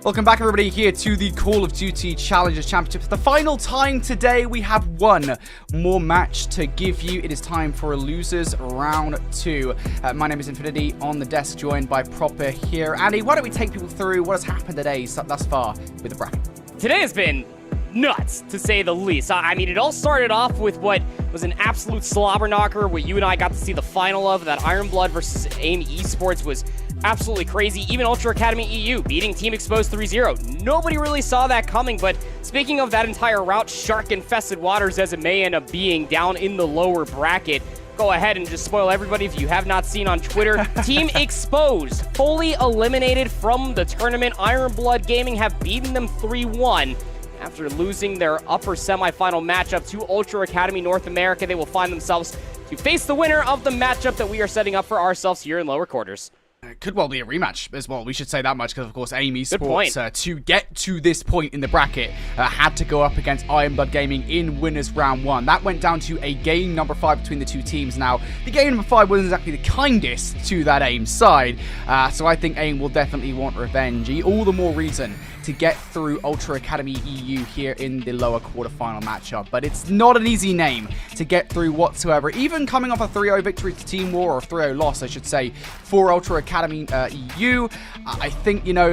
Welcome back, everybody, here to the Call of Duty Challengers Championship. For the final time today, we have one more match to give you. It is time for a losers round 2. My name is Infinity, on the desk, joined by Proper here. Andy, why don't we take people through what has happened today thus far with the bracket? Today has been nuts, to say the least. I mean, it all started off with what was an absolute slobber knocker, what you and I got to see the final of. That Iron Blood versus Aim Esports was absolutely crazy. Even Ultra Academy EU beating Team Exposed 3-0. Nobody really saw that coming, but speaking of that entire route, shark-infested waters as it may end up being down in the lower bracket. Go ahead and just spoil everybody if you have not seen on Twitter. Team Exposed fully eliminated from the tournament. Iron Blood Gaming have beaten them 3-1. After losing their upper semifinal matchup to Ultra Academy North America, they will find themselves to face the winner of the matchup that we are setting up for ourselves here in lower quarters. It could well be a rematch as well. We should say that much because, of course, Aim Esports, to get to this point in the bracket, had to go up against Iron Blood Gaming in winners round 1. That went down to a game number 5 between the two teams. Now, the game number 5 wasn't exactly the kindest to that Aim side, so I think Aim will definitely want revenge. All the more reason to get through Ultra Academy EU here in the lower quarterfinal matchup. But it's not an easy name to get through whatsoever. Even coming off a 3-0 victory to Team War, or 3-0 loss, I should say, for Ultra Academy EU, I think, you know,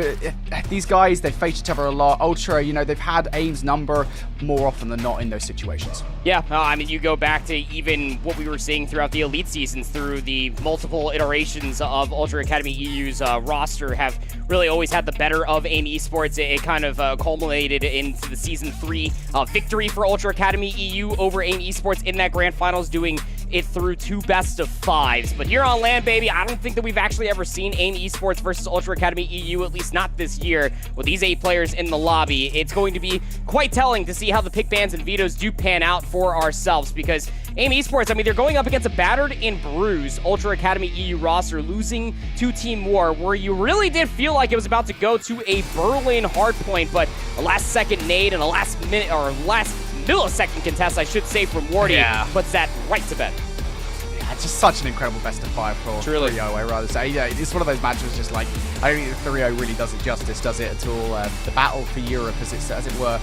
these guys, they face each other a lot. Ultra, you know, they've had Aim's number more often than not in those situations. Yeah, I mean, you go back to even what we were seeing throughout the Elite seasons, through the multiple iterations of Ultra Academy EU's roster, have really always had the better of Aim Esports. It kind of culminated into the Season 3 victory for Ultra Academy EU over Aim Esports in that Grand Finals, doing it through 2 best-of-5s. But here on land, baby, I don't think that we've actually ever seen Aim Esports versus Ultra Academy EU, at least not this year. With these 8 players in the lobby, it's going to be quite telling to see how the pick bans and vetoes do pan out for ourselves, because Aim Esports, I mean, they're going up against a battered and bruised Ultra Academy EU roster, losing to Team War, where you really did feel like it was about to go to a Berlin hardpoint, but a last-second nade and a last-minute, or last millisecond contest, I should say, from Wardy, puts that right to bed. Yeah, just such an incredible best-of-5 for 3-0, I rather say. Yeah, it's one of those matches just like, I don't think 3-0 really does it justice, does it at all? The battle for Europe, as it were,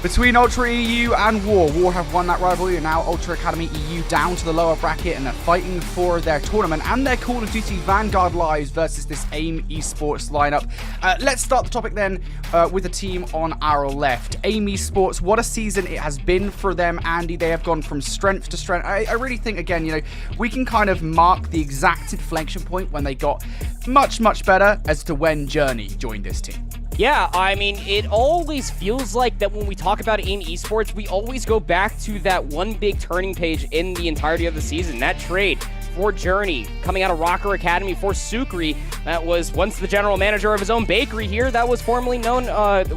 between Ultra EU and War. War have won that rivalry, and now Ultra Academy EU down to the lower bracket and are fighting for their tournament and their Call of Duty Vanguard lives versus this Aim Esports lineup. Let's start the topic then with the team on our left. Aim Esports, what a season it has been for them, Andy. They have gone from strength to strength. I really think, again, you know, we can kind of mark the exact inflection point when they got much, much better as to when Journey joined this team. Yeah, I mean, it always feels like that when we talk about Aim Esports, we always go back to that one big turning page in the entirety of the season. That trade for Journey coming out of Rocker Academy for Sukri, that was once the general manager of his own bakery here, that was formerly known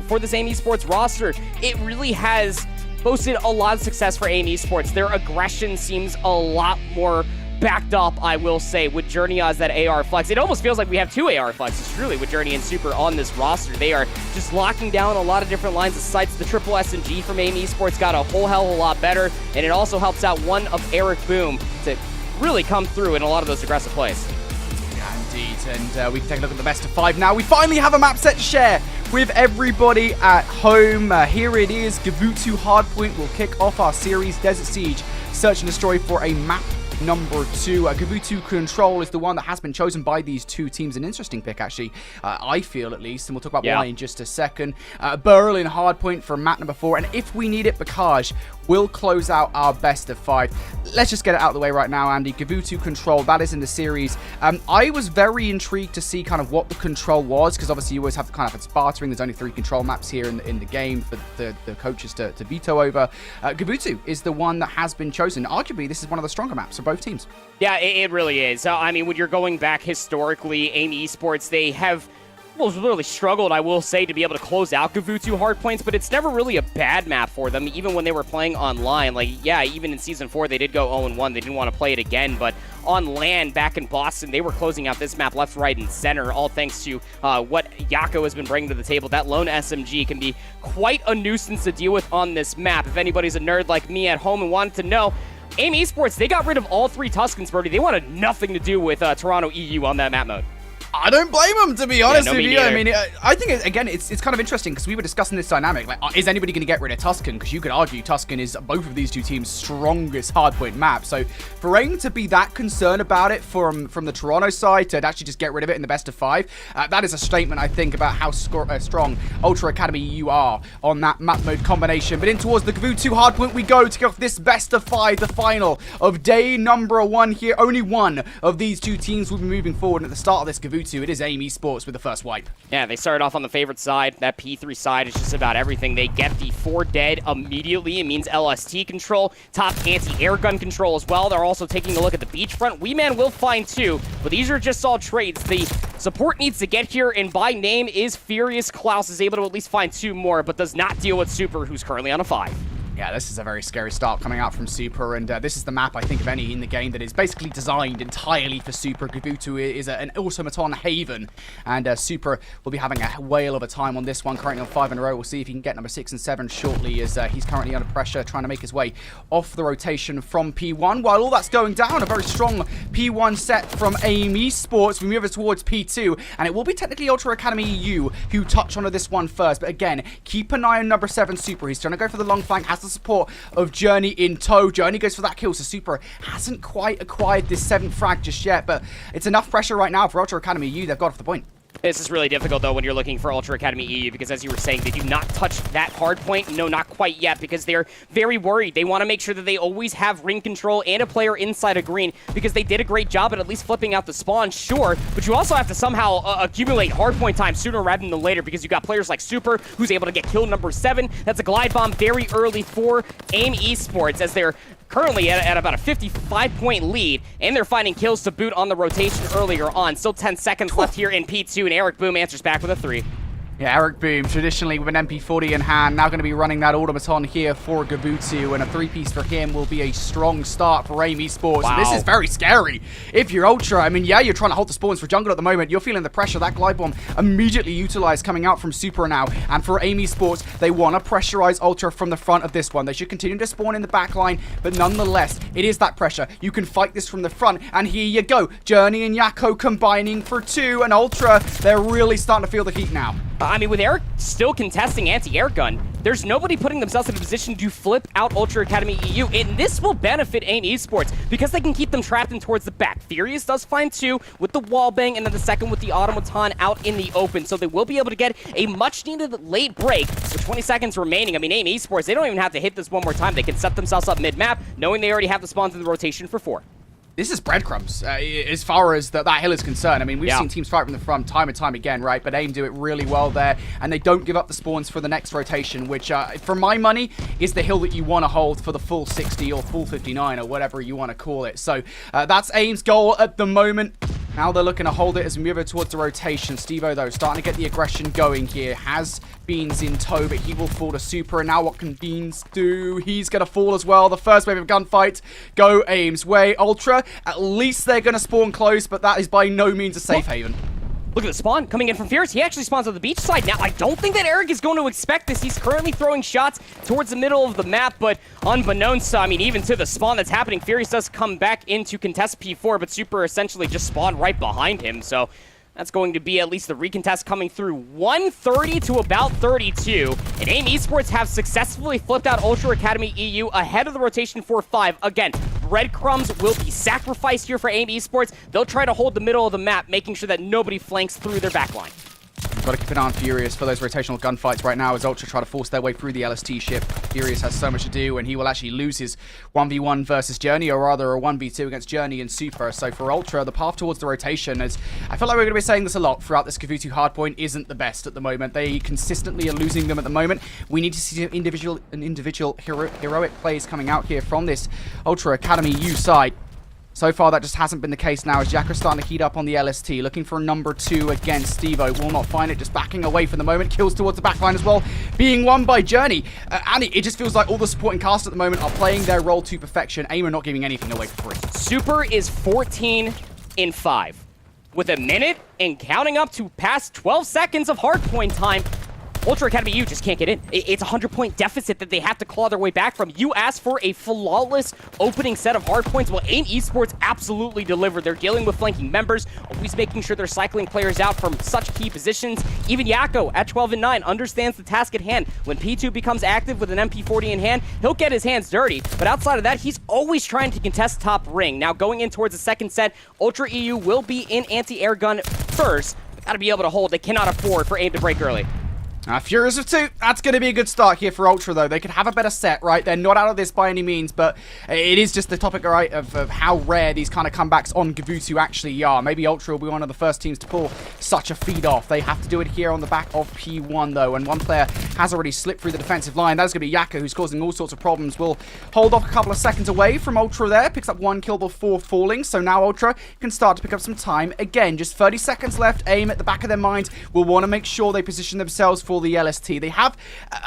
for this Aim Esports roster. It really has boasted a lot of success for Aim Esports. Their aggression seems a lot more backed up, I will say, with Journey as that AR flex. It almost feels like we have 2 AR flexes, truly, with Journey and Super on this roster. They are just locking down a lot of different lines of sights. The triple S&G from Aim Esports got a whole hell of a lot better, and it also helps out one of Eric Boom to really come through in a lot of those aggressive plays. Yeah, indeed, and we can take a look at the best-of-5 now. We finally have a map set to share with everybody at home. Here it is. Tuscan Hardpoint will kick off our series. Desert Siege, search and destroy for a map number 2. Tuscan Control is the one that has been chosen by these two teams. An interesting pick, actually, I feel, at least, and we'll talk about why in just a second. Berlin Hardpoint for map number 4, and if we need it, Bakaj will close out our best-of-5. Let's just get it out of the way right now, Andy. Tuscan Control, that is in the series. I was very intrigued to see kind of what the control was, because obviously you always have to kind of, it's bartering. There's only 3 control maps here in the game for the coaches to veto over. Tuscan is the one that has been chosen. Arguably, this is one of the stronger maps for both teams. Yeah, it really is. I mean, when you're going back historically, Aim Esports, they have really struggled, I will say, to be able to close out Tuscan Hardpoints, but it's never really a bad map for them, even when they were playing online. Like, yeah, even in Season 4, they did go 0-1. They didn't want to play it again, but on land back in Boston, they were closing out this map left, right, and center, all thanks to what Yako has been bringing to the table. That lone SMG can be quite a nuisance to deal with on this map. If anybody's a nerd like me at home and wanted to know, Aim Esports, they got rid of all 3 Tuscans, Birdie. They wanted nothing to do with Toronto EU on that map mode. I don't blame him, to be honest with me you. I neither. mean, I think, again, it's kind of interesting because we were discussing this dynamic. Like, is anybody going to get rid of Tuscan? Because you could argue Tuscan is both of these two teams' strongest hardpoint map. So for AIM to be that concerned about it from the Toronto side to actually just get rid of it in the best of 5, that is a statement, I think, about how strong Ultra Academy you are on that map mode combination. But in towards the Gavutu hardpoint we go to kick off this best of 5, the final of day number 1 here. Only one of these two teams will be moving forward. And at the start of this Gavutu, it is Aim Esports with the first wipe. Yeah, they started off on the favorite side. That P3 side is just about everything. They get the 4 dead immediately. It means LST control, top anti-air gun control as well. They're also taking a look at the beachfront. Weeman will find 2, but these are just all trades. The support needs to get here, and by name is Furious. Klaus is able to at least find 2 more, but does not deal with Super, who's currently on a 5. Yeah, this is a very scary start coming out from Super, and this is the map, I think, of any in the game that is basically designed entirely for Super. Gavutu is an automaton haven, and Super will be having a whale of a time on this one, currently on 5 in a row. We'll see if he can get number 6 and 7 shortly, as he's currently under pressure, trying to make his way off the rotation from P1. While all that's going down, a very strong P1 set from Aim Esports. We move it towards P2, and it will be technically Ultra Academy EU who touch onto this one first, but again, keep an eye on number 7, Super. He's trying to go for the long flank, has the support of Journey in tow. Journey goes for that kill, so Super hasn't quite acquired this 7th frag just yet, but it's enough pressure right now for Ultra Academy EU. They've got off the point. This is really difficult, though, when you're looking for Ultra Academy EU, because as you were saying, they do not touch that hard point. No, not quite yet, because they're very worried. They want to make sure that they always have ring control and a player inside of green, because they did a great job at least flipping out the spawn, sure, but you also have to somehow accumulate hard point time sooner rather than later, because you got players like Super, who's able to get kill number 7. That's a glide bomb very early for Aim Esports, as they're currently at about a 55-point lead, and they're finding kills to boot on the rotation earlier on. Still 10 seconds left here in P2, and Eric Boom answers back with a 3. Yeah, Eric Boom, traditionally with an MP40 in hand, now going to be running that automaton here for Gavutu, and a 3-piece for him will be a strong start for Aim Esports. Wow. And this is very scary. If you're Ultra, I mean, yeah, you're trying to hold the spawns for jungle at the moment. You're feeling the pressure. That glide bomb immediately utilized coming out from Super now. And for Aim Esports, they want to pressurize Ultra from the front of this one. They should continue to spawn in the back line, but nonetheless, it is that pressure. You can fight this from the front, and here you go. Journey and Yako combining for 2, and Ultra, they're really starting to feel the heat now. I mean, with Eric still contesting anti-air gun, there's nobody putting themselves in a position to flip out Ultra Academy EU, and this will benefit Aim Esports because they can keep them trapped in towards the back. Furious does find 2 with the wall bang, and then the second with the automaton out in the open, so they will be able to get a much-needed late break with 20 seconds remaining. I mean, Aim Esports, they don't even have to hit this one more time. They can set themselves up mid-map, knowing they already have the spawns in the rotation for 4. This is breadcrumbs as far as that hill is concerned. I mean, we've seen teams fight from the front time and time again, right? But Aim do it really well there, and they don't give up the spawns for the next rotation, which, for my money, is the hill that you want to hold for the full 60 or full 59 or whatever you want to call it. So that's Aim's goal at the moment. Now they're looking to hold it as we move it towards the rotation. Steve-O, though, starting to get the aggression going here. Has Beans in tow, but he will fall to Super. And now what can Beans do? He's going to fall as well. The first wave of gunfight go Aim's way. Ultra, at least they're going to spawn close, but that is by no means a safe haven. Look at the spawn coming in from Fierce. He actually spawns on the beach side. Now, I don't think that Eric is going to expect this. He's currently throwing shots towards the middle of the map, but unbeknownst to, I mean, even to the spawn that's happening, Furious does come back in to contest P4, but Super essentially just spawned right behind him, so that's going to be at least the recontest coming through 130 to about 32. And Aim Esports have successfully flipped out Ultra Academy EU ahead of the rotation 4-5. Again, breadcrumbs will be sacrificed here for Aim Esports. They'll try to hold the middle of the map, making sure that nobody flanks through their backline. Got to keep an eye on Furious for those rotational gunfights right now as Ultra try to force their way through the LST ship. Furious has so much to do, and he will actually lose his 1v1 versus Journey, or rather a 1v2 against Journey and Super. So for Ultra, the path towards the rotation is, I feel like we're going to be saying this a lot throughout this Gavutu hardpoint, isn't the best at the moment. They consistently are losing them at the moment. We need to see individual heroic plays coming out here from this Ultra Academy U side. So far, that just hasn't been the case now as Jacker's starting to heat up on the LST, looking for a number 2 against Steve-O. Will not find it, just backing away for the moment. Kills towards the backline as well, being won by Journey. And it just feels like all the supporting cast at the moment are playing their role to perfection. Aim are not giving anything away for free. Super is 14 in 5. With a minute and counting up to past 12 seconds of hardpoint time, Ultra Academy U just can't get in. It's a 100-point deficit that they have to claw their way back from. You asked for a flawless opening set of hard points. Well, Aim Esports absolutely delivered. They're dealing with flanking members, always making sure they're cycling players out from such key positions. Even Yakko at 12-9 understands the task at hand. When P2 becomes active with an MP40 in hand, he'll get his hands dirty. But outside of that, he's always trying to contest top ring. Now going in towards the second set, Ultra EU will be in anti-air gun first. Gotta be able to hold. They cannot afford for Aim to break early. Furious of 2, that's going to be a good start here for Ultra, though. They could have a better set, right? They're not out of this by any means, but it is just the topic, right, of how rare these kind of comebacks on Gavutu actually are. Maybe Ultra will be one of the first teams to pull such a feed off. They have to do it here on the back of P1, though, and one player has already slipped through the defensive line. That is going to be Yakko, who's causing all sorts of problems. Will hold off a couple of seconds away from Ultra there, picks up 1 kill before falling, so now Ultra can start to pick up some time. Again, just 30 seconds left. Aim at the back of their minds will want to make sure they position themselves for the LST. They have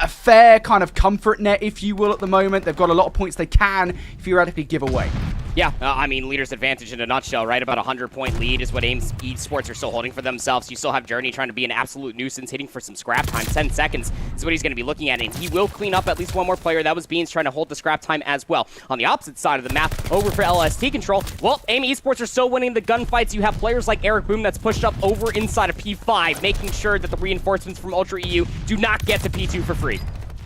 a fair kind of comfort net, if you will, at the moment. They've got a lot of points they can theoretically give away. Yeah, I mean, leader's advantage in a nutshell, right? About a 100-point lead is what Aim Esports are still holding for themselves. You still have Journey trying to be an absolute nuisance, hitting for some scrap time. 10 seconds is what he's going to be looking at, and he will clean up at least one more player. That was Beans trying to hold the scrap time as well. On the opposite side of the map, over for LST Control, well, Aim Esports are still winning the gunfights. You have players like Eric Boom that's pushed up over inside of P5, making sure that the reinforcements from Ultra EU do not get to P2 for free.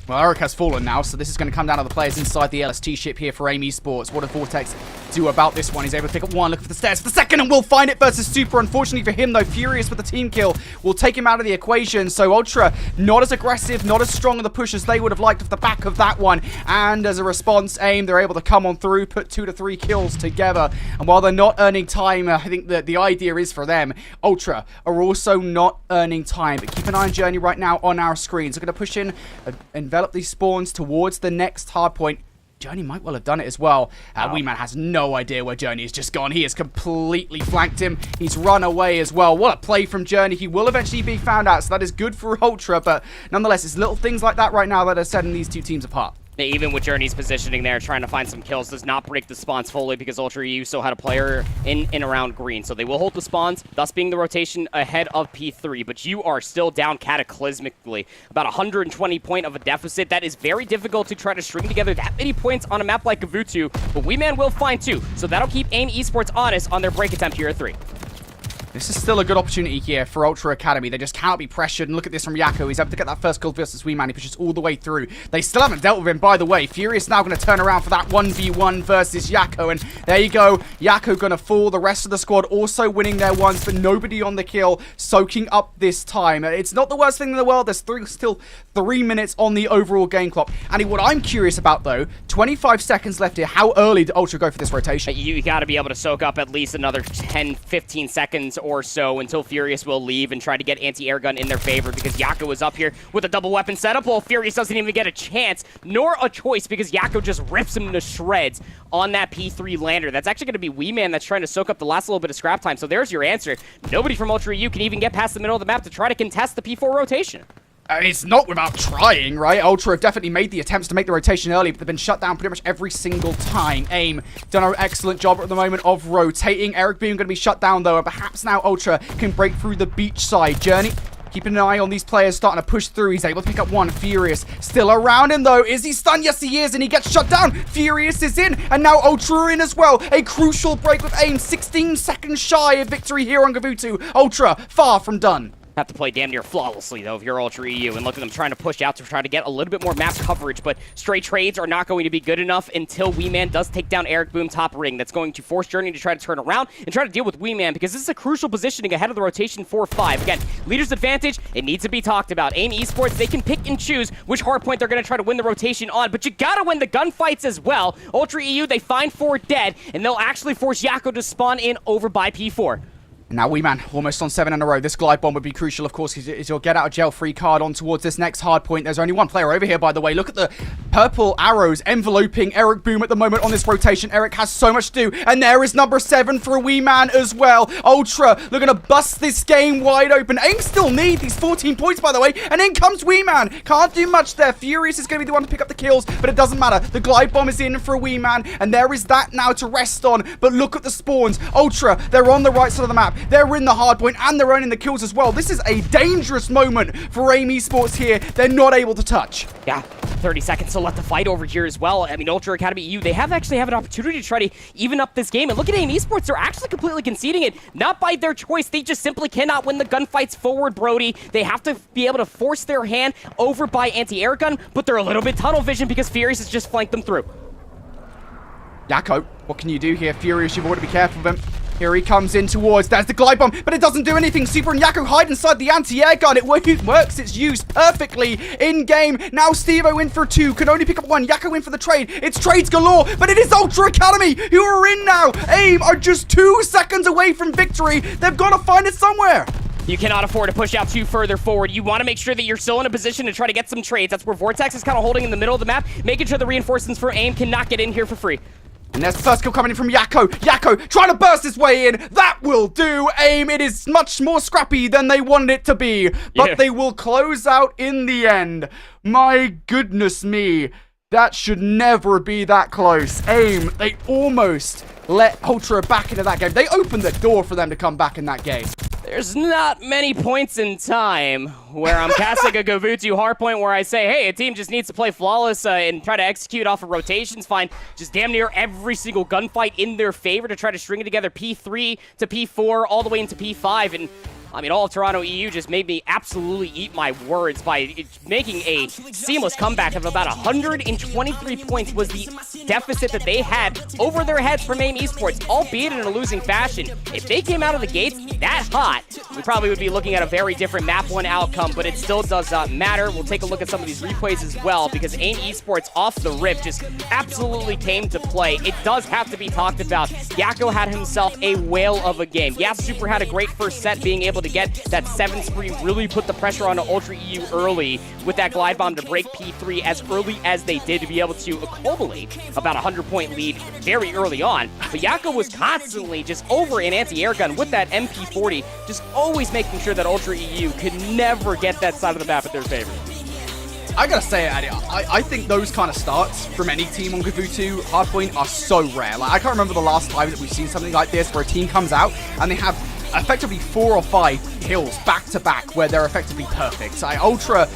Well, Eric has fallen now, so this is going to come down to the players inside the LST ship here for Aim Esports. What does Vortex do about this one? He's able to pick up 1, looking for the stairs for the second, and will find it versus Super. Unfortunately for him, though, Furious with the team kill will take him out of the equation. So Ultra, not as aggressive, not as strong in the push as they would have liked off the back of that one. And as a response, Aim, they're able to come on through, put 2 to 3 kills together. And while they're not earning time, I think that the idea is for them, Ultra are also not earning time. But keep an eye on Journey right now on our screens. They're going to push in, envelop these spawns towards the next hard point. Journey might well have done it as well. Weeman has no idea where Journey has just gone. He has completely flanked him. He's run away as well. What a play from Journey. He will eventually be found out, so that is good for Ultra, but nonetheless, it's little things like that right now that are setting these two teams apart. Even with Journey's positioning there, trying to find some kills, does not break the spawns fully because Ultra EU still had a player in and around green. So they will hold the spawns, thus being the rotation ahead of P3. But you are still down cataclysmically. About 120 point of a deficit. That is very difficult to try to string together that many points on a map like Gavutu. But Weeman will find 2. So that'll keep Aim Esports honest on their break attempt here at 3. This is still a good opportunity here for Ultra Academy. They just cannot be pressured. And look at this from Yakko. He's able to get that first kill versus Weeman. He pushes all the way through. They still haven't dealt with him, by the way. Furious now going to turn around for that 1v1 versus Yakko. And there you go. Yakko going to fall. The rest of the squad also winning their ones, but nobody on the kill, soaking up this time. It's not the worst thing in the world. There's still 3 minutes on the overall game clock. And what I'm curious about, though, 25 seconds left here. How early did Ultra go for this rotation? You got to be able to soak up at least another 10, 15 seconds or so until Furious will leave and try to get anti-air gun in their favor, because Yakko is up here with a double weapon setup. Well, Furious doesn't even get a chance nor a choice because Yakko just rips him to shreds on that P3 lander. That's actually going to be Weeman that's trying to soak up the last little bit of scrap time. So there's your answer. Nobody from Ultra EU can even get past the middle of the map to try to contest the P4 rotation. It's not without trying, right? Ultra have definitely made the attempts to make the rotation early, but they've been shut down pretty much every single time. Aim done an excellent job at the moment of rotating. Eric Beam going to be shut down, though, and perhaps now Ultra can break through the beach side. Journey keeping an eye on these players starting to push through. He's able to pick up 1. Furious still around him, though. Is he stunned? Yes, he is, and he gets shut down. Furious is in, and now Ultra are in as well. A crucial break with Aim. 16 seconds shy of victory here on Gavutu. Ultra far from done. Have to play damn near flawlessly, though, if you're Ultra EU. And look at them trying to push out to try to get a little bit more map coverage, but straight trades are not going to be good enough until Weeman does take down Eric Boom top ring. That's going to force Journey to try to turn around and try to deal with Weeman, because this is a crucial positioning ahead of the rotation 4-5. Again, leader's advantage, it needs to be talked about. Aim Esports, they can pick and choose which hardpoint they're going to try to win the rotation on, but you got to win the gunfights as well. Ultra EU, they find 4 dead, and they'll actually force Yakko to spawn in over by P4. Now Weeman almost on 7 in a row. This glide bomb would be crucial, of course, because you'll get out of jail free card on towards this next hard point. There's only one player over here, by the way. Look at the purple arrows enveloping Eric Boom at the moment on this rotation. Eric has so much to do, and there is number 7 for a Weeman as well. Ultra looking to bust this game wide open. Aim still need these 14 points, by the way, and in comes Weeman. Can't do much there. Furious is going to be the one to pick up the kills, but it doesn't matter. The glide bomb is in for a Weeman, and there is that now to rest on. But look at the spawns. Ultra, they're on the right side of the map. They're in the hardpoint and they're earning the kills as well. This is a dangerous moment for Aim Esports here. They're not able to touch. Yeah, 30 seconds to let the fight over here as well. I mean, Ultra Academy EU, they actually have an opportunity to try to even up this game. And look at Aim Esports, they're actually completely conceding it. Not by their choice, they just simply cannot win the gunfights forward, Brody. They have to be able to force their hand over by anti-air gun, but they're a little bit tunnel vision because Furious has just flanked them through. Yakko, what can you do here? Furious, you've got to be careful of him. Here he comes in towards, there's the glide bomb, but it doesn't do anything. Super and Yakko hide inside the anti-air gun. It works its use perfectly in-game. Now Stevo in for 2, can only pick up 1. Yakko in for the trade. It's trades galore, but it is Ultra Academy who are in now. Aim are just 2 seconds away from victory. They've got to find it somewhere. You cannot afford to push out too further forward. You want to make sure that you're still in a position to try to get some trades. That's where Vortex is kind of holding in the middle of the map, making sure the reinforcements for Aim cannot get in here for free. And there's the first kill coming in from Yakko. Yakko trying to burst his way in. That will do. Aim, it is much more scrappy than they wanted it to be. But they will close out in the end. My goodness me. That should never be that close. Aim, they almost let Ultra back into that game. They opened the door for them to come back in that game. There's not many points in time where I'm casting a Gavutu hardpoint where I say, hey, a team just needs to play flawless and try to execute off of rotations, find just damn near every single gunfight in their favor to try to string together P3 to P4 all the way into P5. And I mean, all of Toronto EU just made me absolutely eat my words by making a seamless comeback of about 123 points was the deficit that they had over their heads from Aim Esports, albeit in a losing fashion. If they came out of the gates that hot, we probably would be looking at a very different map 1 outcome, but it still does not matter. We'll take a look at some of these replays as well, because Aim Esports off the rip just absolutely came to play. It does have to be talked about. Yakko had himself a whale of a game. Yeah, Super had a great first set, being able to get that 7 spree, really put the pressure on Ultra EU early with that glide bomb to break P3 as early as they did to be able to accumulate about a 100-point lead very early on. But Yakko was constantly just over in anti-air gun with that MP40, just always making sure that Ultra EU could never get that side of the map at their favor. I gotta say, I think those kind of starts from any team on Gavutu Hardpoint are so rare. Like, I can't remember the last time that we've seen something like this where a team comes out and they have effectively 4 or 5 kills back to back where they're effectively perfect. So Ultra,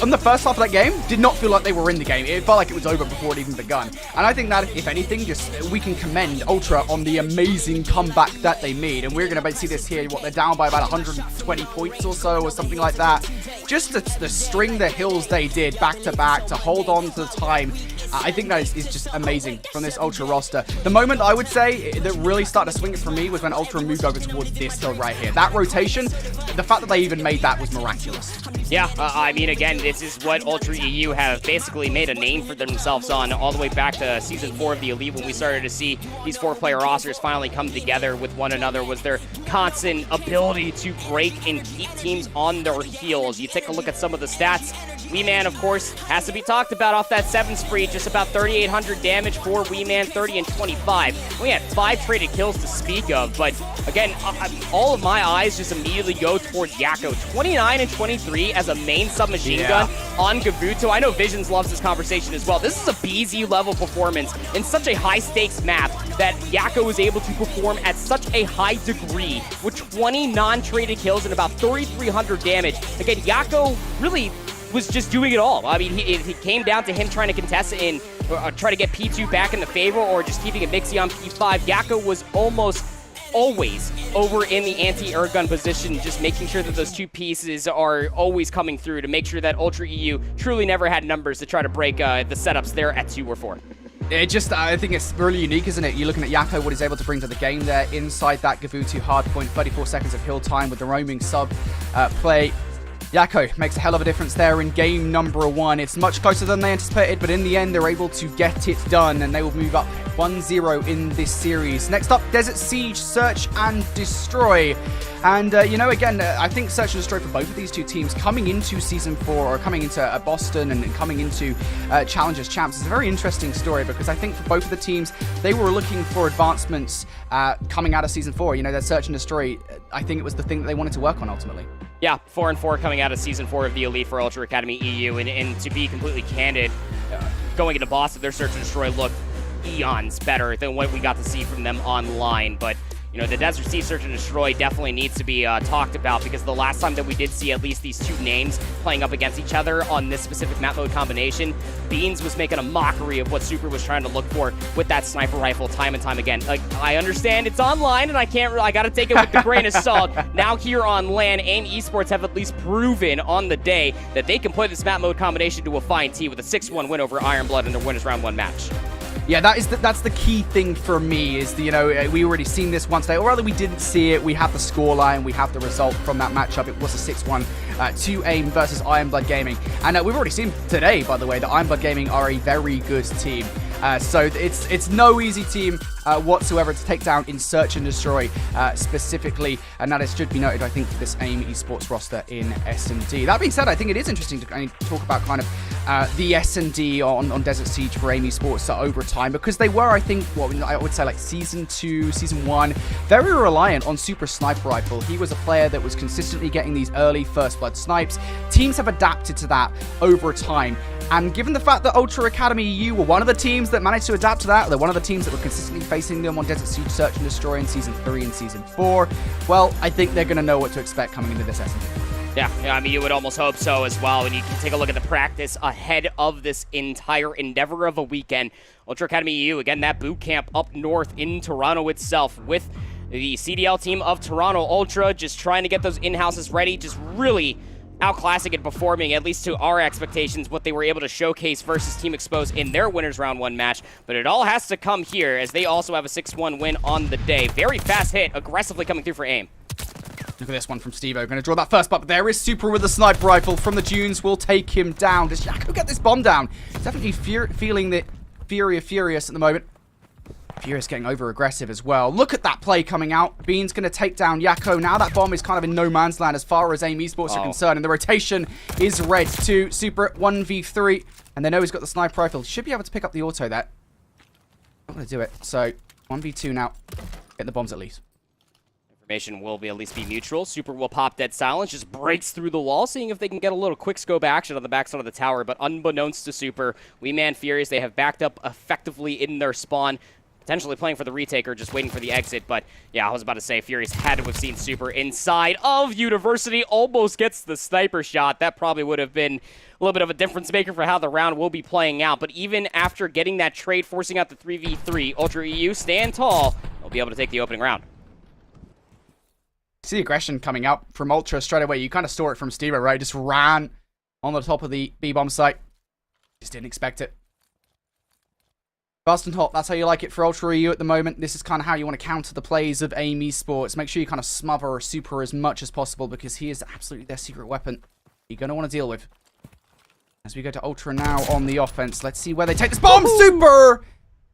on the first half of that game, did not feel like they were in the game. It felt like it was over before it even begun. And I think that, if anything, just we can commend Ultra on the amazing comeback that they made. And we're going to see this here, what, they're down by about 120 points or so, or something like that. Just the string the hills they did back to back to hold on to the time, I think that is just amazing from this Ultra roster. The moment I would say that really started to swing it for me was when Ultra moved over towards this hill right here. That rotation, the fact that they even made that was miraculous. Yeah, I mean, again, this is what Ultra EU have basically made a name for themselves on all the way back to Season 4 of the Elite, when we started to see these 4-player rosters finally come together with one another, was their constant ability to break and keep teams on their heels. You take a look at some of the stats. Weeman, of course, has to be talked about off that 7 spree, just about 3,800 damage for Weeman, 30 and 25. We had 5 traded kills to speak of, but again, all of my eyes just immediately go towards Yakko. 29 and 23 as a main submachine gun on Gavutu. I know Visions loves this conversation as well. This is a BZ level performance in such a high stakes map that Yakko was able to perform at such a high degree with 20 non-traded kills and about 3,300 damage. Again, Yakko really was just doing it all. I mean, it came down to him trying to contest it and try to get P2 back in the favor, or just keeping it mixy on P5. Yakko was almost always over in the anti-air gun position, just making sure that those 2 pieces are always coming through to make sure that Ultra EU truly never had numbers to try to break the setups there at 2 or 4. It just, I think it's really unique, isn't it? You're looking at Yakko, what he's able to bring to the game there inside that Gavutu hardpoint, 34 seconds of hill time with the roaming sub play. Yakko makes a hell of a difference there in game number 1. It's much closer than they anticipated, but in the end, they're able to get it done, and they will move up 1-0 in this series. Next up, Desert Siege, Search and Destroy. And, you know, again, I think Search and Destroy for both of these 2 teams coming into Season 4, or coming into Boston and coming into Challengers Champs, is a very interesting story, because I think for both of the teams, they were looking for advancements coming out of Season 4. You know, that Search and Destroy, I think it was the thing that they wanted to work on ultimately. Yeah, 4-4 coming out of Season 4 of the Elite for Ultra Academy EU, and to be completely candid, going into Boston, their Search and Destroy looked eons better than what we got to see from them online, but you know, the Desert Sea Search and Destroy definitely needs to be talked about, because the last time that we did see at least these two names playing up against each other on this specific map mode combination, Beans was making a mockery of what Super was trying to look for with that sniper rifle time and time again. Like, I understand it's online and I gotta take it with the grain of salt. Now here on LAN, AIM Esports have at least proven on the day that they can play this map mode combination to a fine tee with a 6-1 win over Ironblood in their winners round 1 match. Yeah, that's the key thing for me, is, you know, we already seen this once today, or rather we didn't see it. We have the scoreline, we have the result from that matchup. It was a 6-1 to AIM versus Ironblood Gaming. And we've already seen today, by the way, that Ironblood Gaming are a very good team. So it's no easy team whatsoever to take down in Search and Destroy specifically, and that should be noted, I think, for this AIM Esports roster in S&D. That being said, I think it is interesting to talk about kind of the S&D on Desert Siege for AIM Esports over time, because they were, I think, what I would say, like Season 2, Season 1, very reliant on Super Sniper Rifle. He was a player that was consistently getting these early First Blood snipes. Teams have adapted to that over time. And given the fact that Ultra Academy EU were one of the teams that managed to adapt to that, they're one of the teams that were consistently facing them on Desert Siege Search and Destroy in Season 3 and Season 4, well, I think they're going to know what to expect coming into this S&D. Yeah, I mean, you would almost hope so as well. And you can take a look at the practice ahead of this entire endeavor of a weekend. Ultra Academy EU, again, that boot camp up north in Toronto itself with the CDL team of Toronto Ultra, just trying to get those in-houses ready, just really outclassing and performing, at least to our expectations, what they were able to showcase versus Team Exposed in their winners round 1 match. But it all has to come here, as they also have a 6-1 win on the day. Very fast hit, aggressively coming through for AIM. Look at this one from Steve-O. Going to draw that first, but there is Super with the sniper rifle from the dunes. Will take him down. Does Yakko get this bomb down? Definitely feeling the fury of Furious at the moment. Furious getting over-aggressive as well. Look at that play coming out. Bean's going to take down Yakko. Now that bomb is kind of in no man's land as far as AIM Esports are concerned. And the rotation is red to Super 1v3. And they know he's got the sniper rifle. Should be able to pick up the auto there. Not going to do it. So 1v2 now. Get the bombs at least. Information will at least be neutral. Super will pop dead silence, just breaks through the wall, seeing if they can get a little quick scope action on the backside of the tower. But unbeknownst to Super, we man Furious, they have backed up effectively in their spawn, potentially playing for the retaker, just waiting for the exit. But yeah, I was about to say, Furious had to have seen Super inside of University, almost gets the sniper shot. That probably would have been a little bit of a difference maker for how the round will be playing out. But even after getting that trade, forcing out the 3v3, Ultra EU stand tall. They'll be able to take the opening round. See the aggression coming out from Ultra straight away. You kind of saw it from Steve-O, right? Just ran on the top of the B-bomb site. Just didn't expect it. Fast and hot, that's how you like it for Ultra EU at the moment. This is kind of how you want to counter the plays of AIM Esports. Make sure you kind of smother Super as much as possible, because he is absolutely their secret weapon you're going to want to deal with. As we go to Ultra now on the offense, let's see where they take this bomb. Super!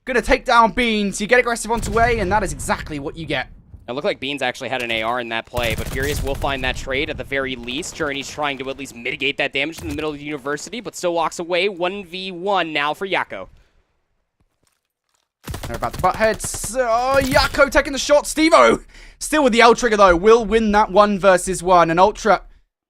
Going to take down Beans. You get aggressive onto A, and that is exactly what you get. It looked like Beans actually had an AR in that play, but Furious will find that trade at the very least. Journey's trying to at least mitigate that damage in the middle of the University, but still walks away. 1v1 now for Yakko. They're about to butt heads. Oh, Yakko taking the shot. Steve-O still with the L trigger, though. Will win that 1v1. And Ultra,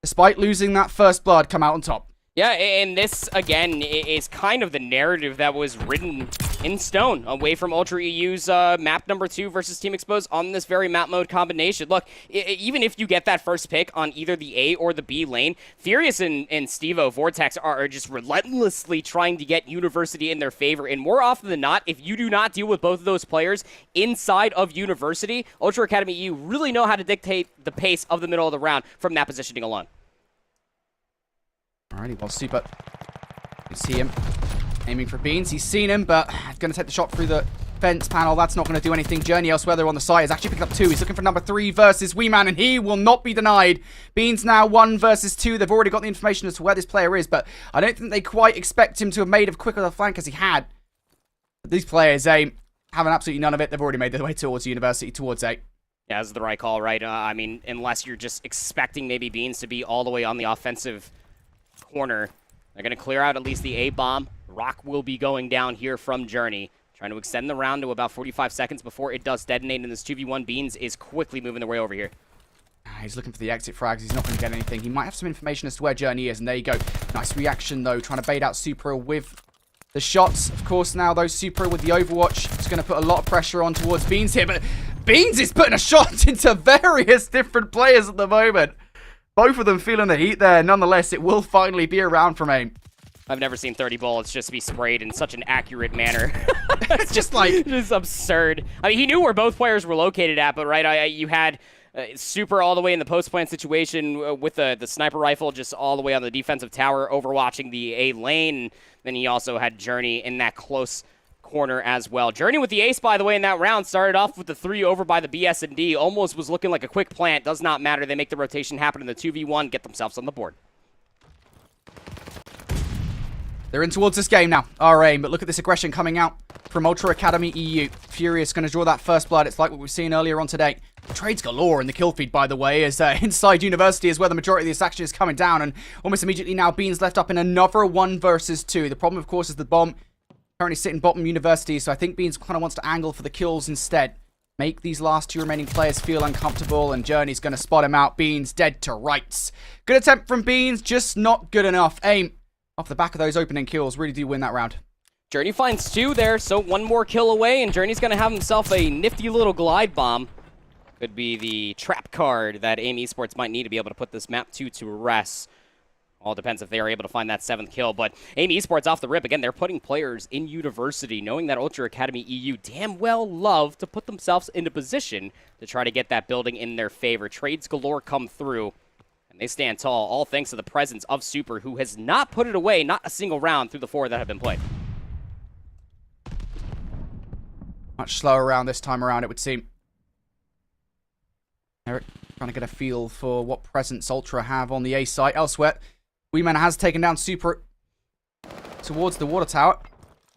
despite losing that first blood, come out on top. Yeah, and this, again, is kind of the narrative that was written in stone away from Ultra EU's map number 2 versus Team Exposed on this very map mode combination. Look, even if you get that first pick on either the A or the B lane, Furious and Steve-O Vortex are just relentlessly trying to get University in their favor. And more often than not, if you do not deal with both of those players inside of University, Ultra Academy EU really know how to dictate the pace of the middle of the round from that positioning alone. Alrighty, well, Super. You see him aiming for Beans. He's seen him, but going to take the shot through the fence panel. That's not going to do anything. Journey elsewhere there on the side has actually picked up 2. He's looking for number 3 versus Weeman, and he will not be denied. Beans now 1 versus 2. They've already got the information as to where this player is, but I don't think they quite expect him to have made a quicker the flank as he had. But these players, having absolutely none of it. They've already made their way towards University, towards A. Yeah, that's the right call, right? I mean, unless you're just expecting maybe Beans to be all the way on the offensive corner. They're going to clear out at least the A-bomb. Rock will be going down here from Journey. Trying to extend the round to about 45 seconds before it does detonate, and this 2v1 Beans is quickly moving their way over here. He's looking for the exit frags. He's not going to get anything. He might have some information as to where Journey is, and there you go. Nice reaction, though, trying to bait out Supra with the shots. Of course, now, though, Supra with the Overwatch is going to put a lot of pressure on towards Beans here, but Beans is putting a shot into various different players at the moment. Both of them feeling the heat there. Nonetheless, it will finally be around from Aim. I've never seen 30 bullets just be sprayed in such an accurate manner. It's just like... Just absurd. I mean, he knew where both players were located at, but right, you had Super all the way in the post-plant situation with the sniper rifle just all the way on the defensive tower overwatching the A lane. And then he also had Journey in that close corner as well. Journey with the ace, by the way, in that round. Started off with the 3 over by the BS&D. Almost was looking like a quick plant. Does not matter. They make the rotation happen in the 2v1, get themselves on the board. They're in towards this game now. Our Aim, but look at this aggression coming out from Ultra Academy EU. Furious going to draw that first blood. It's like what we've seen earlier on today. Trades galore in the kill feed, by the way, as inside University is where the majority of this action is coming down, and almost immediately now Beans left up in another 1 versus 2. The problem, of course, is the bomb currently sitting bottom University, so I think Beans kind of wants to angle for the kills instead. Make these last 2 remaining players feel uncomfortable, and Journey's going to spot him out. Beans dead to rights. Good attempt from Beans, just not good enough. Aim, off the back of those opening kills, really do win that round. Journey finds 2 there, so 1 more kill away, and Journey's going to have himself a nifty little glide bomb. Could be the trap card that Aim Esports might need to be able to put this map 2 to rest. All depends if they are able to find that 7th kill, but Aim Esports off the rip. Again, they're putting players in University, knowing that Ultra Academy EU damn well love to put themselves into position to try to get that building in their favor. Trades galore come through, and they stand tall, all thanks to the presence of Super, who has not put it away, not a single round through the 4 that have been played. Much slower round this time around, it would seem. Eric trying to get a feel for what presence Ultra have on the A site. Elsewhere, Weeman has taken down Super towards the water tower.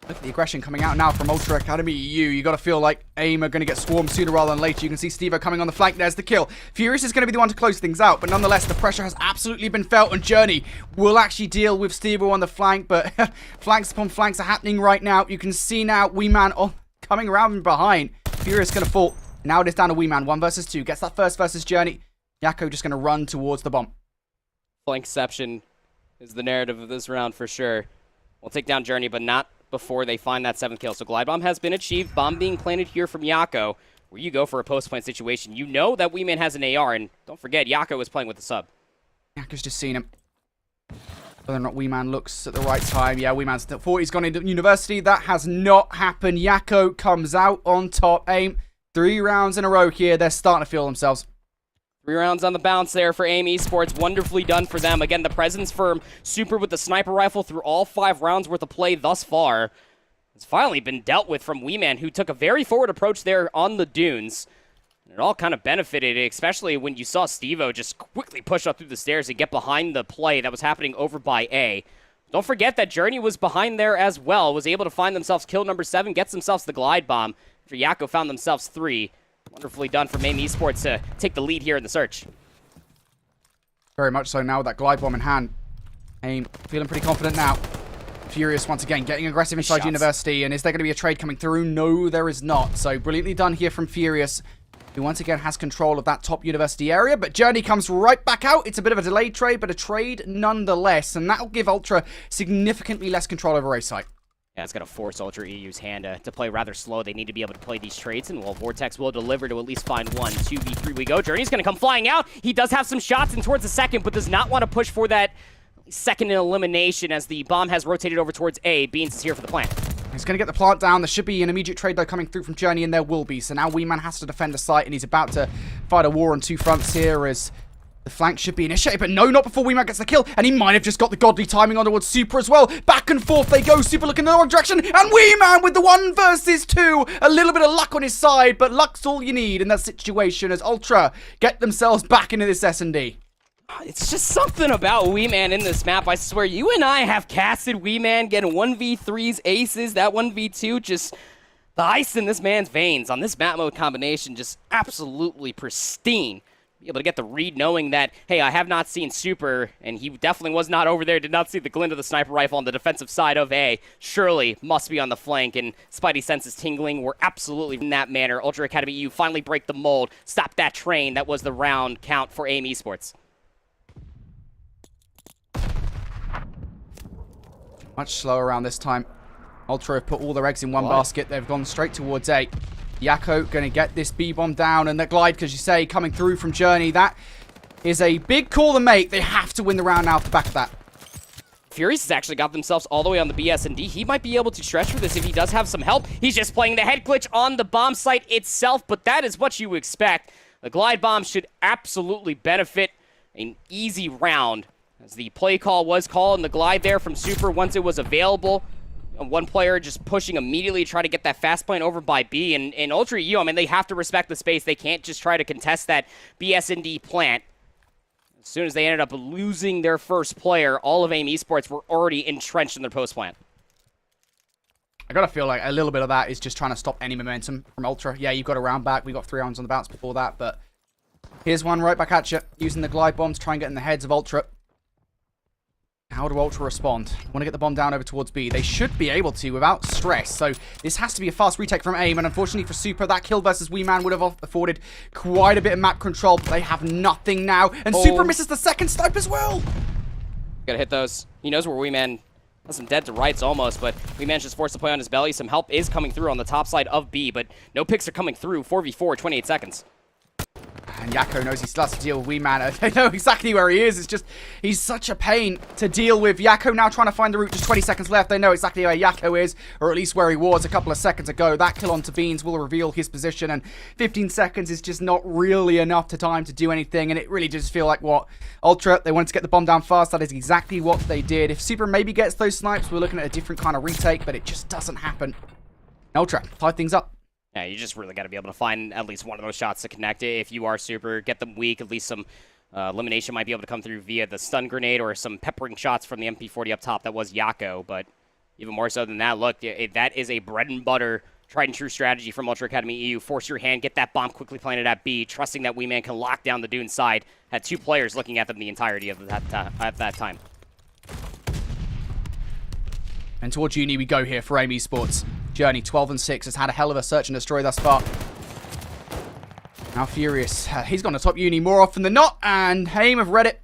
Look at the aggression coming out now from Ultra Academy EU. You got to feel like Aim are going to get swarmed sooner rather than later. You can see Stevo coming on the flank. There's the kill. Furious is going to be the one to close things out, but nonetheless, the pressure has absolutely been felt, and Journey will actually deal with Stevo on the flank, but flanks upon flanks are happening right now. You can see now Weeman coming around from behind. Furious going to fall. Now it is down to Weeman. 1 versus 2. Gets that first versus Journey. Yako just going to run towards the bomb. Flankception is the narrative of this round for sure. We'll take down Journey, but not before they find that 7th kill. So Glide Bomb has been achieved. Bomb being planted here from Yako. Where you go for a post-plant situation. You know that Weeman has an AR, and don't forget, Yako is playing with the sub. Yako's just seen him. Whether or not Weeman looks at the right time. Yeah, Weeman's thought he's gone into University. That has not happened. Yako comes out on top. Aim. 3 rounds in a row here. They're starting to feel themselves. 3 rounds on the bounce there for Aim Esports. Wonderfully done for them. Again, the presence firm. Super with the sniper rifle through all 5 rounds worth of play thus far. It's finally been dealt with from Weeman, who took a very forward approach there on the dunes. And it all kind of benefited, especially when you saw Stevo just quickly push up through the stairs and get behind the play that was happening over by A. Don't forget that Journey was behind there as well. Was able to find themselves kill number 7. Gets themselves the glide bomb. For Yako found themselves 3. Wonderfully done from Aim Esports to take the lead here in the search. Very much so now with that glide bomb in hand. Aim feeling pretty confident now. Furious once again, getting aggressive inside University. And is there going to be a trade coming through? No, there is not. So brilliantly done here from Furious, who once again has control of that top University area. But Journey comes right back out. It's a bit of a delayed trade, but a trade nonetheless. And that'll give Ultra significantly less control over A site. Yeah, it's going to force Ultra EU's hand to play rather slow. They need to be able to play these trades, and well, Vortex will deliver to at least find 1. 2v3 we go. Journey's going to come flying out. He does have some shots in towards the 2nd, but does not want to push for that 2nd elimination as the bomb has rotated over towards A. Beans is here for the plant. He's going to get the plant down. There should be an immediate trade, though, coming through from Journey, and there will be. So now Weeman has to defend the site, and he's about to fight a war on 2 fronts here as the flank should be initiated, but no, not before Weeman gets the kill, and he might have just got the godly timing on towards Super as well. Back and forth they go, Super looking in the wrong direction, and Weeman with the 1 versus 2. A little bit of luck on his side, but luck's all you need in that situation as Ultra get themselves back into this S&D. It's just something about Weeman in this map. I swear, you and I have casted Weeman getting 1v3s, aces, that 1v2, just the ice in this man's veins on this map mode combination, just absolutely pristine. Be able to get the read knowing that, hey, I have not seen Super, and he definitely was not over there, did not see the glint of the sniper rifle on the defensive side of A. Surely must be on the flank, and Spidey senses tingling. We're absolutely in that manner. Ultra Academy EU finally break the mold, stop that train. That was the round count for Aim Esports. Much slower around this time. Ultra have put all their eggs in one basket. They've gone straight towards A. Yakko going to get this B-bomb down, and the glide, because you say, coming through from Journey. That is a big call to make. They have to win the round now off the back of that. Furious has actually got themselves all the way on the BS&D. He might be able to stretch for this if he does have some help. He's just playing the head glitch on the bomb site itself, but that is what you expect. The glide bomb should absolutely benefit an easy round, as the play call was called and the glide there from Super once it was available. One player just pushing immediately to try to get that fast point over by B. And Ultra EU, I mean, they have to respect the space. They can't just try to contest that BS&D plant. As soon as they ended up losing their first player, all of AIM Esports were already entrenched in their post plant. I gotta feel like a little bit of that is just trying to stop any momentum from Ultra. Yeah, you've got a round back. We got 3 rounds on the bounce before that, but here's one right back at you, using the glide bomb to try and get in the heads of Ultra. How do Ultra respond? Want to get the bomb down over towards B. They should be able to without stress. So this has to be a fast retake from AIM. And unfortunately for Super, that kill versus Wee Man would have afforded quite a bit of map control. But they have nothing now. And Super misses the second snipe as well. Gotta hit those. He knows where Wee Man has him dead to rights almost. But Wee Man just forced to play on his belly. Some help is coming through on the top side of B. But no picks are coming through. 4v4, 28 seconds. And Yakko knows he still has to deal with Wee Man. They know exactly where he is. It's just, he's such a pain to deal with. Yakko now trying to find the route. Just 20 seconds left. They know exactly where Yakko is, or at least where he was a couple of seconds ago. That kill onto Beans will reveal his position, and 15 seconds is just not really enough time to do anything. And it really just feel like what Ultra, they wanted to get the bomb down fast. That is exactly what they did. If Super maybe gets those snipes, we're looking at a different kind of retake, but it just doesn't happen. Ultra tied things up. Yeah, you just really got to be able to find at least one of those shots to connect it. If you are Super, get them weak. At least some elimination might be able to come through via the stun grenade or some peppering shots from the MP40 up top. That was Yakko, but even more so than that, look, that is a bread and butter, tried and true strategy from Ultra Academy EU. Force your hand, get that bomb quickly planted at B, trusting that Wee Man can lock down the Dune side. Had 2 players looking at them the entirety of that at that time. And towards Uni we go here for AIM Esports. Journey 12-6 has had a hell of a search and destroy thus far. Now Furious, he's gone to top Uni more often than not, and AIM have read it.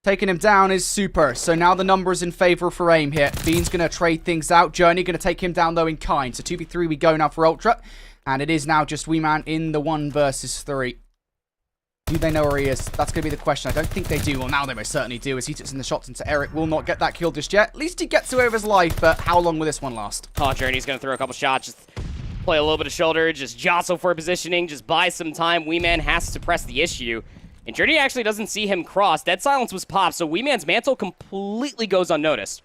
Taking him down is Super, so now the number is in favor for AIM here. Bean's going to trade things out. Journey going to take him down though in kind. So 2v3 we go now for Ultra, and it is now just Wee Man in the 1 versus 3. Do they know where he is? That's going to be the question. I don't think they do. Well, now they most certainly do, as he puts in the shots into Eric. Will not get that kill just yet. At least he gets away with his life, but how long will this one last? Oh, Journey's going to throw a couple shots, just play a little bit of shoulder, just jostle for positioning, just buy some time. Wee Man has to press the issue. And Journey actually doesn't see him cross. Dead silence was popped, so Wee Man's mantle completely goes unnoticed.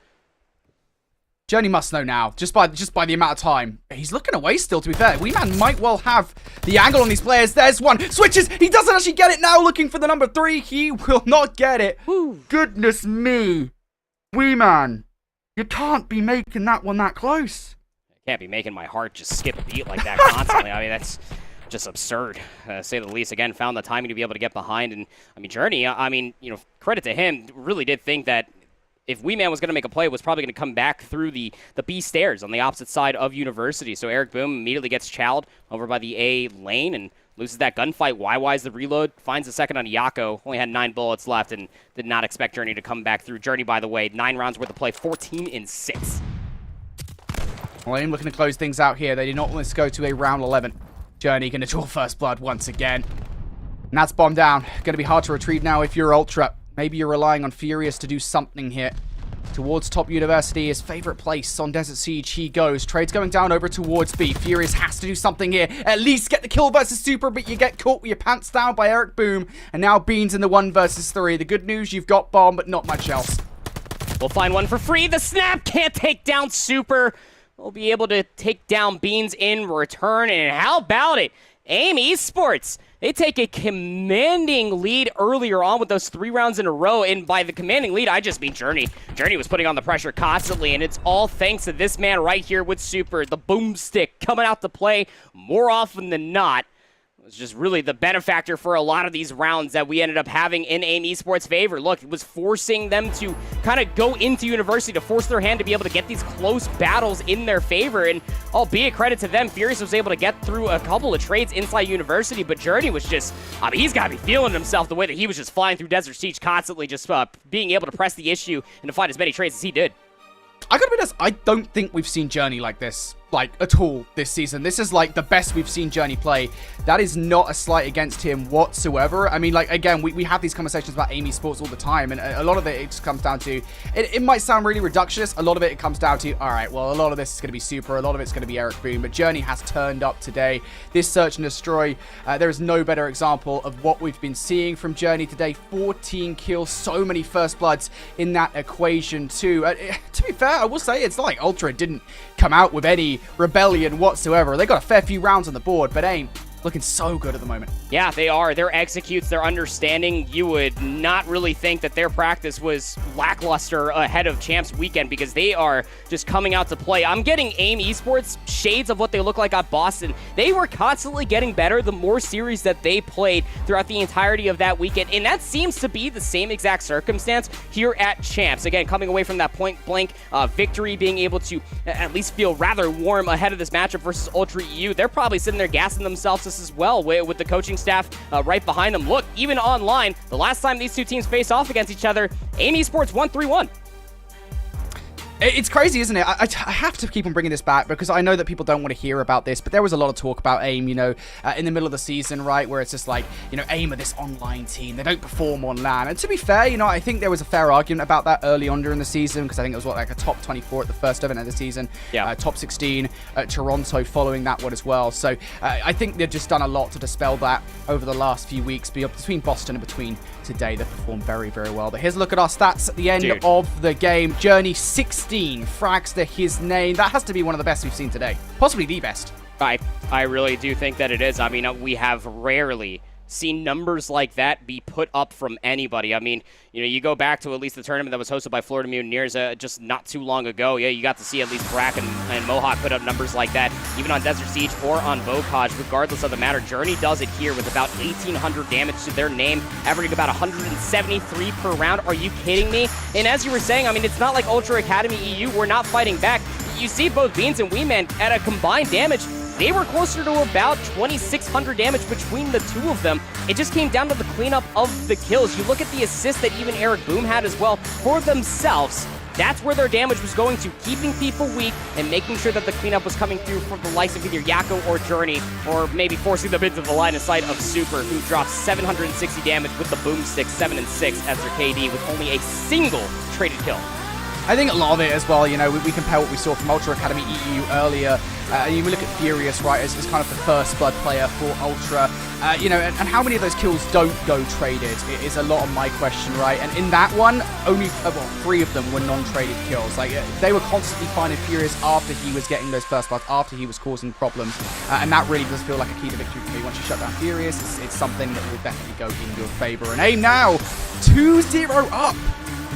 Journey must know now, just by the amount of time. He's looking away still, to be fair. Wee Man might well have the angle on these players. There's one. Switches. He doesn't actually get it now, looking for the number 3. He will not get it. Woo. Goodness me. Wee Man, you can't be making that one that close. Can't be making my heart just skip a beat like that constantly. I mean, that's just absurd, to say the least. Again, found the timing to be able to get behind. And, I mean, Journey, I mean, you know, credit to him, really did think that if Wee Man was going to make a play, it was probably going to come back through the B stairs on the opposite side of University. So Eric Boom immediately gets chowed over by the A lane and loses that gunfight. YY's the reload, finds the second on Yakko. Only had 9 bullets left and did not expect Journey to come back through. Journey, by the way, 9 rounds worth of play, 14-6. Well, AIM looking to close things out here. They did not want to go to a round 11. Journey going to draw first blood once again. And that's bomb down. Going to be hard to retrieve now if you're Ultra. Maybe you're relying on Furious to do something here. Towards top University, his favorite place on Desert Siege, he goes. Trade's going down over towards B. Furious has to do something here. At least get the kill versus Super, but you get caught with your pants down by Eric Boom. And now Beans in the 1 versus 3. The good news, you've got bomb, but not much else. We'll find one for free. The snap can't take down Super. We'll be able to take down Beans in return. And how about it? AIM Esports, they take a commanding lead earlier on with those 3 rounds in a row, and by the commanding lead, I just mean Journey. Journey was putting on the pressure constantly, and it's all thanks to this man right here with Super, the boomstick coming out to play more often than not. It was just really the benefactor for a lot of these rounds that we ended up having in AIM Esports' favor. Look, it was forcing them to kind of go into University, to force their hand to be able to get these close battles in their favor. And albeit credit to them, Furious was able to get through a couple of trades inside University, but Journey was just, I mean, he's got to be feeling himself the way that he was just flying through Desert Siege constantly, just being able to press the issue and to find as many trades as he did. I gotta be honest, I don't think we've seen Journey like this like, at all this season. This is, like, the best we've seen Journey play. That is not a slight against him whatsoever. I mean, like, again, we have these conversations about Aim Esports all the time, and a lot of it just comes down to, it might sound really reductionist, a lot of it comes down to, all right, well, a lot of this is going to be Super, a lot of it's going to be Eric Boone, but Journey has turned up today. This Search and Destroy, there is no better example of what we've been seeing from Journey today. 14 kills, so many First Bloods in that equation too. To be fair, I will say, it's not like Ultra didn't come out with any rebellion whatsoever. They got a fair few rounds on the board, but Aim looking so good at the moment. Yeah, they are. Their executes, their understanding, you would not really think that their practice was lackluster ahead of Champs Weekend because they are just coming out to play. I'm getting Aim Esports shades of what they look like at Boston. They were constantly getting better the more series that they played throughout the entirety of that weekend, and that seems to be the same exact circumstance here at Champs. Again, coming away from that point-blank victory, being able to at least feel rather warm ahead of this matchup versus Ultra EU. They're probably sitting there gassing themselves as well with the coaching staff right behind them. Look, even online, the last time these two teams faced off against each other, Aim Esports won 3-1. It's crazy, isn't it? I have to keep on bringing this back because I know that people don't want to hear about this, but there was a lot of talk about Aim, you know, in the middle of the season, right, where it's just like, you know, Aim are this online team. They don't perform on LAN. And to be fair, you know, I think there was a fair argument about that early on during the season because I think it was, what, like a top 24 at the first event of the season. Yeah. Top 16 at Toronto following that one as well. So I think they've just done a lot to dispel that over the last few weeks between Boston and between today. They performed very, very well. But here's a look at our stats at the end of the game. Journey 16 frags to his name. That has to be one of the best we've seen today. Possibly the best. I really do think that it is. I mean, we have rarely seen numbers like that be put up from anybody. I mean, you know, you go back to at least the tournament that was hosted by Florida Mutineers just not too long ago. Yeah, you got to see at least Brack and Mohawk put up numbers like that, even on Desert Siege or on Bocage, regardless of the matter. Journey does it here with about 1,800 damage to their name, averaging about 173 per round. Are you kidding me? And as you were saying, I mean, it's not like Ultra Academy EU, we're not fighting back. You see both Beans and Weeman at a combined damage. They were closer to about 2,600 damage between the two of them. It just came down to the cleanup of the kills. You look at the assist that even Eric Boom had as well for themselves. That's where their damage was going to, keeping people weak and making sure that the cleanup was coming through from the likes of either Yakko or Journey, or maybe forcing them into the line of sight of Super, who dropped 760 damage with the Boomstick 7-6 as their KD with only a single traded kill. I think a lot of it as well, you know, we compare what we saw from Ultra Academy EU earlier. You look at Furious, right, as kind of the first blood player for Ultra. You know, and how many of those kills don't go traded is a lot of my question, right? And in that one, only, well, 3 of them were non-traded kills. Like, they were constantly finding Furious after he was getting those first bloods, after he was causing problems. And that really does feel like a key to victory for me. Once you shut down Furious, it's something that will definitely go in your favor. And Aim now, 2-0 up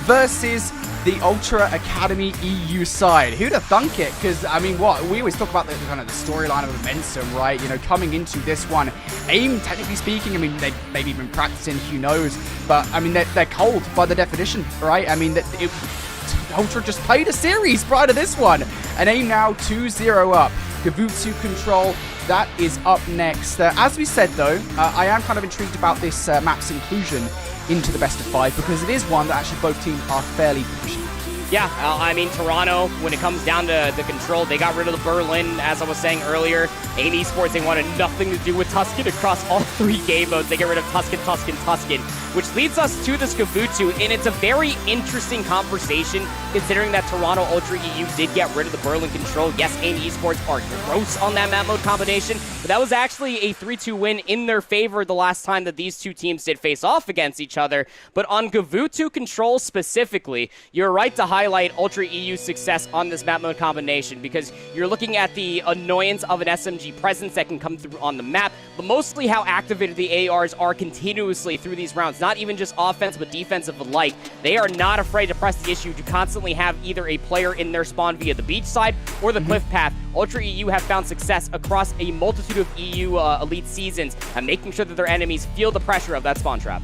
versus the Ultra Academy EU side. Who'd have thunk it? Because, I mean, what? We always talk about the kind of the storyline of momentum, right? You know, coming into this one, Aim, technically speaking, I mean, they've maybe been practicing, who knows? But, I mean, they're cold by the definition, right? I mean, Ultra just played a series prior to this one. And Aim now 2-0 up. Gavutsu Control, that is up next. As we said, though, I am kind of intrigued about this map's inclusion into the best of 5 because it is one that actually both teams are fairly proficient. Yeah, I mean, Toronto, when it comes down to the control, they got rid of the Berlin, as I was saying earlier. Aim Esports, they wanted nothing to do with Tuscan across all 3 game modes. They get rid of Tuscan, which leads us to this Gavutsu, and it's a very interesting conversation considering that Toronto Ultra EU did get rid of the Berlin control. Yes, Aim Esports are gross on that map mode combination, but that was actually a 3-2 win in their favor the last time that these two teams did face off against each other. But on Gavutsu control specifically, you're right to highlight Ultra EU's success on this map mode combination because you're looking at the annoyance of an SMG presence that can come through on the map, but mostly how activated the ARs are continuously through these rounds, not even just offense but defensive alike. They are not afraid to press the issue to constantly have either a player in their spawn via the beach side or the cliff path. Ultra EU have found success across a multitude of EU elite seasons and making sure that their enemies feel the pressure of that spawn trap.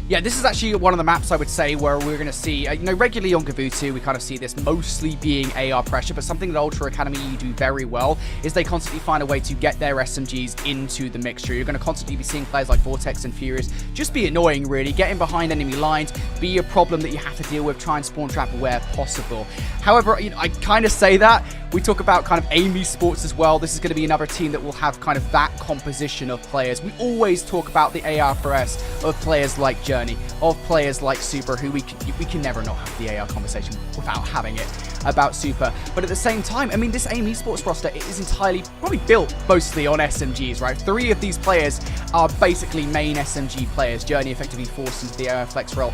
Yeah, this is actually one of the maps I would say where we're going to see, you know, regularly on Gavutsu, we kind of see this mostly being AR pressure, but something that Ultra Academy do very well is they constantly find a way to get their SMGs into the mixture. You're going to constantly be seeing players like Vortex and Furious just be annoying, really, getting behind enemy lines, be a problem that you have to deal with, try and spawn trap where possible. However, you know, I kind of say that We talk about kind of Aim Esports as well. This is going to be another team that will have kind of that composition of players. We always talk about the AR4S of players like Journey, of players like Super, who we can never not have the AR conversation without having it about Super. But at the same time, I mean, this Aim Esports roster is entirely probably built mostly on SMGs, right? 3 of these players are basically main SMG players. Journey effectively forced into the AR flex role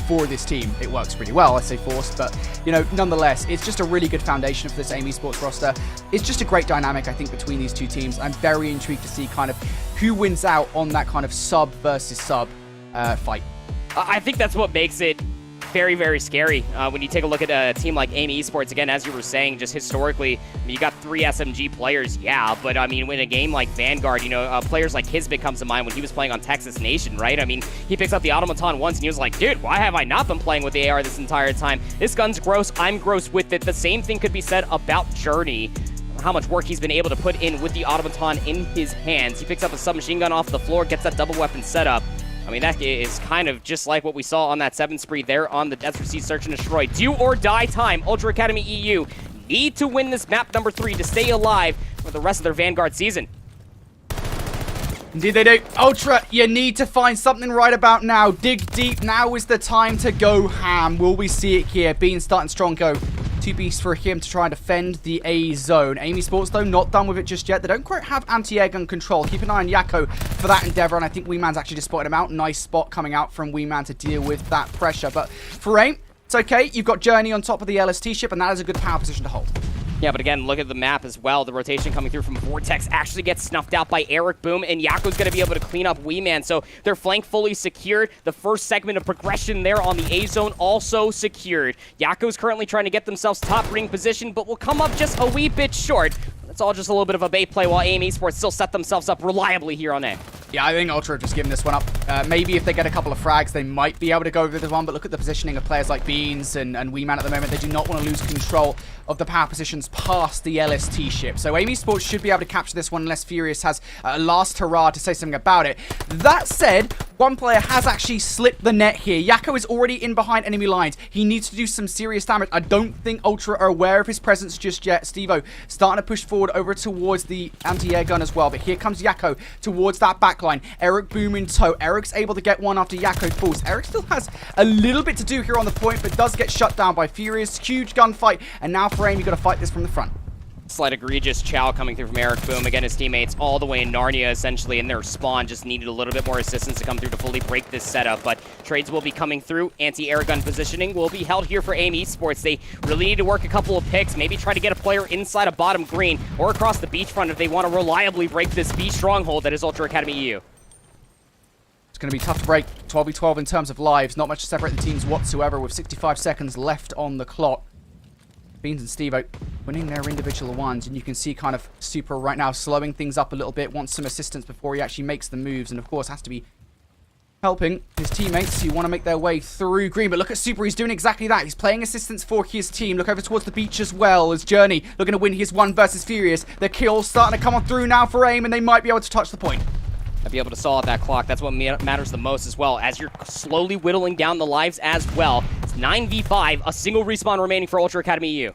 for this team. It works pretty well, I say forced, but you know, nonetheless, it's just a really good foundation for this Aim Esports roster. It's just a great dynamic, I think, between these two teams. I'm very intrigued to see kind of who wins out on that kind of sub versus sub fight. I think that's what makes it very, very scary when you take a look at a team like Aim Esports. Again, as you were saying, just historically, I mean, you got 3 SMG players, yeah, but I mean, in a game like Vanguard, you know, players like Kismet comes to mind when he was playing on Texas Nation, right? I mean, he picks up the Automaton once and he was like, dude, why have I not been playing with the AR this entire time? This gun's gross, I'm gross with it. The same thing could be said about Journey. How much work he's been able to put in with the Automaton in his hands. He picks up a submachine gun off the floor, gets that double weapon setup. I mean, that is kind of just like what we saw on that 7 spree there on the Desert Sea Search and Destroy. Do or die time. Ultra Academy EU need to win this map number 3 to stay alive for the rest of their Vanguard season. Indeed they do. Ultra, you need to find something right about now. Dig deep. Now is the time to go ham. Will we see it here? Bean starting strong go. 2 beasts for him to try and defend the A zone. Aim Esports, though, not done with it just yet. They don't quite have anti-air gun control. Keep an eye on Yakko for that endeavor, and I think Weeman's actually just spotted him out. Nice spot coming out from Weeman to deal with that pressure. But for Aim, it's okay. You've got Journey on top of the LST ship, and that is a good power position to hold. Yeah, but again, look at the map as well. The rotation coming through from Vortex actually gets snuffed out by Eric Boom, and Yakko's going to be able to clean up Weeman. So their flank fully secured. The first segment of progression there on the A zone also secured. Yakko's currently trying to get themselves top ring position, but will come up just a wee bit short. It's all just a little bit of a bait play while Aim Esports still set themselves up reliably here on A. Yeah, I think Ultra have just given this one up. Maybe if they get a couple of frags, they might be able to go over this one, but look at the positioning of players like Beans and Weeman at the moment. They do not want to lose control of the power positions past the LST ship. So Aim Esports should be able to capture this one unless Furious has a last hurrah to say something about it. That said, one player has actually slipped the net here. Yakko is already in behind enemy lines. He needs to do some serious damage. I don't think Ultra are aware of his presence just yet. Steve-O starting to push forward over towards the anti-air gun as well. But here comes Yakko towards that backline. Eric Boom in tow. Eric's able to get one after Yakko falls. Eric still has a little bit to do here on the point, but does get shut down by Furious. Huge gunfight. And now for Aim, you got to fight this from the front. Slight egregious chow coming through from Eric Boom. Again, his teammates all the way in Narnia, essentially, in their spawn. Just needed a little bit more assistance to come through to fully break this setup. But trades will be coming through. Anti-air gun positioning will be held here for Aim Esports. They really need to work a couple of picks. Maybe try to get a player inside a bottom green or across the beachfront if they want to reliably break this B stronghold that is Ultra Academy EU. It's going to be tough to break 12v12 in terms of lives. Not much to separate the teams whatsoever with 65 seconds left on the clock. Beans and Steve-O winning their individual ones, and you can see kind of Super right now slowing things up a little bit, wants some assistance before he actually makes the moves, and of course has to be helping his teammates who want to make their way through green. But look at Super, he's doing exactly that. He's playing assistance for his team. Look over towards the beach as well as Journey looking to win his 1 versus Furious. The kill's starting to come on through now for Aim, and they might be able to touch the point. I'd be able to stall at that clock. That's what matters the most as well, as you're slowly whittling down the lives as well. It's 9v5, a single respawn remaining for Ultra Academy EU.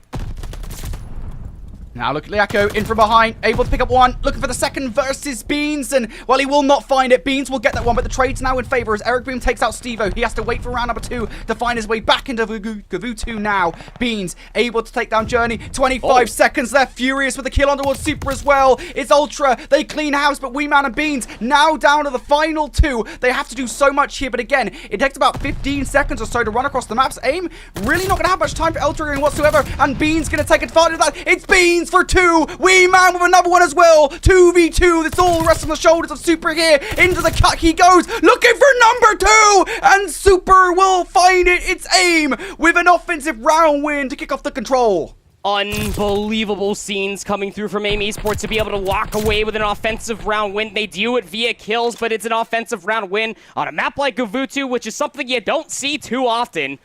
Now look at Yakko in from behind, able to pick up one, looking for the second versus Beans, and well, he will not find it. Beans will get that one, but the trade's now in favor as Eric Boom takes out Steve-O. He has to wait for round number 2 to find his way back into Gavutu now. Beans able to take down Journey. 25 seconds left. Furious with a kill on towards Super as well. It's Ultra. They clean house, but Weeman and Beans now down to the final 2. They have to do so much here, but again, it takes about 15 seconds or so to run across the maps. Aim really not going to have much time for Ultra whatsoever, and Beans going to take advantage of that. It's Beans for 2. Weeman with another one as well. 2v2. It's all resting on the shoulders of Super here. Into the cut he goes, looking for number 2, and Super will find it. It's Aim with an offensive round win to kick off the control. Unbelievable scenes coming through from Aim Esports to be able to walk away with an offensive round win. They do it via kills, but it's an offensive round win on a map like Gavutu, which is something you don't see too often.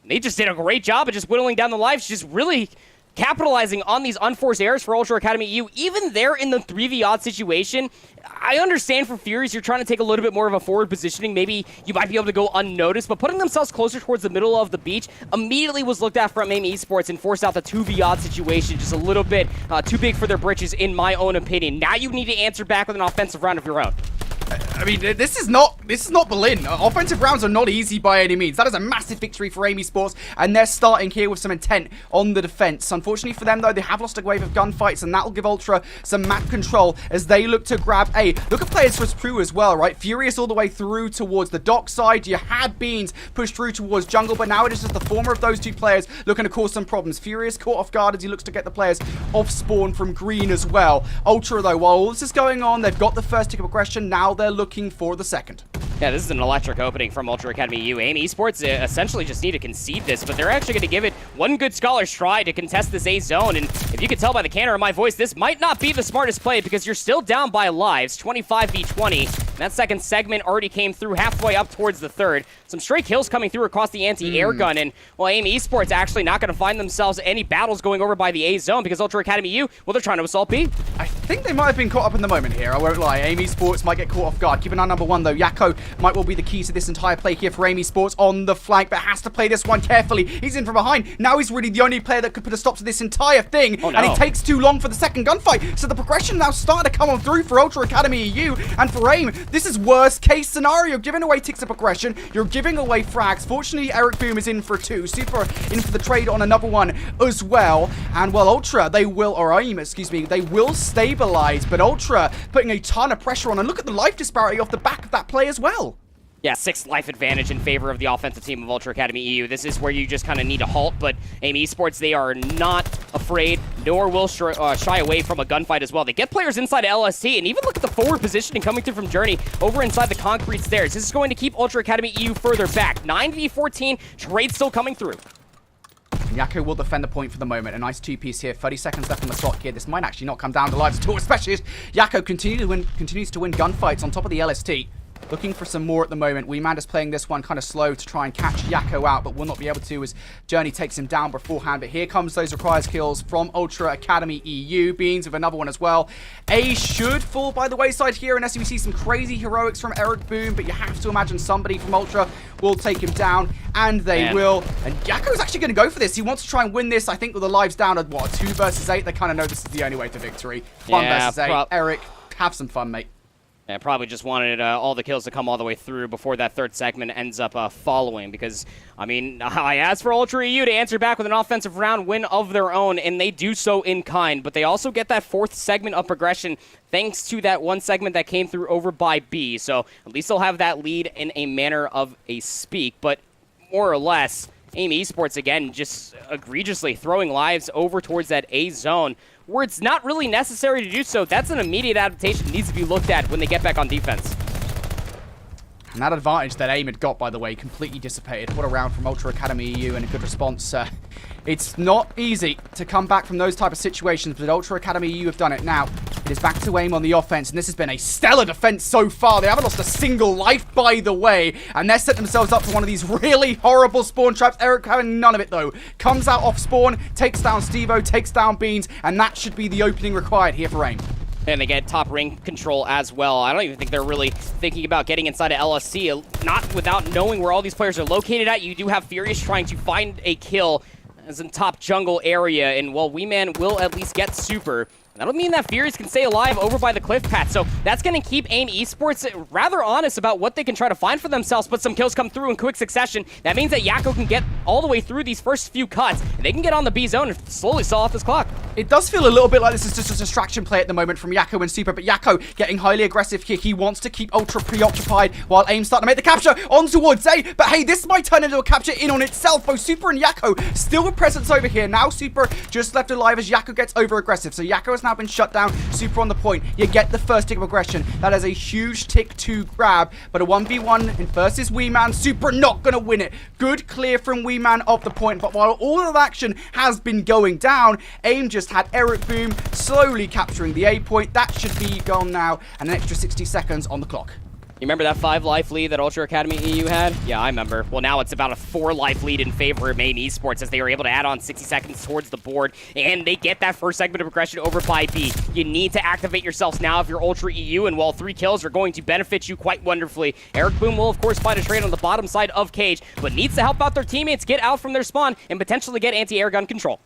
They just did a great job of just whittling down the lives, just really capitalizing on these unforced errors for Ultra Academy EU. Even there in the 3v-odd situation, I understand for Furies, you're trying to take a little bit more of a forward positioning. Maybe you might be able to go unnoticed, but putting themselves closer towards the middle of the beach immediately was looked at from Aim Esports and forced out the 2v-odd situation just a little bit too big for their britches, in my own opinion. Now you need to answer back with an offensive round of your own. I mean, this is not Berlin. Offensive rounds are not easy by any means. That is a massive victory for Aim Esports, and they're starting here with some intent on the defense. Unfortunately for them, though, they have lost a wave of gunfights, and that will give Ultra some map control as they look to grab A. Look at players for Prue as well, right? Furious all the way through towards the dock side. You had Beans push through towards jungle, but now it is just the former of those two players looking to cause some problems. Furious caught off guard as he looks to get the players off spawn from green as well. Ultra, though, while all this is going on, they've got the first tick of aggression. Now they're looking for the second. Yeah, this is an electric opening from Ultra Academy EU. Aim Esports essentially just need to concede this, but they're actually going to give it one good scholar's try to contest this A zone. And if you can tell by the canter of my voice, this might not be the smartest play because you're still down by lives, 25v20. And that second segment already came through halfway up towards the third. Some stray kills coming through across the anti-air gun, and well, Aim Esports actually not going to find themselves any battles going over by the A zone because Ultra Academy EU, well, they're trying to assault B. I think they might have been caught up in the moment here, I won't lie. Aim Esports might get caught off guard. Keep an eye on number one, though. Yakko might well be the key to this entire play here for Aim Esports on the flank, but has to play this one carefully. He's in from behind. Now he's really the only player that could put a stop to this entire thing, oh, no. and he takes too long for the second gunfight. So the progression now starting to come on through for Ultra Academy EU, and for Aim, this is worst case scenario. Giving away ticks of progression, you're giving away frags. Fortunately, Eric Boom is in for two. Super in for the trade on another one as well. And well, Ultra, they will, or Aim, excuse me, they will stabilize, but Ultra putting a ton of pressure on, and look at the life disparity off the back of that play as well. Yeah, 6 life advantage in favor of the offensive team of Ultra Academy EU. This is where you just kind of need to halt, but Aim Esports, they are not afraid, nor will shy away from a gunfight as well. They get players inside of LST, and even look at the forward positioning coming through from Journey over inside the concrete stairs. This is going to keep Ultra Academy EU further back. 9v14, trade still coming through. Yakko will defend the point for the moment. A nice two-piece here. 30 seconds left on the clock here. This might actually not come down to lives at all, especially as Yakko continues to win gunfights on top of the LST. Looking for some more at the moment. Weeman is playing this one kind of slow to try and catch Yakko out, but will not be able to as Journey takes him down beforehand. But here comes those requires kills from Ultra Academy EU. Beans with another one as well. A should fall by the wayside here unless we see some crazy heroics from Eric Boom, but you have to imagine somebody from Ultra will take him down, and they will. And Yakko's actually going to go for this. He wants to try and win this, I think, with the lives down at, what, 2 versus 8? They kind of know this is the only way to victory. 1 versus 8. Eric, have some fun, mate. Yeah, probably just wanted all the kills to come all the way through before that third segment ends up following, because, I mean, I asked for Ultra EU to answer back with an offensive round win of their own, and they do so in kind, but they also get that 4th segment of progression thanks to that 1 segment that came through over by B, so at least they'll have that lead in a manner of a speak, but more or less, Aim Esports, again, just egregiously throwing lives over towards that A zone, where it's not really necessary to do so. That's an immediate adaptation that needs to be looked at when they get back on defense. And that advantage that Aim had got, by the way, completely dissipated. What a round from Ultra Academy EU, and a good response. It's not easy to come back from those type of situations, but Ultra Academy EU have done it now. It is back to Aim on the offense, and this has been a stellar defense so far. They haven't lost a single life, by the way, and they're setting themselves up for one of these really horrible spawn traps. Eric having none of it, though. Comes out off spawn, takes down Stevo, takes down Beans, and that should be the opening required here for Aim. And they get top ring control as well. I don't even think they're really thinking about getting inside of LSC, not without knowing where all these players are located at. You do have Furious trying to find a kill as in top jungle area, and well, Weeman will at least get super. That'll mean that Furious can stay alive over by the cliff path, so that's going to keep Aim Esports rather honest about what they can try to find for themselves, but some kills come through in quick succession. That means that Yakko can get all the way through these first few cuts, and they can get on the B zone and slowly saw off this clock. It does feel a little bit like this is just a distraction play at the moment from Yakko and Super, but Yakko getting highly aggressive here. He wants to keep Ultra preoccupied while Aim starting to make the capture on towards A, but hey, this might turn into a capture in on itself. Both Super and Yakko still with presence over here. Now Super just left alive as Yakko gets over aggressive, so Yakko has now been shut down. Super on the point. You get the first tick of aggression. That is a huge tick to grab, but a 1v1 versus Weeman. Super not going to win it. Good clear from Weeman of the point, but while all of the action has been going down, Aim just had Eric Boom slowly capturing the A point. That should be gone now, and an extra 60 seconds on the clock. You remember that 5-life lead that Ultra Academy EU had? Yeah, I remember. Well, now it's about a 4-life lead in favor of Aim Esports as they were able to add on 60 seconds towards the board, and they get that first segment of progression over by B. You need to activate yourselves now if you're Ultra EU, and while 3 kills are going to benefit you quite wonderfully, Eric Boom will, of course, find a trade on the bottom side of Cage, but needs to help out their teammates get out from their spawn and potentially get anti-air gun control.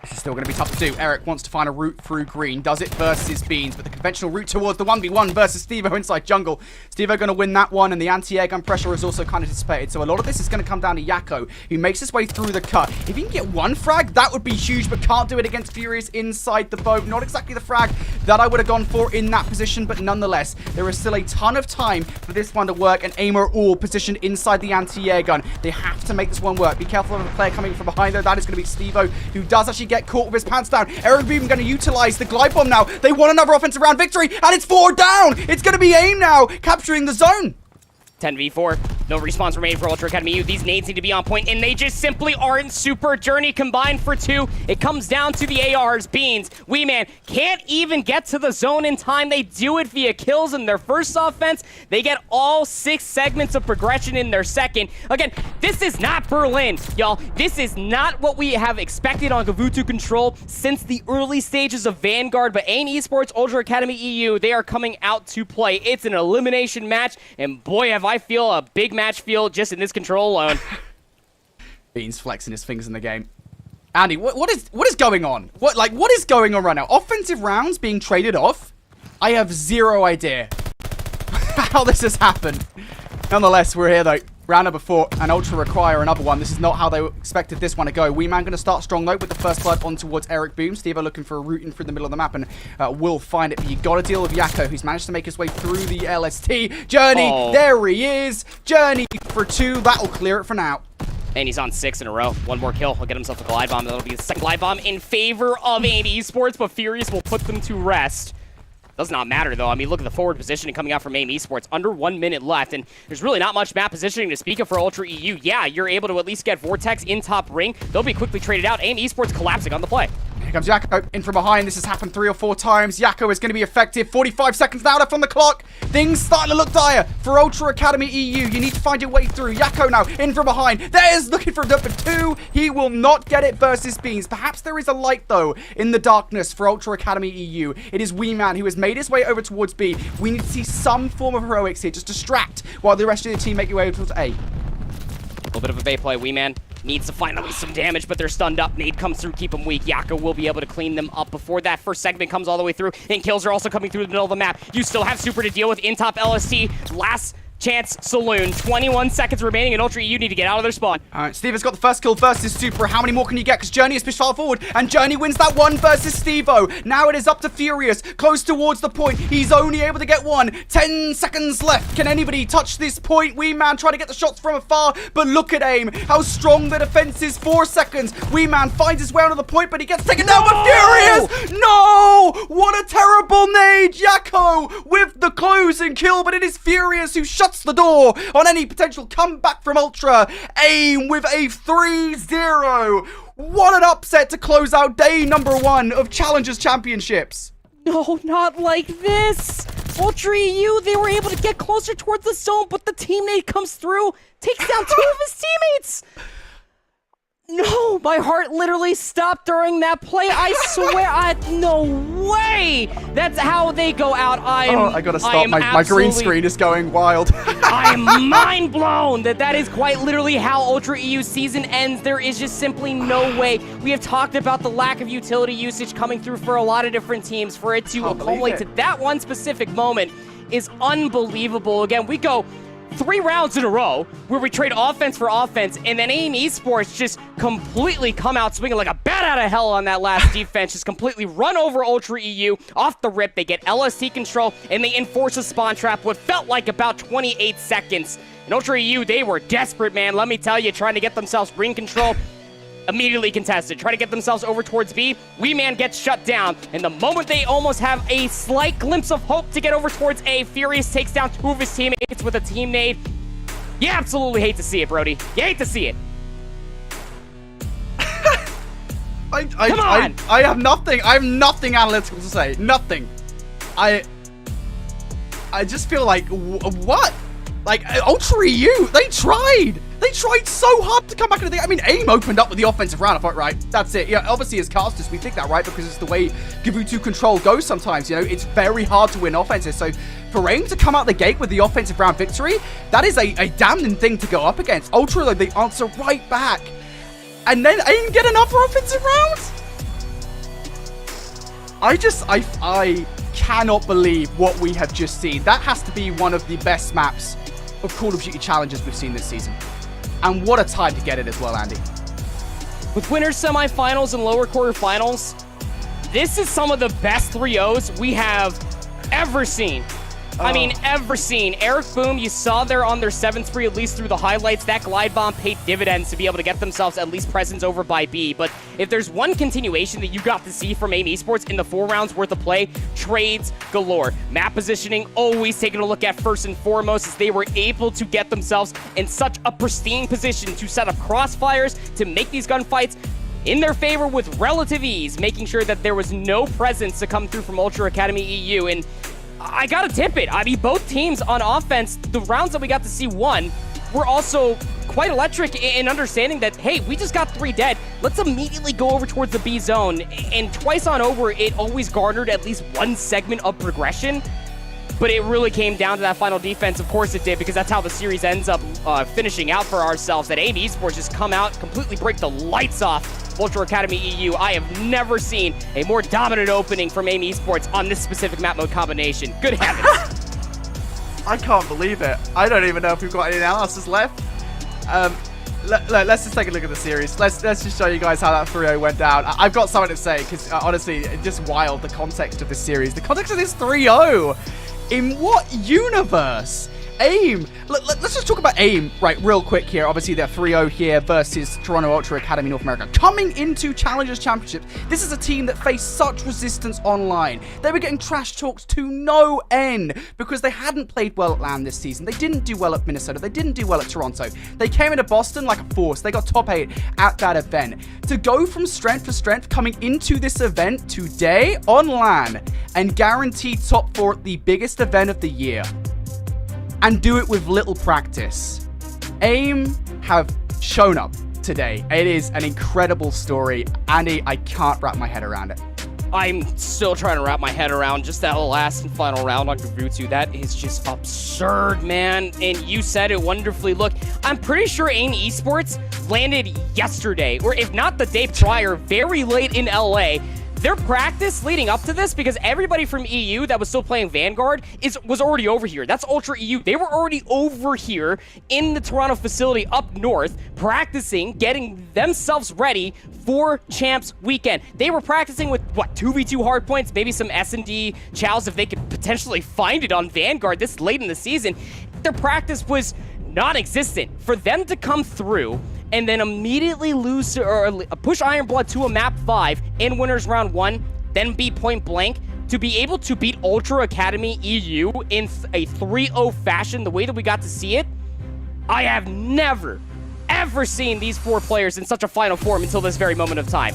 This is still going to be tough to do. Eric wants to find a route through green. Does it versus Beans, but the conventional route towards the 1v1 versus Stevo inside jungle. Stevo going to win that one, and the anti-air gun pressure is also kind of dissipated. So a lot of this is going to come down to Yakko, who makes his way through the cut. If he can get one frag, that would be huge, but can't do it against Furious inside the boat. Not exactly the frag that I would have gone for in that position, but nonetheless, there is still a ton of time for this one to work, and Aim are all positioned inside the anti-air gun. They have to make this one work. Be careful of the player coming from behind, though. That is going to be Stevo, who does actually get caught with his pants down. Eric Boom going to utilize the glide bomb now. They want another offensive round victory, and it's 4 down. It's going to be Aim now, capturing the zone. 10v4. No respawns remain for Ultra Academy EU. These nades need to be on point, and they just simply aren't. Super Journey combined for 2. It comes down to the ARs. Beans, Wee Man can't even get to the zone in time. They do it via kills in their first offense. They get all 6 segments of progression in their second. Again, this is not Berlin, y'all. This is not what we have expected on Tuscan Control since the early stages of Vanguard, but Aim Esports, Ultra Academy EU, they are coming out to play. It's an elimination match, and boy, have I feel a big match feel just in this control alone. Beans flexing his fingers in the game. Andy, what is going on? What is going on right now? Offensive rounds being traded off? I have zero idea how this has happened. Nonetheless, we're here though. Round number 4, and Ultra require another one. This is not how they expected this one to go. Wee Man going to start strong though with the first blood on towards Eric Boom. Steve looking for a route in through the middle of the map, and will find it. But you got to deal with Yakko, who's managed to make his way through the LST. Journey, there he is. Journey for 2. That'll clear it for now. And he's on 6 in a row. One more kill. He'll get himself a glide bomb. That'll be the second glide bomb in favor of Aim Esports, but Furious will put them to rest. Does not matter, though. I mean, look at the forward positioning coming out from Aim Esports. Under 1 minute left, and there's really not much map positioning to speak of for Ultra EU. Yeah, you're able to at least get Vortex in top ring. They'll be quickly traded out. Aim Esports collapsing on the play. Here comes Yakko in from behind. This has happened 3 or 4 times. Yakko is going to be effective. 45 seconds now left on the clock. Things starting to look dire for Ultra Academy EU. You need to find your way through. Yakko now in from behind. There's looking for number 2. He will not get it versus Beans. Perhaps there is a light, though, in the darkness for Ultra Academy EU. It is Wee Man who has made his way over towards B. We need to see some form of heroics here. Just distract while the rest of the team make your way over towards A. A little bit of a bait play. Wee Man needs to find at least some damage, but they're stunned up. Nade comes through, keep them weak. Yakko will be able to clean them up before that first segment comes all the way through, and kills are also coming through the middle of the map. You still have Super to deal with in top LST. Last chance saloon. 21 seconds remaining, and Ultra EU need to get out of their spawn. All right, Steve has got the first kill versus Super. How many more can you get? Because Journey is pushed far forward, and Journey wins that one versus Stevo. Now it is up to Furious, close towards the point. He's only able to get 1. 10 seconds left. Can anybody touch this point? Wee Man trying to get the shots from afar, but look at Aim. How strong the defense is. 4 seconds. Wee Man finds his way onto the point, but he gets taken down by Furious. No! What a terrible nade. Yakko with the closing kill, but it is Furious who shuts the door on any potential comeback from Ultra. Aim with a 3-0. What an upset to close out day number 1 of Challengers Championships. No, not like this. Ultra EU, they were able to get closer towards the zone, but the teammate comes through, takes down 2 of his teammates. No, my heart literally stopped during that play. I swear, no way. That's how they go out. I gotta stop. My green screen is going wild. I am mind blown that is quite literally how Ultra EU season ends. There is just simply no way. We have talked about the lack of utility usage coming through for a lot of different teams. For it to accumulate to that one specific moment is unbelievable. Again, we go 3 rounds in a row where we trade offense for offense, and then Aim Esports just completely come out swinging like a bat out of hell on that last defense, just completely run over Ultra EU off the rip. They get LST control, and they enforce a spawn trap what felt like about 28 seconds. And Ultra EU, they were desperate, man. Let me tell you, trying to get themselves green control. Immediately contested. Try to get themselves over towards B. Wee Man gets shut down. And the moment they almost have a slight glimpse of hope to get over towards A, Furious takes down 2 of his teammates with a team nade. You absolutely hate to see it, Brody. You hate to see it. Come on! I have nothing. I have nothing analytical to say. Nothing. I I just feel like, what? Like, Ultra EU, they tried. They tried so hard to come back into the... I mean, Aim opened up with the offensive round. I thought, right, that's it. Yeah, obviously, as casters, we think that, right? Because it's the way Gavutu Control goes sometimes, you know? It's very hard to win offenses. So, for Aim to come out the gate with the offensive round victory, that is a damning thing to go up against. Ultra, like, they answer right back. And then Aim get another offensive round? I cannot believe what we have just seen. That has to be one of the best maps of Call of Duty challenges we've seen this season. And what a time to get it as well, Andy. With winners, semifinals, and lower quarterfinals, this is some of the best 3-0s we have ever seen. I mean, ever seen. Eric Boom, you saw there on their 7th spree, at least through the highlights, that glide bomb paid dividends to be able to get themselves at least presence over by B. But if there's one continuation that you got to see from Aim Esports in the 4 rounds worth of play, trades galore. Map positioning, always taking a look at first and foremost, as they were able to get themselves in such a pristine position to set up crossfires, to make these gunfights in their favor with relative ease, making sure that there was no presence to come through from Ultra Academy EU. And I gotta tip it. I mean, both teams on offense, the rounds that we got to see won, were also quite electric in understanding that, hey, we just got 3 dead. Let's immediately go over towards the B zone. And twice on over, it always garnered at least one segment of progression. But it really came down to that final defense. Of course it did, because that's how the series ends up finishing out for ourselves. That Aim Esports just come out, completely break the lights off Ultra Academy EU. I have never seen a more dominant opening from Aim Esports on this specific map mode combination. Good heavens. I can't believe it. I don't even know if we've got any analysis left. Let's just take a look at the series. Let's just show you guys how that 3-0 went down. I've got something to say, because honestly, it's just wild, the context of this series. The context of this 3-0. In what universe? Aim. Let's just talk about Aim, right, real quick here. Obviously, they're 3-0 here versus Toronto Ultra Academy North America. Coming into Challengers Championships, this is a team that faced such resistance online. They were getting trash talked to no end because they hadn't played well at LAN this season. They didn't do well at Minnesota. They didn't do well at Toronto. They came into Boston like a force. They got top 8 at that event. To go from strength to strength coming into this event today on LAN and guarantee top 4 at the biggest event of the year, and do it with little practice. Aim have shown up today. It is an incredible story. Andy, I can't wrap my head around it. I'm still trying to wrap my head around just that last and final round on Gavutu. That is just absurd, man. And you said it wonderfully. Look, I'm pretty sure Aim Esports landed yesterday, or if not the day prior, very late in LA. Their practice leading up to this, because everybody from EU that was still playing Vanguard was already over here. That's Ultra EU. They were already over here in the Toronto facility up north, practicing, getting themselves ready for Champs Weekend. They were practicing with, what, 2v2 hardpoints, maybe some S&D chows if they could potentially find it on Vanguard this late in the season. Their practice was non-existent. For them to come through and then immediately lose or push Iron Blood to a map 5 in winners round 1, then be point blank, to be able to beat Ultra Academy EU in a 3-0 fashion, the way that we got to see it, I have never, ever seen these 4 players in such a final form until this very moment of time.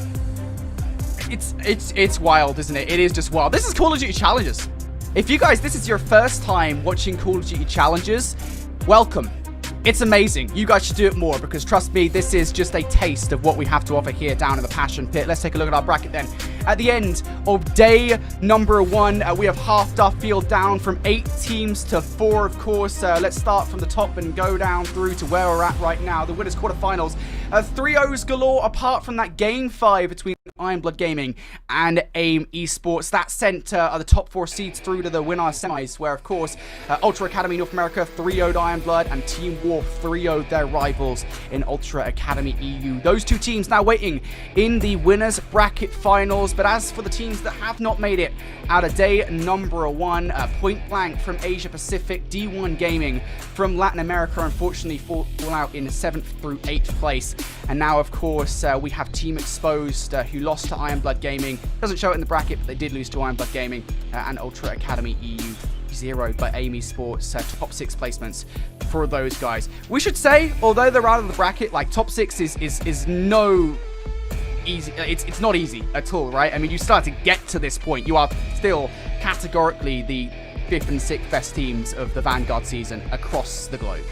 It's wild, isn't it? It is just wild. This is Call of Duty Challenges. If you guys, this is your first time watching Call of Duty Challenges, welcome. It's amazing. You guys should do it more, because trust me, this is just a taste of what we have to offer here down in the Passion Pit. Let's take a look at our bracket then. At the end of day number 1, we have halved our field down from 8 teams to 4, of course. Let's start from the top and go down through to where we're at right now. The winners quarterfinals. 3-0s galore, apart from that game 5 between Iron Blood Gaming and Aim Esports. That sent the top 4 seeds through to the winner semis, where, of course, Ultra Academy North America 3-0'd Iron Blood, and Team War 3-0'd their rivals in Ultra Academy EU. Those 2 teams now waiting in the winners bracket finals. But as for the teams that have not made it out of day number 1, Point Blank from Asia Pacific, D1 Gaming from Latin America, unfortunately fall out in 7th through 8th place. And now, of course, we have Team Exposed, who lost to Iron Blood Gaming. Doesn't show it in the bracket, but they did lose to Iron Blood Gaming, and Ultra Academy EU 0'd by Aim Esports. Top 6 placements for those guys. We should say, although they're out of the bracket, like, top 6 is no easy. It's not easy at all, right? I mean, you start to get to this point, you are still categorically the 5th and 6th best teams of the Vanguard season across the globe.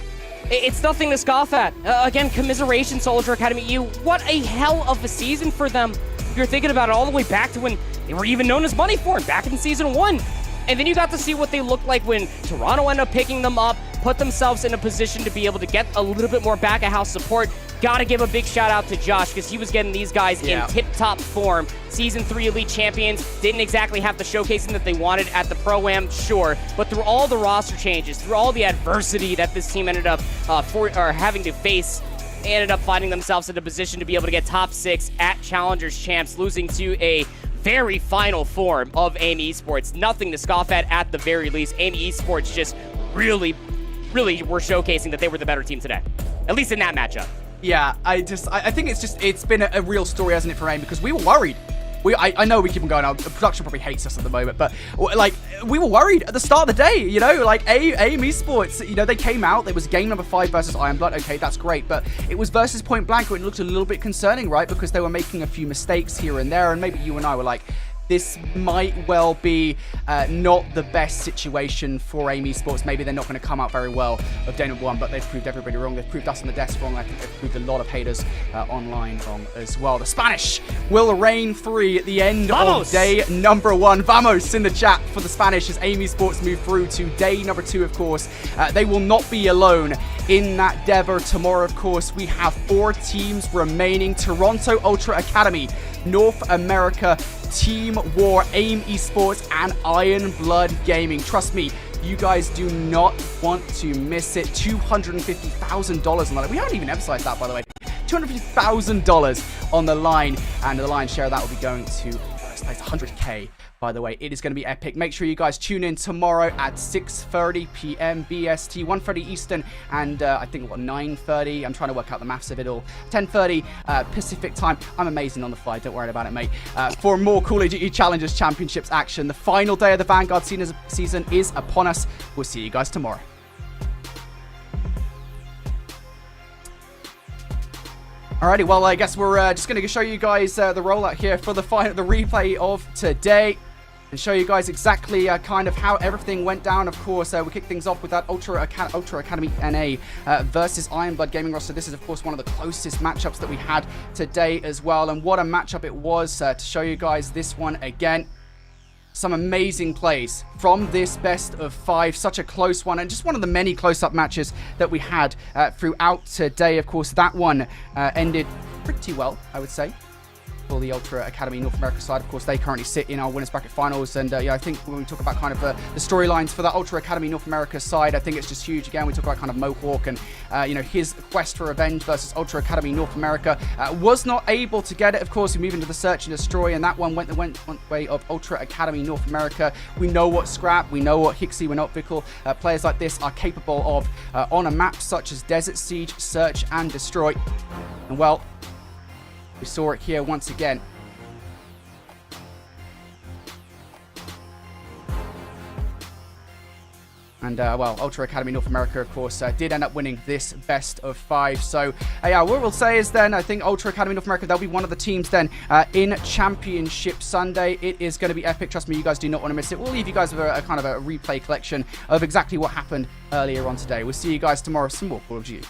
It's nothing to scoff at. Again, commiserations to Ultra Academy EU. What a hell of a season for them. If you're thinking about it all the way back to when they were even known as Moneyform back in Season 1. And then you got to see what they looked like when Toronto ended up picking them up, put themselves in a position to be able to get a little bit more back-of-house support. Gotta give a big shout-out to Josh, because he was getting these guys in tip-top form. Season 3 Elite Champions didn't exactly have the showcasing that they wanted at the Pro-Am, sure, but through all the roster changes, through all the adversity that this team ended up having to face, they ended up finding themselves in a position to be able to get top 6 at Challengers Champs, losing to a very final form of AIM Esports. Nothing to scoff at the very least. AIM Esports just really were showcasing that they were the better team today, at least in that matchup. Yeah, I think it's been a real story, hasn't it, for AIM? Because we were worried. I know we keep on going, the production probably hates us at the moment, but like, we were worried at the start of the day, you know, like AIM Esports, you know, they came out, there was game number 5 versus Ironblood, okay, that's great, but it was versus Point Blank, and it looked a little bit concerning, right, because they were making a few mistakes here and there, and maybe you and I were like, this might well be not the best situation for AIM Esports. Maybe they're not going to come out very well of day number 1, but they've proved everybody wrong. They've proved us on the desk wrong. I think they've proved a lot of haters online wrong as well. The Spanish will reign free at the end of day number 1. Vamos in the chat for the Spanish as AIM Esports move through to day number 2, of course. They will not be alone in that endeavor. Tomorrow, of course, we have 4 teams remaining. Toronto Ultra Academy, North America Team War, AIM Esports, and Ironblood Gaming. Trust me, you guys do not want to miss it. $250,000 on the line. We haven't even emphasized that, by the way. $250,000 on the line, and the lion's share of that will be going to 100K. By the way, it is going to be epic. Make sure you guys tune in tomorrow at 6:30 p.m. BST, 1:30 Eastern, and I think, 9:30? I'm trying to work out the maths of it all. 10:30 Pacific time. I'm amazing on the fly. Don't worry about it, mate. For more Call of Duty Challengers Championships action, the final day of the Vanguard season is upon us. We'll see you guys tomorrow. Alrighty, well, I guess we're just going to show you guys the rollout here for the replay of today, and show you guys exactly kind of how everything went down. Of course, we kick things off with that Ultra Academy NA versus Ironblood Gaming roster. This is, of course, one of the closest matchups that we had today as well, and what a matchup it was to show you guys this one again. Some amazing plays from this best of 5. Such a close one, and just one of the many close-up matches that we had throughout today. Of course, that one ended pretty well, I would say, for the Ultra Academy North America side. Of course, they currently sit in our winners bracket finals, and yeah, I think when we talk about kind of the storylines for that Ultra Academy North America side, I think it's just huge. Again, we talk about kind of Mohawk and you know, his quest for revenge versus Ultra Academy North America. Was not able to get it. Of course, we move into the search and destroy, and that one went the way of Ultra Academy North America. We know what Scrap, we know what Hixie, we're not fickle. Players like this are capable of on a map such as Desert Siege, Search and Destroy. And well, we saw it here once again. And, well, Ultra Academy North America, of course, did end up winning this best of 5. So, yeah, what we'll say is then, I think Ultra Academy North America, they'll be one of the teams then in Championship Sunday. It is going to be epic. Trust me, you guys do not want to miss it. We'll leave you guys with a kind of a replay collection of exactly what happened earlier on today. We'll see you guys tomorrow. Some more Call of Duty.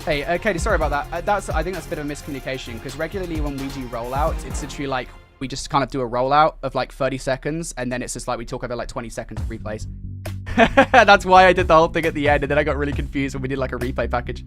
Hey, Katie, sorry about that. I think that's a bit of a miscommunication, because regularly when we do rollouts, it's literally like we just kind of do a rollout of like 30 seconds, and then it's just like we talk about like 20 seconds of replays. That's why I did the whole thing at the end, and then I got really confused when we did like a replay package.